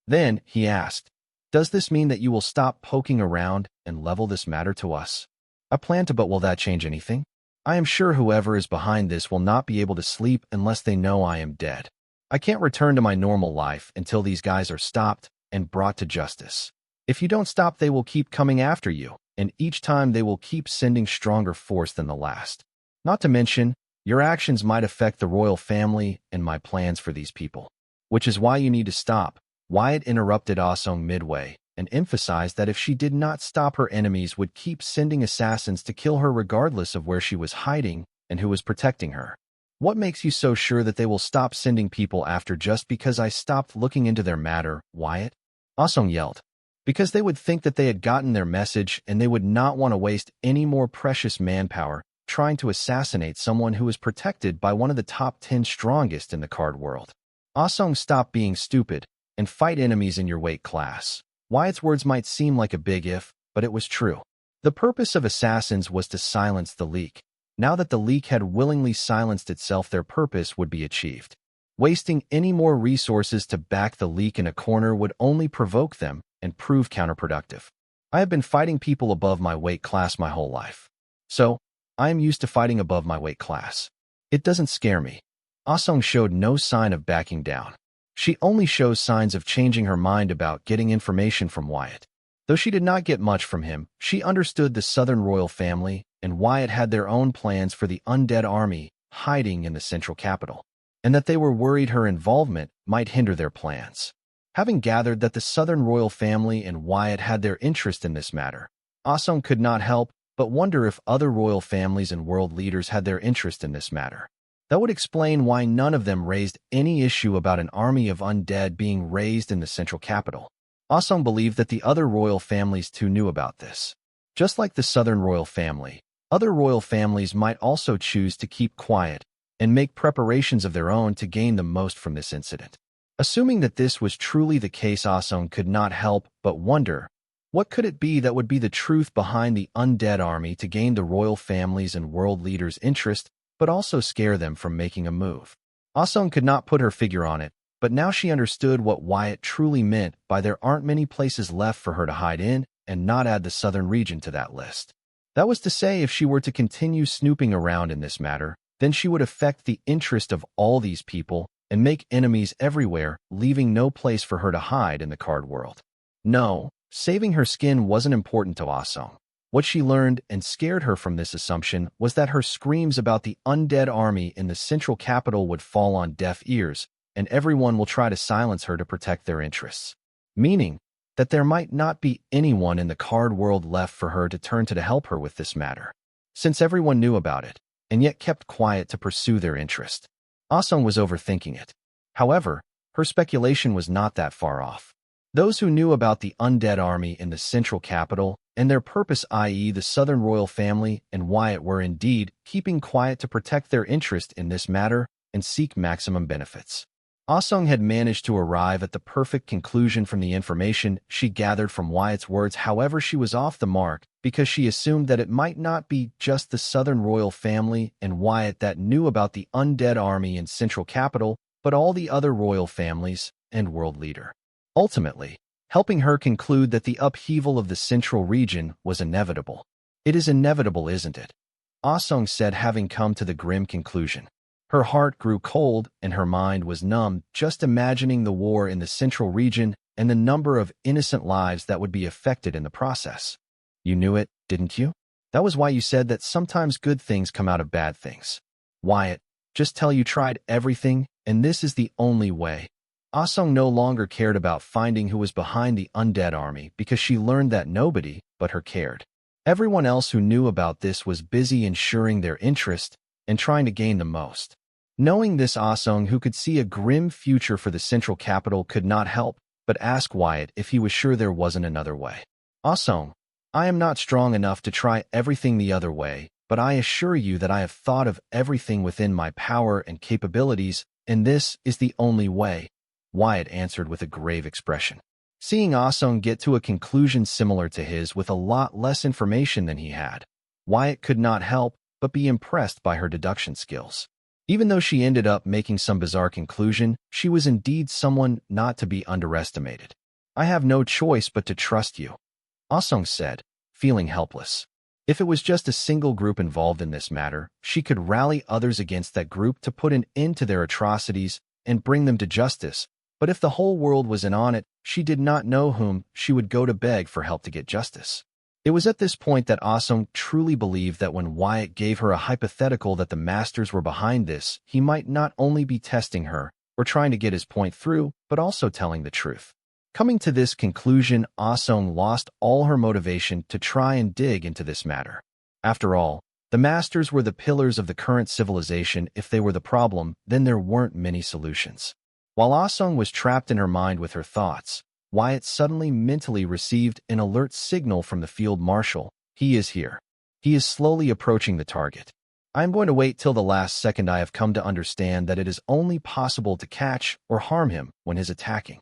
Then he asked, "Does this mean that you will stop poking around and level this matter to us?" "I plan to, but will that change anything? I am sure whoever is behind this will not be able to sleep unless they know I am dead. I can't return to my normal life until these guys are stopped and brought to justice. If you don't stop, they will keep coming after you, and each time they will keep sending stronger force than the last. Not to mention, your actions might affect the royal family and my plans for these people. Which is why you need to stop." Wyatt interrupted Ah-sung midway and emphasized that if she did not stop, her enemies would keep sending assassins to kill her regardless of where she was hiding and who was protecting her. "What makes you so sure that they will stop sending people after just because I stopped looking into their matter, Wyatt?" Ah-sung yelled. "Because they would think that they had gotten their message and they would not want to waste any more precious manpower trying to assassinate someone who is protected by one of the top 10 strongest in the card world. Ah-sung, stop being stupid and fight enemies in your weight class." Wyatt's words might seem like a big if, but it was true. The purpose of assassins was to silence the leak. Now that the leak had willingly silenced itself, their purpose would be achieved. Wasting any more resources to back the leak in a corner would only provoke them and prove counterproductive. I have been fighting people above my weight class my whole life. So, I am used to fighting above my weight class. It doesn't scare me. Ah-sung showed no sign of backing down. She only shows signs of changing her mind about getting information from Wyatt. Though she did not get much from him, she understood the southern royal family and Wyatt had their own plans for the undead army hiding in the central capital, and that they were worried her involvement might hinder their plans. Having gathered that the southern royal family and Wyatt had their interest in this matter, Ah-sung could not help but wonder if other royal families and world leaders had their interest in this matter. That would explain why none of them raised any issue about an army of undead being raised in the central capital. Ah-sung believed that the other royal families too knew about this. Just like the southern royal family, other royal families might also choose to keep quiet and make preparations of their own to gain the most from this incident. Assuming that this was truly the case, Ah-sung could not help but wonder, what could it be that would be the truth behind the undead army to gain the royal families and world leaders' interest, but also scare them from making a move? Ah-sung could not put her figure on it, but now she understood what Wyatt truly meant by there aren't many places left for her to hide in, and not add the southern region to that list. That was to say, if she were to continue snooping around in this matter, then she would affect the interest of all these people and make enemies everywhere, leaving no place for her to hide in the card world. No, saving her skin wasn't important to Ah-sung. What she learned and scared her from this assumption was that her screams about the undead army in the central capital would fall on deaf ears, and everyone will try to silence her to protect their interests. Meaning that there might not be anyone in the card world left for her to turn to help her with this matter. Since everyone knew about it, and yet kept quiet to pursue their interest, Ah-sung was overthinking it. However, her speculation was not that far off. Those who knew about the undead army in the central capital and their purpose, i.e. the southern royal family and Wyatt, were indeed keeping quiet to protect their interest in this matter and seek maximum benefits. Ah-sung had managed to arrive at the perfect conclusion from the information she gathered from Wyatt's words. However, she was off the mark because she assumed that it might not be just the southern royal family and Wyatt that knew about the undead army in central capital, but all the other royal families and world leader. Ultimately, helping her conclude that the upheaval of the central region was inevitable. It is inevitable, isn't it? Ah-sung said, having come to the grim conclusion. Her heart grew cold and her mind was numb, just imagining the war in the central region and the number of innocent lives that would be affected in the process. You knew it, didn't you? That was why you said that sometimes good things come out of bad things. Wyatt, just tell you tried everything, and this is the only way. Ah-sung no longer cared about finding who was behind the undead army because she learned that nobody but her cared. Everyone else who knew about this was busy ensuring their interest and trying to gain the most. Knowing this, Ah-sung, who could see a grim future for the central capital, could not help but ask Wyatt if he was sure there wasn't another way. Ah-sung, I am not strong enough to try everything the other way, but I assure you that I have thought of everything within my power and capabilities, and this is the only way, Wyatt answered with a grave expression. Seeing Ah-sung get to a conclusion similar to his with a lot less information than he had, Wyatt could not help but be impressed by her deduction skills. Even though she ended up making some bizarre conclusion, she was indeed someone not to be underestimated. I have no choice but to trust you, Ah-sung said, feeling helpless. If it was just a single group involved in this matter, she could rally others against that group to put an end to their atrocities and bring them to justice. But if the whole world was in on it, she did not know whom she would go to beg for help to get justice. It was at this point that Ah-sung truly believed that when Wyatt gave her a hypothetical that the masters were behind this, he might not only be testing her or trying to get his point through, but also telling the truth. Coming to this conclusion, Ah-sung lost all her motivation to try and dig into this matter. After all, the masters were the pillars of the current civilization. If they were the problem, then there weren't many solutions. While Ah-sung was trapped in her mind with her thoughts, Wyatt suddenly mentally received an alert signal from the field marshal. He is here. He is slowly approaching the target. I am going to wait till the last second. I have come to understand that it is only possible to catch or harm him when he is attacking.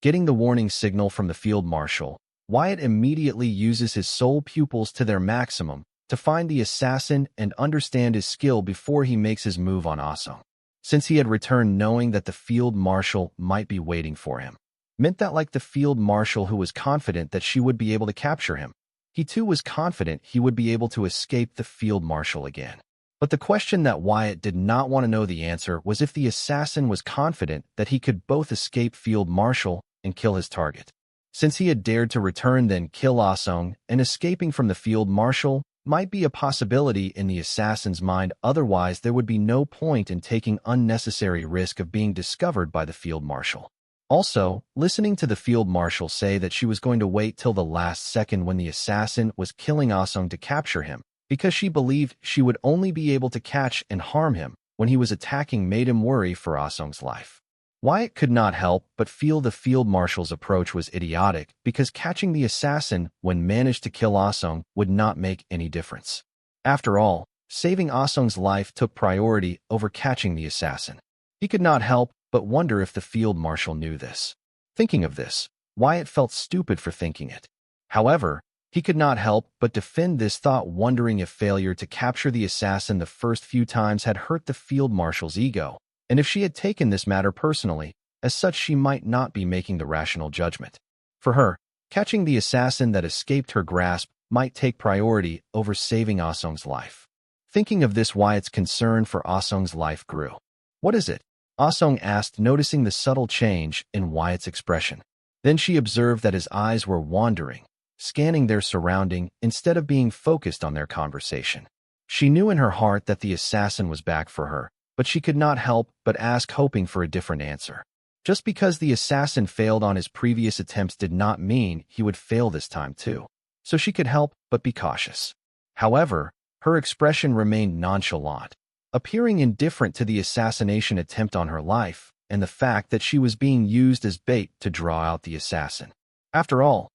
Getting the warning signal from the field marshal, Wyatt immediately uses his soul pupils to their maximum to find the assassin and understand his skill before he makes his move on Ah-sung. Since he had returned knowing that the field marshal might be waiting for him, meant that, like the field marshal who was confident that she would be able to capture him, he too was confident he would be able to escape the field marshal again. But the question that Wyatt did not want to know the answer was if the assassin was confident that he could both escape field marshal and kill his target. Since he had dared to return then kill Ah-sung, and escaping from the field marshal might be a possibility in the assassin's mind. Otherwise, there would be no point in taking unnecessary risk of being discovered by the field marshal. Also, listening to the field marshal say that she was going to wait till the last second when the assassin was killing Ah-sung to capture him, because she believed she would only be able to catch and harm him when he was attacking, made him worry for Ah-sung's life. Wyatt could not help but feel the field marshal's approach was idiotic, because catching the assassin when managed to kill Ah-sung would not make any difference. After all, saving Ah-sung's life took priority over catching the assassin. He could not help but wonder if the field marshal knew this. Thinking of this, Wyatt felt stupid for thinking it. However, he could not help but defend this thought, wondering if failure to capture the assassin the first few times had hurt the field marshal's ego, and if she had taken this matter personally, as such she might not be making the rational judgment. For her, catching the assassin that escaped her grasp might take priority over saving Ah-sung's life. Thinking of this, Wyatt's concern for Ah-sung's life grew. What is it? Ah-sung asked, noticing the subtle change in Wyatt's expression. Then she observed that his eyes were wandering, scanning their surrounding instead of being focused on their conversation. She knew in her heart that the assassin was back for her, but she could not help but ask, hoping for a different answer. Just because the assassin failed on his previous attempts did not mean he would fail this time too. So she could help but be cautious. However, her expression remained nonchalant, appearing indifferent to the assassination attempt on her life and the fact that she was being used as bait to draw out the assassin. After all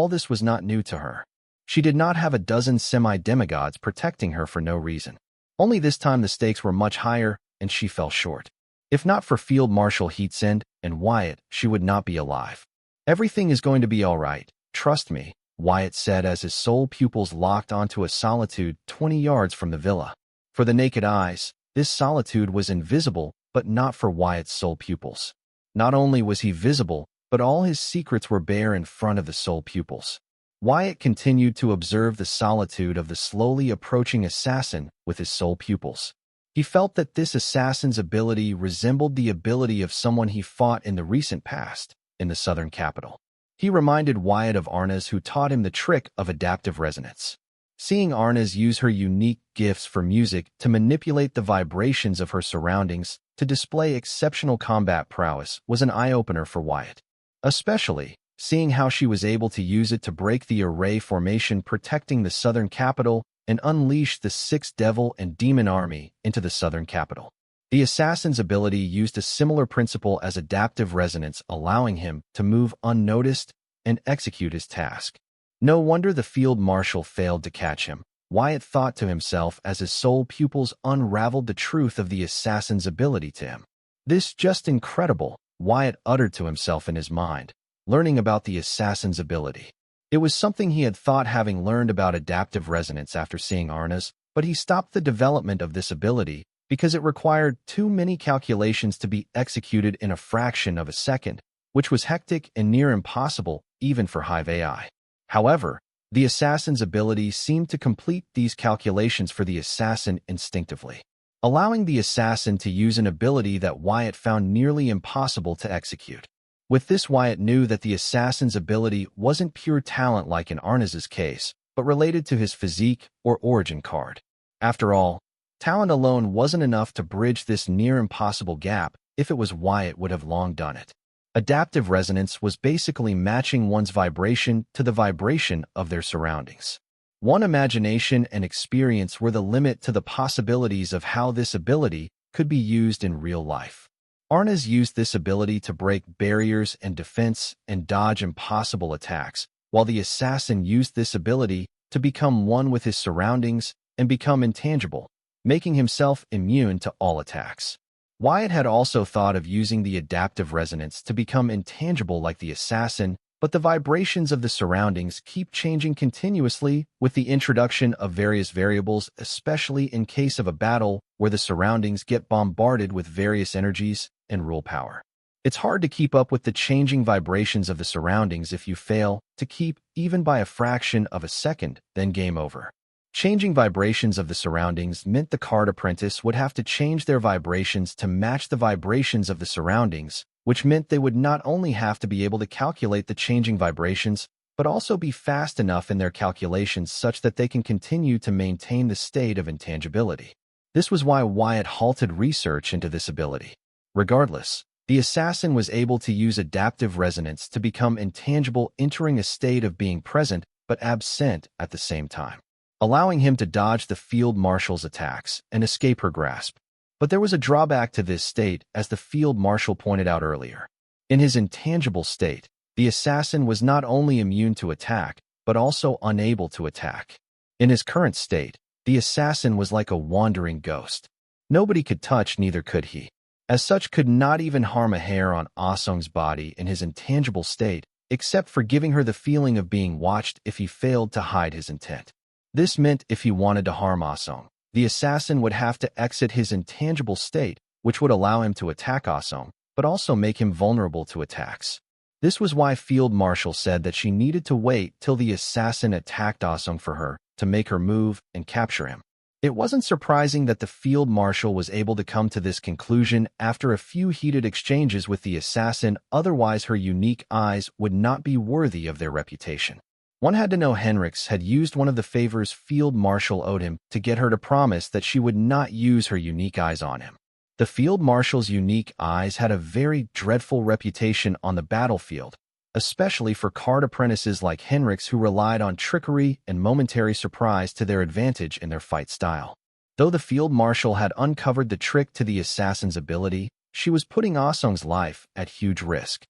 this was not new to her. She did not have a dozen semi-demigods protecting her for no reason. Only this time the stakes were much higher, and she fell short. If not for Field Marshal Heatsend and Wyatt, she would not be alive. "Everything is going to be all right, trust me," Wyatt said as his soul pupils locked onto a solitude 20 yards from the villa. For the naked eyes, this solitude was invisible, but not for Wyatt's soul pupils. Not only was he visible, but all his secrets were bare in front of the soul pupils. Wyatt continued to observe the solitude of the slowly approaching assassin with his soul pupils. He felt that this assassin's ability resembled the ability of someone he fought in the recent past, in the southern capital. He reminded Wyatt of Arna's, who taught him the trick of adaptive resonance. Seeing Arna's use her unique gifts for music to manipulate the vibrations of her surroundings to display exceptional combat prowess was an eye-opener for Wyatt. Especially, seeing how she was able to use it to break the array formation protecting the southern capital and unleash the sixth devil and demon army into the southern capital. The assassin's ability used a similar principle as adaptive resonance, allowing him to move unnoticed and execute his task. No wonder the field marshal failed to catch him, Wyatt thought to himself as his soul pupils unraveled the truth of the assassin's ability to him. "This just incredible," Wyatt uttered to himself in his mind, learning about the assassin's ability. It was something he had thought, having learned about adaptive resonance after seeing Arna's, but he stopped the development of this ability because it required too many calculations to be executed in a fraction of a second, which was hectic and near impossible even for Hive AI. However, the assassin's ability seemed to complete these calculations for the assassin instinctively, allowing the assassin to use an ability that Wyatt found nearly impossible to execute. With this, Wyatt knew that the assassin's ability wasn't pure talent like in Arna's case, but related to his physique or origin card. After all, talent alone wasn't enough to bridge this near-impossible gap. If it was, Wyatt would have long done it. Adaptive resonance was basically matching one's vibration to the vibration of their surroundings. One imagination and experience were the limit to the possibilities of how this ability could be used in real life. Arna's used this ability to break barriers and defense and dodge impossible attacks, while the assassin used this ability to become one with his surroundings and become intangible, making himself immune to all attacks. Wyatt had also thought of using the adaptive resonance to become intangible like the assassin, but the vibrations of the surroundings keep changing continuously with the introduction of various variables, especially in case of a battle where the surroundings get bombarded with various energies and rule power. It's hard to keep up with the changing vibrations of the surroundings. If you fail to keep even by a fraction of a second, then game over. Changing vibrations of the surroundings meant the card apprentice would have to change their vibrations to match the vibrations of the surroundings, which meant they would not only have to be able to calculate the changing vibrations, but also be fast enough in their calculations such that they can continue to maintain the state of intangibility. This was why Wyatt halted research into this ability. Regardless, the assassin was able to use adaptive resonance to become intangible, entering a state of being present but absent at the same time, allowing him to dodge the field marshal's attacks and escape her grasp. But there was a drawback to this state, as the field marshal pointed out earlier. In his intangible state, the assassin was not only immune to attack, but also unable to attack. In his current state, the assassin was like a wandering ghost. Nobody could touch, neither could he. As such, could not even harm a hair on Ah-sung's body in his intangible state, except for giving her the feeling of being watched if he failed to hide his intent. This meant if he wanted to harm Ah-sung, the assassin would have to exit his intangible state, which would allow him to attack Ah-sung, but also make him vulnerable to attacks. This was why Field Marshal said that she needed to wait till the assassin attacked Ah-sung for her to make her move and capture him. It wasn't surprising that the Field Marshal was able to come to this conclusion after a few heated exchanges with the assassin, otherwise her unique eyes would not be worthy of their reputation. One had to know Henrix had used one of the favors Field Marshal owed him to get her to promise that she would not use her unique eyes on him. The Field Marshal's unique eyes had a very dreadful reputation on the battlefield, especially for card apprentices like Henrix who relied on trickery and momentary surprise to their advantage in their fight style. Though the Field Marshal had uncovered the trick to the assassin's ability, she was putting Ah Sung's life at huge risk.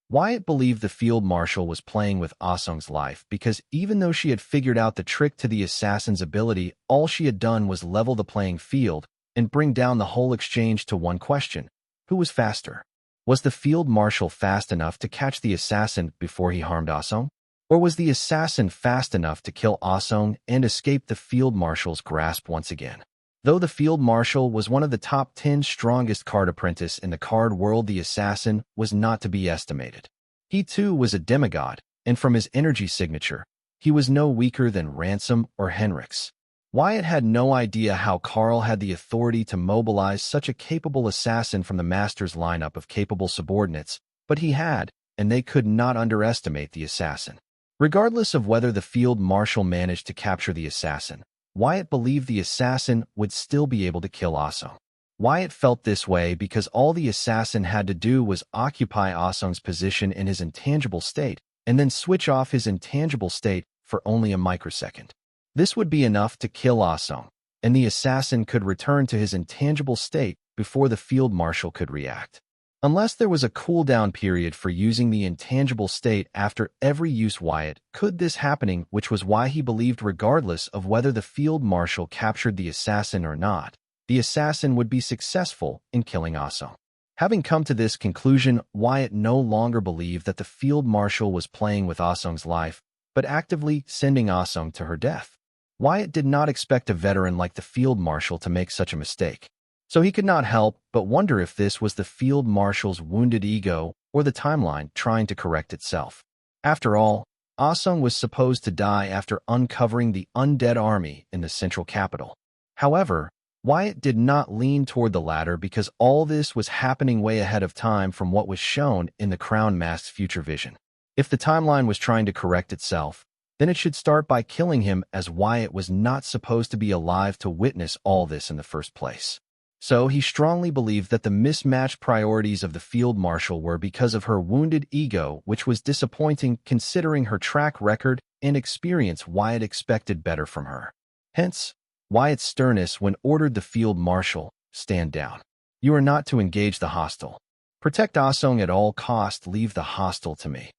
Wyatt believed the Field Marshal was playing with Ah Sung's life because even though she had figured out the trick to the assassin's ability, all she had done was level the playing field and bring down the whole exchange to one question: who was faster? Was the Field Marshal fast enough to catch the assassin before he harmed Ah Sung? Or was the assassin fast enough to kill Ah Sung and escape the Field Marshal's grasp once again? Though the Field Marshal was one of the top 10 strongest card apprentice in the card world, the assassin was not to be estimated. He too was a demigod, and from his energy signature, he was no weaker than Ransom or Henrix. Wyatt had no idea how Carl had the authority to mobilize such a capable assassin from the Master's lineup of capable subordinates, but he had, and they could not underestimate the assassin. Regardless of whether the Field Marshal managed to capture the assassin, Wyatt believed the assassin would still be able to kill Ah Sung. Wyatt felt this way because all the assassin had to do was occupy Ah Sung's position in his intangible state and then switch off his intangible state for only a microsecond. This would be enough to kill Ah Sung, and the assassin could return to his intangible state before the Field Marshal could react. Unless there was a cooldown period for using the intangible state after every use, Wyatt could this happening, which was why he believed regardless of whether the Field Marshal captured the assassin or not, the assassin would be successful in killing Ah Sung. Having come to this conclusion, Wyatt no longer believed that the Field Marshal was playing with Ah Sung's life, but actively sending Ah Sung to her death. Wyatt did not expect a veteran like the Field Marshal to make such a mistake. So he could not help but wonder if this was the Field Marshal's wounded ego or the timeline trying to correct itself. After all, Ah Sung was supposed to die after uncovering the undead army in the central capital. However, Wyatt did not lean toward the latter because all this was happening way ahead of time from what was shown in the Crown Mask's future vision. If the timeline was trying to correct itself, then it should start by killing him, as Wyatt was not supposed to be alive to witness all this in the first place. So he strongly believed that the mismatched priorities of the Field Marshal were because of her wounded ego, which was disappointing considering her track record and experience. Wyatt expected better from her. Hence, Wyatt's sternness when ordered the Field Marshal, "Stand down. You are not to engage the hostile. Protect Ah Sung at all costs. Leave the hostile to me."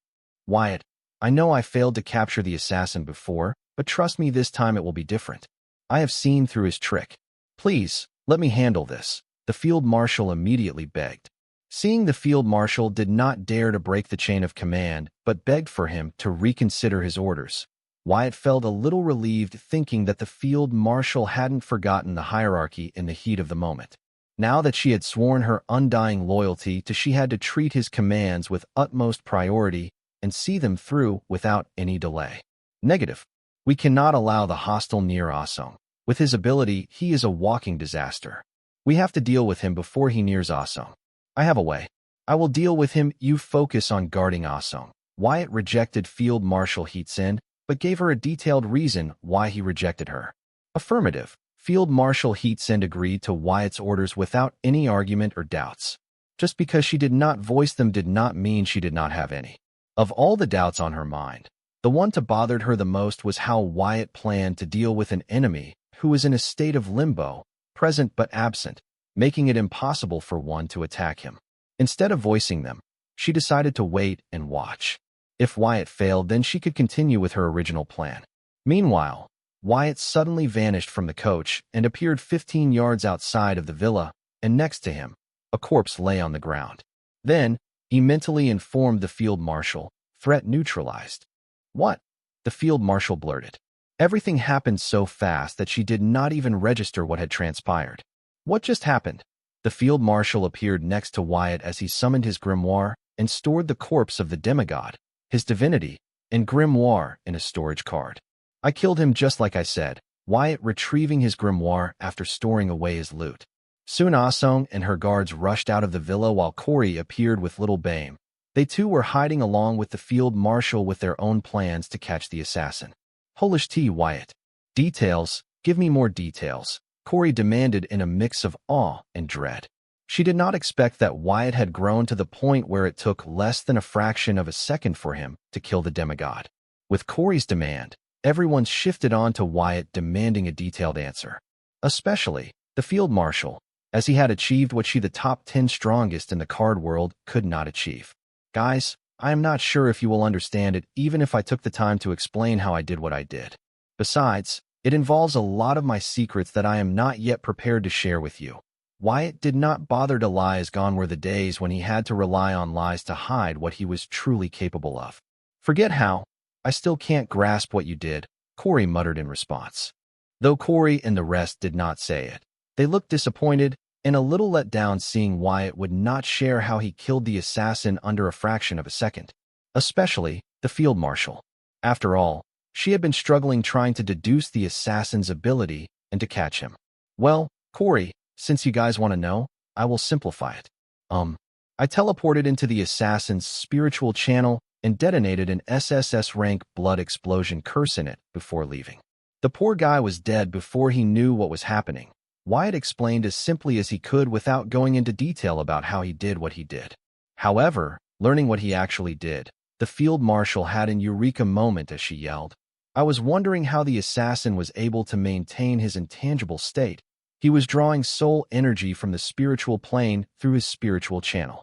"Wyatt, I know I failed to capture the assassin before, but trust me, this time it will be different. I have seen through his trick. Please, let me handle this," the Field Marshal immediately begged. Seeing the Field Marshal did not dare to break the chain of command, but begged for him to reconsider his orders, Wyatt felt a little relieved, thinking that the Field Marshal hadn't forgotten the hierarchy in the heat of the moment. Now that she had sworn her undying loyalty to, she had to treat his commands with utmost priority and see them through without any delay. Negative. We cannot allow the hostile near Ah Sung. With his ability, he is a walking disaster. We have to deal with him before he nears Ah Sung. I have a way. I will deal with him. You focus on guarding Ah Sung. Wyatt rejected Field Marshal Heatsend, but gave her a detailed reason why he rejected her. Affirmative. Field Marshal Heatsend agreed to Wyatt's orders without any argument or doubts. Just because she did not voice them did not mean she did not have any. Of all the doubts on her mind, the one that bothered her the most was how Wyatt planned to deal with an enemy who was in a state of limbo, present but absent, making it impossible for one to attack him. Instead of voicing them, she decided to wait and watch. If Wyatt failed, then she could continue with her original plan. Meanwhile, Wyatt suddenly vanished from the coach and appeared 15 yards outside of the villa, and next to him, a corpse lay on the ground. Then, he mentally informed the Field Marshal, "Threat neutralized." "What?" the Field Marshal blurted. Everything happened so fast that she did not even register what had transpired. "What just happened?" The Field Marshal appeared next to Wyatt as he summoned his grimoire and stored the corpse of the demigod, his divinity, and grimoire in a storage card. "I killed him just like I said," Wyatt retrieving his grimoire after storing away his loot. Soon Ah Sung and her guards rushed out of the villa while Corey appeared with little Bame, They too were hiding along with the field marshal with their own plans to catch the assassin. Polish T. Wyatt. Details, give me more details, Corey demanded in a mix of awe and dread. She did not expect that Wyatt had grown to the point where it took less than a fraction of a second for him to kill the demigod. With Corey's demand, everyone shifted on to Wyatt demanding a detailed answer. Especially the field marshal, as he had achieved what she, the top 10 strongest in the card world, could not achieve. Guys, I am not sure if you will understand it even if I took the time to explain how I did what I did. Besides, it involves a lot of my secrets that I am not yet prepared to share with you. Wyatt did not bother to lie, as gone were the days when he had to rely on lies to hide what he was truly capable of. Forget how. I still can't grasp what you did, Corey muttered in response. Though Corey and the rest did not say it, they looked disappointed and a little let down seeing Wyatt would not share how he killed the assassin under a fraction of a second. Especially the field marshal. After all, she had been struggling trying to deduce the assassin's ability and to catch him. Well, Corey, since you guys want to know, I will simplify it. I teleported into the assassin's spiritual channel and detonated an SSS rank blood explosion curse in it before leaving. The poor guy was dead before he knew what was happening. Wyatt explained as simply as he could without going into detail about how he did what he did. However, learning what he actually did, the field marshal had an eureka moment as she yelled, "I was wondering how the assassin was able to maintain his intangible state. He was drawing soul energy from the spiritual plane through his spiritual channel.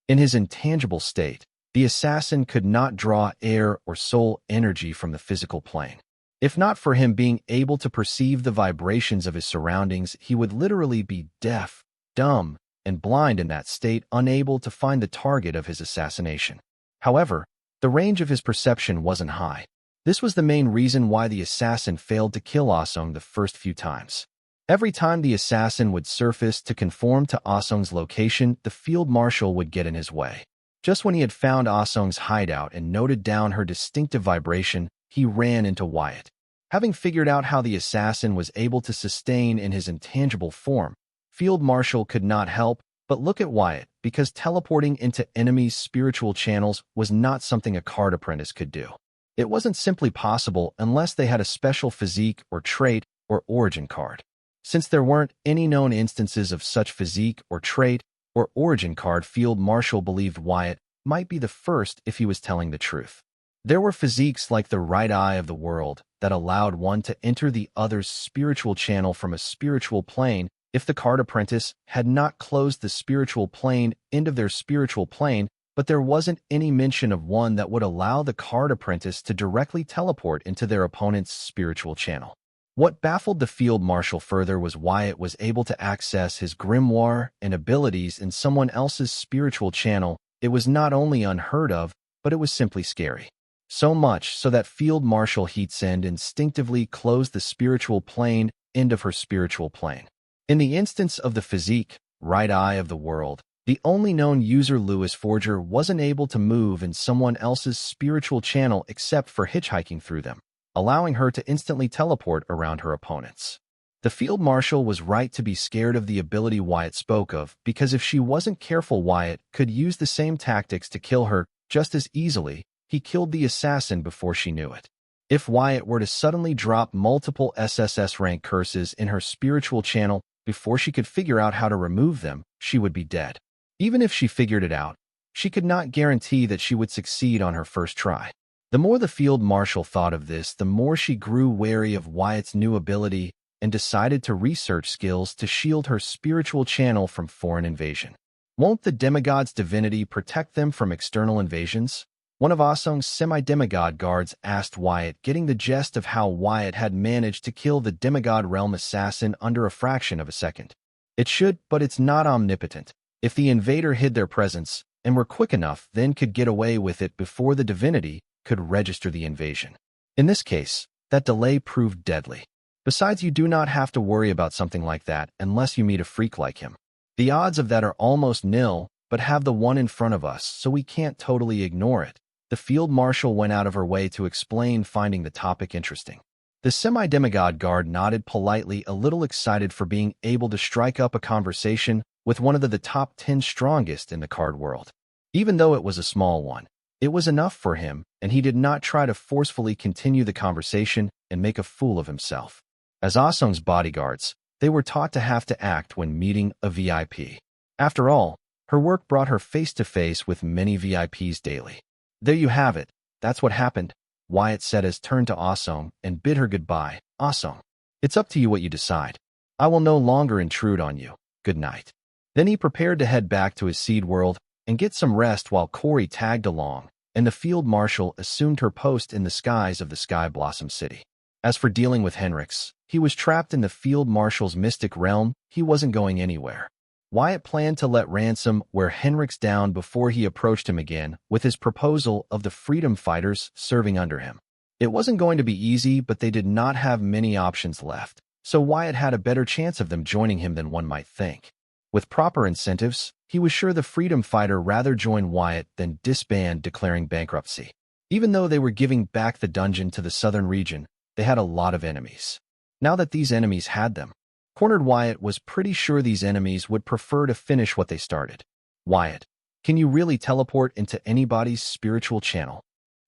In his intangible state, the assassin could not draw air or soul energy from the physical plane. If not for him being able to perceive the vibrations of his surroundings, he would literally be deaf, dumb, and blind in that state, unable to find the target of his assassination. However, the range of his perception wasn't high. This was the main reason why the assassin failed to kill Asung the first few times. Every time the assassin would surface to conform to Asung's location, the field marshal would get in his way. Just when he had found Asung's hideout and noted down her distinctive vibration, he ran into Wyatt. Having figured out how the assassin was able to sustain in his intangible form, Field Marshal could not help but look at Wyatt, because teleporting into enemies' spiritual channels was not something a card apprentice could do. It wasn't simply possible unless they had a special physique or trait or origin card. Since there weren't any known instances of such physique or trait or origin card, Field Marshal believed Wyatt might be the first if he was telling the truth. There were physiques like the right eye of the world that allowed one to enter the other's spiritual channel from a spiritual plane if the card apprentice had not closed the spiritual plane end of their spiritual plane, but there wasn't any mention of one that would allow the card apprentice to directly teleport into their opponent's spiritual channel. What baffled the field marshal further was Wyatt was able to access his grimoire and abilities in someone else's spiritual channel. It was not only unheard of, but it was simply scary. So much so that Field Marshal Heatsend instinctively closed the spiritual plane end of her spiritual plane. In the instance of the physique, right eye of the world, the only known user, Lewis Forger, wasn't able to move in someone else's spiritual channel except for hitchhiking through them, allowing her to instantly teleport around her opponents. The field marshal was right to be scared of the ability Wyatt spoke of, because if she wasn't careful, Wyatt could use the same tactics to kill her just as easily. He killed the assassin before she knew it. If Wyatt were to suddenly drop multiple SSS rank curses in her spiritual channel before she could figure out how to remove them, she would be dead. Even if she figured it out, she could not guarantee that she would succeed on her first try. The more the field marshal thought of this, the more she grew wary of Wyatt's new ability and decided to research skills to shield her spiritual channel from foreign invasion. Won't the demigod's divinity protect them from external invasions? One of Asung's semi-demigod guards asked Wyatt, getting the gist of how Wyatt had managed to kill the demigod realm assassin under a fraction of a second. It should, but it's not omnipotent. If the invader hid their presence and were quick enough, then could get away with it before the divinity could register the invasion. In this case, that delay proved deadly. Besides, you do not have to worry about something like that unless you meet a freak like him. The odds of that are almost nil, but have the one in front of us, so we can't totally ignore it. The field marshal went out of her way to explain, finding the topic interesting. The semi-demigod guard nodded politely, a little excited for being able to strike up a conversation with one of the top 10 strongest in the card world. Even though it was a small one, it was enough for him, and he did not try to forcefully continue the conversation and make a fool of himself. As Ah-sung's bodyguards, they were taught to have to act when meeting a VIP. After all, her work brought her face-to-face with many VIPs daily. There you have it. That's what happened, Wyatt said as turned to Ah-sung and bid her goodbye. Ah-sung, it's up to you what you decide. I will no longer intrude on you. Good night. Then he prepared to head back to his seed world and get some rest while Corey tagged along, and the field marshal assumed her post in the skies of the Sky Blossom City. As for dealing with Henrix, he was trapped in the field marshal's mystic realm. He wasn't going anywhere. Wyatt planned to let Ransom wear Henrix down before he approached him again with his proposal of the freedom fighters serving under him. It wasn't going to be easy, but they did not have many options left, so Wyatt had a better chance of them joining him than one might think. With proper incentives, he was sure the freedom fighter rather join Wyatt than disband, declaring bankruptcy. Even though they were giving back the dungeon to the southern region, they had a lot of enemies. Now that these enemies had them, cornered, Wyatt was pretty sure these enemies would prefer to finish what they started. Wyatt, can you really teleport into anybody's spiritual channel?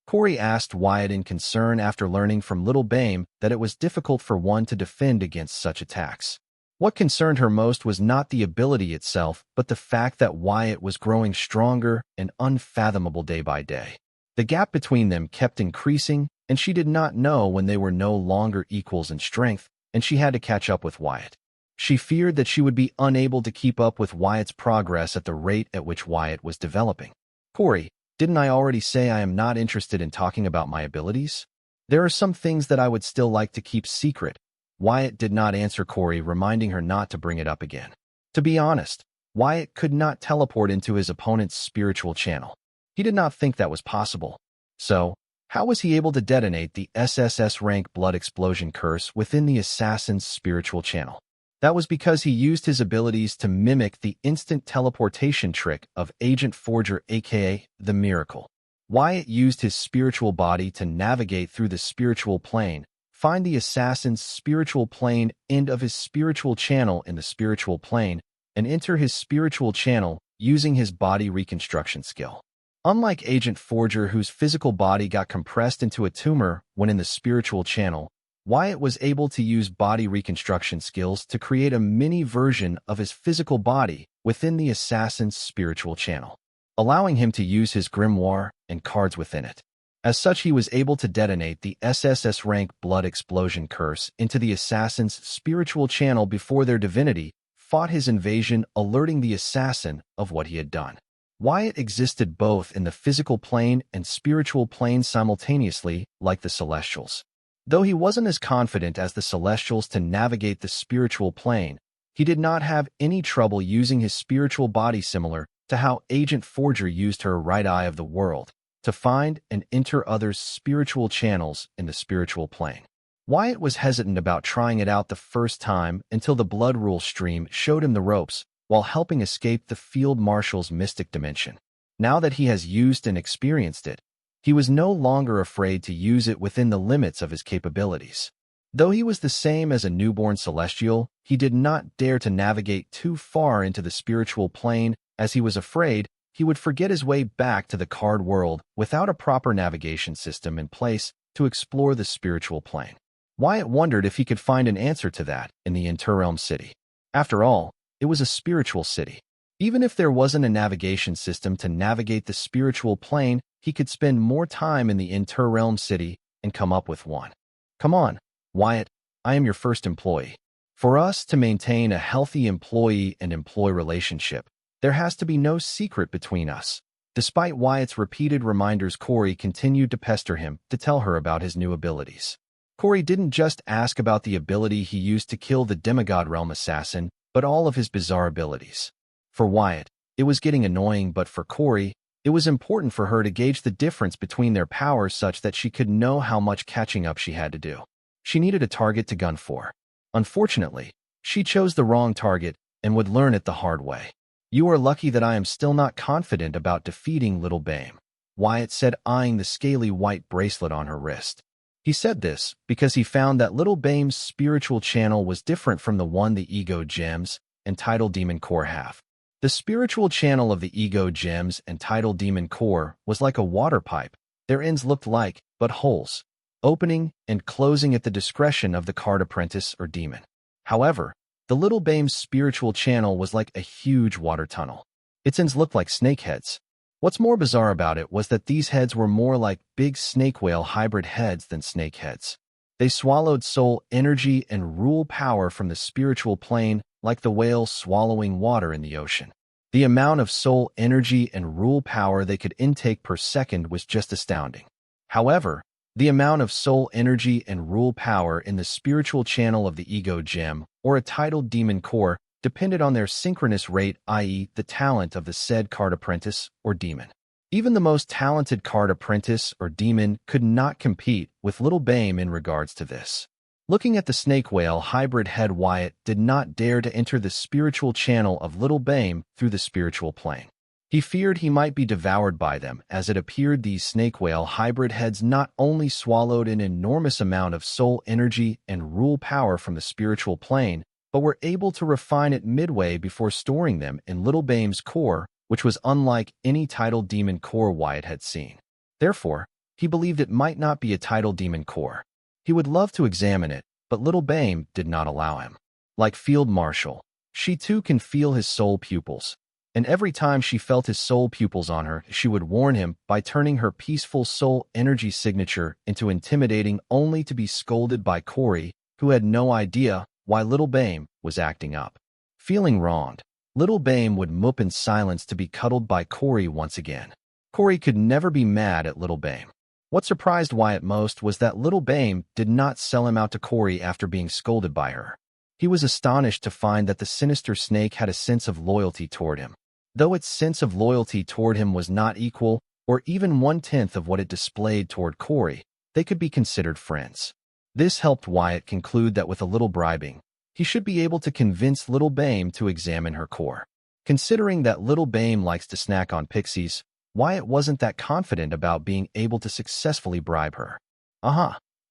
Corey asked Wyatt in concern after learning from Little Bame that it was difficult for one to defend against such attacks. What concerned her most was not the ability itself, but the fact that Wyatt was growing stronger and unfathomable day by day. The gap between them kept increasing, and she did not know when they were no longer equals in strength, and she had to catch up with Wyatt. She feared that she would be unable to keep up with Wyatt's progress at the rate at which Wyatt was developing. Corey, didn't I already say I am not interested in talking about my abilities? There are some things that I would still like to keep secret. Wyatt did not answer Corey, reminding her not to bring it up again. To be honest, Wyatt could not teleport into his opponent's spiritual channel. He did not think that was possible. So, how was he able to detonate the SSS rank blood explosion curse within the assassin's spiritual channel? That was because he used his abilities to mimic the instant teleportation trick of Agent Forger, aka the Miracle. Wyatt used his spiritual body to navigate through the spiritual plane, find the assassin's spiritual plane end of his spiritual channel in the spiritual plane, and enter his spiritual channel using his body reconstruction skill. Unlike Agent Forger, whose physical body got compressed into a tumor when in the spiritual channel, Wyatt was able to use body reconstruction skills to create a mini version of his physical body within the assassin's spiritual channel, allowing him to use his grimoire and cards within it. As such, he was able to detonate the SSS rank blood explosion curse into the assassin's spiritual channel before their divinity fought his invasion, alerting the assassin of what he had done. Wyatt existed both in the physical plane and spiritual plane simultaneously, like the Celestials. Though he wasn't as confident as the Celestials to navigate the spiritual plane, he did not have any trouble using his spiritual body, similar to how Agent Forger used her right eye of the world to find and enter others' spiritual channels in the spiritual plane. Wyatt was hesitant about trying it out the first time until the blood rule stream showed him the ropes while helping escape the field marshal's mystic dimension. Now that he has used and experienced it, he was no longer afraid to use it within the limits of his capabilities. Though he was the same as a newborn celestial, he did not dare to navigate too far into the spiritual plane, as he was afraid he would forget his way back to the card world without a proper navigation system in place to explore the spiritual plane. Wyatt wondered if he could find an answer to that in the Interrealm City. After all, it was a spiritual city. Even if there wasn't a navigation system to navigate the spiritual plane, he could spend more time in the Interrealm City and come up with one. Come on, Wyatt, I am your first employee. For us to maintain a healthy employee and employee relationship, there has to be no secret between us. Despite Wyatt's repeated reminders, Corey continued to pester him to tell her about his new abilities. Corey didn't just ask about the ability he used to kill the demigod realm assassin, but all of his bizarre abilities. For Wyatt, it was getting annoying, but for Corey, it was important for her to gauge the difference between their powers such that she could know how much catching up she had to do. She needed a target to gun for. Unfortunately, she chose the wrong target and would learn it the hard way. You are lucky that I am still not confident about defeating Little Bame, Wyatt said, eyeing the scaly white bracelet on her wrist. He said this because he found that Little Bame's spiritual channel was different from the one the ego gems and tidal demon core have. The spiritual channel of the ego gems and tidal demon core was like a water pipe. Their ends looked like but holes, opening and closing at the discretion of the card apprentice or demon. However, the little Bame's spiritual channel was like a huge water tunnel. Its ends looked like snake heads. What's more bizarre about it was that these heads were more like big snake whale hybrid heads than snake heads. They swallowed soul energy and rule power from the spiritual plane like the whale swallowing water in the ocean. The amount of soul energy and rule power they could intake per second was just astounding. However, the amount of soul energy and rule power in the spiritual channel of the ego gem or a tidal demon core depended on their synchronous rate, i.e. the talent of the said card apprentice or demon. Even the most talented card apprentice or demon could not compete with little Bame in regards to this. Looking at the snake whale hybrid head, Wyatt did not dare to enter the spiritual channel of little Bame through the spiritual plane. He feared he might be devoured by them, as it appeared these snake whale hybrid heads not only swallowed an enormous amount of soul energy and rule power from the spiritual plane, but were able to refine it midway before storing them in little Bame's core, which was unlike any tidal demon core Wyatt had seen. Therefore, he believed it might not be a tidal demon core. He would love to examine it, but little Bame did not allow him. Like Field Marshal, she too can feel his soul pupils, and every time she felt his soul pupils on her, she would warn him by turning her peaceful soul energy signature into intimidating, only to be scolded by Corey, who had no idea why little Bame was acting up. Feeling wronged, little Bame would moop in silence to be cuddled by Corey once again. Corey could never be mad at little Bame. What surprised Wyatt most was that little Bame did not sell him out to Corey after being scolded by her. He was astonished to find that the sinister snake had a sense of loyalty toward him. Though its sense of loyalty toward him was not equal or even 1/10 of what it displayed toward Corey, they could be considered friends. This helped Wyatt conclude that with a little bribing, he should be able to convince little Bame to examine her core. Considering that little Bame likes to snack on pixies, Wyatt wasn't that confident about being able to successfully bribe her.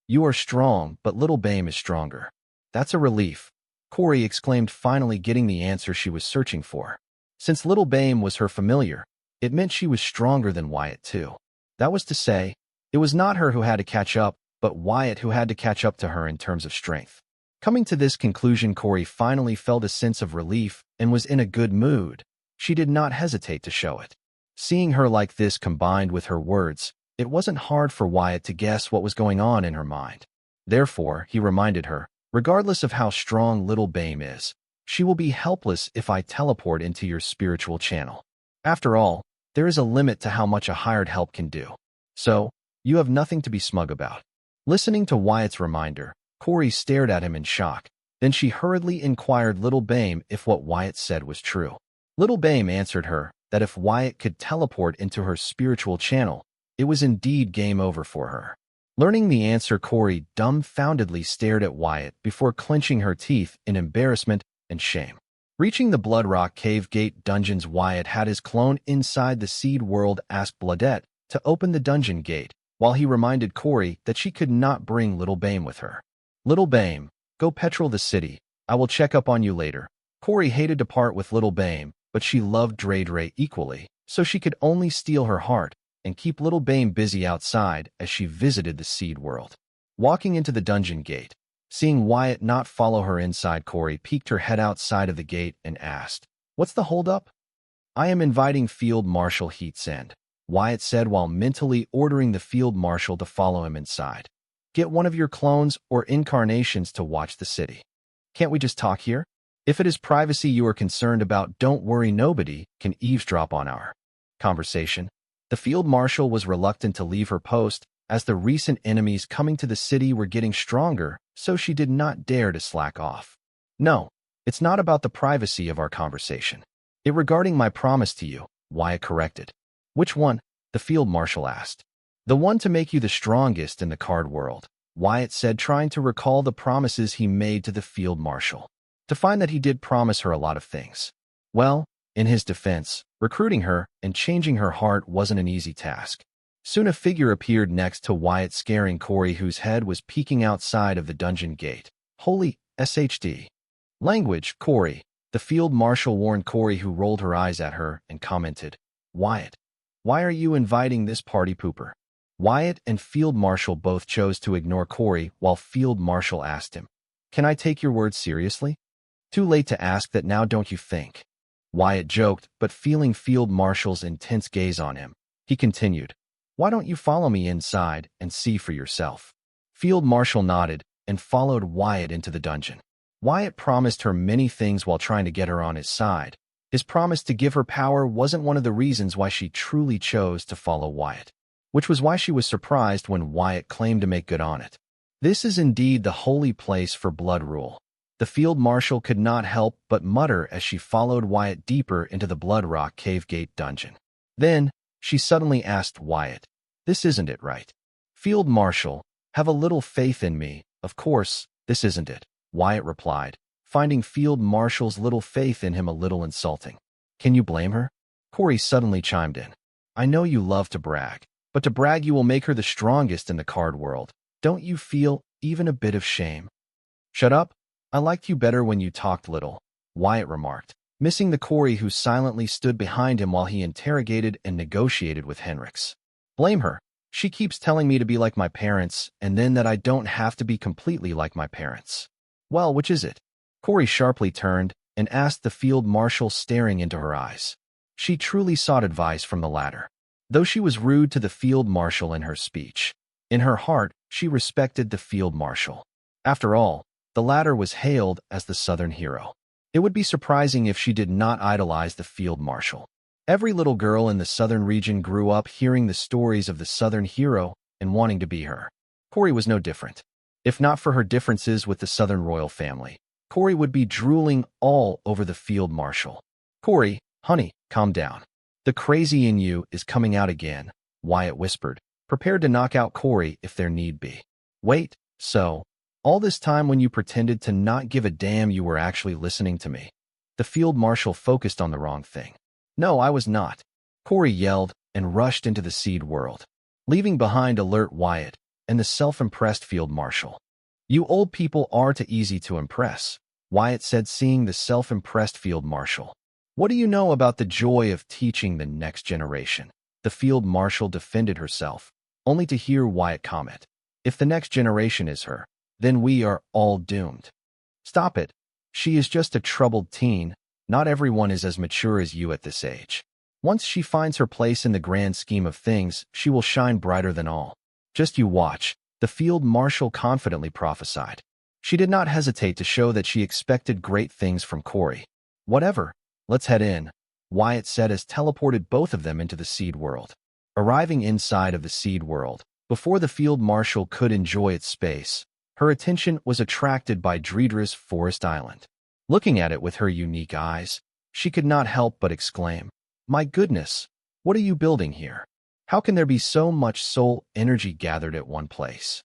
You are strong, but little Bame is stronger. That's a relief, Corey exclaimed, finally getting the answer she was searching for. Since little Bame was her familiar, it meant she was stronger than Wyatt too. That was to say, it was not her who had to catch up, but Wyatt who had to catch up to her in terms of strength. Coming to this conclusion, Corey finally felt a sense of relief and was in a good mood. She did not hesitate to show it. Seeing her like this combined with her words, it wasn't hard for Wyatt to guess what was going on in her mind. Therefore, he reminded her, regardless of how strong little Bame is, she will be helpless if I teleport into your spiritual channel. After all, there is a limit to how much a hired help can do. So, you have nothing to be smug about. Listening to Wyatt's reminder, Corey stared at him in shock. Then she hurriedly inquired little Bame if what Wyatt said was true. Little Bame answered her that if Wyatt could teleport into her spiritual channel, it was indeed game over for her. Learning the answer, Corey dumbfoundedly stared at Wyatt before clenching her teeth in embarrassment and shame. Reaching the Bloodrock Cave Gate dungeons, Wyatt had his clone inside the Seed World ask Bloodette to open the dungeon gate, while he reminded Corey that she could not bring little Bame with her. Little Bame, go patrol the city. I will check up on you later. Corey hated to part with little Bame, but she loved Dre equally, so she could only steal her heart and keep little Bame busy outside as she visited the Seed World. Walking into the dungeon gate, seeing Wyatt not follow her inside, Corey peeked her head outside of the gate and asked, "What's the holdup?" "I am inviting Field Marshal Heatsend," Wyatt said while mentally ordering the Field Marshal to follow him inside. "Get one of your clones or incarnations to watch the city." "Can't we just talk here? If it is privacy you are concerned about, don't worry, nobody can eavesdrop on our conversation." The Field Marshal was reluctant to leave her post, as the recent enemies coming to the city were getting stronger, so she did not dare to slack off. "No, it's not about the privacy of our conversation. It's regarding my promise to you," Wyatt corrected. "Which one?" the Field Marshal asked. "The one to make you the strongest in the card world," Wyatt said, trying to recall the promises he made to the Field Marshal. To find that he did promise her a lot of things. Well, in his defense, recruiting her and changing her heart wasn't an easy task. Soon a figure appeared next to Wyatt, scaring Corey, whose head was peeking outside of the dungeon gate. "Holy SHD. Language, Corey. The field marshal warned Corey, who rolled her eyes at her and commented, "Wyatt, why are you inviting this party pooper?" Wyatt and Field Marshal both chose to ignore Corey while Field Marshal asked him, "Can I take your words seriously?" "Too late to ask that now, don't you think?" Wyatt joked, but feeling Field Marshal's intense gaze on him, he continued, "Why don't you follow me inside and see for yourself?" Field Marshal nodded and followed Wyatt into the dungeon. Wyatt promised her many things while trying to get her on his side. His promise to give her power wasn't one of the reasons why she truly chose to follow Wyatt, which was why she was surprised when Wyatt claimed to make good on it. This is indeed the holy place for blood rule. The Field Marshal could not help but mutter as she followed Wyatt deeper into the Blood Rock Cave Gate dungeon. Then, she suddenly asked Wyatt, "This isn't it, right?" "Field Marshal, have a little faith in me. Of course, this isn't it," Wyatt replied, finding Field Marshal's little faith in him a little insulting. "Can you blame her?" Corey suddenly chimed in. "I know you love to brag, but to brag you will make her the strongest in the card world. Don't you feel even a bit of shame?" "Shut up. I liked you better when you talked little," Wyatt remarked, missing the Corey who silently stood behind him while he interrogated and negotiated with Henrix. "Blame her. She keeps telling me to be like my parents, and then that I don't have to be completely like my parents." "Well, which is it?" Corey sharply turned and asked the Field Marshal, staring into her eyes. She truly sought advice from the latter. Though she was rude to the Field Marshal in her speech, in her heart she respected the Field Marshal. After all, the latter was hailed as the Southern hero. It would be surprising if she did not idolize the Field Marshal. Every little girl in the Southern region grew up hearing the stories of the Southern hero and wanting to be her. Corey was no different. If not for her differences with the Southern royal family, Corey would be drooling all over the Field Marshal. "Corey, honey, calm down. The crazy in you is coming out again," Wyatt whispered, prepared to knock out Corey if there need be. "Wait, so all this time when you pretended to not give a damn, you were actually listening to me?" The Field Marshal focused on the wrong thing. "No, I was not," Corey yelled and rushed into the seed world, leaving behind alert Wyatt and the self-impressed Field Marshal. "You old people are too easy to impress," Wyatt said, seeing the self-impressed Field Marshal. "What do you know about the joy of teaching the next generation?" The Field Marshal defended herself, only to hear Wyatt comment, "If the next generation is her, then we are all doomed." "Stop it. She is just a troubled teen. Not everyone is as mature as you at this age. Once she finds her place in the grand scheme of things, she will shine brighter than all. Just you watch," the Field Marshal confidently prophesied. She did not hesitate to show that she expected great things from Corey. "Whatever, let's head in," Wyatt said as teleported both of them into the seed world. Arriving inside of the seed world, before the Field Marshal could enjoy its space, her attention was attracted by treacherous Forest Island. Looking at it with her unique eyes, she could not help but exclaim, "My goodness, what are you building here? How can there be so much soul energy gathered at one place?"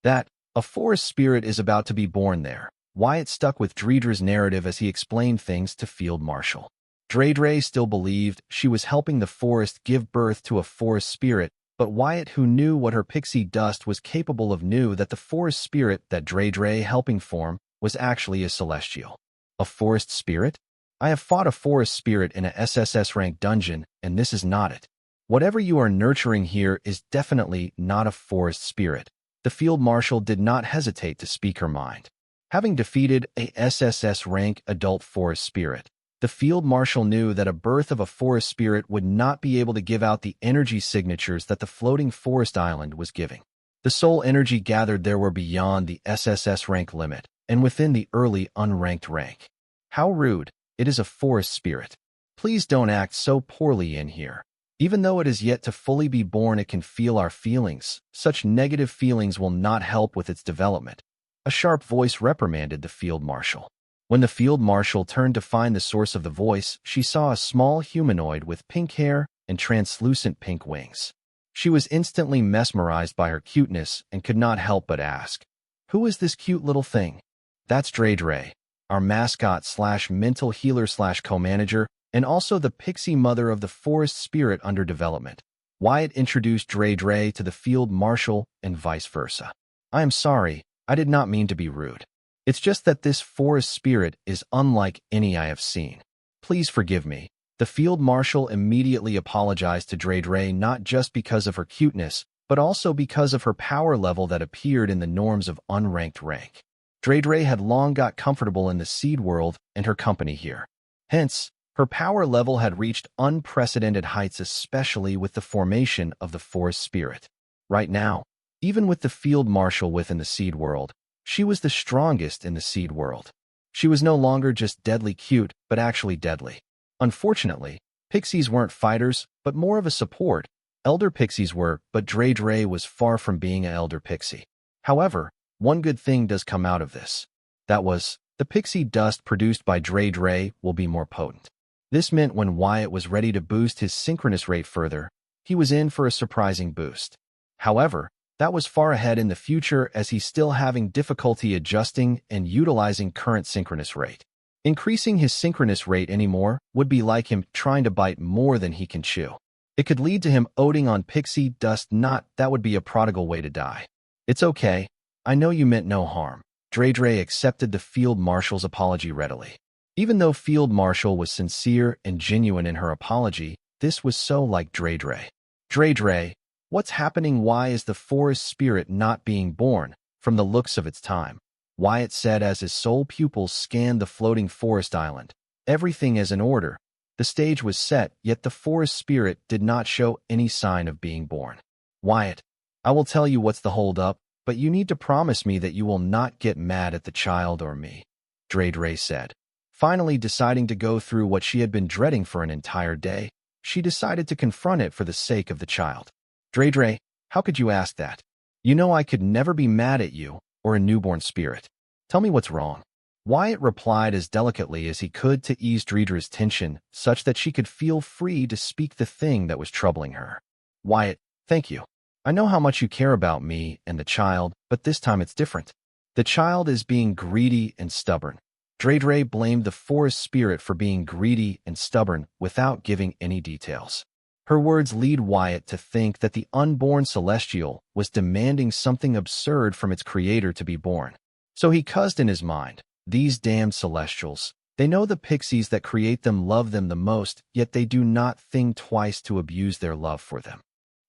That a forest spirit is about to be born there, Wyatt stuck with Dredra's narrative as he explained things to Field Marshal. Dredre still believed she was helping the forest give birth to a forest spirit, but Wyatt, who knew what her pixie dust was capable of, knew that the forest spirit that Dredre helping form was actually a celestial. A forest spirit? I have fought a forest spirit in a SSS rank dungeon, and this is not it. Whatever you are nurturing here is definitely not a forest spirit. The Field Marshal did not hesitate to speak her mind. Having defeated a SSS rank adult forest spirit, the Field Marshal knew that a birth of a forest spirit would not be able to give out the energy signatures that the floating forest island was giving. The soul energy gathered there were beyond the SSS rank limit, and within the early unranked rank. How rude. It is a forest spirit. Please don't act so poorly in here. Even though it is yet to fully be born, it can feel our feelings. Such negative feelings will not help with its development. A sharp voice reprimanded the Field Marshal. When the Field Marshal turned to find the source of the voice, she saw a small humanoid with pink hair and translucent pink wings. She was instantly mesmerized by her cuteness and could not help but ask, "Who is this cute little thing?" "That's Dredre, our mascot / mental healer / co-manager, and also the pixie mother of the forest spirit under development." Wyatt introduced Dredre to the Field Marshal and vice versa. "I am sorry, I did not mean to be rude." It's just that this forest spirit is unlike any I have seen. Please forgive me. The field marshal immediately apologized to Dre not just because of her cuteness, but also because of her power level that appeared in the norms of unranked rank. Dre had long got comfortable in the seed world and her company here. Hence, her power level had reached unprecedented heights, especially with the formation of the forest spirit. Right now, even with the field marshal within the seed world, she was the strongest in the seed world. She was no longer just deadly cute, but actually deadly. Unfortunately, pixies weren't fighters, but more of a support. Elder pixies were, but Dre was far from being an elder pixie. However, one good thing does come out of this. That was, the pixie dust produced by Dre will be more potent. This meant when Wyatt was ready to boost his synchronous rate further, he was in for a surprising boost. However, that was far ahead in the future as he's still having difficulty adjusting and utilizing current synchronous rate. Increasing his synchronous rate anymore would be like him trying to bite more than he can chew. It could lead to him oding on pixie dust. That would be a prodigal way to die. It's okay. I know you meant no harm. Dre accepted the field marshal's apology readily. Even though field marshal was sincere and genuine in her apology, this was so like Dre. Dre, what's happening? Why is the forest spirit not being born, from the looks of its time? Wyatt said as his soul pupils scanned the floating forest island. Everything is in order. The stage was set, yet the forest spirit did not show any sign of being born. Wyatt, I will tell you what's the hold-up, but you need to promise me that you will not get mad at the child or me, Dre said. Finally deciding to go through what she had been dreading for an entire day, she decided to confront it for the sake of the child. Dre, how could you ask that? You know I could never be mad at you, or a newborn spirit. Tell me what's wrong. Wyatt replied as delicately as he could to ease Dredra's tension, such that she could feel free to speak the thing that was troubling her. Wyatt, thank you. I know how much you care about me and the child, but this time it's different. The child is being greedy and stubborn. Dre blamed the forest spirit for being greedy and stubborn without giving any details. Her words lead Wyatt to think that the unborn celestial was demanding something absurd from its creator to be born. So he cussed in his mind, these damned celestials. They know the pixies that create them love them the most, yet they do not think twice to abuse their love for them.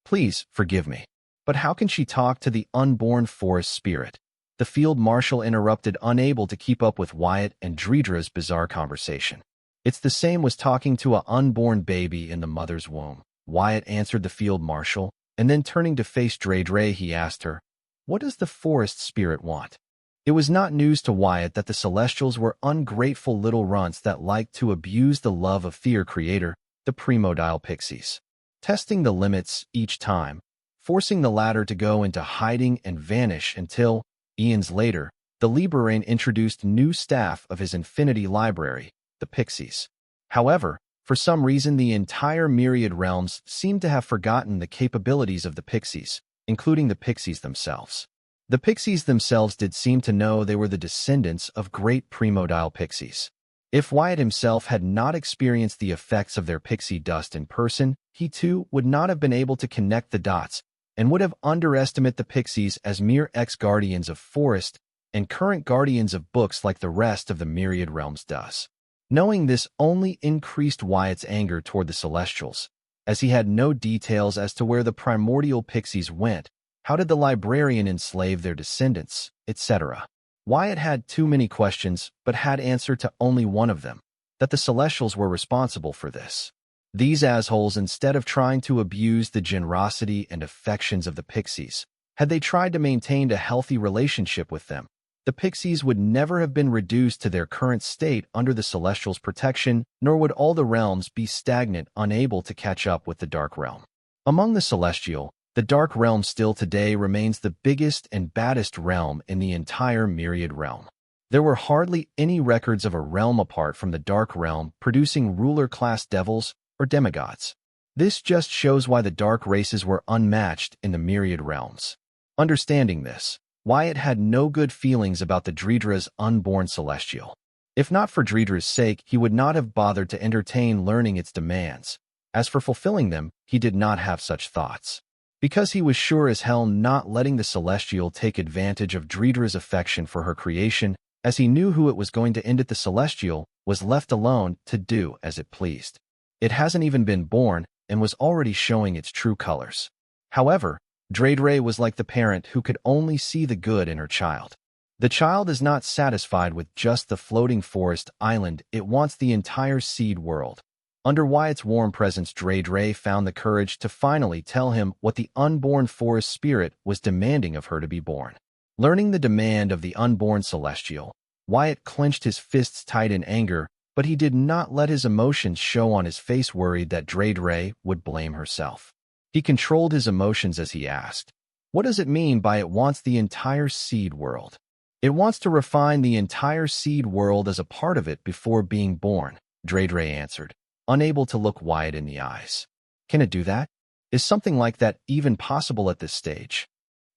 Please, forgive me. But how can she talk to the unborn forest spirit? The field marshal interrupted, unable to keep up with Wyatt and Dredra's bizarre conversation. It's the same as talking to an unborn baby in the mother's womb. Wyatt answered the field marshal, and then turning to face Dre, he asked her, what does the forest spirit want? It was not news to Wyatt that the Celestials were ungrateful little runts that liked to abuse the love of their creator, the primordial pixies. Testing the limits each time, forcing the latter to go into hiding and vanish until, eons later, the Liberain introduced new staff of his infinity library, the pixies. However, for some reason the entire myriad realms seemed to have forgotten the capabilities of the pixies, including the pixies themselves. The pixies themselves did seem to know they were the descendants of great primordial pixies. If Wyatt himself had not experienced the effects of their pixie dust in person, he too would not have been able to connect the dots and would have underestimated the pixies as mere ex-guardians of forest and current guardians of books like the rest of the myriad realms does. Knowing this only increased Wyatt's anger toward the Celestials, as he had no details as to where the primordial pixies went, how did the librarian enslave their descendants, etc. Wyatt had too many questions, but had answer to only one of them, that the Celestials were responsible for this. These assholes, instead of trying to abuse the generosity and affections of the pixies, had they tried to maintain a healthy relationship with them, the pixies would never have been reduced to their current state under the Celestials' protection, nor would all the realms be stagnant, unable to catch up with the Dark Realm. Among the Celestial, the Dark Realm still today remains the biggest and baddest realm in the entire Myriad Realm. There were hardly any records of a realm apart from the Dark Realm producing ruler-class devils or demigods. This just shows why the dark races were unmatched in the Myriad Realms. Understanding this, Wyatt had no good feelings about the Dredra's unborn celestial. If not for Dredra's sake, he would not have bothered to entertain learning its demands. As for fulfilling them, he did not have such thoughts. Because he was sure as hell not letting the celestial take advantage of Dredra's affection for her creation, as he knew who it was going to end it. The Celestial was left alone to do as it pleased. It hasn't even been born and was already showing its true colors. However, Dreidre was like the parent who could only see the good in her child. The child is not satisfied with just the floating forest island, it wants the entire seed world. Under Wyatt's warm presence, Dreidre found the courage to finally tell him what the unborn forest spirit was demanding of her to be born. Learning the demand of the unborn Celestial, Wyatt clenched his fists tight in anger, but he did not let his emotions show on his face, worried that Dreidre would blame herself. He controlled his emotions as he asked, "What does it mean by it wants the entire seed world?" "It wants to refine the entire seed world as a part of it before being born," Dreidre answered, unable to look Wyatt in the eyes. "Can it do that? Is something like that even possible at this stage?"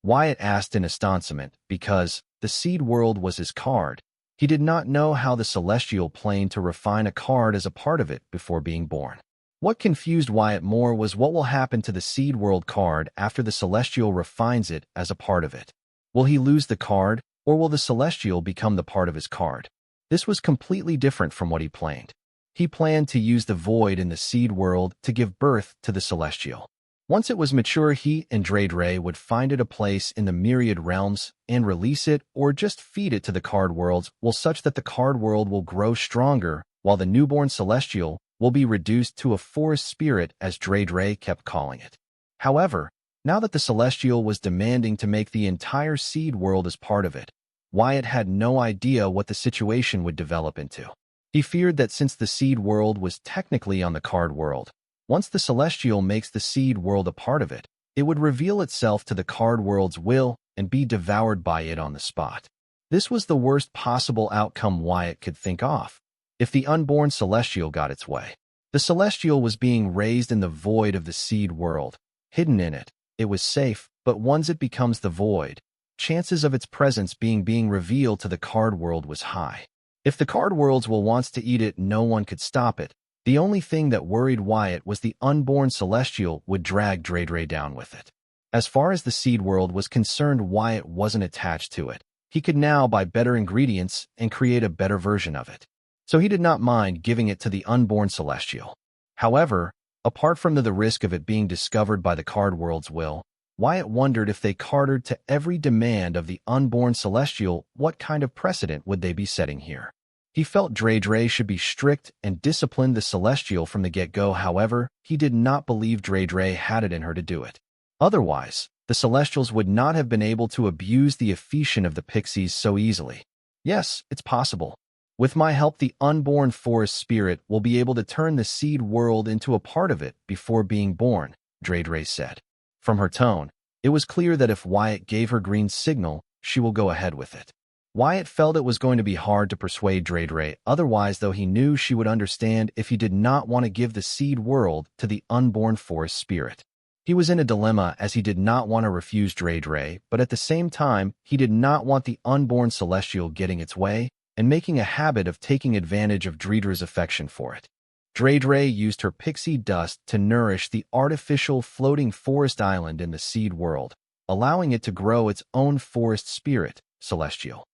Wyatt asked in astonishment, because the seed world was his card. He did not know how the Celestial planned to refine a card as a part of it before being born. What confused Wyatt more was what will happen to the seed world card after the Celestial refines it as a part of it. Will he lose the card, or will the Celestial become the part of his card? This was completely different from what he planned. He planned to use the void in the seed world to give birth to the Celestial. Once it was mature, he and Dreidre would find it a place in the myriad realms and release it, or just feed it to the card worlds, such that the card world will grow stronger, while the newborn Celestial will be reduced to a forest spirit, as Dreidre kept calling it. However, now that the Celestial was demanding to make the entire seed world as part of it, Wyatt had no idea what the situation would develop into. He feared that since the seed world was technically on the card world, once the Celestial makes the seed world a part of it, it would reveal itself to the card world's will and be devoured by it on the spot. This was the worst possible outcome Wyatt could think of. If the unborn Celestial got its way, the Celestial was being raised in the void of the seed world. Hidden in it, it was safe, but once it becomes the void, chances of its presence being revealed to the card world was high. If the card worlds wants to eat it, no one could stop it. The only thing that worried Wyatt was the unborn Celestial would drag Dreidre down with it. As far as the seed world was concerned, Wyatt wasn't attached to it. He could now buy better ingredients and create a better version of it. So he did not mind giving it to the unborn Celestial. However, apart from the risk of it being discovered by the card world's will, Wyatt wondered if they catered to every demand of the unborn Celestial, what kind of precedent would they be setting here? He felt Dreidre should be strict and discipline the Celestial from the get-go. However, he did not believe Dreidre had it in her to do it. Otherwise, the Celestials would not have been able to abuse the affection of the pixies so easily. Yes, it's possible. With my help, the unborn forest spirit will be able to turn the seed world into a part of it before being born, Dreidre said. From her tone, it was clear that if Wyatt gave her green signal, she will go ahead with it. Wyatt felt it was going to be hard to persuade Dreidre otherwise, though he knew she would understand if he did not want to give the seed world to the unborn forest spirit. He was in a dilemma, as he did not want to refuse Dreidre, but at the same time, he did not want the unborn Celestial getting its way and making a habit of taking advantage of Dreidre's affection for it. Dreidre used her pixie dust to nourish the artificial floating forest island in the seed world, allowing it to grow its own forest spirit, Celestial.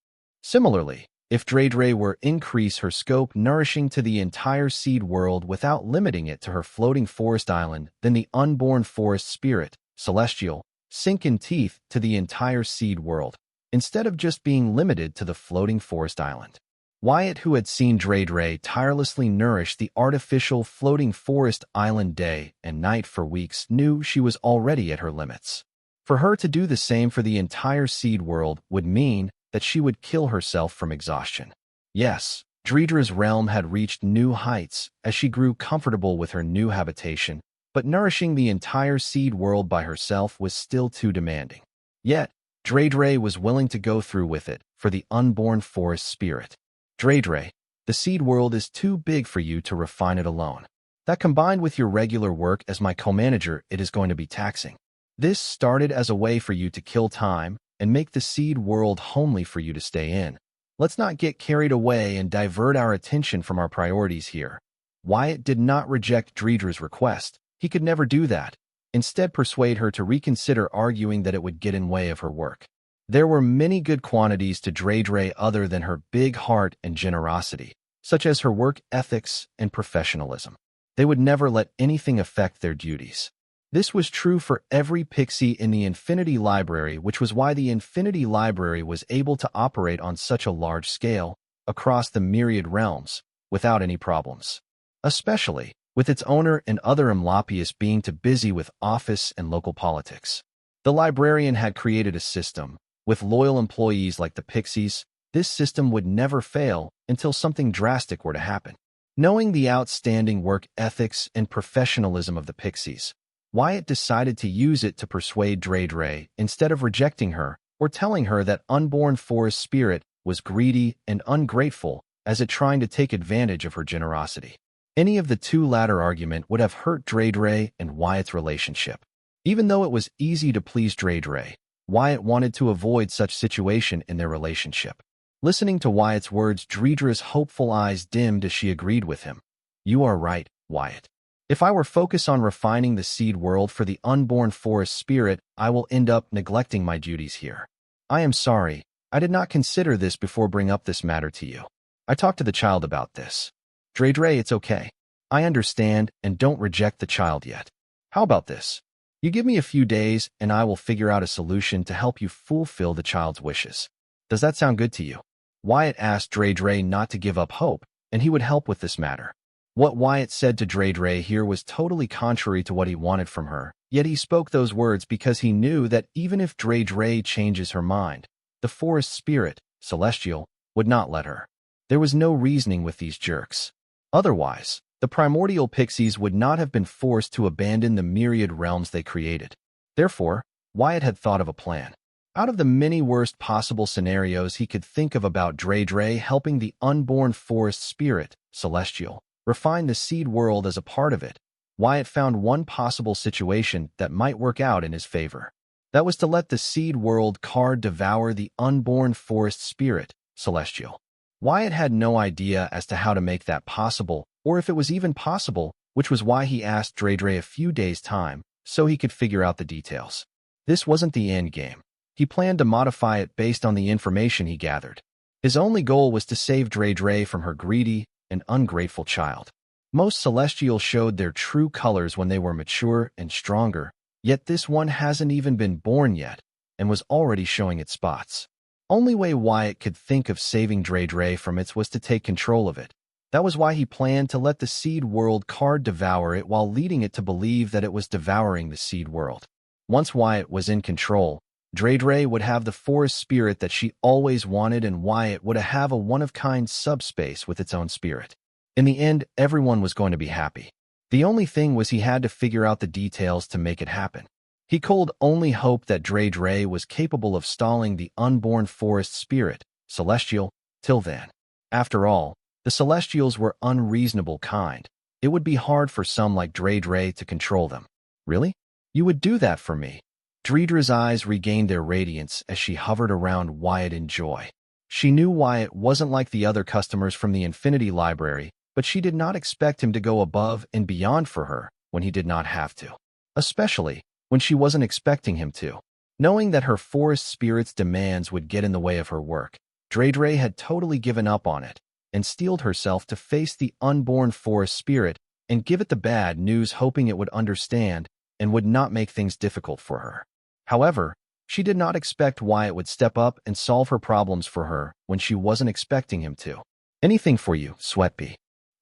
Similarly, if Dreidre were increase her scope, nourishing to the entire seed world without limiting it to her floating forest island, then the unborn forest spirit, Celestial, sink in teeth to the entire seed world, instead of just being limited to the floating forest island. Wyatt, who had seen Dreidre tirelessly nourish the artificial floating forest island day and night for weeks, knew she was already at her limits. For her to do the same for the entire seed world would mean that she would kill herself from exhaustion. Yes, Dreidre's realm had reached new heights as she grew comfortable with her new habitation, but nourishing the entire seed world by herself was still too demanding. Yet, Dreidre was willing to go through with it for the unborn forest spirit. Dreidre, the seed world is too big for you to refine it alone. That combined with your regular work as my co-manager, it is going to be taxing. This started as a way for you to kill time and make the seed world homely for you to stay in. Let's not get carried away and divert our attention from our priorities here. Wyatt did not reject Dreidre's request. He could never do that. Instead, persuade her to reconsider, arguing that it would get in way of her work. There were many good qualities to Dre other than her big heart and generosity, such as her work ethics and professionalism. They would never let anything affect their duties. This was true for every pixie in the Infinity Library, which was why the Infinity Library was able to operate on such a large scale across the myriad realms without any problems. Especially with its owner and other Imlopius being too busy with office and local politics. The librarian had created a system. With loyal employees like the Pixies, this system would never fail until something drastic were to happen. Knowing the outstanding work ethics and professionalism of the Pixies, Wyatt decided to use it to persuade Dre instead of rejecting her or telling her that unborn forest spirit was greedy and ungrateful as it trying to take advantage of her generosity. Any of the two latter argument would have hurt Dre and Wyatt's relationship. Even though it was easy to please Dre, Wyatt wanted to avoid such situation in their relationship. Listening to Wyatt's words, Dredra's hopeful eyes dimmed as she agreed with him. You are right, Wyatt. If I were focused on refining the seed world for the unborn forest spirit, I will end up neglecting my duties here. I am sorry. I did not consider this before bringing up this matter to you. I talked to the child about this. Dre, it's okay. I understand and don't reject the child yet. How about this? You give me a few days and I will figure out a solution to help you fulfill the child's wishes. Does that sound good to you? Wyatt asked Dre not to give up hope, and he would help with this matter. What Wyatt said to Dre here was totally contrary to what he wanted from her, yet he spoke those words because he knew that even if Dre changes her mind, the forest spirit, Celestial, would not let her. There was no reasoning with these jerks. Otherwise, the primordial pixies would not have been forced to abandon the myriad realms they created. Therefore, Wyatt had thought of a plan. Out of the many worst possible scenarios he could think of about Dre helping the unborn forest spirit, Celestial, refine the seed world as a part of it, Wyatt found one possible situation that might work out in his favor. That was to let the seed world card devour the unborn forest spirit, Celestial. Wyatt had no idea as to how to make that possible, or if it was even possible, which was why he asked Dre a few days' time, so he could figure out the details. This wasn't the end game. He planned to modify it based on the information he gathered. His only goal was to save Dre from her greedy and ungrateful child. Most Celestials showed their true colors when they were mature and stronger, yet this one hasn't even been born yet, and was already showing its spots. Only way Wyatt could think of saving Dre from it was to take control of it. That was why he planned to let the seed world card devour it while leading it to believe that it was devouring the seed world. Once Wyatt was in control, Dre would have the forest spirit that she always wanted, and Wyatt would have a one-of-kind subspace with its own spirit. In the end, everyone was going to be happy. The only thing was he had to figure out the details to make it happen. He could only hope that Dre was capable of stalling the unborn forest spirit, Celestial, till then. After all, the Celestials were unreasonable kind. It would be hard for some like Dre to control them. Really? You would do that for me? Dredra's eyes regained their radiance as she hovered around Wyatt in joy. She knew Wyatt wasn't like the other customers from the Infinity Library, but she did not expect him to go above and beyond for her when he did not have to. Especially when she wasn't expecting him to. Knowing that her forest spirit's demands would get in the way of her work, Dre had totally given up on it and steeled herself to face the unborn forest spirit and give it the bad news, hoping it would understand and would not make things difficult for her. However, she did not expect Wyatt would step up and solve her problems for her when she wasn't expecting him to. Anything for you, Sweetpea.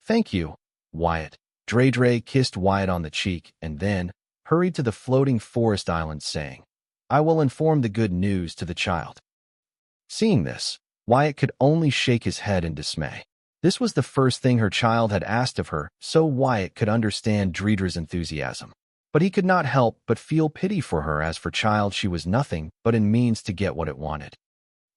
Thank you, Wyatt. Dre kissed Wyatt on the cheek and then hurried to the floating forest island saying, I will inform the good news to the child. Seeing this, Wyatt could only shake his head in dismay. This was the first thing her child had asked of her, so Wyatt could understand Dredra's enthusiasm. But he could not help but feel pity for her, as for child she was nothing but in means to get what it wanted.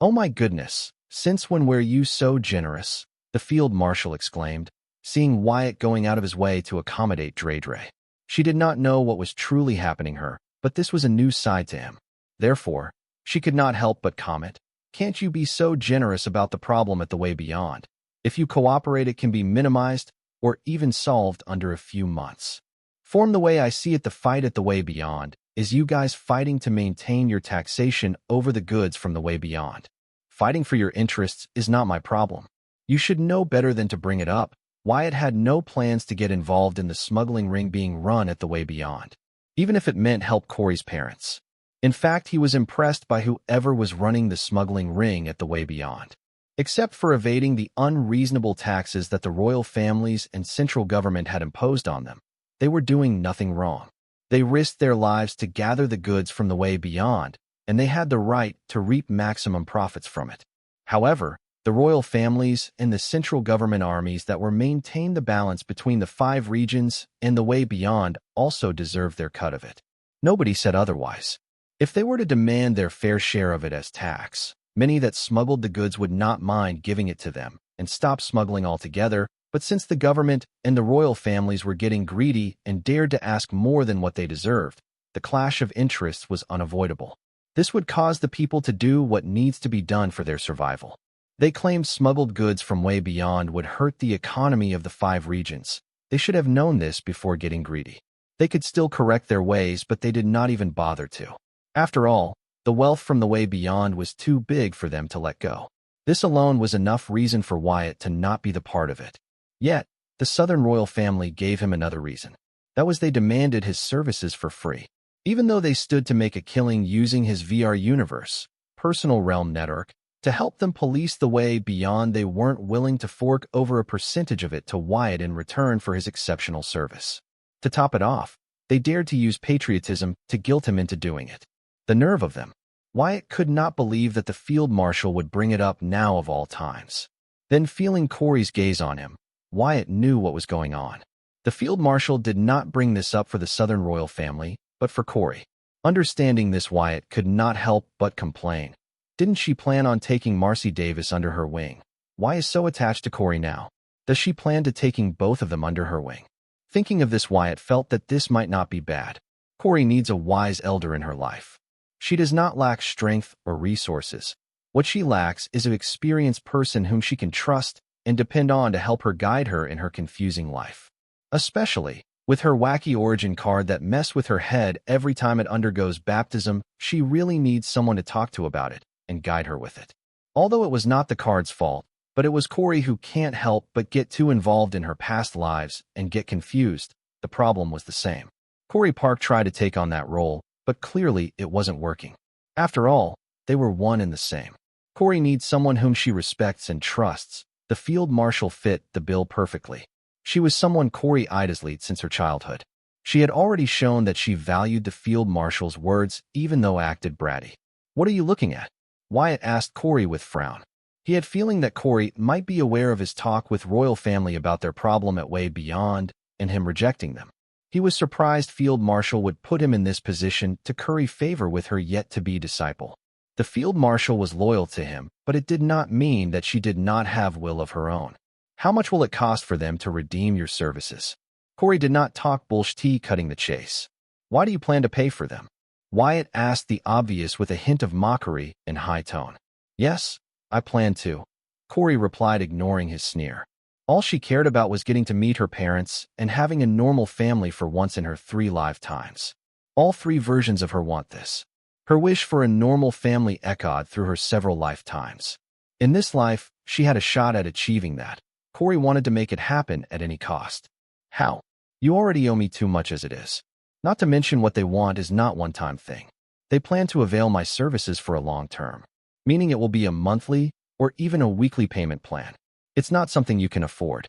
Oh my goodness, since when were you so generous? The field marshal exclaimed, seeing Wyatt going out of his way to accommodate Dre. She did not know what was truly happening her, but this was a new side to him. Therefore, she could not help but comment, can't you be so generous about the problem at the way beyond? If you cooperate, it can be minimized or even solved under a few months. Form the way I see it, the fight at the way beyond is you guys fighting to maintain your taxation over the goods from the way beyond. Fighting for your interests is not my problem. You should know better than to bring it up. Wyatt had no plans to get involved in the smuggling ring being run at the way beyond, even if it meant help Corey's parents. In fact, he was impressed by whoever was running the smuggling ring at the way beyond. Except for evading the unreasonable taxes that the royal families and central government had imposed on them, they were doing nothing wrong. They risked their lives to gather the goods from the way beyond, and they had the right to reap maximum profits from it. However, the royal families and the central government armies that were maintained the balance between the 5 regions and the way beyond also deserved their cut of it. Nobody said otherwise. If they were to demand their fair share of it as tax, many that smuggled the goods would not mind giving it to them and stop smuggling altogether, but since the government and the royal families were getting greedy and dared to ask more than what they deserved, the clash of interests was unavoidable. This would cause the people to do what needs to be done for their survival. They claimed smuggled goods from way beyond would hurt the economy of the 5 regions. They should have known this before getting greedy. They could still correct their ways, but they did not even bother to. After all, the wealth from the way beyond was too big for them to let go. This alone was enough reason for Wyatt to not be the part of it. Yet, the Southern royal family gave him another reason. That was they demanded his services for free. Even though they stood to make a killing using his VR universe, personal realm network, to help them police the way beyond, they weren't willing to fork over a percentage of it to Wyatt in return for his exceptional service. To top it off, they dared to use patriotism to guilt him into doing it. The nerve of them. Wyatt could not believe that the field marshal would bring it up now of all times. Then, feeling Corey's gaze on him, Wyatt knew what was going on. The field marshal did not bring this up for the Southern royal family, but for Corey. Understanding this, Wyatt could not help but complain. Didn't she plan on taking Marcy Davis under her wing? Why is so attached to Corey now? Does she plan to taking both of them under her wing? Thinking of this, Wyatt felt that this might not be bad. Corey needs a wise elder in her life. She does not lack strength or resources. What she lacks is an experienced person whom she can trust and depend on to help her guide her in her confusing life. Especially with her wacky origin card that messes with her head every time it undergoes baptism, she really needs someone to talk to about it and guide her with it. Although it was not the card's fault, but it was Corey who can't help but get too involved in her past lives and get confused. The problem was the same. Corey Park tried to take on that role, but clearly it wasn't working. After all, they were one and the same. Corey needs someone whom she respects and trusts. The field marshal fit the bill perfectly. She was someone Corey idolized since her childhood. She had already shown that she valued the field marshal's words, even though acted bratty. "What are you looking at?" Wyatt asked Corey with frown. He had feeling that Corey might be aware of his talk with royal family about their problem at way beyond and him rejecting them. He was surprised Field Marshal would put him in this position to curry favor with her yet-to-be disciple. The Field Marshal was loyal to him, but it did not mean that she did not have will of her own. How much will it cost for them to redeem your services? Corey did not talk bullshit, cutting the chase. Why do you plan to pay for them? Wyatt asked the obvious with a hint of mockery in high tone. Yes, I plan to, Corey replied, ignoring his sneer. All she cared about was getting to meet her parents and having a normal family for once in her 3 lifetimes. All 3 versions of her want this. Her wish for a normal family echoed through her several lifetimes. In this life, she had a shot at achieving that. Corey wanted to make it happen at any cost. How? You already owe me too much as it is. Not to mention what they want is not one-time thing. They plan to avail my services for a long term, meaning it will be a monthly or even a weekly payment plan. It's not something you can afford.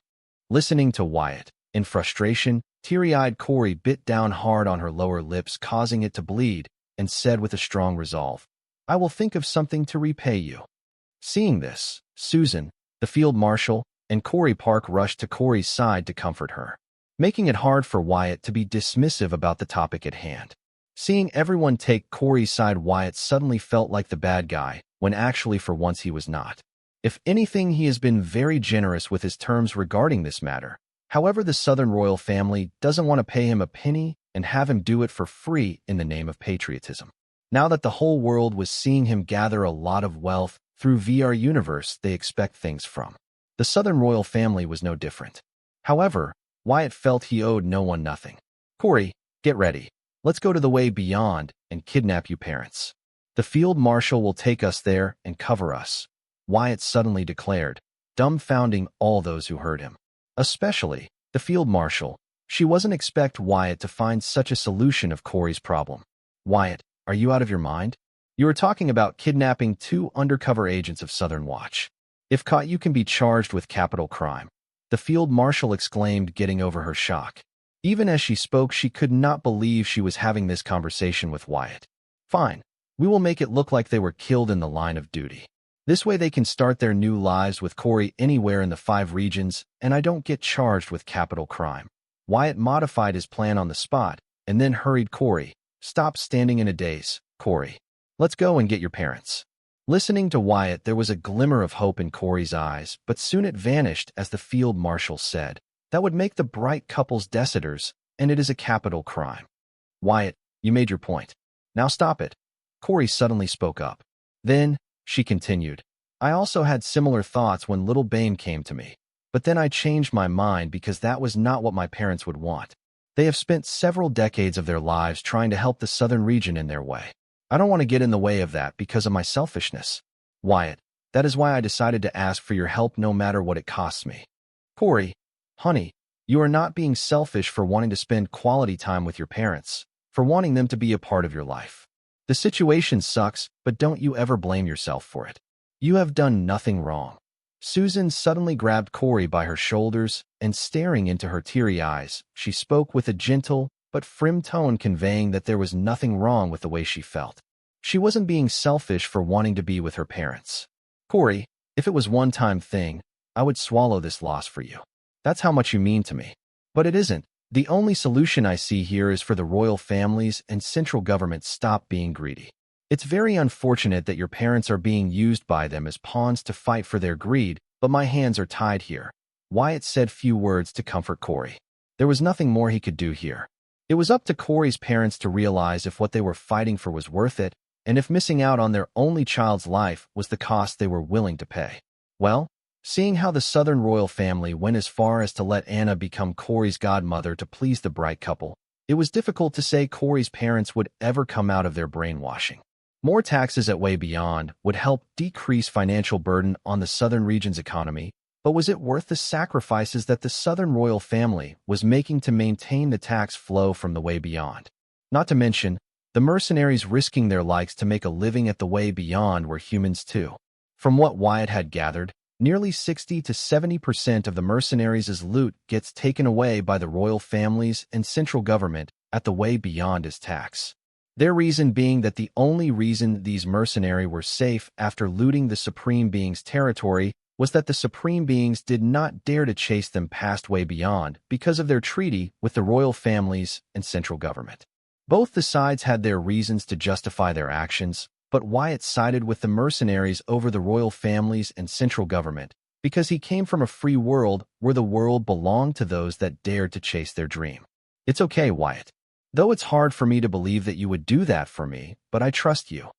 Listening to Wyatt, in frustration, teary-eyed Corey bit down hard on her lower lips, causing it to bleed, and said with a strong resolve, I will think of something to repay you. Seeing this, Susan, the field marshal, and Corey Park rushed to Corey's side to comfort her, making it hard for Wyatt to be dismissive about the topic at hand. Seeing everyone take Corey's side, Wyatt suddenly felt like the bad guy, when actually for once he was not. If anything, he has been very generous with his terms regarding this matter. However, the Southern royal family doesn't want to pay him a penny and have him do it for free in the name of patriotism. Now that the whole world was seeing him gather a lot of wealth through VR universe, they expect things from. The Southern royal family was no different. However, Wyatt felt he owed no one nothing. Corey, get ready. Let's go to the way beyond and kidnap you parents. The field marshal will take us there and cover us," Wyatt suddenly declared, dumbfounding all those who heard him. Especially the field marshal. She wasn't expect Wyatt to find such a solution of Corey's problem. "Wyatt, are you out of your mind? You are talking about kidnapping 2 undercover agents of Southern Watch. If caught, you can be charged with capital crime," the field marshal exclaimed, getting over her shock. Even as she spoke, she could not believe she was having this conversation with Wyatt. "Fine. We will make it look like they were killed in the line of duty. This way they can start their new lives with Corey anywhere in the 5 regions, and I don't get charged with capital crime." Wyatt modified his plan on the spot, and then hurried Corey. "Stop standing in a daze, Corey. Let's go and get your parents." Listening to Wyatt, there was a glimmer of hope in Corey's eyes, but soon it vanished as the field marshal said, "That would make the bright couple's deserters, and it is a capital crime." "Wyatt, you made your point. Now stop it." Corey suddenly spoke up. "Then," she continued, "I also had similar thoughts when little Bane came to me. But then I changed my mind because that was not what my parents would want. They have spent several decades of their lives trying to help the southern region in their way. I don't want to get in the way of that because of my selfishness. Wyatt, that is why I decided to ask for your help no matter what it costs me." "Corey, honey, you are not being selfish for wanting to spend quality time with your parents, for wanting them to be a part of your life. The situation sucks, but don't you ever blame yourself for it. You have done nothing wrong." Susan suddenly grabbed Corey by her shoulders, and staring into her teary eyes, she spoke with a gentle but firm tone, conveying that there was nothing wrong with the way she felt. She wasn't being selfish for wanting to be with her parents. "Corey, if it was one-time thing, I would swallow this loss for you. That's how much you mean to me. But it isn't. The only solution I see here is for the royal families and central government stop being greedy. It's very unfortunate that your parents are being used by them as pawns to fight for their greed, but my hands are tied here." Wyatt said few words to comfort Corey. There was nothing more he could do here. It was up to Corey's parents to realize if what they were fighting for was worth it, and if missing out on their only child's life was the cost they were willing to pay. Well, seeing how the Southern royal family went as far as to let Anna become Corey's godmother to please the bright couple, it was difficult to say Corey's parents would ever come out of their brainwashing. More taxes at Way Beyond would help decrease financial burden on the Southern region's economy, but was it worth the sacrifices that the Southern royal family was making to maintain the tax flow from the Way Beyond? Not to mention, the mercenaries risking their lives to make a living at the Way Beyond were humans too. From what Wyatt had gathered, nearly 60 to 70% of the mercenaries' loot gets taken away by the royal families and central government at the Way Beyond as tax. Their reason being that the only reason these mercenaries were safe after looting the Supreme Being's territory was that the Supreme Beings did not dare to chase them past Way Beyond because of their treaty with the royal families and central government. Both the sides had their reasons to justify their actions, but Wyatt sided with the mercenaries over the royal families and central government because he came from a free world where the world belonged to those that dared to chase their dream. "It's okay, Wyatt. Though it's hard for me to believe that you would do that for me, but I trust you,"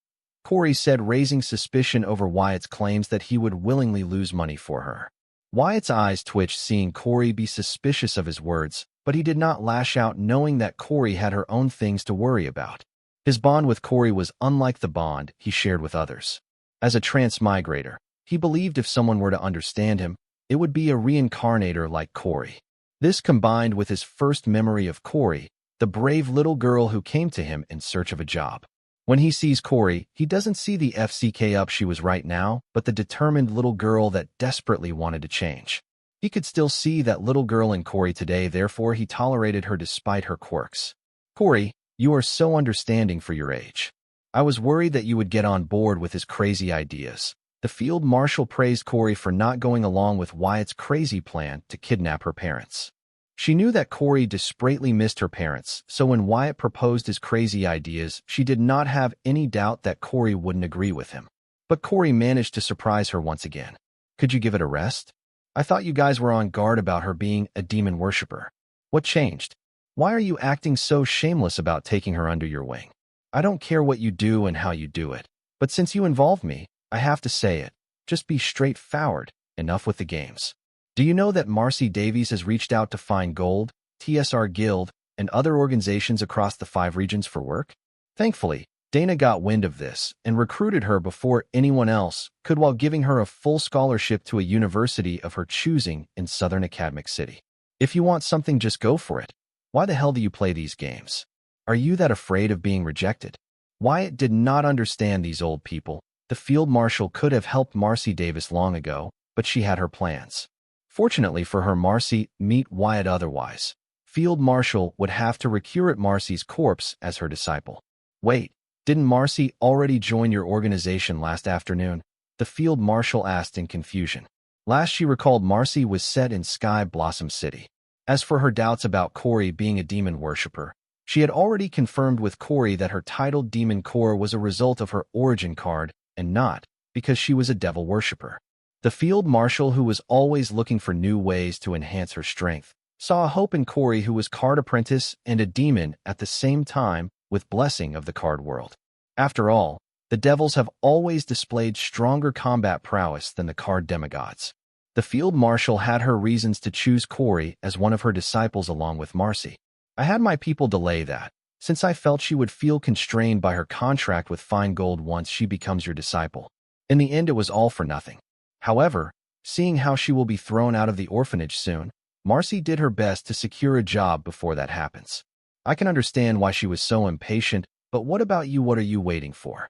Corey said, raising suspicion over Wyatt's claims that he would willingly lose money for her. Wyatt's eyes twitched seeing Corey be suspicious of his words, but he did not lash out, knowing that Corey had her own things to worry about. His bond with Corey was unlike the bond he shared with others. As a transmigrator, he believed if someone were to understand him, it would be a reincarnator like Corey. This combined with his first memory of Corey, the brave little girl who came to him in search of a job. When he sees Corey, he doesn't see the FCK up she was right now, but the determined little girl that desperately wanted to change. He could still see that little girl in Corey today, therefore he tolerated her despite her quirks. "Corey, you are so understanding for your age. I was worried that you would get on board with his crazy ideas." The field marshal praised Corey for not going along with Wyatt's crazy plan to kidnap her parents. She knew that Corey desperately missed her parents, so when Wyatt proposed his crazy ideas, she did not have any doubt that Corey wouldn't agree with him. But Corey managed to surprise her once again. "Could you give it a rest? I thought you guys were on guard about her being a demon worshiper. What changed? Why are you acting so shameless about taking her under your wing? I don't care what you do and how you do it, but since you involved me, I have to say it. Just be straightforward. Enough with the games. Do you know that Marcy Davies has reached out to find gold? TSR Guild, and other organizations across the 5 regions for work? Thankfully, Dana got wind of this and recruited her before anyone else could, while giving her a full scholarship to a university of her choosing in Southern Academic City. If you want something, just go for it. Why the hell do you play these games? Are you that afraid of being rejected? Wyatt did not understand these old people. The field marshal could have helped Marcy Davis long ago, but she had her plans. Fortunately for her, Marcy meet Wyatt otherwise. Field Marshal would have to recruit Marcy's corpse as her disciple. Wait, didn't Marcy already join your organization last afternoon? The field marshal asked in confusion. Last she recalled, Marcy was set in Sky Blossom City. As for her doubts about Corey being a demon worshipper, she had already confirmed with Corey that her titled demon core was a result of her origin card and not because she was a devil worshipper. The field marshal, who was always looking for new ways to enhance her strength, saw a hope in Corey, who was card apprentice and a demon at the same time, with blessing of the card world. After all, the devils have always displayed stronger combat prowess than the card demigods. The field marshal had her reasons to choose Corey as one of her disciples along with Marcy. I had my people delay that, since I felt she would feel constrained by her contract with Fine Gold once she becomes your disciple. In the end, it was all for nothing. However, seeing how she will be thrown out of the orphanage soon, Marcy did her best to secure a job before that happens. I can understand why she was so impatient, but what about you? What are you waiting for?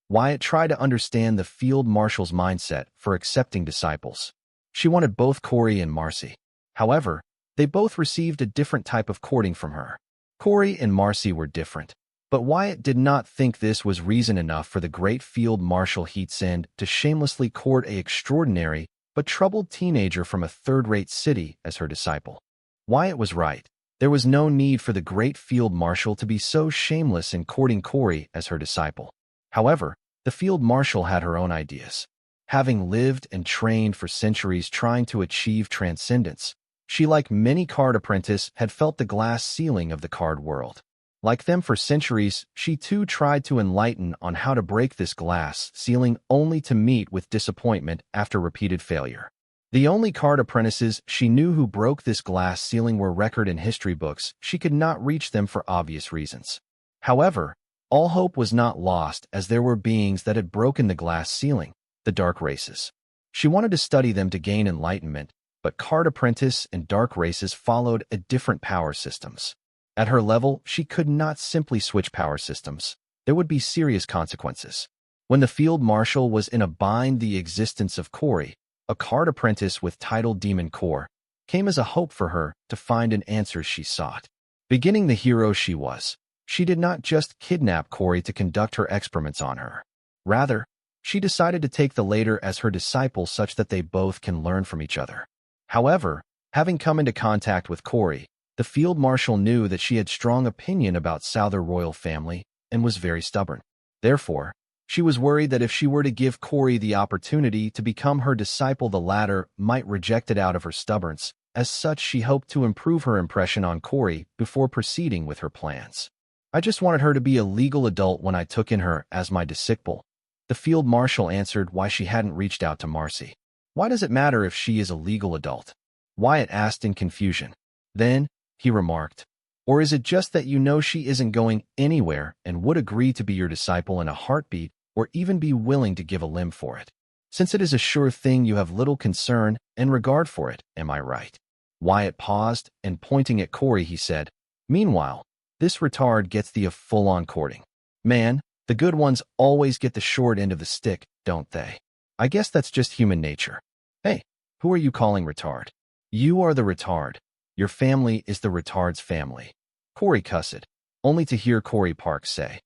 Wyatt tried to understand the field marshal's mindset for accepting disciples. She wanted both Corey and Marcy. However, they both received a different type of courting from her. Corey and Marcy were different, but Wyatt did not think this was reason enough for the great field marshal Heatsend to shamelessly court a extraordinary but troubled teenager from a third-rate city as her disciple. Wyatt was right. There was no need for the great field marshal to be so shameless in courting Corey as her disciple. However, the field marshal had her own ideas. Having lived and trained for centuries trying to achieve transcendence, she, like many card apprentices, had felt the glass ceiling of the card world. Like them for centuries, she too tried to enlighten on how to break this glass ceiling, only to meet with disappointment after repeated failure. The only card apprentices she knew who broke this glass ceiling were recorded in history books. She could not reach them for obvious reasons. However, all hope was not lost, as there were beings that had broken the glass ceiling, the dark races. She wanted to study them to gain enlightenment, but card apprentice and dark races followed a different power systems. At her level, she could not simply switch power systems. There would be serious consequences. When the field marshal was in a bind, the existence of Corey, a card apprentice with titled demon core, came as a hope for her to find an answer she sought. Beginning the hero she was, she did not just kidnap Corey to conduct her experiments on her. Rather, she decided to take the latter as her disciple such that they both can learn from each other. However, having come into contact with Corey, the field marshal knew that she had strong opinion about Souther royal family and was very stubborn. Therefore, she was worried that if she were to give Corey the opportunity to become her disciple, the latter might reject it out of her stubbornness. As such, she hoped to improve her impression on Corey before proceeding with her plans. I just wanted her to be a legal adult when I took in her as my disciple. The field marshal answered why she hadn't reached out to Marcy. Why does it matter if she is a legal adult? Wyatt asked in confusion. Then, he remarked, or is it just that you know she isn't going anywhere and would agree to be your disciple in a heartbeat, or even be willing to give a limb for it? Since it is a sure thing, you have little concern and regard for it, am I right? Wyatt paused, and pointing at Corey, he said, meanwhile, this retard gets the full-on courting. Man, the good ones always get the short end of the stick, don't they? I guess that's just human nature. Hey, who are you calling retard? You are the retard. Your family is the retard's family. Corey cussed, only to hear Corey Park say,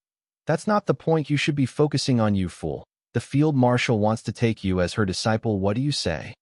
that's not the point. You should be focusing on, you fool. The field marshal wants to take you as her disciple. What do you say?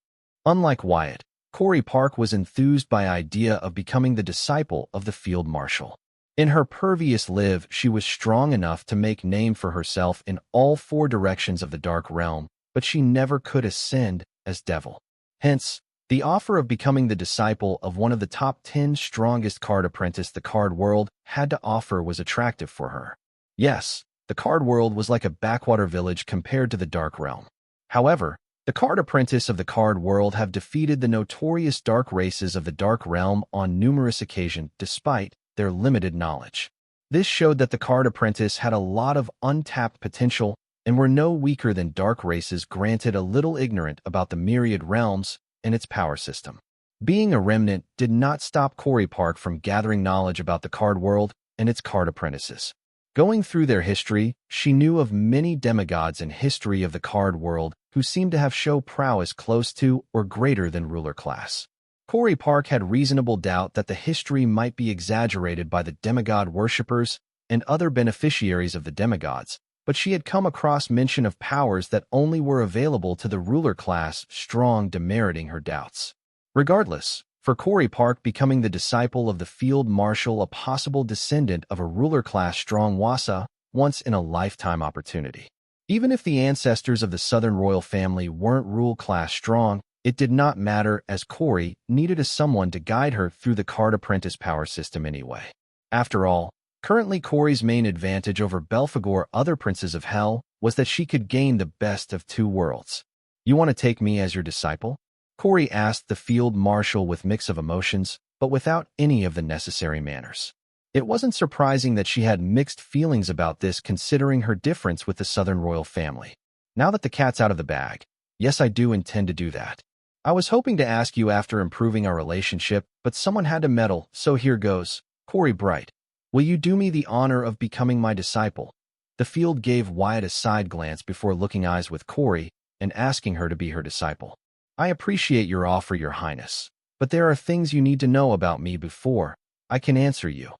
Unlike Wyatt, Corey Park was enthused by the idea of becoming the disciple of the field marshal. In her previous life, she was strong enough to make name for herself in all 4 directions of the dark realm, but she never could ascend as devil. Hence, the offer of becoming the disciple of one of the top 10 strongest card apprentices the card world had to offer was attractive for her. Yes, the card world was like a backwater village compared to the dark realm. However, the card apprentices of the card world have defeated the notorious dark races of the dark realm on numerous occasions, despite their limited knowledge. This showed that the card apprentice had a lot of untapped potential and were no weaker than dark races granted a little ignorant about the myriad realms and its power system. Being a remnant did not stop Corey Park from gathering knowledge about the card world and its card apprentices. Going through their history, she knew of many demigods in history of the card world who seemed to have show prowess close to or greater than ruler class. Corey Park had reasonable doubt that the history might be exaggerated by the demigod worshippers and other beneficiaries of the demigods, but she had come across mention of powers that only were available to the ruler class, strong demeriting her doubts. Regardless, for Corey Park, becoming the disciple of the field marshal a possible descendant of a ruler class strong wasa, once-in-a-lifetime opportunity. Even if the ancestors of the Southern royal family weren't rule class strong, it did not matter as Corey needed someone to guide her through the card apprentice power system anyway. After all, currently Corey's main advantage over Belphegor other princes of hell was that she could gain the best of two worlds. "You want to take me as your disciple?" Corey asked the field marshal with mix of emotions, but without any of the necessary manners. It wasn't surprising that she had mixed feelings about this considering her difference with the Southern royal family. Now that the cat's out of the bag, yes, I do intend to do that. I was hoping to ask you after improving our relationship, but someone had to meddle, so here goes. Corey Bright, will you do me the honor of becoming my disciple? The field gave Wyatt a side glance before looking eyes with Corey and asking her to be her disciple. I appreciate your offer, Your Highness, but there are things you need to know about me before I can answer you.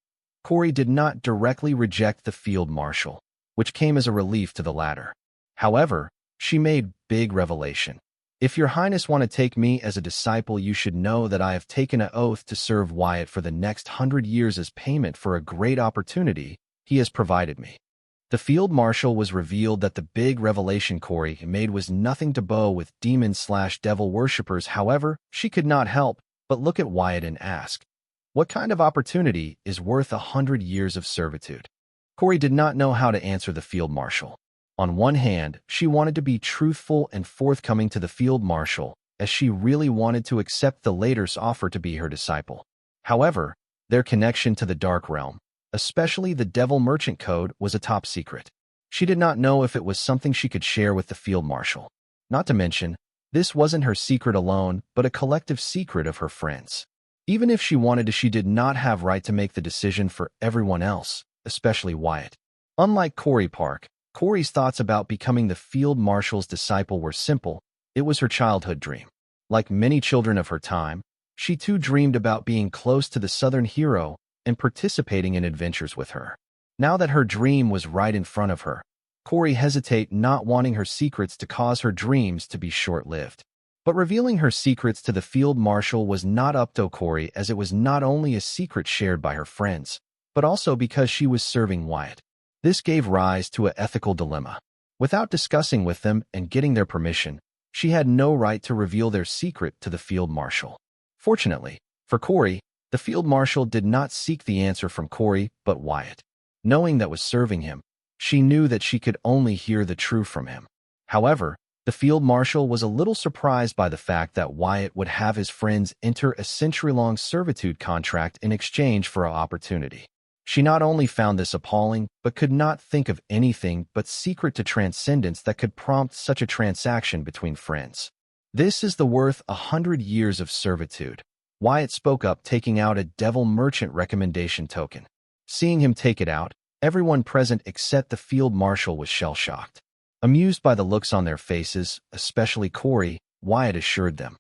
Corey did not directly reject the field marshal, which came as a relief to the latter. However, she made big revelation. If Your Highness want to take me as a disciple, you should know that I have taken an oath to serve Wyatt for the next 100 years as payment for a great opportunity he has provided me. The field marshal was revealed that the big revelation Corey made was nothing to bow with demon/devil worshippers. However, she could not help but look at Wyatt and ask, what kind of opportunity is worth 100 years of servitude? Corey did not know how to answer the field marshal. On one hand, she wanted to be truthful and forthcoming to the field marshal, as she really wanted to accept the latter's offer to be her disciple. However, their connection to the dark realm, especially the Devil Merchant Code, was a top secret. She did not know if it was something she could share with the field marshal. Not to mention, this wasn't her secret alone, but a collective secret of her friends. Even if she wanted to, she did not have right to make the decision for everyone else, especially Wyatt. Unlike Corey Park, Corey's thoughts about becoming the field marshal's disciple were simple. It was her childhood dream. Like many children of her time, she too dreamed about being close to the Southern hero and participating in adventures with her. Now that her dream was right in front of her, Corey hesitated, not wanting her secrets to cause her dreams to be short-lived. But revealing her secrets to the field marshal was not up to Corey, as it was not only a secret shared by her friends, but also because she was serving Wyatt. This gave rise to an ethical dilemma. Without discussing with them and getting their permission, she had no right to reveal their secret to the field marshal. Fortunately, for Corey, the field marshal did not seek the answer from Corey, but Wyatt. Knowing that was serving him, she knew that she could only hear the truth from him. However, the field marshal was a little surprised by the fact that Wyatt would have his friends enter a century-long servitude contract in exchange for an opportunity. She not only found this appalling, but could not think of anything but secret to transcendence that could prompt such a transaction between friends. This is the worth 100 years of servitude. Wyatt spoke up, taking out a Devil Merchant recommendation token. Seeing him take it out, everyone present except the field marshal was shell-shocked. Amused by the looks on their faces, especially Corey, Wyatt assured them,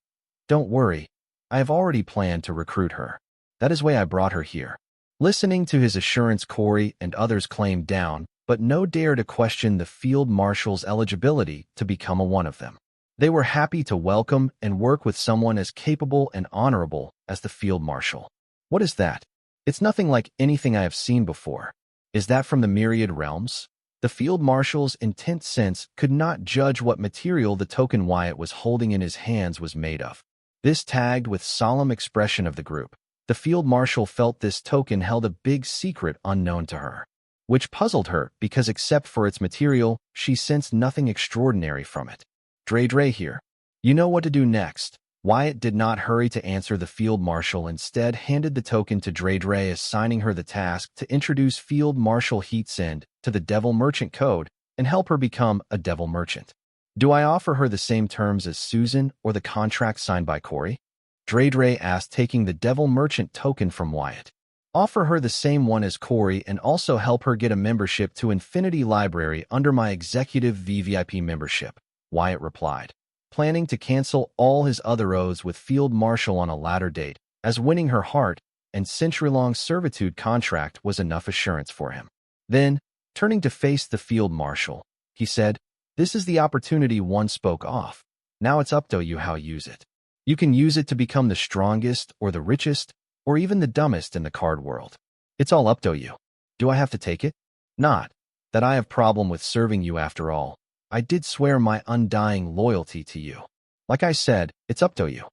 "Don't worry, I have already planned to recruit her. That is why I brought her here." Listening to his assurance, Corey and others clamped down, but no dare to question the field marshal's eligibility to become one of them. They were happy to welcome and work with someone as capable and honorable as the field marshal. "What is that? It's nothing like anything I have seen before. Is that from the myriad realms?" The field marshal's intense sense could not judge what material the token Wyatt was holding in his hands was made of. This tagged with solemn expression of the group. The field marshal felt this token held a big secret unknown to her, which puzzled her because except for its material, she sensed nothing extraordinary from it. Dre here. You know what to do next. Wyatt did not hurry to answer the field marshal, instead handed the token to Dre, assigning her the task to introduce Field Marshal Heatsend to the Devil Merchant Code and help her become a Devil Merchant. Do I offer her the same terms as Susan or the contract signed by Corey? Dre asked, taking the Devil Merchant token from Wyatt. Offer her the same one as Corey and also help her get a membership to Infinity Library under my Executive VVIP membership, Wyatt replied, planning to cancel all his other oaths with Field Marshal on a later date, as winning her heart and century-long servitude contract was enough assurance for him. Then, turning to face the Field Marshal, he said, "This is the opportunity one spoke of. Now it's up to you how you use it. You can use it to become the strongest or the richest or even the dumbest in the card world. It's all up to you. Do I have to take it? Not that I have problem with serving you after all. I did swear my undying loyalty to you. Like I said, it's up to you."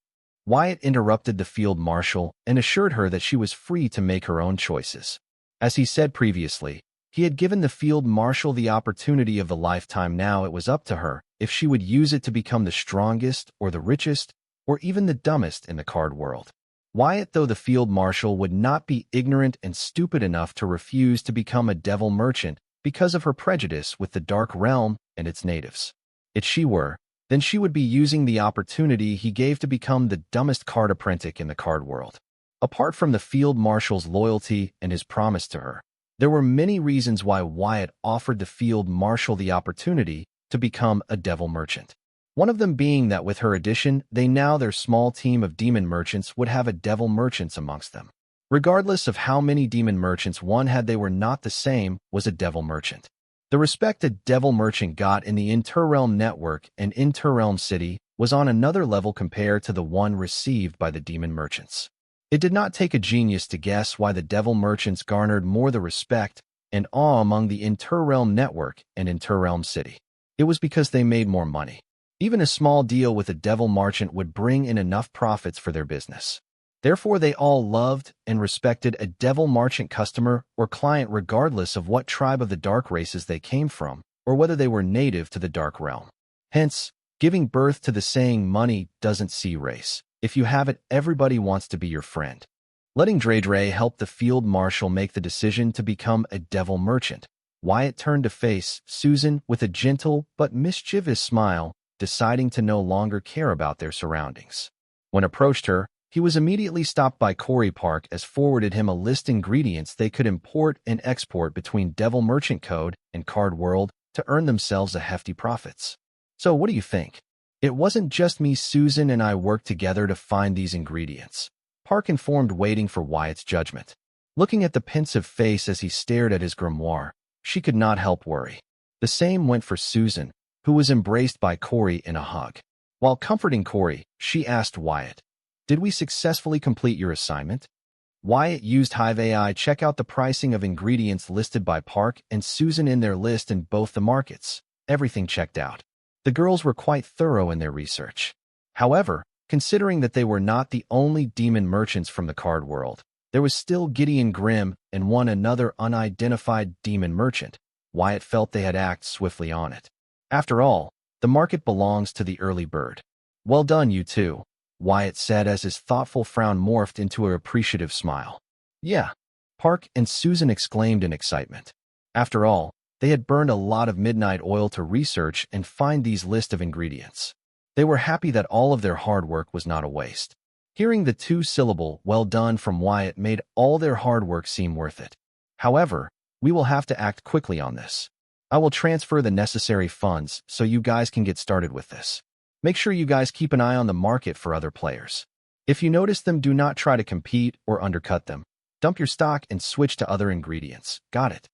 Wyatt interrupted the Field Marshal and assured her that she was free to make her own choices. As he said previously, he had given the Field Marshal the opportunity of a lifetime. Now it was up to her if she would use it to become the strongest or the richest or even the dumbest in the card world. Wyatt, though the Field Marshal, would not be ignorant and stupid enough to refuse to become a Devil Merchant because of her prejudice with the Dark Realm and its natives. If she were, then she would be using the opportunity he gave to become the dumbest card apprentice in the card world. Apart from the Field Marshal's loyalty and his promise to her, there were many reasons why Wyatt offered the Field Marshal the opportunity to become a Devil Merchant. One of them being that with her addition, their small team of demon merchants would have a devil merchants amongst them. Regardless of how many demon merchants one had, they were not the same was a devil merchant. The respect a devil merchant got in the Interrealm network and Interrealm City was on another level compared to the one received by the demon merchants. It did not take a genius to guess why the devil merchants garnered more the respect and awe among the Interrealm network and Interrealm City. It was because they made more money. Even a small deal with a devil merchant would bring in enough profits for their business. Therefore, they all loved and respected a devil merchant customer or client regardless of what tribe of the dark races they came from or whether they were native to the dark realm. Hence, giving birth to the saying money doesn't see race. If you have it, everybody wants to be your friend. Letting Dre help the Field Marshal make the decision to become a devil merchant, Wyatt turned to face Susan with a gentle but mischievous smile, deciding to no longer care about their surroundings. When approached her, he was immediately stopped by Corey Park as forwarded him a list of ingredients they could import and export between Devil Merchant Code and Card World to earn themselves a hefty profits. So what do you think? It wasn't just me. Susan and I worked together to find these ingredients, Park informed, waiting for Wyatt's judgment. Looking at the pensive face as he stared at his grimoire, she could not help worry. The same went for Susan, who was embraced by Corey in a hug. While comforting Corey, she asked Wyatt, "Did we successfully complete your assignment?" Wyatt used Hive AI check out the pricing of ingredients listed by Park and Susan in their list in both the markets. Everything checked out. The girls were quite thorough in their research. However, considering that they were not the only demon merchants from the card world, there was still Gideon Grimm and one another unidentified demon merchant. Wyatt felt they had acted swiftly on it. After all, the market belongs to the early bird. "Well done, you two," Wyatt said as his thoughtful frown morphed into an appreciative smile. "Yeah," Park and Susan exclaimed in excitement. After all, they had burned a lot of midnight oil to research and find these lists of ingredients. They were happy that all of their hard work was not a waste. Hearing the two-syllable "well done" from Wyatt made all their hard work seem worth it. "However, we will have to act quickly on this. I will transfer the necessary funds so you guys can get started with this. Make sure you guys keep an eye on the market for other players. If you notice them, do not try to compete or undercut them. Dump your stock and switch to other ingredients. Got it?"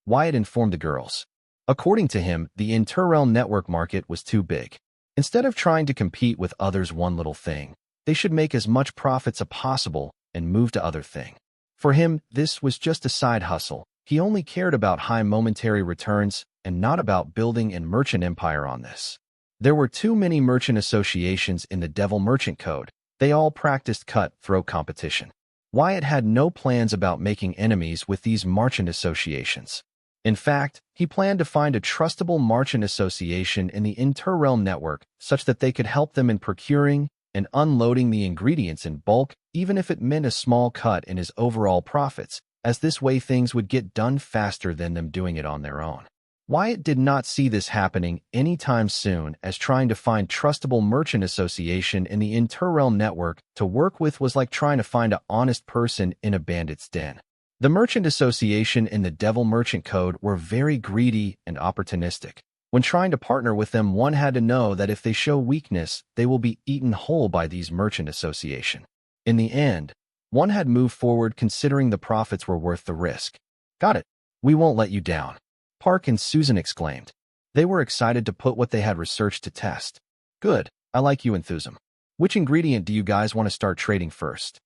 Wyatt informed the girls. According to him, the Interrealm network market was too big. Instead of trying to compete with others one little thing, they should make as much profits as possible and move to other thing. For him, this was just a side hustle. He only cared about high momentary returns and not about building a merchant empire on this. There were too many merchant associations in the Devil Merchant Code. They all practiced cutthroat competition. Wyatt had no plans about making enemies with these merchant associations. In fact, he planned to find a trustable merchant association in the Interrealm network such that they could help them in procuring and unloading the ingredients in bulk, even if it meant a small cut in his overall profits, as this way things would get done faster than them doing it on their own. Wyatt did not see this happening anytime soon, as trying to find trustable merchant association in the Interrealm network to work with was like trying to find an honest person in a bandit's den. The merchant association in the Devil Merchant Code were very greedy and opportunistic. When trying to partner with them, one had to know that if they show weakness, they will be eaten whole by these merchant association. In the end, one had moved forward considering the profits were worth the risk. Got it. We won't let you down, Park and Susan exclaimed. They were excited to put what they had researched to test. Good, I like you enthusiasm. Which ingredient do you guys want to start trading first?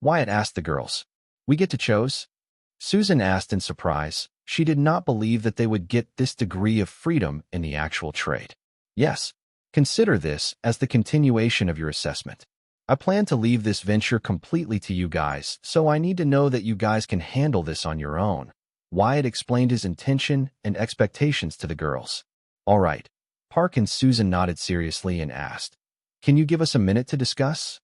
Wyatt asked the girls. We get to choose? Susan asked in surprise. She did not believe that they would get this degree of freedom in the actual trade. Yes, consider this as the continuation of your assessment. I plan to leave this venture completely to you guys, so I need to know that you guys can handle this on your own. Wyatt explained his intention and expectations to the girls. All right. Park and Susan nodded seriously and asked, Can you give us a minute to discuss?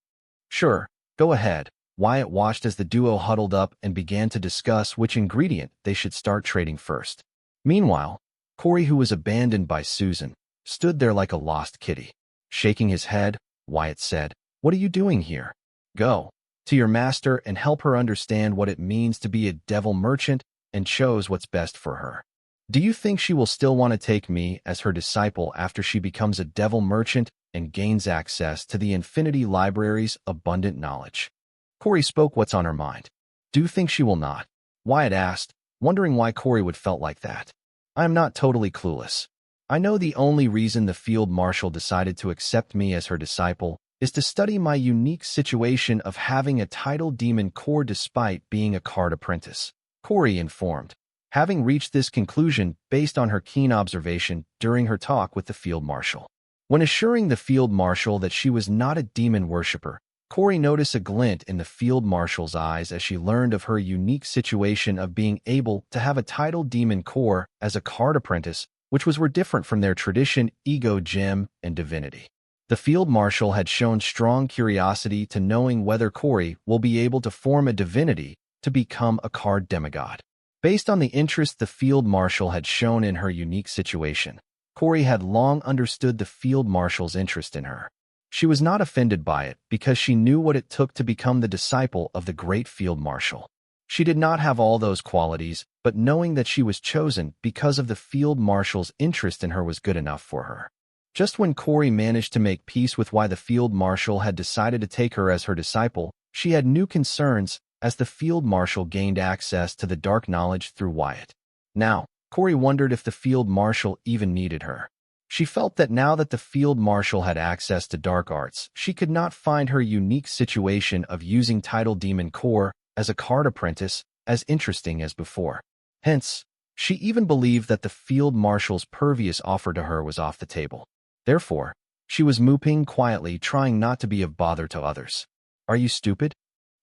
Sure, go ahead. Wyatt watched as the duo huddled up and began to discuss which ingredient they should start trading first. Meanwhile, Corey, who was abandoned by Susan, stood there like a lost kitty. Shaking his head, Wyatt said, What are you doing here? Go to your master and help her understand what it means to be a devil merchant and chose what's best for her. Do you think she will still want to take me as her disciple after she becomes a devil merchant and gains access to the Infinity Library's abundant knowledge? Corey spoke what's on her mind. Do you think she will not? Wyatt asked, wondering why Corey would felt like that. I am not totally clueless. I know the only reason the field marshal decided to accept me as her disciple is to study my unique situation of having a title demon core despite being a card apprentice, Corey informed, having reached this conclusion based on her keen observation during her talk with the field marshal. When assuring the field marshal that she was not a demon worshipper, Corey noticed a glint in the field marshal's eyes as she learned of her unique situation of being able to have a title demon core as a card apprentice, which were different from their tradition, ego gem, and divinity. The field marshal had shown strong curiosity to knowing whether Corey will be able to form a divinity to become a card demigod. Based on the interest the field marshal had shown in her unique situation, Corey had long understood the field marshal's interest in her. She was not offended by it because she knew what it took to become the disciple of the great field marshal. She did not have all those qualities, but knowing that she was chosen because of the field marshal's interest in her was good enough for her. Just when Corey managed to make peace with why the field marshal had decided to take her as her disciple, she had new concerns as the field marshal gained access to the dark knowledge through Wyatt. Now, Corey wondered if the field marshal even needed her. She felt that now that the field marshal had access to dark arts, she could not find her unique situation of using title demon core as a card apprentice as interesting as before. Hence, she even believed that the field marshal's previous offer to her was off the table. Therefore, she was moping quietly, trying not to be of bother to others. Are you stupid?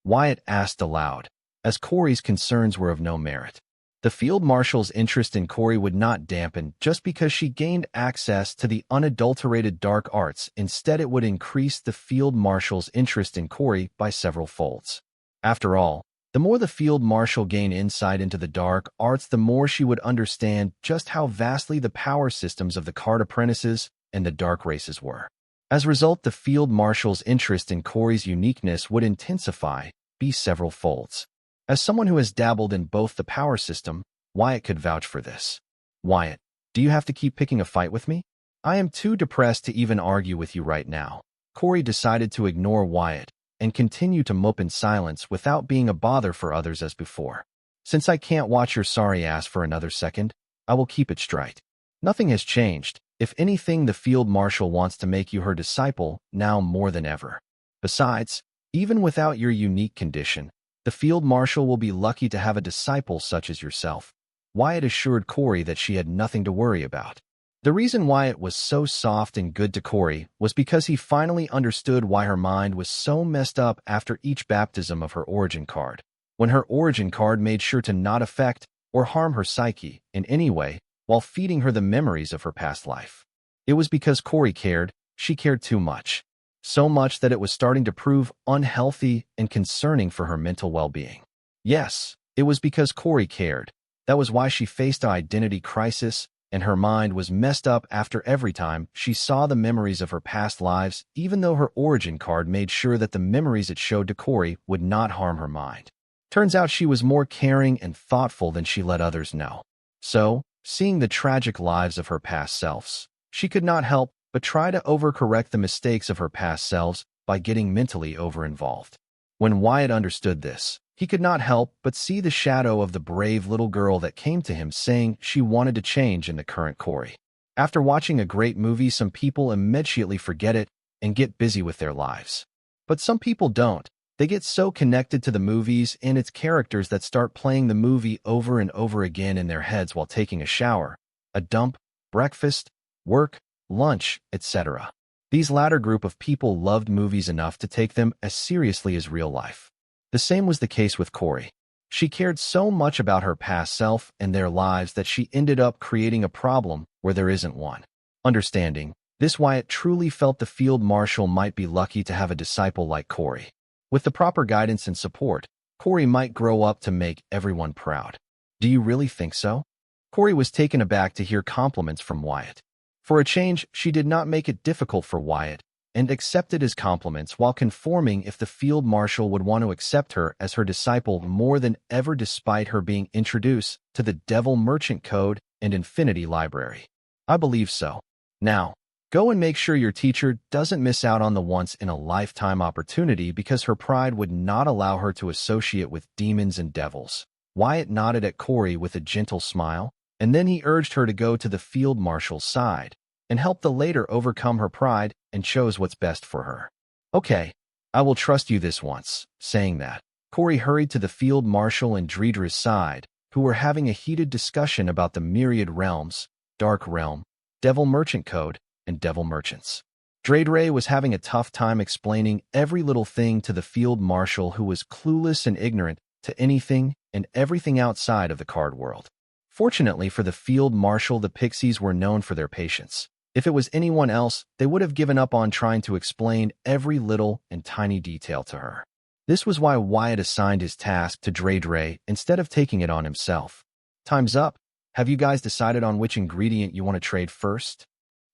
Wyatt asked aloud, as Corey's concerns were of no merit. The field marshal's interest in Corey would not dampen just because she gained access to the unadulterated dark arts. Instead, it would increase the field marshal's interest in Corey by several folds. After all, the more the field marshal gained insight into the dark arts, the more she would understand just how vastly the power systems of the card apprentices and the dark races were. As a result, the field marshal's interest in Corey's uniqueness would intensify, be several folds. As someone who has dabbled in both the power system, Wyatt could vouch for this. Wyatt, do you have to keep picking a fight with me? I am too depressed to even argue with you right now. Corey decided to ignore Wyatt and continue to mope in silence without being a bother for others as before. Since I can't watch your sorry ass for another second, I will keep it straight. Nothing has changed. If anything, the field marshal wants to make you her disciple now more than ever. Besides, even without your unique condition, the field marshal will be lucky to have a disciple such as yourself. Wyatt assured Corey that she had nothing to worry about. The reason Wyatt was so soft and good to Corey was because he finally understood why her mind was so messed up after each baptism of her origin card, when her origin card made sure to not affect or harm her psyche in any way while feeding her the memories of her past life. It was because Corey cared, she cared too much. so much that it was starting to prove unhealthy and concerning for her mental well-being. Yes, it was because Corey cared. That was why she faced an identity crisis, and her mind was messed up after every time she saw the memories of her past lives, even though her origin card made sure that the memories it showed to Corey would not harm her mind. Turns out she was more caring and thoughtful than she let others know. So, seeing the tragic lives of her past selves, she could not help but try to overcorrect the mistakes of her past selves by getting mentally over-involved. When Wyatt understood this, he could not help but see the shadow of the brave little girl that came to him saying she wanted to change in the current Corey. After watching a great movie, some people immediately forget it and get busy with their lives. But some people don't. They get so connected to the movies and its characters that start playing the movie over and over again in their heads while taking a shower, a dump, breakfast, work, lunch, etc. These latter group of people loved movies enough to take them as seriously as real life. The same was the case with Corey. She cared so much about her past self and their lives that she ended up creating a problem where there isn't one. Understanding this, Wyatt truly felt the field marshal might be lucky to have a disciple like Corey. With the proper guidance and support, Corey might grow up to make everyone proud. Do you really think so? Corey was taken aback to hear compliments from Wyatt. For a change, she did not make it difficult for Wyatt, and accepted his compliments while conforming if the field marshal would want to accept her as her disciple more than ever, despite her being introduced to the Devil Merchant Code and Infinity Library. I believe so. Now, go and make sure your teacher doesn't miss out on the once-in-a-lifetime opportunity because her pride would not allow her to associate with demons and devils. Wyatt nodded at Corey with a gentle smile, and then he urged her to go to the field marshal's side and help the later overcome her pride and chose what's best for her. Okay, I will trust you this once. Saying that, Corey hurried to the field marshal and Treacherous side, who were having a heated discussion about the myriad realms, Dark Realm, Devil Merchant Code, and Devil Merchants. Treacherous was having a tough time explaining every little thing to the field marshal, who was clueless and ignorant to anything and everything outside of the card world. Fortunately for the field marshal, the pixies were known for their patience. If it was anyone else, they would have given up on trying to explain every little and tiny detail to her. This was why Wyatt assigned his task to Treacherous instead of taking it on himself. Time's up. Have you guys decided on which ingredient you want to trade first?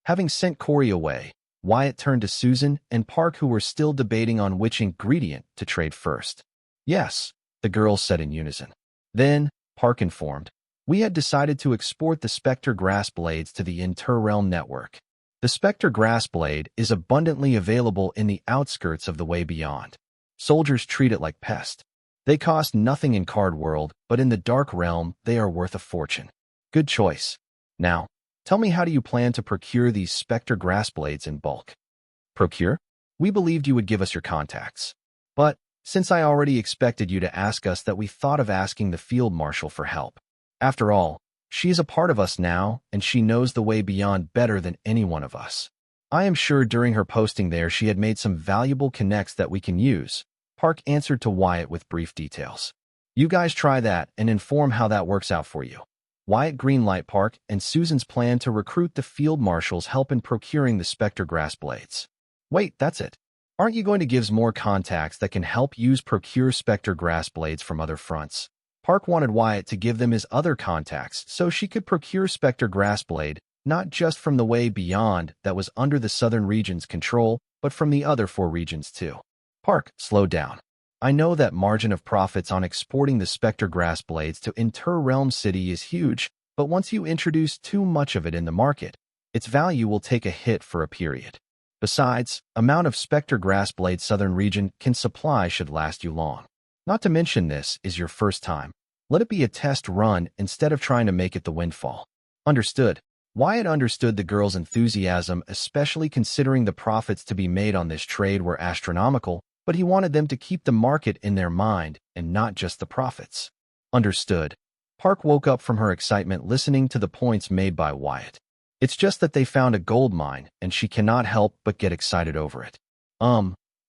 Having sent Corey away, Wyatt turned to Susan and Park, who were still debating on which ingredient to trade first. Yes, the girls said in unison. Then, Park informed, we had decided to export the Spectre Grass Blades to the Interrealm network. The Spectre Grass Blade is abundantly available in the outskirts of the Way Beyond. Soldiers treat it like pest. They cost nothing in Card World, but in the Dark Realm, they are worth a fortune. Good choice. Now, tell me, how do you plan to procure these Spectre Grass Blades in bulk? Procure? We believed you would give us your contacts. But, since I already expected you to ask us that, we thought of asking the field marshal for help. After all, she is a part of us now, and she knows the Way Beyond better than any one of us. I am sure during her posting there she had made some valuable connects that we can use. Park answered to Wyatt with brief details. You guys try that and inform how that works out for you. Wyatt greenlight Park and Susan's plan to recruit the field marshal's help in procuring the Spectre Grass Blades. Wait, that's it. Aren't you going to give us more contacts that can help use procure Spectre Grass Blades from other fronts? Park wanted Wyatt to give them his other contacts so she could procure Spectre Grass Blade, not just from the Way Beyond that was under the Southern region's control, but from the other 4 regions too. Park, slow down. I know that margin of profits on exporting the Spectre Grass Blades to Interrealm City is huge, but once you introduce too much of it in the market, its value will take a hit for a period. Besides, amount of Spectre Grass Blade Southern region can supply should last you long. Not to mention this is your first time. Let it be a test run instead of trying to make it the windfall. Understood. Wyatt understood the girls' enthusiasm, especially considering the profits to be made on this trade were astronomical, but he wanted them to keep the market in their mind and not just the profits. Understood. Park woke up from her excitement listening to the points made by Wyatt. It's just that they found a gold mine, and she cannot help but get excited over it.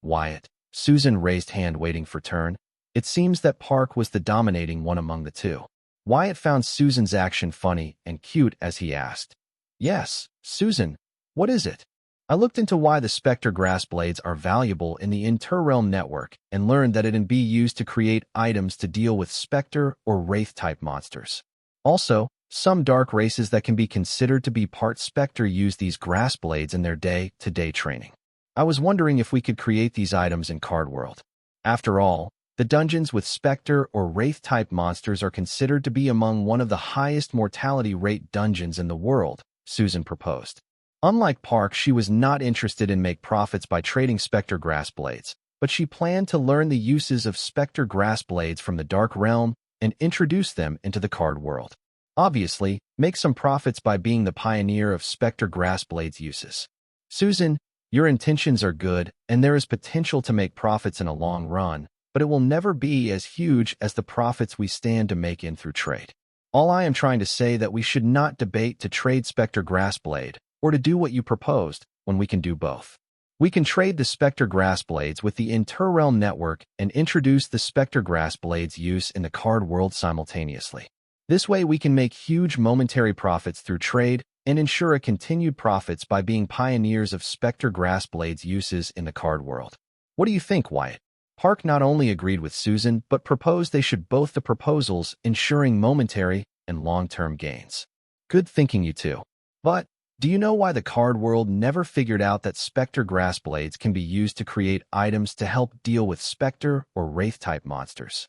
Wyatt. Susan raised hand waiting for turn. It seems that Park was the dominating one among the two. Wyatt found Susan's action funny and cute as he asked, Yes, Susan, what is it? I looked into why the Spectre grass blades are valuable in the Interrealm network and learned that it can be used to create items to deal with Spectre or Wraith-type monsters. Also, some dark races that can be considered to be part Spectre use these grass blades in their day-to-day training. I was wondering if we could create these items in Card World. After all, the dungeons with Spectre or Wraith-type monsters are considered to be among one of the highest mortality rate dungeons in the world, Susan proposed. Unlike Park, she was not interested in make profits by trading Spectre grass blades, but she planned to learn the uses of Spectre grass blades from the Dark Realm and introduce them into the Card World. Obviously, make some profits by being the pioneer of Spectre grass blades uses. Susan, your intentions are good, and there is potential to make profits in a long run, but it will never be as huge as the profits we stand to make in through trade. All I am trying to say that we should not debate to trade Spectre Grassblade, or to do what you proposed, when we can do both. We can trade the Spectre Grassblades with the Interrealm network and introduce the Spectre Grassblades use in the Card World simultaneously. This way we can make huge momentary profits through trade and ensure a continued profits by being pioneers of Spectre Grassblades uses in the Card World. What do you think, Wyatt? Park not only agreed with Susan, but proposed they should both the proposals, ensuring momentary and long-term gains. Good thinking, you two. But, do you know why the Card World never figured out that Spectre Grassblades can be used to create items to help deal with Spectre or Wraith-type monsters?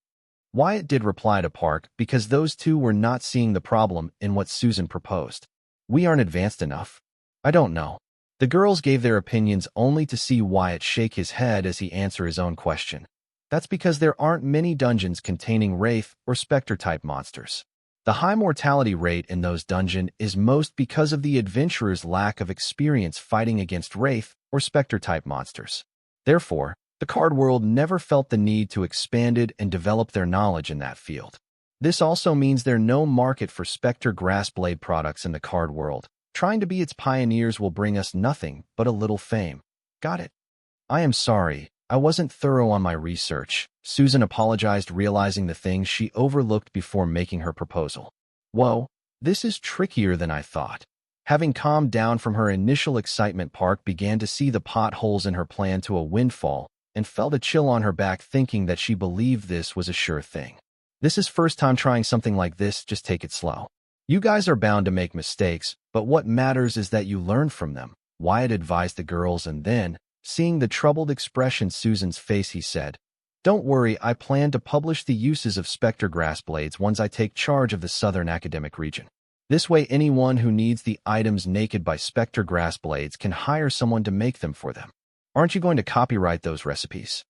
Wyatt did reply to Park because those two were not seeing the problem in what Susan proposed. We aren't advanced enough. I don't know. The girls gave their opinions only to see Wyatt shake his head as he answered his own question. That's because there aren't many dungeons containing Wraith or Spectre-type monsters. The high mortality rate in those dungeons is most because of the adventurers' lack of experience fighting against Wraith or Spectre-type monsters. Therefore, the Card World never felt the need to expand it and develop their knowledge in that field. This also means there's no market for Spectre Grassblade products in the Card World. Trying to be its pioneers will bring us nothing but a little fame. Got it? I am sorry, I wasn't thorough on my research. Susan apologized, realizing the things she overlooked before making her proposal. Whoa, this is trickier than I thought. Having calmed down from her initial excitement, Park began to see the potholes in her plan to a windfall and felt a chill on her back, thinking that she believed this was a sure thing. This is first time trying something like this, just take it slow. You guys are bound to make mistakes, but what matters is that you learn from them, Wyatt advised the girls, and then, seeing the troubled expression Susan's face, he said, "Don't worry, I plan to publish the uses of Spectre Grassblades once I take charge of the Southern Academic region. This way anyone who needs the items naked by Spectre Grassblades can hire someone to make them for them. Aren't you going to copyright those recipes?"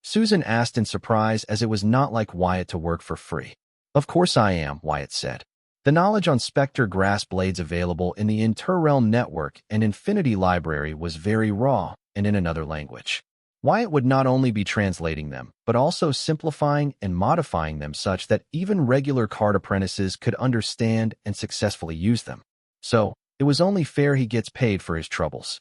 Susan asked in surprise, as it was not like Wyatt to work for free. "Of course I am," Wyatt said. The knowledge on Spectre Grassblades available in the Interrealm network and Infinity Library was very raw and in another language. Wyatt would not only be translating them, but also simplifying and modifying them such that even regular card apprentices could understand and successfully use them. So, it was only fair he gets paid for his troubles.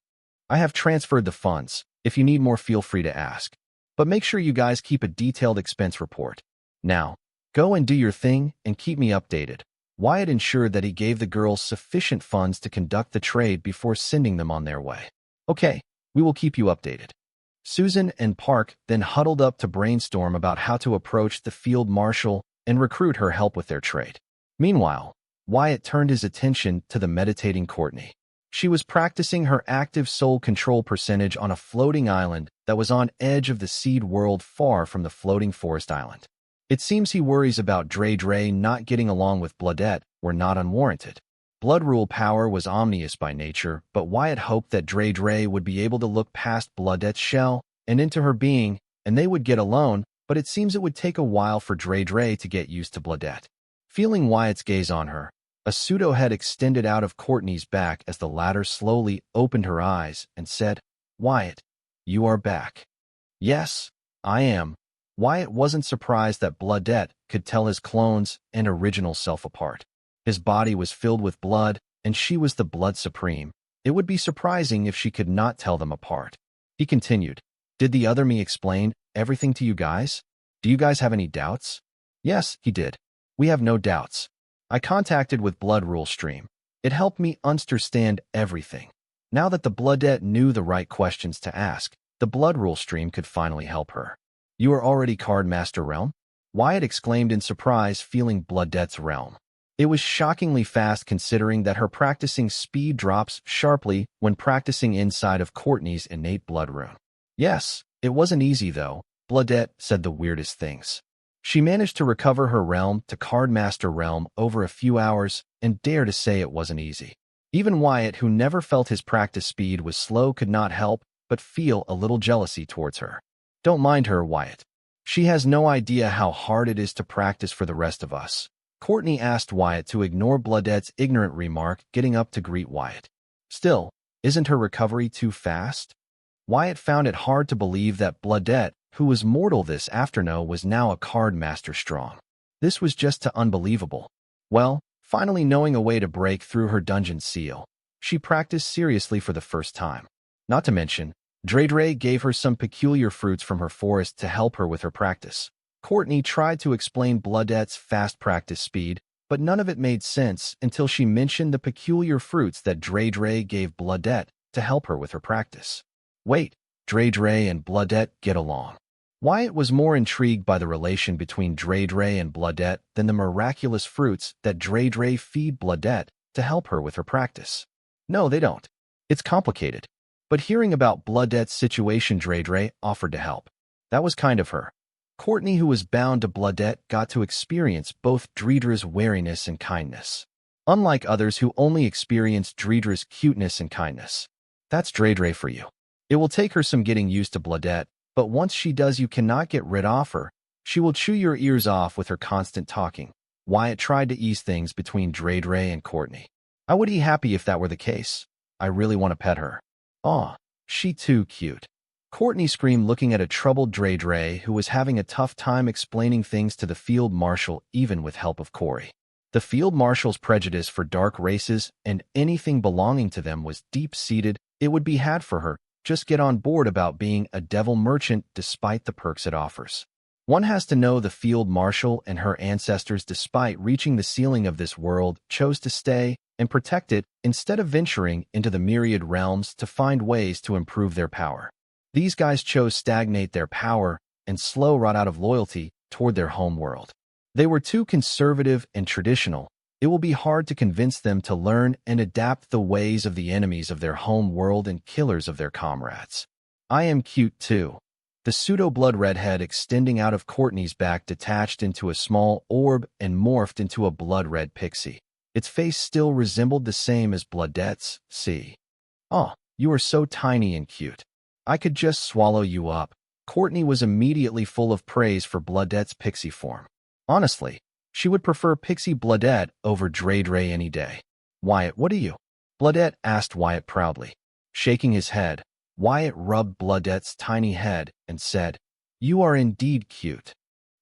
I have transferred the funds. If you need more, feel free to ask. But make sure you guys keep a detailed expense report. Now, go and do your thing and keep me updated. Wyatt ensured that he gave the girls sufficient funds to conduct the trade before sending them on their way. Okay, we will keep you updated. Susan and Park then huddled up to brainstorm about how to approach the field marshal and recruit her help with their trade. Meanwhile, Wyatt turned his attention to the meditating Courtney. She was practicing her active soul control percentage on a floating island that was on edge of the seed world far from the floating forest island. It seems he worries about Dre not getting along with Bloodette were not unwarranted. Blood rule power was omnious by nature, but Wyatt hoped that Dre would be able to look past Bloodette's shell and into her being, and they would get alone, but it seems it would take a while for Dre to get used to Bloodette. Feeling Wyatt's gaze on her, a pseudo-head extended out of Courtney's back as the latter slowly opened her eyes and said, "Wyatt, you are back." "Yes, I am." Wyatt wasn't surprised that Bloodette could tell his clones and original self apart. His body was filled with blood, and she was the blood supreme. It would be surprising if she could not tell them apart. He continued, "Did the other me explain everything to you guys? Do you guys have any doubts?" "Yes," he did. "We have no doubts. I contacted with Blood Rule Stream. It helped me understand everything. Now that the Bloodette knew the right questions to ask, the blood rule stream could finally help her. You are already Card Master Realm? Wyatt exclaimed in surprise, feeling Bloodette's realm. It was shockingly fast considering that her practicing speed drops sharply when practicing inside of Courtney's innate blood rune. Yes, it wasn't easy though. Bloodette said the weirdest things. She managed to recover her realm to Card Master Realm over a few hours and dare to say it wasn't easy. Even Wyatt, who never felt his practice speed was slow, could not help but feel a little jealousy towards her. Don't mind her, Wyatt. She has no idea how hard it is to practice for the rest of us. Courtney asked Wyatt to ignore Bloodette's ignorant remark, getting up to greet Wyatt. Still, isn't her recovery too fast? Wyatt found it hard to believe that Bloodette, who was mortal this afternoon, was now a card master strong. This was just too unbelievable. Well, finally knowing a way to break through her dungeon seal, she practiced seriously for the first time. Not to mention, Dre gave her some peculiar fruits from her forest to help her with her practice. Courtney tried to explain Bloodette's fast practice speed, but none of it made sense until she mentioned the peculiar fruits that Dre gave Bloodette to help her with her practice. Wait, Dre and Bloodette get along. Wyatt was more intrigued by the relation between Dre and Bloodette than the miraculous fruits that Dre feed Bloodette to help her with her practice. No, they don't. It's complicated. But hearing about Bloodette's situation, Dre offered to help. That was kind of her. Courtney, who was bound to Bloodette, got to experience both Dredra's wariness and kindness. Unlike others who only experienced Dredra's cuteness and kindness. That's Dre for you. It will take her some getting used to Bloodette, but once she does, you cannot get rid of her. She will chew your ears off with her constant talking. Wyatt tried to ease things between Dre and Courtney. I would be happy if that were the case. I really want to pet her. Aw, she too cute. Courtney screamed, looking at a troubled Dre who was having a tough time explaining things to the field marshal even with help of Corey. The field marshal's prejudice for dark races and anything belonging to them was deep-seated. It would be had for her. Just get on board about being a devil merchant despite the perks it offers. One has to know the field marshal and her ancestors, despite reaching the ceiling of this world, chose to stay and protect it instead of venturing into the myriad realms to find ways to improve their power. These guys chose stagnate their power and slow rot out of loyalty toward their home world. They were too conservative and traditional. It will be hard to convince them to learn and adapt the ways of the enemies of their home world and killers of their comrades. I am cute too. The pseudo-blood redhead extending out of Courtney's back detached into a small orb and morphed into a blood-red pixie. Its face still resembled the same as Bloodette's. See? Oh, you are so tiny and cute. I could just swallow you up. Courtney was immediately full of praise for Bloodette's pixie form. Honestly, she would prefer Pixie Bloodette over Dre any day. Wyatt, what are you? Bloodette asked Wyatt proudly. Shaking his head, Wyatt rubbed Bloodette's tiny head and said, You are indeed cute.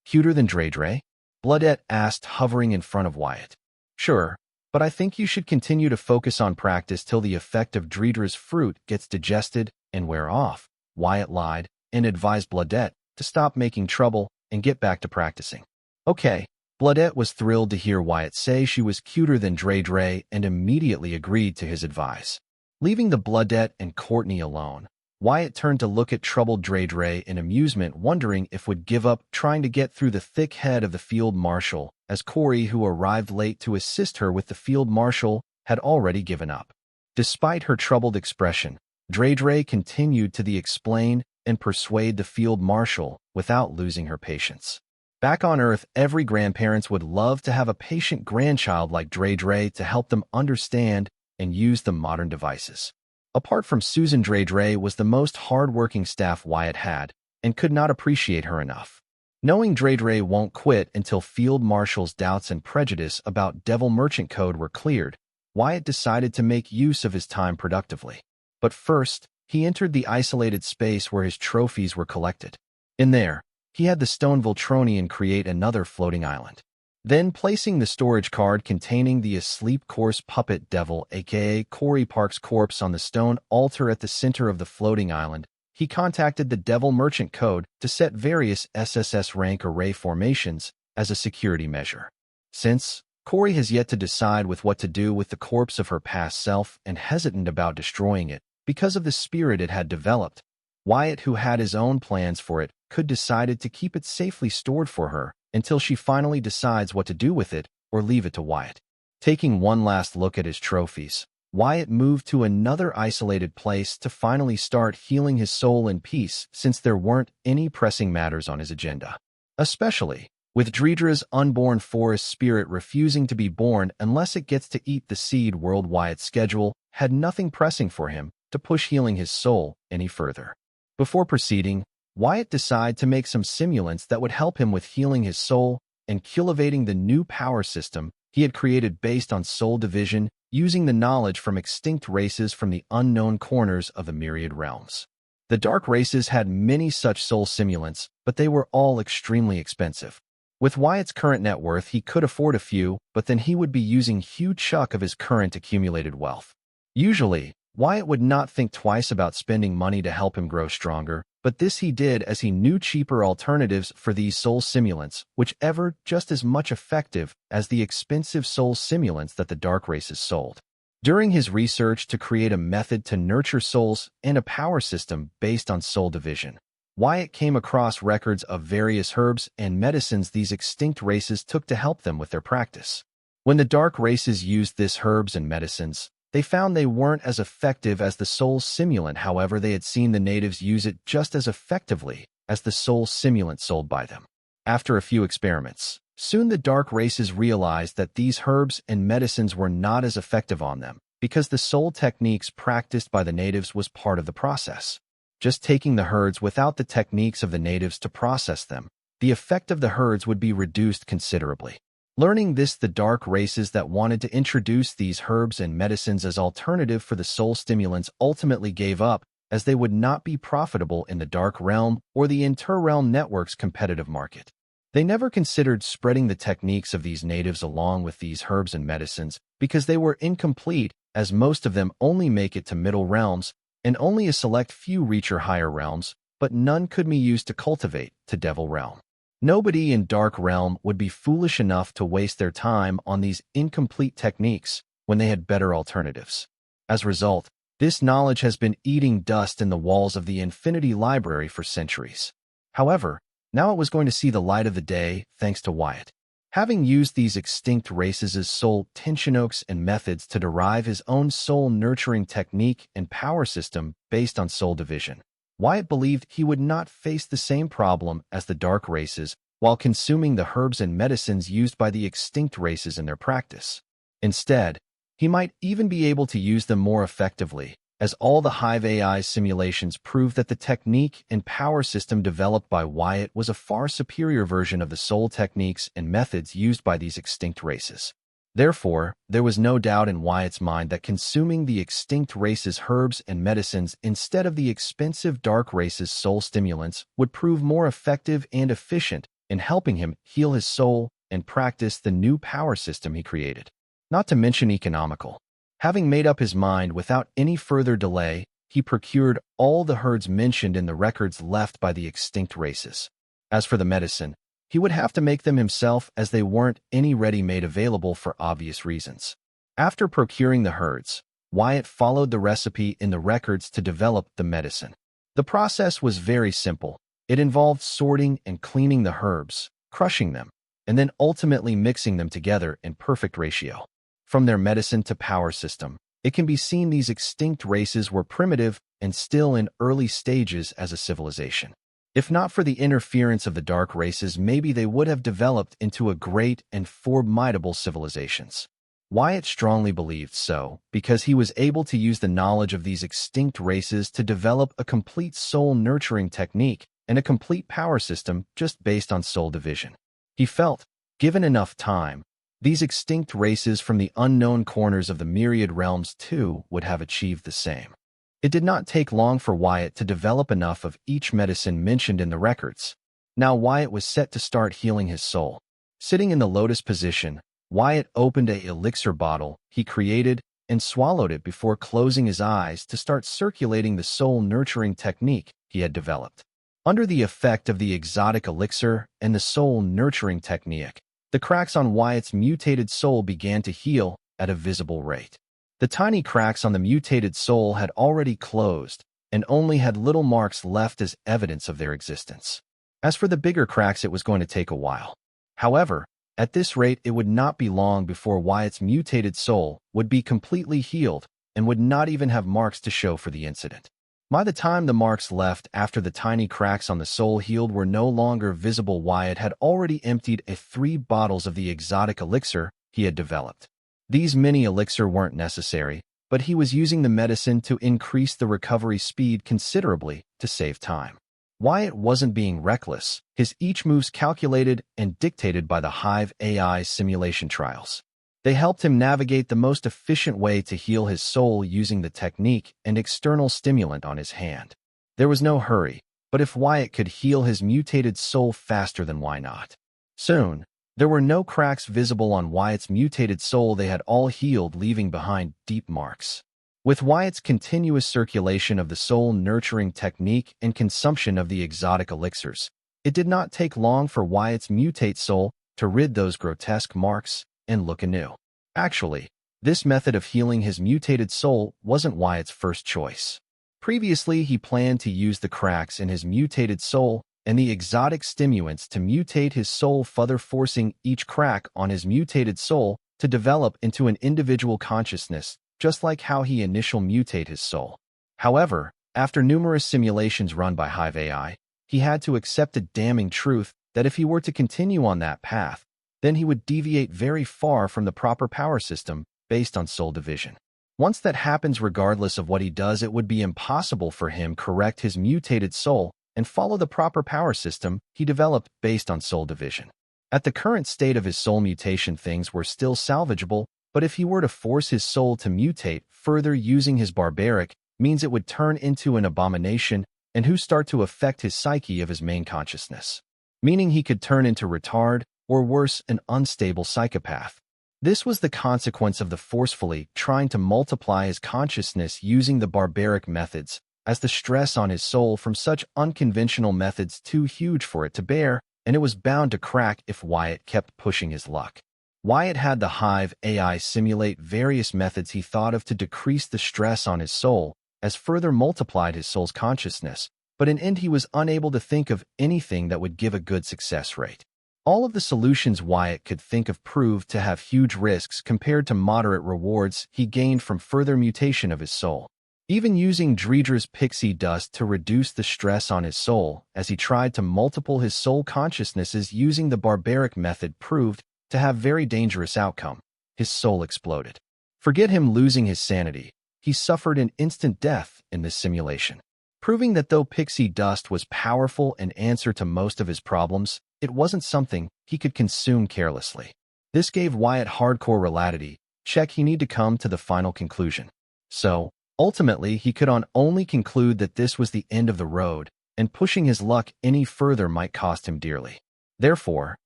Cuter than Dre? Bloodette asked, hovering in front of Wyatt. Sure, but I think you should continue to focus on practice till the effect of Dredra's fruit gets digested and wear off. Wyatt lied and advised Bloodette to stop making trouble and get back to practicing. Okay. Bloodette was thrilled to hear Wyatt say she was cuter than Dre and immediately agreed to his advice. Leaving the Bloodette and Courtney alone, Wyatt turned to look at troubled Dre in amusement, wondering if would give up trying to get through the thick head of the field marshal, as Corey, who arrived late to assist her with the field marshal, had already given up. Despite her troubled expression, Dre continued to explain and persuade the field marshal without losing her patience. Back on Earth, every grandparents would love to have a patient grandchild like Dre to help them understand and use the modern devices. Apart from Susan, Dre was the most hard-working staff Wyatt had and could not appreciate her enough. Knowing Dre won't quit until Field Marshal's doubts and prejudice about Devil Merchant Code were cleared, Wyatt decided to make use of his time productively. But first, he entered the isolated space where his trophies were collected. In there, he had the stone Voltronian create another floating island. Then, placing the storage card containing the asleep corpse puppet devil, aka Corey Park's corpse, on the stone altar at the center of the floating island, he contacted the Devil Merchant Code to set various SSS rank array formations as a security measure. Since, Corey has yet to decide what to do with the corpse of her past self and hesitant about destroying it because of the spirit it had developed. Wyatt, who had his own plans for it, could decided to keep it safely stored for her until she finally decides what to do with it or leave it to Wyatt. Taking one last look at his trophies, Wyatt moved to another isolated place to finally start healing his soul in peace since there weren't any pressing matters on his agenda. Especially with Dreedra's unborn forest spirit refusing to be born unless it gets to eat the seed world, Wyatt's schedule had nothing pressing for him to push healing his soul any further. Before proceeding, Wyatt decided to make some simulants that would help him with healing his soul and cultivating the new power system he had created based on soul division, using the knowledge from extinct races from the unknown corners of the myriad realms. The dark races had many such soul simulants, but they were all extremely expensive. With Wyatt's current net worth, he could afford a few, but then he would be using a huge chunk of his current accumulated wealth. Usually, Wyatt would not think twice about spending money to help him grow stronger, but this he did as he knew cheaper alternatives for these soul simulants, whichever just as much effective as the expensive soul simulants that the dark races sold. During his research to create a method to nurture souls and a power system based on soul division, Wyatt came across records of various herbs and medicines these extinct races took to help them with their practice. When the dark races used these herbs and medicines, they found they weren't as effective as the soul simulant. However, they had seen the natives use it just as effectively as the soul simulant sold by them. After a few experiments, soon the dark races realized that these herbs and medicines were not as effective on them because the soul techniques practiced by the natives was part of the process. Just taking the herbs without the techniques of the natives to process them, the effect of the herbs would be reduced considerably. Learning this, the dark races that wanted to introduce these herbs and medicines as alternative for the soul stimulants ultimately gave up, as they would not be profitable in the dark realm or the inter-realm network's competitive market. They never considered spreading the techniques of these natives along with these herbs and medicines because they were incomplete, as most of them only make it to middle realms and only a select few reach your higher realms, but none could be used to cultivate to devil realm. Nobody in dark realm would be foolish enough to waste their time on these incomplete techniques when they had better alternatives. As a result, this knowledge has been eating dust in the walls of the Infinity Library for centuries. However, now it was going to see the light of the day thanks to Wyatt. Having used these extinct races' soul tensionokes and methods to derive his own soul-nurturing technique and power system based on soul division, Wyatt believed he would not face the same problem as the dark races while consuming the herbs and medicines used by the extinct races in their practice. Instead, he might even be able to use them more effectively, as all the Hive AI simulations prove that the technique and power system developed by Wyatt was a far superior version of the soul techniques and methods used by these extinct races. Therefore, there was no doubt in Wyatt's mind that consuming the extinct race's herbs and medicines instead of the expensive dark race's soul stimulants would prove more effective and efficient in helping him heal his soul and practice the new power system he created. Not to mention economical. Having made up his mind without any further delay, he procured all the herbs mentioned in the records left by the extinct races. As for the medicine, he would have to make them himself as they weren't any ready-made available for obvious reasons. After procuring the herbs, Wyatt followed the recipe in the records to develop the medicine. The process was very simple. It involved sorting and cleaning the herbs, crushing them, and then ultimately mixing them together in perfect ratio. From their medicine to power system, it can be seen these extinct races were primitive and still in early stages as a civilization. If not for the interference of the dark races, maybe they would have developed into a great and formidable civilizations. Wyatt strongly believed so, because he was able to use the knowledge of these extinct races to develop a complete soul-nurturing technique and a complete power system just based on soul division. He felt, given enough time, these extinct races from the unknown corners of the myriad realms too would have achieved the same. It did not take long for Wyatt to develop enough of each medicine mentioned in the records. Now Wyatt was set to start healing his soul. Sitting in the lotus position, Wyatt opened an elixir bottle he created and swallowed it before closing his eyes to start circulating the soul-nurturing technique he had developed. Under the effect of the exotic elixir and the soul-nurturing technique, The cracks on Wyatt's mutated soul began to heal at a visible rate. The tiny cracks on the mutated soul had already closed and only had little marks left as evidence of their existence. As for the bigger cracks, it was going to take a while. However, at this rate, it would not be long before Wyatt's mutated soul would be completely healed and would not even have marks to show for the incident. By the time the marks left after the tiny cracks on the soul healed were no longer visible, Wyatt had already emptied 3 bottles of the exotic elixir he had developed. These mini elixir weren't necessary, but he was using the medicine to increase the recovery speed considerably to save time. Wyatt wasn't being reckless, his each moves calculated and dictated by the Hive AI simulation trials. They helped him navigate the most efficient way to heal his soul using the technique and external stimulant on his hand. There was no hurry, but if Wyatt could heal his mutated soul faster, then why not? Soon, there were no cracks visible on Wyatt's mutated soul. They had all healed, leaving behind deep marks. With Wyatt's continuous circulation of the soul-nurturing technique and consumption of the exotic elixirs, it did not take long for Wyatt's mutate soul to rid those grotesque marks and look anew. Actually, this method of healing his mutated soul wasn't Wyatt's first choice. Previously, he planned to use the cracks in his mutated soul and the exotic stimulants to mutate his soul, further forcing each crack on his mutated soul to develop into an individual consciousness, just like how he initially mutate his soul. However, after numerous simulations run by Hive AI, he had to accept a damning truth that if he were to continue on that path, then he would deviate very far from the proper power system based on soul division. Once that happens, regardless of what he does, it would be impossible for him to correct his mutated soul and follow the proper power system he developed based on soul division. At the current state of his soul mutation, things were still salvageable, but if he were to force his soul to mutate further using his barbaric means, it would turn into an abomination and who start to affect his psyche of his main consciousness, meaning he could turn into retard or worse, an unstable psychopath. This was the consequence of the forcefully trying to multiply his consciousness using the barbaric methods, as the stress on his soul from such unconventional methods too huge for it to bear, and it was bound to crack if Wyatt kept pushing his luck. Wyatt had the Hive AI simulate various methods he thought of to decrease the stress on his soul, as further multiplied his soul's consciousness, but in end he was unable to think of anything that would give a good success rate. All of the solutions Wyatt could think of proved to have huge risks compared to moderate rewards he gained from further mutation of his soul. Even using treacherous pixie dust to reduce the stress on his soul as he tried to multiple his soul consciousnesses using the barbaric method proved to have very dangerous outcome. His soul exploded. Forget him losing his sanity. He suffered an instant death in this simulation, proving that though pixie dust was powerful and answer to most of his problems, it wasn't something he could consume carelessly. This gave Wyatt hardcore reality check. He need to come to the final conclusion. So, ultimately, he could only conclude that this was the end of the road, and pushing his luck any further might cost him dearly. Therefore,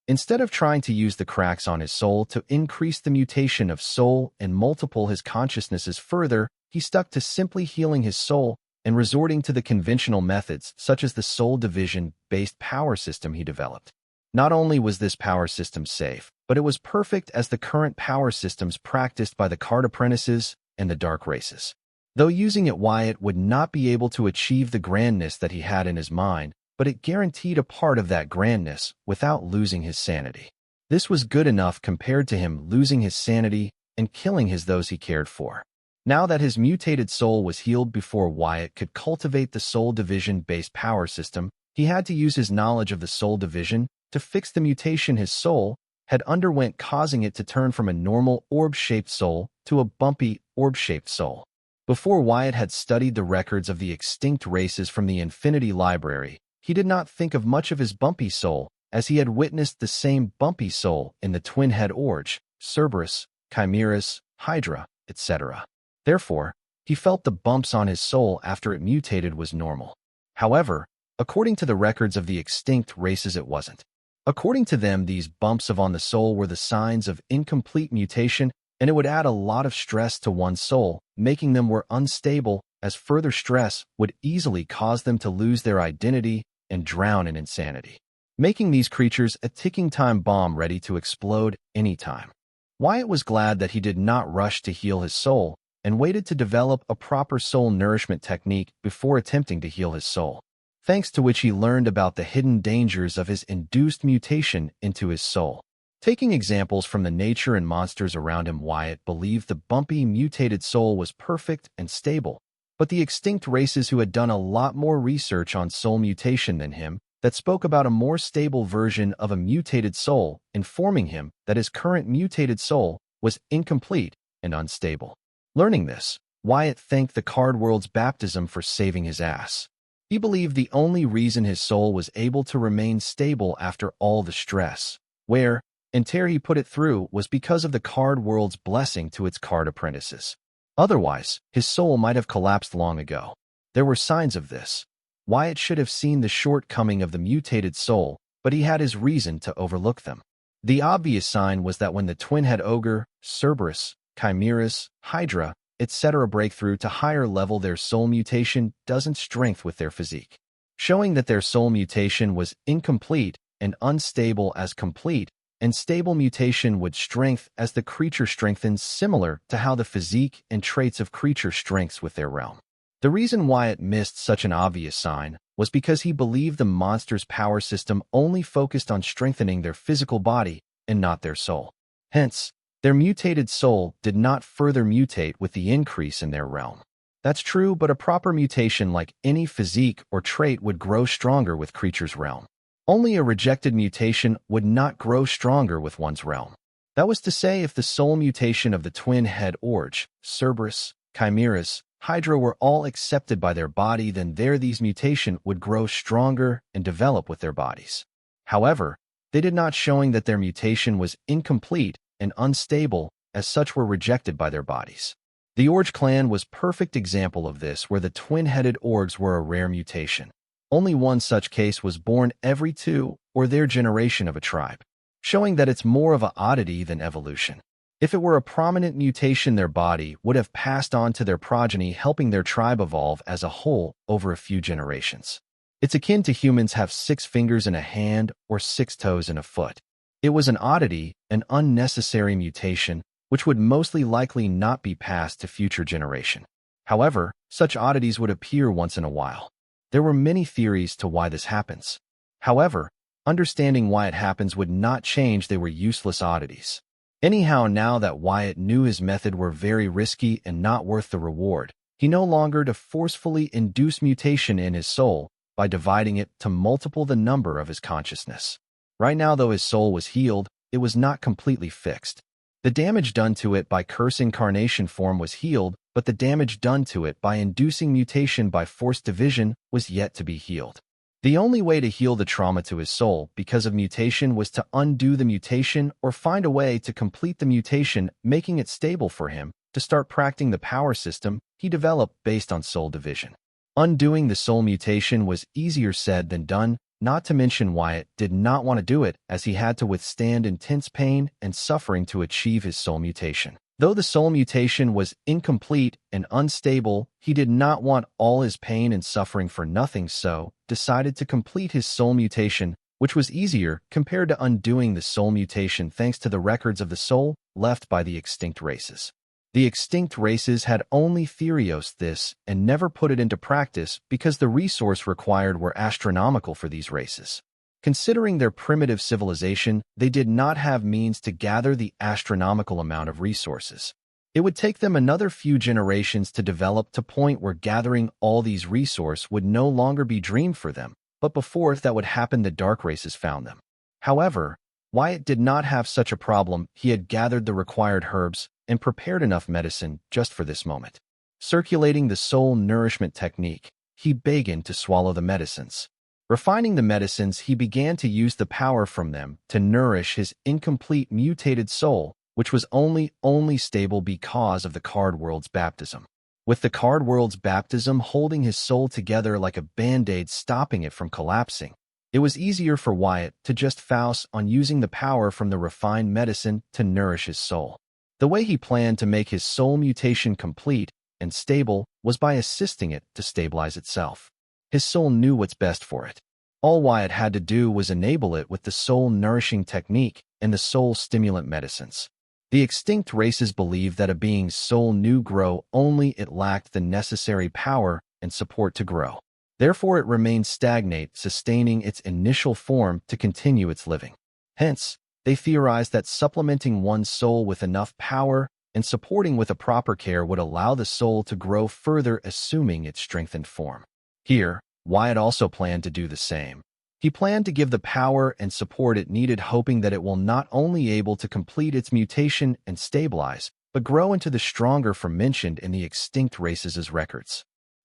instead of trying to use the cracks on his soul to increase the mutation of soul and multiple his consciousnesses further, he stuck to simply healing his soul and resorting to the conventional methods such as the soul division-based power system he developed. Not only was this power system safe, but it was perfect as the current power systems practiced by the card apprentices and the dark races. Though using it, Wyatt would not be able to achieve the grandness that he had in his mind, but it guaranteed a part of that grandness without losing his sanity. This was good enough compared to him losing his sanity and killing those he cared for. Now that his mutated soul was healed, before Wyatt could cultivate the soul division-based power system, he had to use his knowledge of the soul division to fix the mutation his soul had underwent, causing it to turn from a normal orb-shaped soul to a bumpy orb-shaped soul. Before Wyatt had studied the records of the extinct races from the Infinity Library, he did not think of much of his bumpy soul, as he had witnessed the same bumpy soul in the twin-head Orge, Cerberus, Chimeras, Hydra, etc. Therefore, he felt the bumps on his soul after it mutated was normal. However, according to the records of the extinct races, it wasn't. According to them, these bumps on the soul were the signs of incomplete mutation, and it would add a lot of stress to one's soul, making them were unstable, as further stress would easily cause them to lose their identity and drown in insanity. making these creatures a ticking time bomb ready to explode anytime. Wyatt was glad that he did not rush to heal his soul and waited to develop a proper soul nourishment technique before attempting to heal his soul, thanks to which he learned about the hidden dangers of his induced mutation into his soul. Taking examples from the nature and monsters around him, Wyatt believed the bumpy, mutated soul was perfect and stable, but the extinct races who had done a lot more research on soul mutation than him that spoke about a more stable version of a mutated soul, informing him that his current mutated soul was incomplete and unstable. Learning this, Wyatt thanked the card world's baptism for saving his ass. He believed the only reason his soul was able to remain stable after all the stress, wear, and tear he put it through was because of the card world's blessing to its card apprentices. Otherwise, his soul might have collapsed long ago. There were signs of this. Wyatt should have seen the shortcoming of the mutated soul, but he had his reason to overlook them. The obvious sign was that when the twin-head ogre, Cerberus, chimeras, hydra, etc. break through to higher level, their soul mutation doesn't strength with their physique, showing that their soul mutation was incomplete and unstable as complete, and stable mutation would strength as the creature strengthens, similar to how the physique and traits of creature strengths with their realm. The reason Wyatt missed such an obvious sign was because he believed the monster's power system only focused on strengthening their physical body and not their soul. Hence, their mutated soul did not further mutate with the increase in their realm. That's true, but a proper mutation like any physique or trait would grow stronger with creature's realm. Only a rejected mutation would not grow stronger with one's realm. That was to say, if the soul mutation of the twin-head Orge, Cerberus, chimeras, hydra were all accepted by their body, then these mutation would grow stronger and develop with their bodies. However, they did not, showing that their mutation was incomplete and unstable, as such were rejected by their bodies. The Orge clan was perfect example of this, where the twin-headed Orgs were a rare mutation. Only one such case was born every 2 or their generation of a tribe, showing that it's more of an oddity than evolution. If it were a prominent mutation, their body would have passed on to their progeny, helping their tribe evolve as a whole over a few generations. It's akin to humans have 6 fingers in a hand or 6 toes in a foot. It was an oddity, an unnecessary mutation, which would mostly likely not be passed to future generation. However, such oddities would appear once in a while. There were many theories to why this happens. However, understanding why it happens would not change they were useless oddities. Anyhow, now that Wyatt knew his method were very risky and not worth the reward, he no longer to forcefully induce mutation in his soul by dividing it to multiple the number of his consciousness. Right now, though his soul was healed, it was not completely fixed. The damage done to it by curse incarnation form was healed, but the damage done to it by inducing mutation by forced division was yet to be healed. The only way to heal the trauma to his soul because of mutation was to undo the mutation or find a way to complete the mutation, making it stable for him to start practicing the power system he developed based on soul division. Undoing the soul mutation was easier said than done, not to mention Wyatt did not want to do it, as he had to withstand intense pain and suffering to achieve his soul mutation. Though the soul mutation was incomplete and unstable, he did not want all his pain and suffering for nothing, so decided to complete his soul mutation, which was easier compared to undoing the soul mutation thanks to the records of the soul left by the extinct races. The extinct races had only theorized this and never put it into practice because the resource required were astronomical for these races. Considering their primitive civilization, they did not have means to gather the astronomical amount of resources. It would take them another few generations to develop to point where gathering all these resources would no longer be dreamed for them, but before that would happen, the dark races found them. However, Wyatt did not have such a problem. He had gathered the required herbs and prepared enough medicine just for this moment. Circulating the soul nourishment technique, he began to swallow the medicines. Refining the medicines, he began to use the power from them to nourish his incomplete mutated soul, which was only stable because of the card world's baptism. With the card world's baptism holding his soul together like a band-aid, stopping it from collapsing, it was easier for Wyatt to just focus on using the power from the refined medicine to nourish his soul. The way he planned to make his soul mutation complete and stable was by assisting it to stabilize itself. His soul knew what's best for it. All Wyatt had to do was enable it with the soul-nourishing technique and the soul-stimulant medicines. The extinct races believed that a being's soul knew grow only it lacked the necessary power and support to grow. Therefore, it remained stagnate, sustaining its initial form to continue its living. Hence, they theorized that supplementing one's soul with enough power and supporting with a proper care would allow the soul to grow further, assuming its strengthened form. Here, Wyatt also planned to do the same. He planned to give the power and support it needed, hoping that it will not only able to complete its mutation and stabilize, but grow into the stronger form mentioned in the extinct races' records.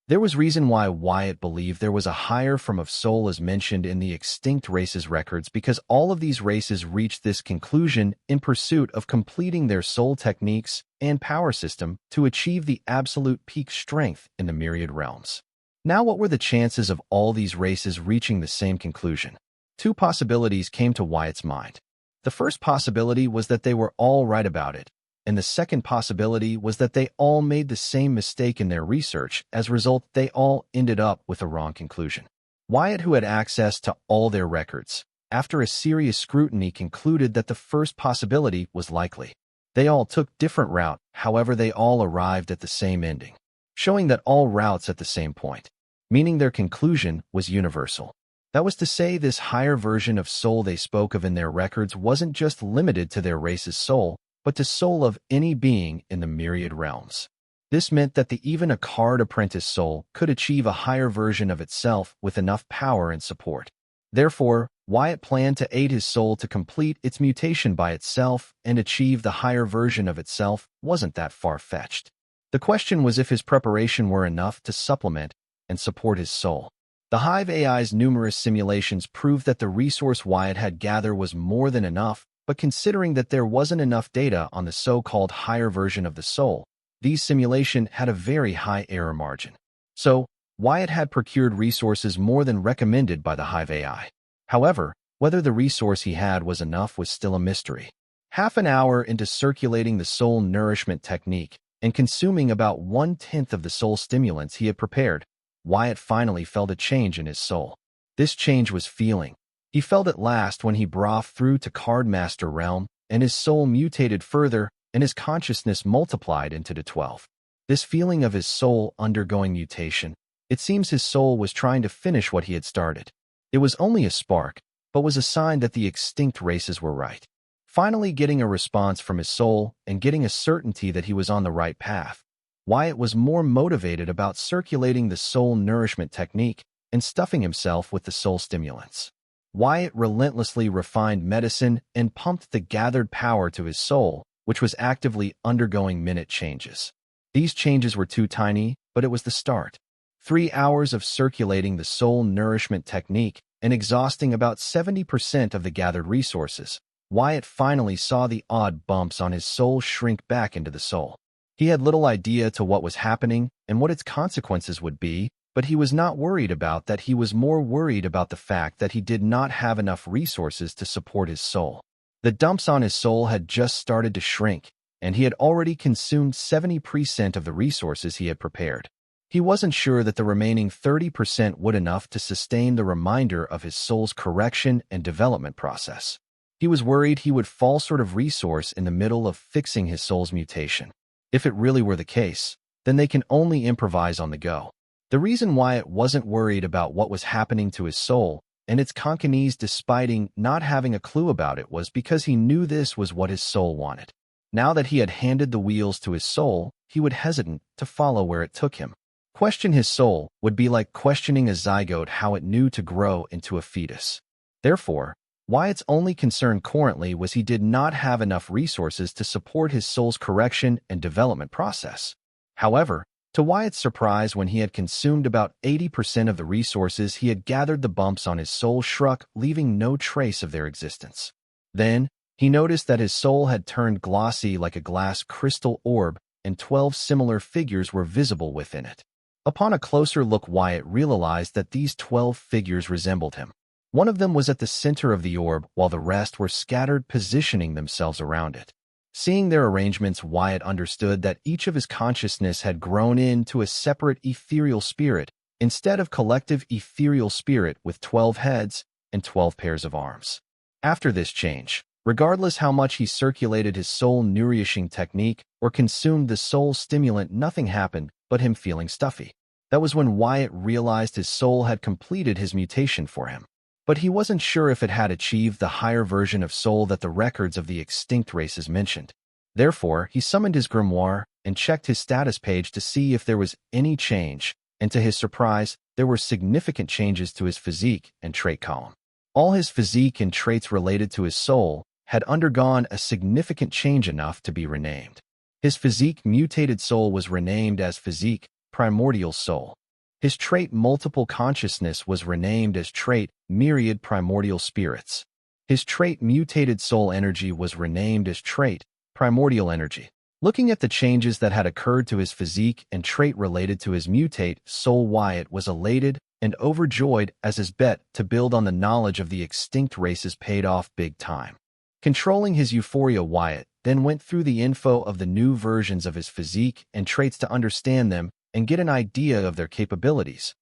There was reason why Wyatt believed there was a higher form of soul as mentioned in the extinct races records, because all of these races reached this conclusion in pursuit of completing their soul techniques and power system to achieve the absolute peak strength in the myriad realms. Now, what were the chances of all these races reaching the same conclusion? Two possibilities came to Wyatt's mind. The first possibility was that they were all right about it, and the second possibility was that they all made the same mistake in their research. As a result, they all ended up with a wrong conclusion. Wyatt, who had access to all their records, after a serious scrutiny concluded that the first possibility was likely. They all took different route, however they all arrived at the same ending, showing that all routes at the same point, meaning their conclusion was universal. That was to say, this higher version of soul they spoke of in their records wasn't just limited to their race's soul, but to soul of any being in the myriad realms. This meant that even a card apprentice soul could achieve a higher version of itself with enough power and support. Therefore, Wyatt planned to aid his soul to complete its mutation by itself and achieve the higher version of itself wasn't that far-fetched. The question was if his preparation were enough to supplement and support his soul. The Hive AI's numerous simulations proved that the resource Wyatt had gathered was more than enough, but considering that there wasn't enough data on the so-called higher version of the soul, these simulations had a very high error margin. So, Wyatt had procured resources more than recommended by the Hive AI. However, whether the resource he had was enough was still a mystery. Half an hour into circulating the soul nourishment technique and consuming about 1/10 of the soul stimulants he had prepared, Wyatt finally felt a change in his soul. This change was feeling. He felt at last when he brought through to Cardmaster realm, and his soul mutated further, and his consciousness multiplied into the 12. This feeling of his soul undergoing mutation, it seems his soul was trying to finish what he had started. It was only a spark, but was a sign that the extinct races were right. Finally getting a response from his soul and getting a certainty that he was on the right path, Wyatt was more motivated about circulating the soul nourishment technique and stuffing himself with the soul stimulants. Wyatt relentlessly refined medicine and pumped the gathered power to his soul, which was actively undergoing minute changes. These changes were too tiny, but it was the start. 3 hours of circulating the soul nourishment technique and exhausting about 70% of the gathered resources, Wyatt finally saw the odd bumps on his soul shrink back into the soul. He had little idea to what was happening and what its consequences would be, but he was not worried about that. He was more worried about the fact that he did not have enough resources to support his soul. The dumps on his soul had just started to shrink, and he had already consumed 70% of the resources he had prepared. He wasn't sure that the remaining 30% would enough to sustain the remainder of his soul's correction and development process. He was worried he would fall short of resource in the middle of fixing his soul's mutation. If it really were the case, then they can only improvise on the go. The reason Wyatt wasn't worried about what was happening to his soul and its conquenese despite not having a clue about it was because he knew this was what his soul wanted. Now that he had handed the wheels to his soul, he would hesitate to follow where it took him. Question his soul would be like questioning a zygote how it knew to grow into a fetus. Therefore, Wyatt's only concern currently was he did not have enough resources to support his soul's correction and development process. However, to Wyatt's surprise, when he had consumed about 80% of the resources he had gathered, the bumps on his soul shrunk, leaving no trace of their existence. Then, he noticed that his soul had turned glossy like a glass crystal orb, and 12 similar figures were visible within it. Upon a closer look, Wyatt realized that these 12 figures resembled him. One of them was at the center of the orb, while the rest were scattered, positioning themselves around it. Seeing their arrangements, Wyatt understood that each of his consciousness had grown into a separate ethereal spirit, instead of collective ethereal spirit with 12 heads and 12 pairs of arms. After this change, regardless how much he circulated his soul-nourishing technique or consumed the soul stimulant, nothing happened but him feeling stuffy. That was when Wyatt realized his soul had completed his mutation for him. But he wasn't sure if it had achieved the higher version of soul that the records of the extinct races mentioned. Therefore, he summoned his grimoire and checked his status page to see if there was any change, and to his surprise, there were significant changes to his physique and trait column. All his physique and traits related to his soul had undergone a significant change enough to be renamed. His physique mutated soul was renamed as physique primordial soul. His trait multiple consciousness was renamed as trait myriad primordial spirits. His trait mutated soul energy was renamed as trait primordial energy. Looking at the changes that had occurred to his physique and trait related to his mutate soul, Wyatt was elated and overjoyed as his bet to build on the knowledge of the extinct races paid off big time. Controlling his euphoria, Wyatt then went through the info of the new versions of his physique and traits to understand them and get an idea of their capabilities.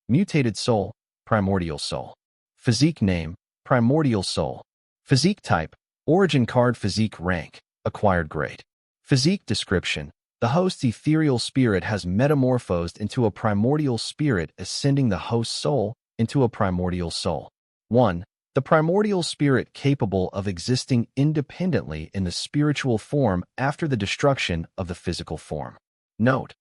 Mutated soul, primordial soul. Physique name, primordial soul. Physique type, origin card. Physique rank, acquired grade. Physique description, the host's ethereal spirit has metamorphosed into a primordial spirit, ascending the host's soul into a primordial soul. 1. The primordial spirit capable of existing independently in the spiritual form after the destruction of the physical form. Note: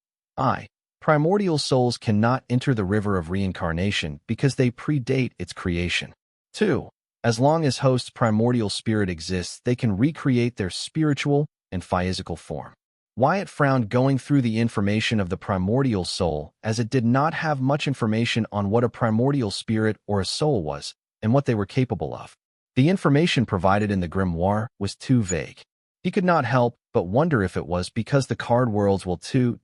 primordial souls cannot enter the river of reincarnation because they predate its creation. 2. As long as host's primordial spirit exists, they can recreate their spiritual and physical form. Wyatt frowned going through the information of the primordial soul, as it did not have much information on what a primordial spirit or a soul was and what they were capable of. The information provided in the grimoire was too vague. He could not help but wonder if it was because the card worlds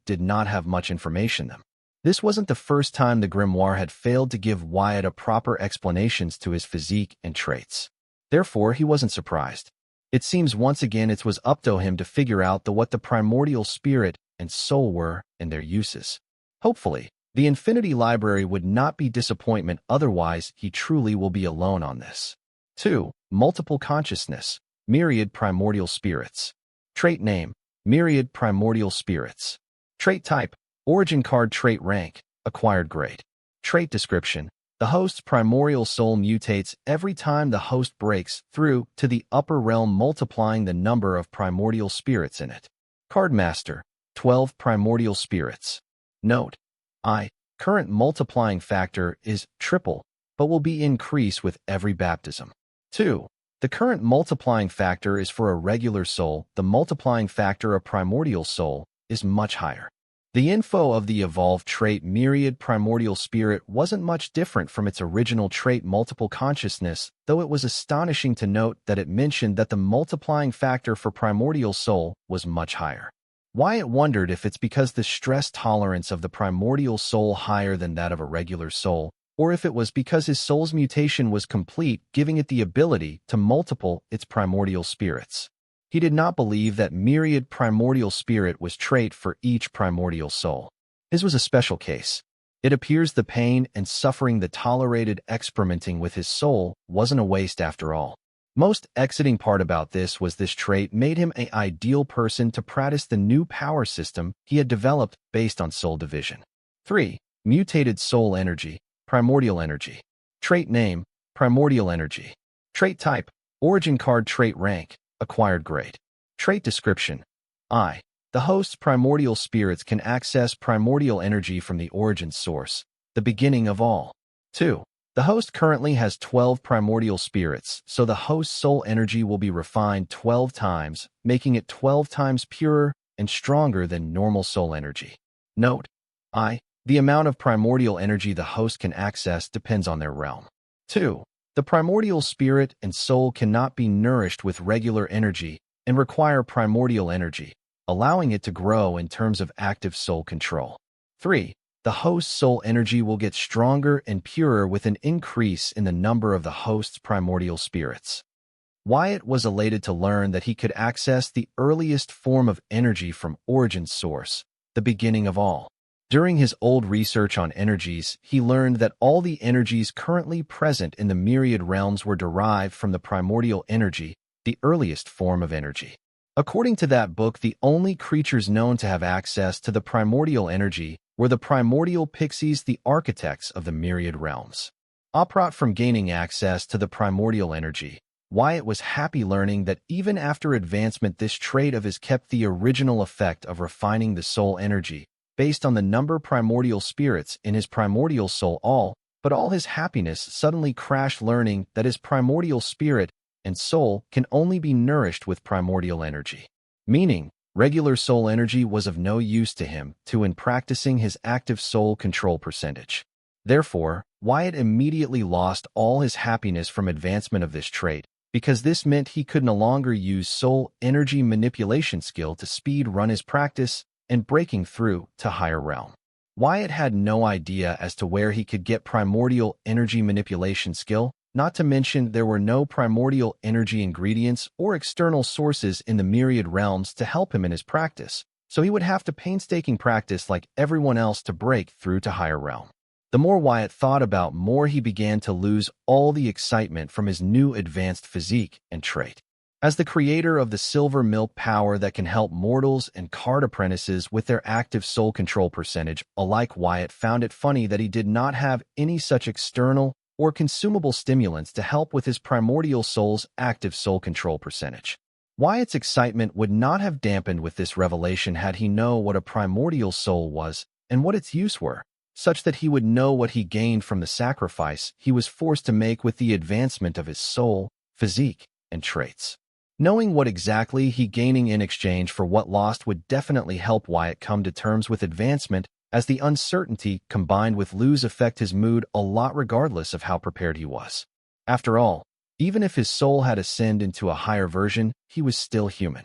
did not have much information in them. This wasn't the first time the grimoire had failed to give Wyatt a proper explanations to his physique and traits. Therefore, he wasn't surprised. It seems once again it was up to him to figure out what the primordial spirit and soul were and their uses. Hopefully, the Infinity Library would not be disappointment, otherwise he truly will be alone on this. 2. Multiple consciousness, myriad primordial spirits. Trait name, myriad primordial spirits. Trait type, origin card. Trait rank, acquired grade. Trait description, the host's primordial soul mutates every time the host breaks through to the upper realm, multiplying the number of primordial spirits in it. Card master, 12 primordial spirits. Note: current multiplying factor is triple, but will be increased with every baptism. 2. The current multiplying factor is for a regular soul. The multiplying factor of primordial soul is much higher. The info of the evolved trait myriad primordial spirit wasn't much different from its original trait multiple consciousness, though it was astonishing to note that it mentioned that the multiplying factor for primordial soul was much higher. Wyatt wondered if it's because the stress tolerance of the primordial soul higher than that of a regular soul, or if it was because his soul's mutation was complete, giving it the ability to multiple its primordial spirits. He did not believe that myriad primordial spirit was trait for each primordial soul. His was a special case. It appears the pain and suffering that tolerated experimenting with his soul wasn't a waste after all. Most exciting part about this was this trait made him an ideal person to practice the new power system he had developed based on soul division. 3. Mutated soul energy, primordial energy. Trait name, primordial energy. Trait type, origin card. Trait rank, acquired grade. Trait description: the host's primordial spirits can access primordial energy from the origin source, the beginning of all. 2. The host currently has 12 primordial spirits, so the host's soul energy will be refined 12 times, making it 12 times purer and stronger than normal soul energy. Note: the amount of primordial energy the host can access depends on their realm. 2. The primordial spirit and soul cannot be nourished with regular energy and require primordial energy, allowing it to grow in terms of active soul control. 3. The host's soul energy will get stronger and purer with an increase in the number of the host's primordial spirits. Wyatt was elated to learn that he could access the earliest form of energy from origin source, the beginning of all. During his old research on energies, he learned that all the energies currently present in the myriad realms were derived from the primordial energy, the earliest form of energy. According to that book, the only creatures known to have access to the primordial energy were the primordial pixies, the architects of the myriad realms. Apart from gaining access to the primordial energy, Wyatt was happy learning that even after advancement, this trait of his kept the original effect of refining the soul energy, based on the number primordial spirits in his primordial soul. But all his happiness suddenly crashed learning that his primordial spirit and soul can only be nourished with primordial energy. Meaning, regular soul energy was of no use to him in practicing his active soul control percentage. Therefore, Wyatt immediately lost all his happiness from advancement of this trait, because this meant he could no longer use soul energy manipulation skill to speed run his practice and breaking through to higher realm. Wyatt had no idea as to where he could get primordial energy manipulation skill, not to mention there were no primordial energy ingredients or external sources in the myriad realms to help him in his practice, so he would have to painstaking practice like everyone else to break through to higher realm. The more Wyatt thought about, more he began to lose all the excitement from his new advanced physique and trait. As the creator of the silver milk power that can help mortals and card apprentices with their active soul control percentage alike, Wyatt found it funny that he did not have any such external or consumable stimulants to help with his primordial soul's active soul control percentage. Wyatt's excitement would not have dampened with this revelation had he known what a primordial soul was and what its use were, such that he would know what he gained from the sacrifice he was forced to make with the advancement of his soul, physique, and traits. Knowing what exactly he gaining in exchange for what lost would definitely help Wyatt come to terms with advancement, as the uncertainty combined with lose affect his mood a lot regardless of how prepared he was. After all, even if his soul had ascended into a higher version, he was still human.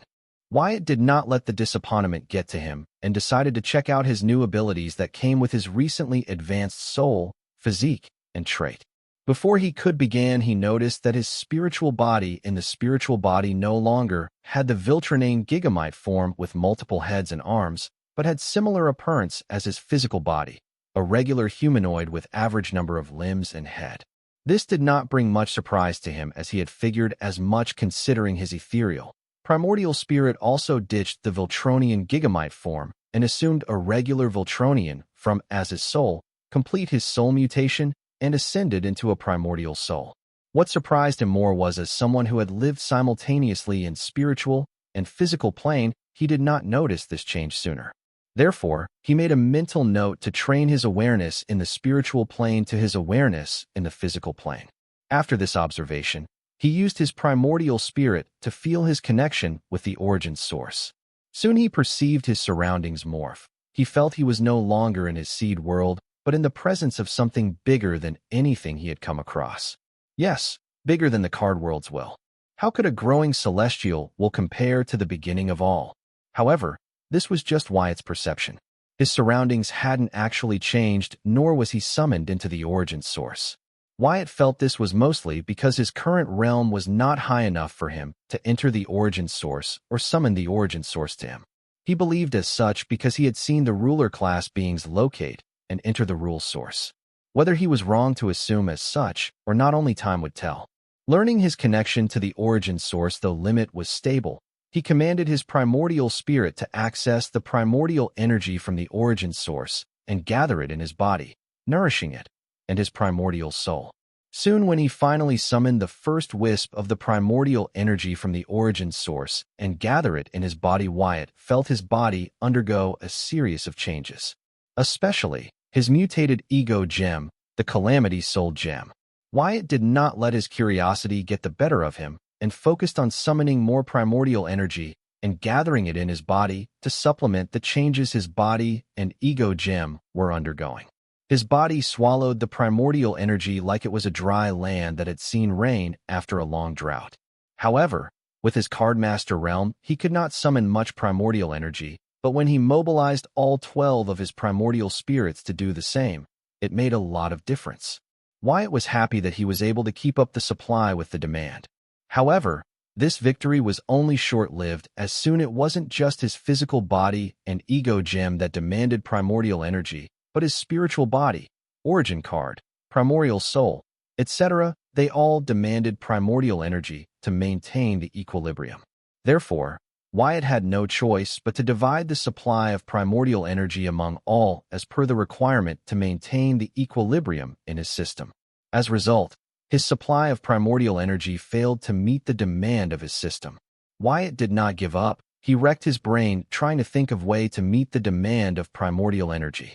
Wyatt did not let the disappointment get to him and decided to check out his new abilities that came with his recently advanced soul, physique, and trait. Before he could begin, he noticed that his spiritual body in the spiritual body no longer had the Viltranane Gigamite form with multiple heads and arms, but had similar appearance as his physical body, a regular humanoid with average number of limbs and head. This did not bring much surprise to him, as he had figured as much considering his ethereal, primordial spirit also ditched the Viltronian Gigamite form and assumed a regular Viltronian from as his soul, complete his soul mutation, and ascended into a primordial soul. What surprised him more was, as someone who had lived simultaneously in spiritual and physical plane, he did not notice this change sooner. Therefore, he made a mental note to train his awareness in the spiritual plane to his awareness in the physical plane. After this observation, he used his primordial spirit to feel his connection with the origin source. Soon he perceived his surroundings morph. He felt he was no longer in his seed world, but in the presence of something bigger than anything he had come across. Yes, bigger than the card world's will. How could a growing celestial will compare to the beginning of all? However, this was just Wyatt's perception. His surroundings hadn't actually changed, nor was he summoned into the origin source. Wyatt felt this was mostly because his current realm was not high enough for him to enter the origin source or summon the origin source to him. He believed as such because he had seen the ruler class beings locate and enter the rule source. Whether he was wrong to assume as such, or not, only time would tell. Learning his connection to the origin source, though limit was stable, he commanded his primordial spirit to access the primordial energy from the origin source and gather it in his body, nourishing it and his primordial soul. Soon, when he finally summoned the first wisp of the primordial energy from the origin source and gather it in his body, Wyatt felt his body undergo a series of changes. Especially his mutated ego gem, the Calamity Soul Gem. Wyatt did not let his curiosity get the better of him and focused on summoning more primordial energy and gathering it in his body to supplement the changes his body and ego gem were undergoing. His body swallowed the primordial energy like it was a dry land that had seen rain after a long drought. However, with his Cardmaster realm, he could not summon much primordial energy, but when he mobilized all 12 of his primordial spirits to do the same, it made a lot of difference. Wyatt was happy that he was able to keep up the supply with the demand. However, This victory was only short-lived, as soon it wasn't just his physical body and ego gem that demanded primordial energy, but his spiritual body, origin card, primordial soul, etc. They all demanded primordial energy to maintain the equilibrium. Therefore, Wyatt had no choice but to divide the supply of primordial energy among all as per the requirement to maintain the equilibrium in his system. As a result, his supply of primordial energy failed to meet the demand of his system. Wyatt did not give up. He wrecked his brain trying to think of a way to meet the demand of primordial energy.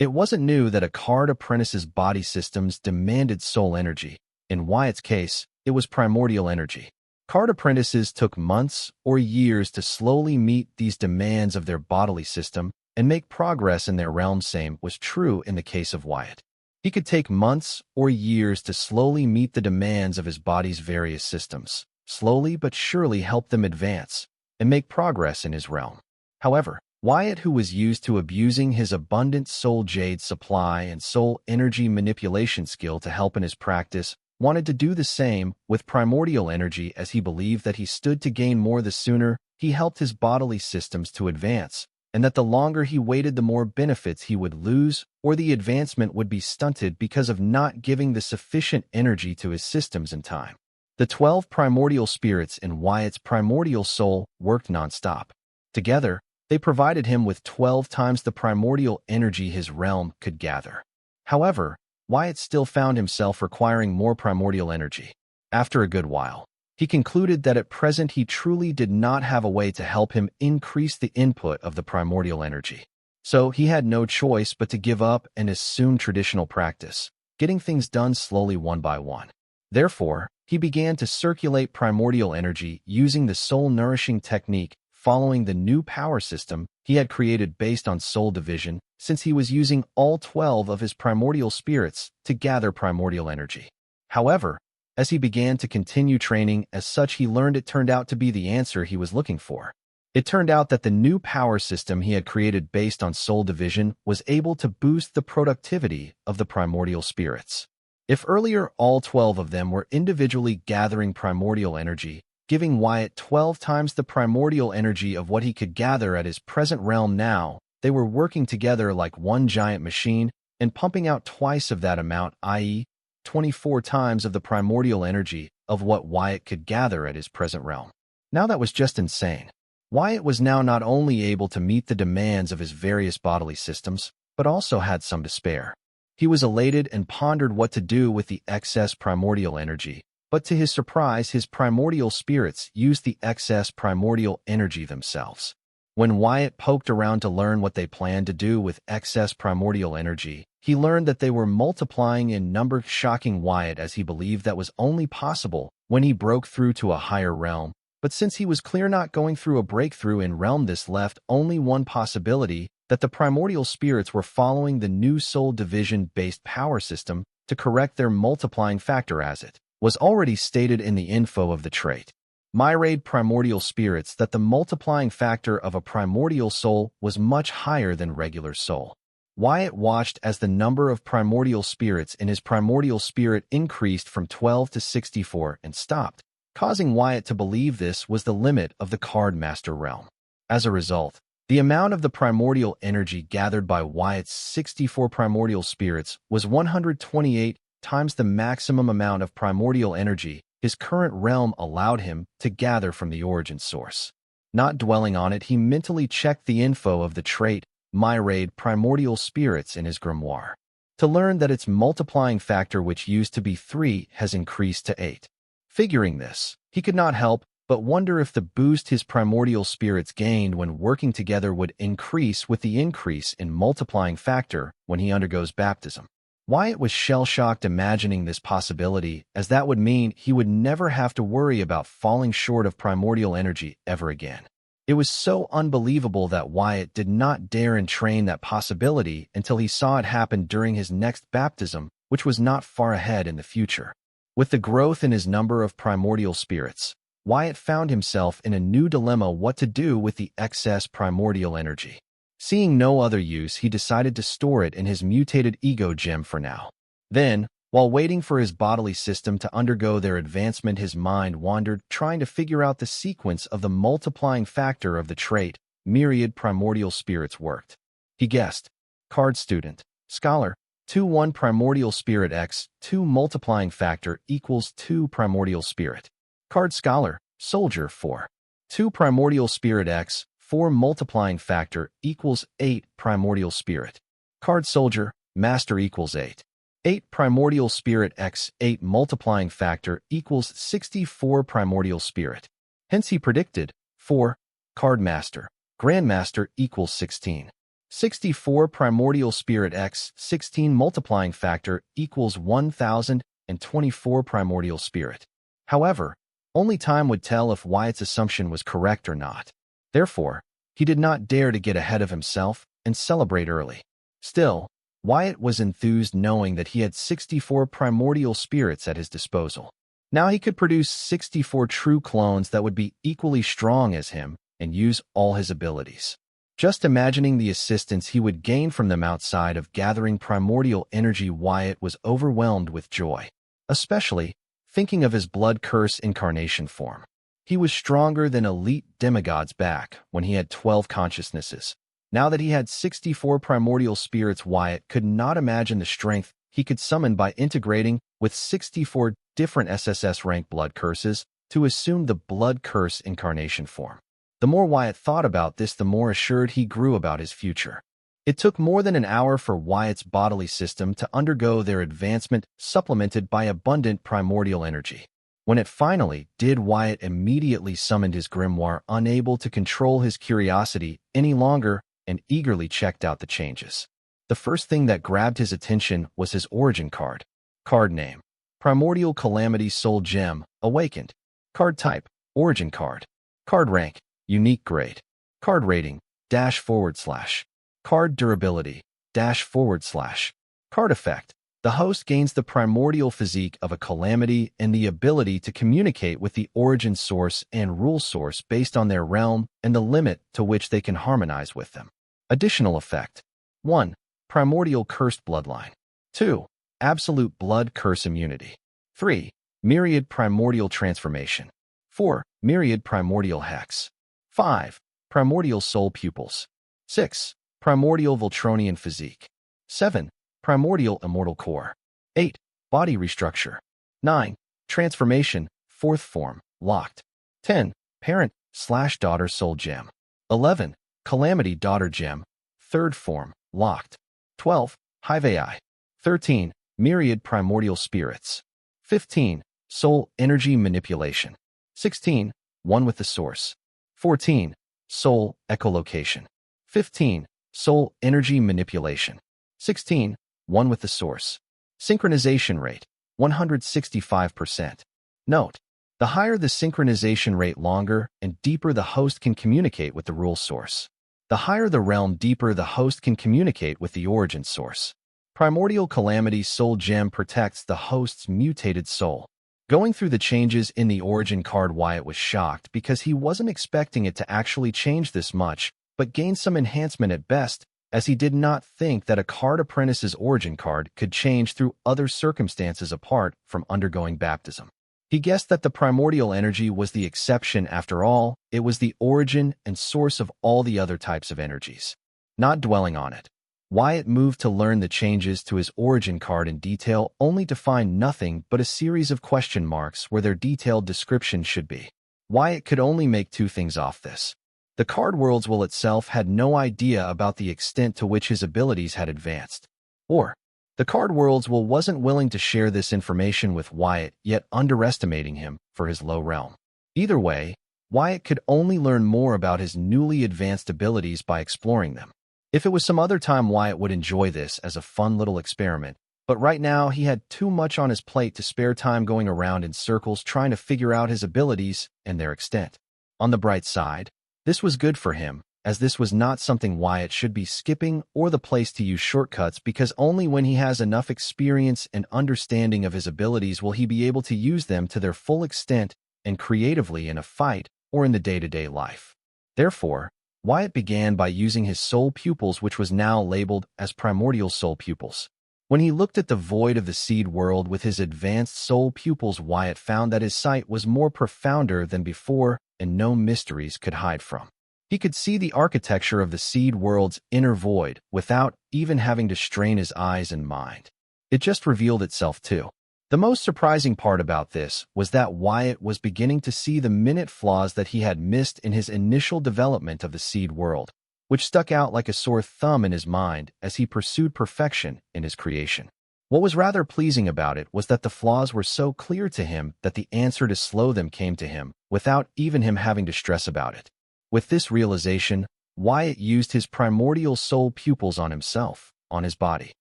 It wasn't new that a card apprentice's body systems demanded soul energy. In Wyatt's case, it was primordial energy. Card apprentices took months or years to slowly meet these demands of their bodily system and make progress in their realm. Same was true in the case of Wyatt. He could take months or years to slowly meet the demands of his body's various systems, slowly but surely help them advance and make progress in his realm. However, Wyatt, who was used to abusing his abundant soul jade supply and soul energy manipulation skill to help in his practice, wanted to do the same with primordial energy, as he believed that he stood to gain more the sooner he helped his bodily systems to advance, and that the longer he waited the more benefits he would lose or the advancement would be stunted because of not giving the sufficient energy to his systems in time. The 12 primordial spirits in Wyatt's primordial soul worked nonstop. Together, they provided him with 12 times the primordial energy his realm could gather. However, Wyatt still found himself requiring more primordial energy. After a good while, he concluded that at present he truly did not have a way to help him increase the input of the primordial energy. So he had no choice but to give up and assume traditional practice, getting things done slowly one by one. Therefore, he began to circulate primordial energy using the soul-nourishing technique, following the new power system he had created based on soul division, since he was using all 12 of his primordial spirits to gather primordial energy. However, as he began to continue training as such, he learned it turned out to be the answer he was looking for. It turned out that the new power system he had created based on soul division was able to boost the productivity of the primordial spirits. If earlier all 12 of them were individually gathering primordial energy, giving Wyatt 12 times the primordial energy of what he could gather at his present realm, now they were working together like one giant machine and pumping out twice of that amount, i.e., 24 times of the primordial energy of what Wyatt could gather at his present realm. Now that was just insane. Wyatt was now not only able to meet the demands of his various bodily systems, but also had some to spare. He was elated and pondered what to do with the excess primordial energy, but to his surprise, his primordial spirits used the excess primordial energy themselves. When Wyatt poked around to learn what they planned to do with excess primordial energy, he learned that they were multiplying in number, shocking Wyatt, as he believed that was only possible when he broke through to a higher realm. But since he was clear not going through a breakthrough in realm, this left only one possibility, that the primordial spirits were following the new soul division-based power system to correct their multiplying factor, as it was already stated in the info of the trait. Myriad primordial spirits, that the multiplying factor of a primordial soul was much higher than regular soul. Wyatt watched as the number of primordial spirits in his primordial spirit increased from 12 to 64 and stopped, causing Wyatt to believe this was the limit of the card master realm. As a result, the amount of the primordial energy gathered by Wyatt's 64 primordial spirits was 128 times the maximum amount of primordial energy his current realm allowed him to gather from the origin source. Not dwelling on it, he mentally checked the info of the trait Myriad primordial spirits in his grimoire to learn that its multiplying factor, which used to be 3, has increased to 8. Figuring this, he could not help but wonder if the boost his primordial spirits gained when working together would increase with the increase in multiplying factor when he undergoes baptism. Wyatt was shell-shocked imagining this possibility, as that would mean he would never have to worry about falling short of primordial energy ever again. It was so unbelievable that Wyatt did not dare entertain that possibility until he saw it happen during his next baptism, which was not far ahead in the future. With the growth in his number of primordial spirits, Wyatt found himself in a new dilemma: what to do with the excess primordial energy. Seeing no other use, he decided to store it in his mutated ego gem for now. Then, While waiting for his bodily system to undergo their advancement, his mind wandered, trying to figure out the sequence of the multiplying factor of the trait myriad primordial spirits worked. He guessed. Card student, scholar, 2 1 primordial spirit x 2 multiplying factor equals 2 primordial spirit. Card scholar, soldier 4. 2 primordial spirit x 4 multiplying factor equals 8 primordial spirit. Card soldier, master equals 8. 8 primordial spirit x 8 multiplying factor equals 64 primordial spirit. Hence he predicted 4. Card master, grandmaster equals 16. 64 primordial spirit x 16 multiplying factor equals 1024 primordial spirit. However, only time would tell if Wyatt's assumption was correct or not. Therefore, he did not dare to get ahead of himself and celebrate early. Still, Wyatt was enthused knowing that he had 64 primordial spirits at his disposal. Now he could produce 64 true clones that would be equally strong as him and use all his abilities. Just imagining the assistance he would gain from them outside of gathering primordial energy, Wyatt was overwhelmed with joy, especially thinking of his blood curse incarnation form. He was stronger than elite demigods back when he had 12 consciousnesses. Now that he had 64 primordial spirits, Wyatt could not imagine the strength he could summon by integrating with 64 different SSS rank blood curses to assume the blood curse incarnation form. The more Wyatt thought about this, the more assured he grew about his future. It took more than an hour for Wyatt's bodily system to undergo their advancement, supplemented by abundant primordial energy. When it finally did, Wyatt immediately summoned his grimoire, unable to control his curiosity any longer, and eagerly checked out the changes. The first thing that grabbed his attention was his origin card. Card name: Primordial Calamity Soul Gem, Awakened. Card type: Origin card. Card rank: Unique grade. Card rating: //. Card durability: //. Card effect: the host gains the primordial physique of a calamity and the ability to communicate with the origin source and rule source based on their realm and the limit to which they can harmonize with them. Additional effect: 1. Primordial cursed bloodline. 2. Absolute blood curse immunity. 3. Myriad primordial transformation. 4. Myriad primordial hex. 5. Primordial soul pupils. 6. Primordial Voltronian physique. 7. Primordial immortal core. 8. Body restructure. 9. Transformation, 4th form, locked. 10. Parent/daughter soul gem. 11. Calamity daughter gem, 3rd form, locked. 12. Hive AI. 13. Myriad primordial spirits. 15. Soul energy manipulation. 16. One with the source. 14. Soul echolocation. 15. Soul energy manipulation. 16. One with the source. Synchronization rate: 165%. Note: the higher the synchronization rate, longer and deeper the host can communicate with the rule source. The higher the realm, deeper the host can communicate with the origin source. Primordial Calamity Soul Gem protects the host's mutated soul. Going through the changes in the origin card, Wyatt was shocked because he wasn't expecting it to actually change this much, but gain some enhancement at best, as he did not think that a card apprentice's origin card could change through other circumstances apart from undergoing baptism. He guessed that the primordial energy was the exception. After all, it was the origin and source of all the other types of energies. Not dwelling on it, Wyatt moved to learn the changes to his origin card in detail, only to find nothing but a series of question marks where their detailed description should be. Wyatt could only make 2 things off this. The card world's will itself had no idea about the extent to which his abilities had advanced. Or, the card world's will wasn't willing to share this information with Wyatt, yet underestimating him for his low realm. Either way, Wyatt could only learn more about his newly advanced abilities by exploring them. If it was some other time, Wyatt would enjoy this as a fun little experiment, but right now he had too much on his plate to spare time going around in circles trying to figure out his abilities and their extent. On the bright side, this was good for him, as this was not something Wyatt should be skipping or the place to use shortcuts, because only when he has enough experience and understanding of his abilities will he be able to use them to their full extent and creatively in a fight or in the day-to-day life. Therefore, Wyatt began by using his soul pupils, which was now labeled as primordial soul pupils. When he looked at the void of the seed world with his advanced soul pupils, Wyatt found that his sight was more profounder than before and no mysteries could hide from. He could see the architecture of the seed world's inner void without even having to strain his eyes and mind. It just revealed itself too. The most surprising part about this was that Wyatt was beginning to see the minute flaws that he had missed in his initial development of the seed world, which stuck out like a sore thumb in his mind as he pursued perfection in his creation. What was rather pleasing about it was that the flaws were so clear to him that the answer to slow them came to him without even him having to stress about it. With this realization, Wyatt used his primordial soul pupils on himself, on his body.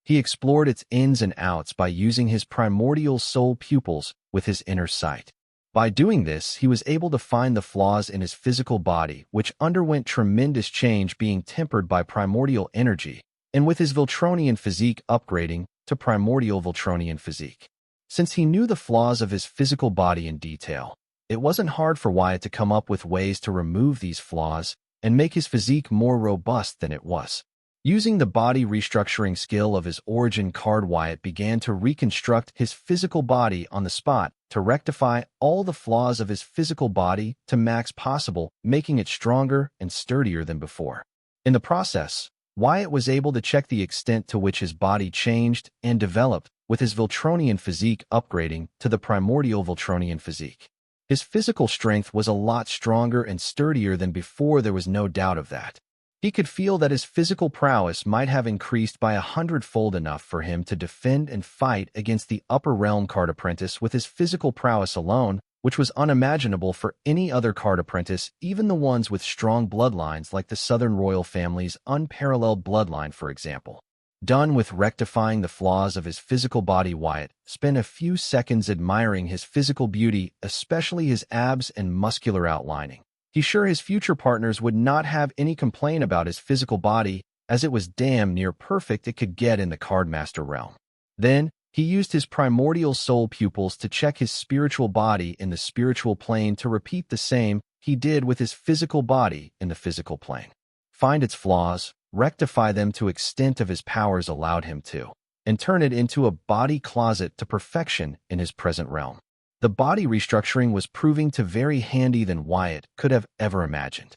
He explored its ins and outs by using his primordial soul pupils with his inner sight. By doing this, he was able to find the flaws in his physical body, which underwent tremendous change, being tempered by primordial energy, and with his Voltronian physique upgrading to primordial Voltronian physique. Since he knew the flaws of his physical body in detail, it wasn't hard for Wyatt to come up with ways to remove these flaws and make his physique more robust than it was. Using the body restructuring skill of his origin card, Wyatt began to reconstruct his physical body on the spot to rectify all the flaws of his physical body to max possible, making it stronger and sturdier than before. In the process, Wyatt was able to check the extent to which his body changed and developed with his Voltronian physique upgrading to the primordial Voltronian physique. His physical strength was a lot stronger and sturdier than before, there was no doubt of that. He could feel that his physical prowess might have increased by 100-fold, enough for him to defend and fight against the upper realm card apprentice with his physical prowess alone, which was unimaginable for any other card apprentice, even the ones with strong bloodlines like the Southern royal family's unparalleled bloodline, for example. Done with rectifying the flaws of his physical body, Wyatt spent a few seconds admiring his physical beauty, especially his abs and muscular outlining. He's sure his future partners would not have any complaint about his physical body, as it was damn near perfect it could get in the Cardmaster realm. Then, he used his primordial soul pupils to check his spiritual body in the spiritual plane to repeat the same he did with his physical body in the physical plane. Find its flaws, rectify them to extent of his powers allowed him to, and turn it into a body closet to perfection in his present realm. The body restructuring was proving to very handy than Wyatt could have ever imagined.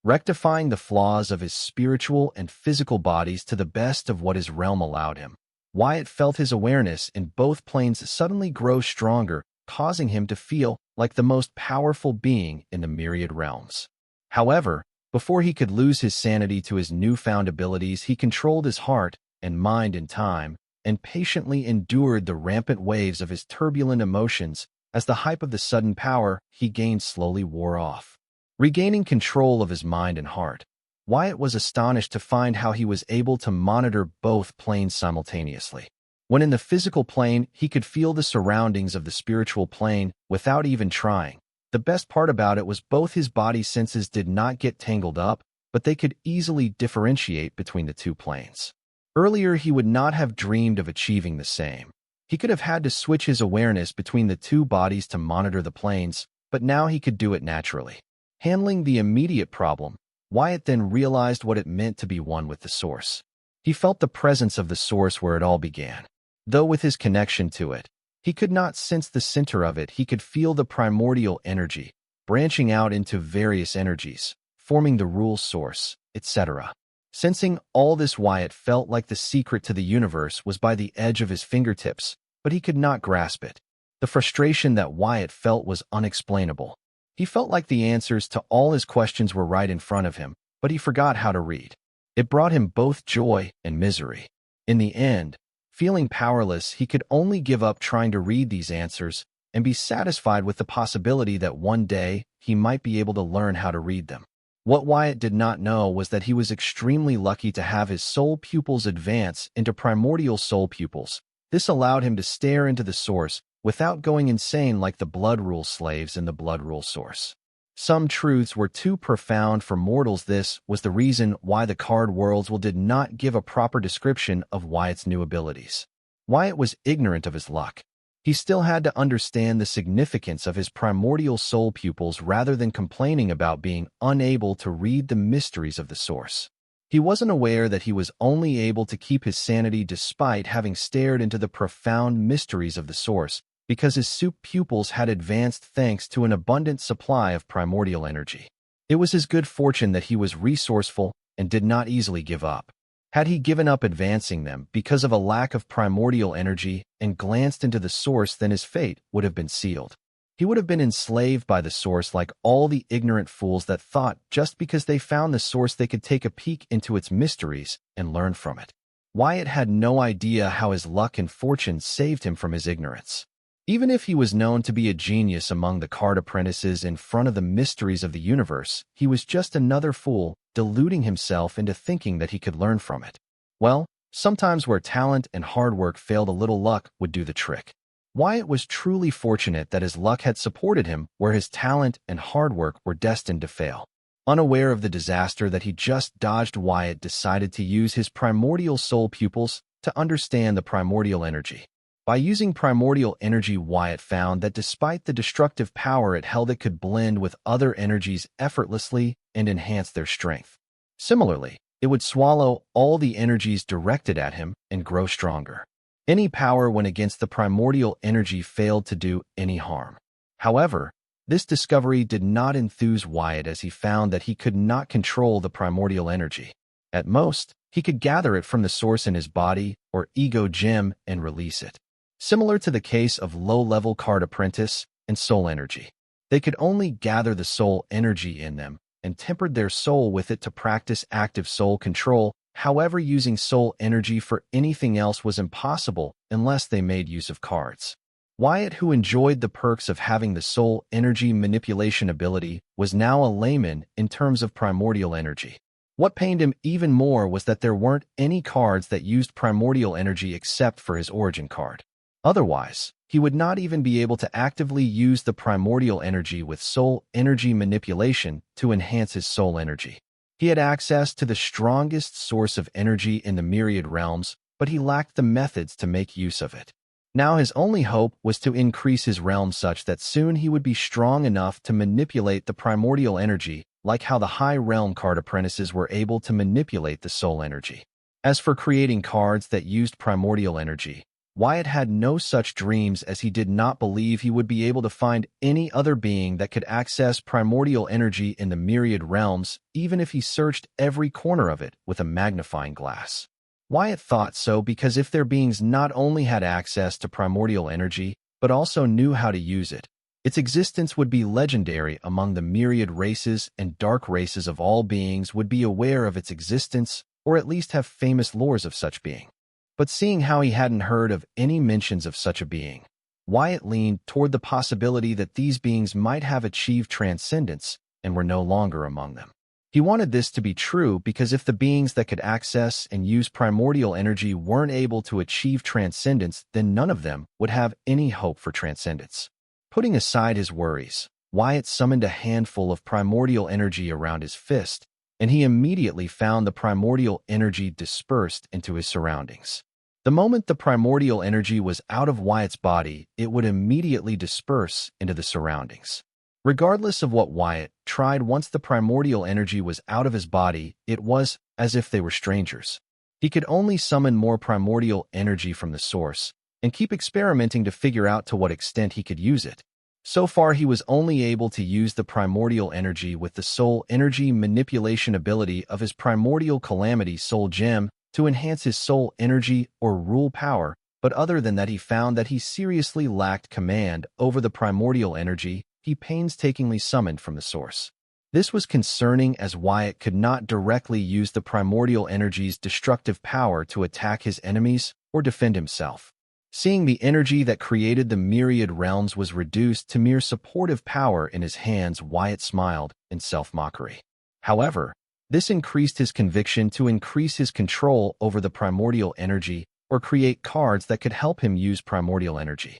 Rectifying the flaws of his spiritual and physical bodies to the best of what his realm allowed him, Wyatt felt his awareness in both planes suddenly grow stronger, causing him to feel like the most powerful being in the myriad realms. However, before he could lose his sanity to his newfound abilities, he controlled his heart and mind in time and patiently endured the rampant waves of his turbulent emotions as the hype of the sudden power he gained slowly wore off. Regaining control of his mind and heart, Wyatt was astonished to find how he was able to monitor both planes simultaneously. When in the physical plane, he could feel the surroundings of the spiritual plane without even trying. The best part about it was both his body senses did not get tangled up, but they could easily differentiate between the two planes. Earlier, he would not have dreamed of achieving the same. He could have had to switch his awareness between the two bodies to monitor the planes, but now he could do it naturally. Handling the immediate problem, Wyatt then realized what it meant to be one with the source. He felt the presence of the source where it all began. Though with his connection to it, he could not sense the center of it. He could feel the primordial energy, branching out into various energies, forming the rule source, etc. Sensing all this, Wyatt felt like the secret to the universe was by the edge of his fingertips, but he could not grasp it. The frustration that Wyatt felt was unexplainable. He felt like the answers to all his questions were right in front of him, but he forgot how to read. It brought him both joy and misery. In the end, feeling powerless, he could only give up trying to read these answers and be satisfied with the possibility that one day he might be able to learn how to read them. What Wyatt did not know was that he was extremely lucky to have his soul pupils advance into primordial soul pupils. This allowed him to stare into the source without going insane like the blood rule slaves in the blood rule source. Some truths were too profound for mortals. This was the reason why the card worlds did not give a proper description of Wyatt's new abilities. Wyatt was ignorant of his luck. He still had to understand the significance of his primordial soul pupils rather than complaining about being unable to read the mysteries of the source. He wasn't aware that he was only able to keep his sanity despite having stared into the profound mysteries of the source, because his soup pupils had advanced thanks to an abundant supply of primordial energy. It was his good fortune that he was resourceful and did not easily give up. Had he given up advancing them because of a lack of primordial energy and glanced into the source, then his fate would have been sealed. He would have been enslaved by the source like all the ignorant fools that thought just because they found the source they could take a peek into its mysteries and learn from it. Wyatt had no idea how his luck and fortune saved him from his ignorance. Even if he was known to be a genius among the card apprentices in front of the mysteries of the universe, he was just another fool, deluding himself into thinking that he could learn from it. Well, sometimes where talent and hard work failed, a little luck would do the trick. Wyatt was truly fortunate that his luck had supported him where his talent and hard work were destined to fail. Unaware of the disaster that he just dodged, Wyatt decided to use his primordial soul pupils to understand the primordial energy. By using primordial energy, Wyatt found that despite the destructive power it held, it could blend with other energies effortlessly and enhance their strength. Similarly, it would swallow all the energies directed at him and grow stronger. Any power when against the primordial energy failed to do any harm. However, this discovery did not enthuse Wyatt, as he found that he could not control the primordial energy. At most, he could gather it from the source in his body or ego gem and release it. Similar to the case of low-level card apprentice and soul energy. They could only gather the soul energy in them and tempered their soul with it to practice active soul control. However, using soul energy for anything else was impossible unless they made use of cards. Wyatt, who enjoyed the perks of having the soul energy manipulation ability, was now a layman in terms of primordial energy. What pained him even more was that there weren't any cards that used primordial energy except for his origin card. Otherwise, he would not even be able to actively use the primordial energy with soul energy manipulation to enhance his soul energy. He had access to the strongest source of energy in the myriad realms, but he lacked the methods to make use of it. Now his only hope was to increase his realm such that soon he would be strong enough to manipulate the primordial energy, like how the high realm card apprentices were able to manipulate the soul energy. As for creating cards that used primordial energy, Wyatt had no such dreams, as he did not believe he would be able to find any other being that could access primordial energy in the myriad realms, even if he searched every corner of it with a magnifying glass. Wyatt thought so because if their beings not only had access to primordial energy, but also knew how to use it, its existence would be legendary among the myriad races, and dark races of all beings would be aware of its existence, or at least have famous lores of such being. But seeing how he hadn't heard of any mentions of such a being, Wyatt leaned toward the possibility that these beings might have achieved transcendence and were no longer among them. He wanted this to be true because if the beings that could access and use primordial energy weren't able to achieve transcendence, then none of them would have any hope for transcendence. Putting aside his worries, Wyatt summoned a handful of primordial energy around his fist, and he immediately found the primordial energy dispersed into his surroundings. The moment the primordial energy was out of Wyatt's body, it would immediately disperse into the surroundings. Regardless of what Wyatt tried, once the primordial energy was out of his body, it was as if they were strangers. He could only summon more primordial energy from the source and keep experimenting to figure out to what extent he could use it. So far, he was only able to use the primordial energy with the soul energy manipulation ability of his primordial calamity soul gem to enhance his soul energy or rule power, but other than that he found that he seriously lacked command over the primordial energy he painstakingly summoned from the source. This was concerning, as Wyatt could not directly use the primordial energy's destructive power to attack his enemies or defend himself. Seeing the energy that created the myriad realms was reduced to mere supportive power in his hands, Wyatt smiled in self-mockery. However, this increased his conviction to increase his control over the primordial energy or create cards that could help him use primordial energy.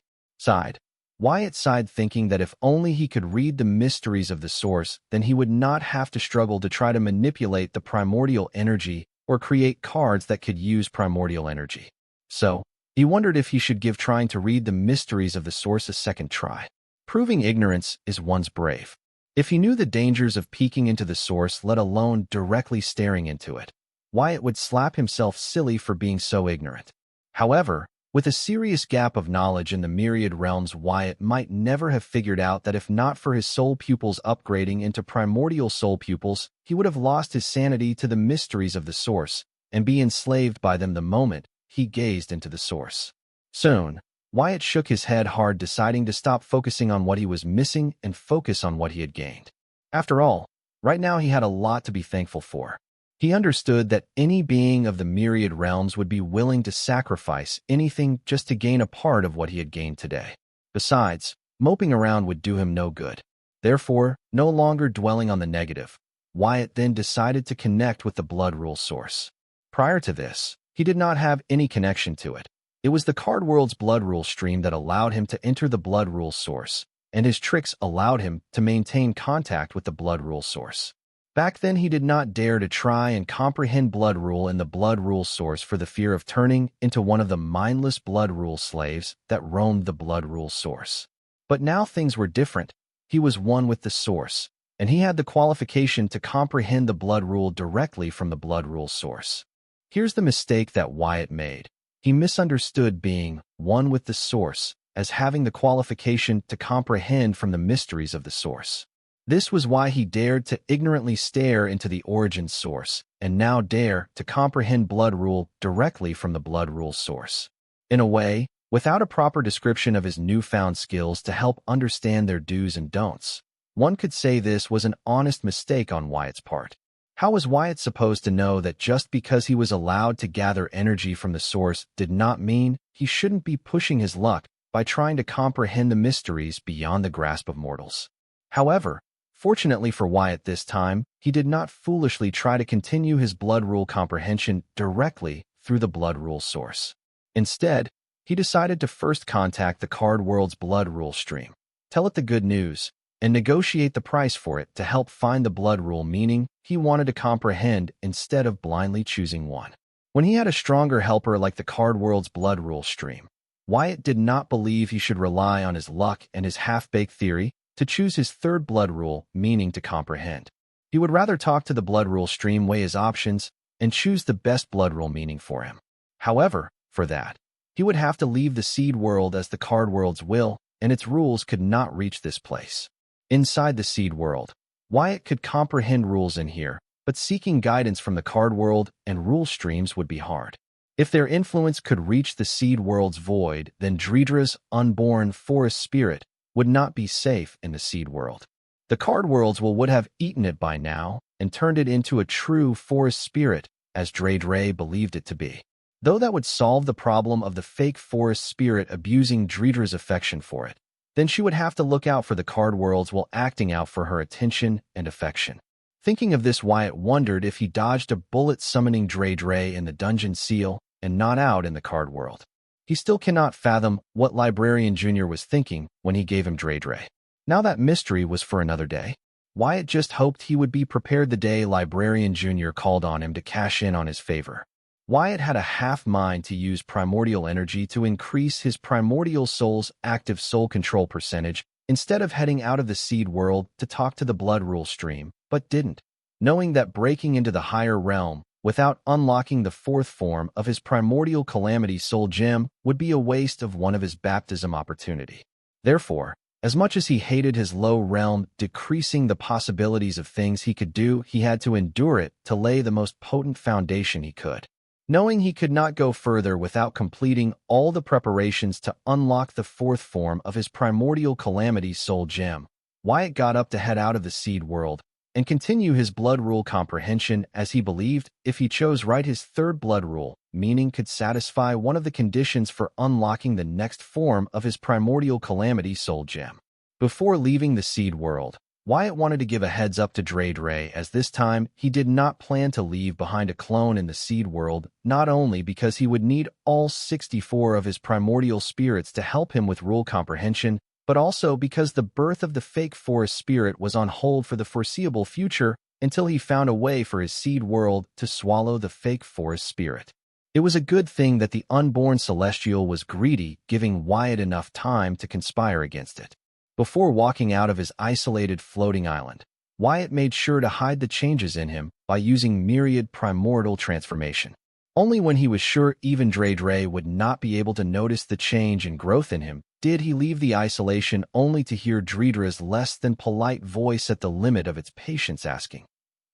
Wyatt sighed, thinking that if only he could read the mysteries of the source, then he would not have to struggle to try to manipulate the primordial energy or create cards that could use primordial energy. So, he wondered if he should give trying to read the mysteries of the source a second try. Proving ignorance is one's brave. If he knew the dangers of peeking into the source, let alone directly staring into it, Wyatt would slap himself silly for being so ignorant. However, with a serious gap of knowledge in the myriad realms, Wyatt might never have figured out that if not for his soul pupils upgrading into primordial soul pupils, he would have lost his sanity to the mysteries of the source and be enslaved by them the moment he gazed into the source. Soon, Wyatt shook his head hard, deciding to stop focusing on what he was missing and focus on what he had gained. After all, right now he had a lot to be thankful for. He understood that any being of the myriad realms would be willing to sacrifice anything just to gain a part of what he had gained today. Besides, moping around would do him no good. Therefore, no longer dwelling on the negative, Wyatt then decided to connect with the blood rule source. Prior to this, he did not have any connection to it. It was the card world's blood rule stream that allowed him to enter the blood rule source, and his tricks allowed him to maintain contact with the blood rule source. Back then, he did not dare to try and comprehend blood rule in the blood rule source for the fear of turning into one of the mindless blood rule slaves that roamed the blood rule source. But now things were different. He was one with the source, and he had the qualification to comprehend the blood rule directly from the blood rule source. Here's the mistake that Wyatt made. He misunderstood being one with the source as having the qualification to comprehend from the mysteries of the source. This was why he dared to ignorantly stare into the origin source, and now dare to comprehend blood rule directly from the blood rule source. In a way, without a proper description of his newfound skills to help understand their do's and don'ts, one could say this was an honest mistake on Wyatt's part. How was Wyatt supposed to know that just because he was allowed to gather energy from the source did not mean he shouldn't be pushing his luck by trying to comprehend the mysteries beyond the grasp of mortals? However, fortunately for Wyatt this time, he did not foolishly try to continue his blood rule comprehension directly through the blood rule source. Instead, he decided to first contact the card world's blood rule stream, tell it the good news, and negotiate the price for it to help find the blood rule meaning he wanted to comprehend instead of blindly choosing one. When he had a stronger helper like the card world's blood rule stream, Wyatt did not believe he should rely on his luck and his half-baked theory to choose his third blood rule meaning to comprehend. He would rather talk to the blood rule stream, weigh his options, and choose the best blood rule meaning for him. However, for that, he would have to leave the seed world as the card world's will, and its rules could not reach this place. Inside the seed world, Wyatt could comprehend rules in here, but seeking guidance from the card world and rule streams would be hard. If their influence could reach the seed world's void, then treacherous, unborn forest spirit would not be safe in the seed world. The card world's will would have eaten it by now and turned it into a true forest spirit, as Dre believed it to be. Though that would solve the problem of the fake forest spirit abusing Dredra's affection for it, then she would have to look out for the card world's while acting out for her attention and affection. Thinking of this, Wyatt wondered if he dodged a bullet summoning Dre in the dungeon seal and not out in the card world. He still cannot fathom what Librarian Jr. was thinking when he gave him Dre. Now that mystery was for another day. Wyatt just hoped he would be prepared the day Librarian Jr. called on him to cash in on his favor. Wyatt had a half mind to use primordial energy to increase his primordial soul's active soul control percentage instead of heading out of the seed world to talk to the blood rule stream, but didn't, knowing that breaking into the higher realm without unlocking the fourth form of his primordial calamity soul gem would be a waste of one of his baptism opportunity. Therefore, as much as he hated his low realm decreasing the possibilities of things he could do, he had to endure it to lay the most potent foundation he could. Knowing he could not go further without completing all the preparations to unlock the fourth form of his primordial calamity soul gem, Wyatt got up to head out of the seed world and continue his blood rule comprehension, as he believed if he chose right his third blood rule meaning could satisfy one of the conditions for unlocking the next form of his primordial calamity soul gem. Before leaving the seed world, Wyatt wanted to give a heads up to Dre, as this time he did not plan to leave behind a clone in the seed world, not only because he would need all 64 of his primordial spirits to help him with rule comprehension, but also because the birth of the fake forest spirit was on hold for the foreseeable future until he found a way for his seed world to swallow the fake forest spirit. It was a good thing that the unborn celestial was greedy, giving Wyatt enough time to conspire against it. Before walking out of his isolated floating island, Wyatt made sure to hide the changes in him by using myriad primordial transformation. Only when he was sure even Dre would not be able to notice the change and growth in him did he leave the isolation, only to hear Dredra's less than polite voice at the limit of its patience asking,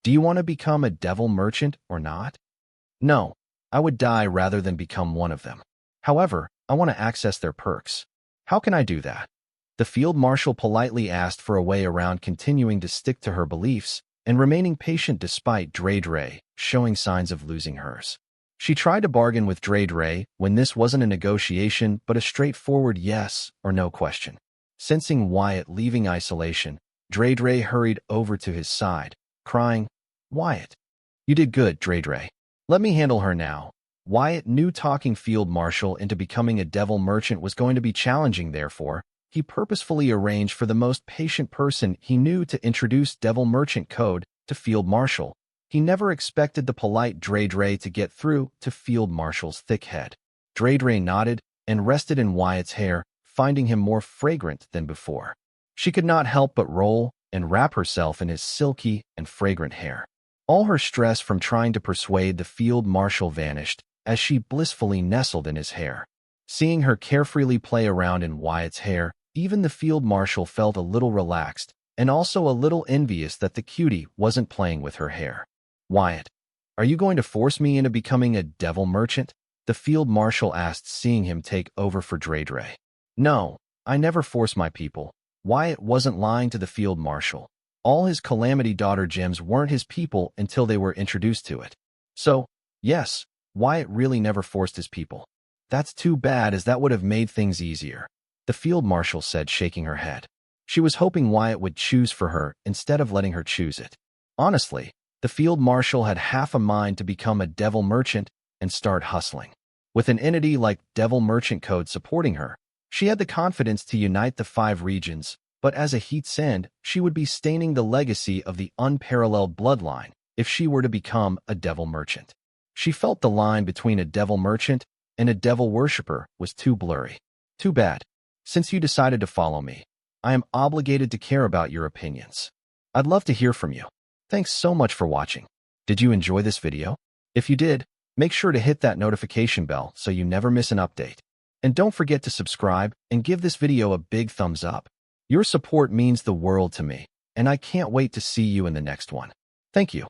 "Do you want to become a devil merchant or not?" "No, I would die rather than become one of them. However, I want to access their perks. How can I do that?" The field marshal politely asked for a way around, continuing to stick to her beliefs and remaining patient despite Dre showing signs of losing hers. She tried to bargain with Dre when this wasn't a negotiation but a straightforward yes or no question. Sensing Wyatt leaving isolation, Dre hurried over to his side, crying, "Wyatt, you did good, Dre. Let me handle her now." Wyatt knew talking field marshal into becoming a devil merchant was going to be challenging, therefore, he purposefully arranged for the most patient person he knew to introduce devil merchant code to field marshal. He never expected the polite Dre to get through to field marshal's thick head. Dre nodded and rested in Wyatt's hair, finding him more fragrant than before. She could not help but roll and wrap herself in his silky and fragrant hair. All her stress from trying to persuade the field marshal vanished as she blissfully nestled in his hair. Seeing her carefreely play around in Wyatt's hair, even the field marshal felt a little relaxed and also a little envious that the cutie wasn't playing with her hair. "Wyatt, are you going to force me into becoming a devil merchant?" the field marshal asked, seeing him take over for Dre. "No, I never force my people." Wyatt wasn't lying to the field marshal. All his Calamity Daughter gems weren't his people until they were introduced to it. So, yes, Wyatt really never forced his people. "That's too bad, as that would have made things easier," the field marshal said, shaking her head. She was hoping Wyatt would choose for her instead of letting her choose it. Honestly, the field marshal had half a mind to become a devil merchant and start hustling. With an entity like Devil Merchant Code supporting her, she had the confidence to unite the 5 regions, but as a heat's end, she would be staining the legacy of the unparalleled bloodline if she were to become a devil merchant. She felt the line between a devil merchant and a devil worshipper was too blurry. "Too bad. Since you decided to follow me, I am obligated to care about your opinions. I'd love to hear from you. Thanks so much for watching. Did you enjoy this video? If you did, make sure to hit that notification bell so you never miss an update. And don't forget to subscribe and give this video a big thumbs up. Your support means the world to me, and I can't wait to see you in the next one. Thank you.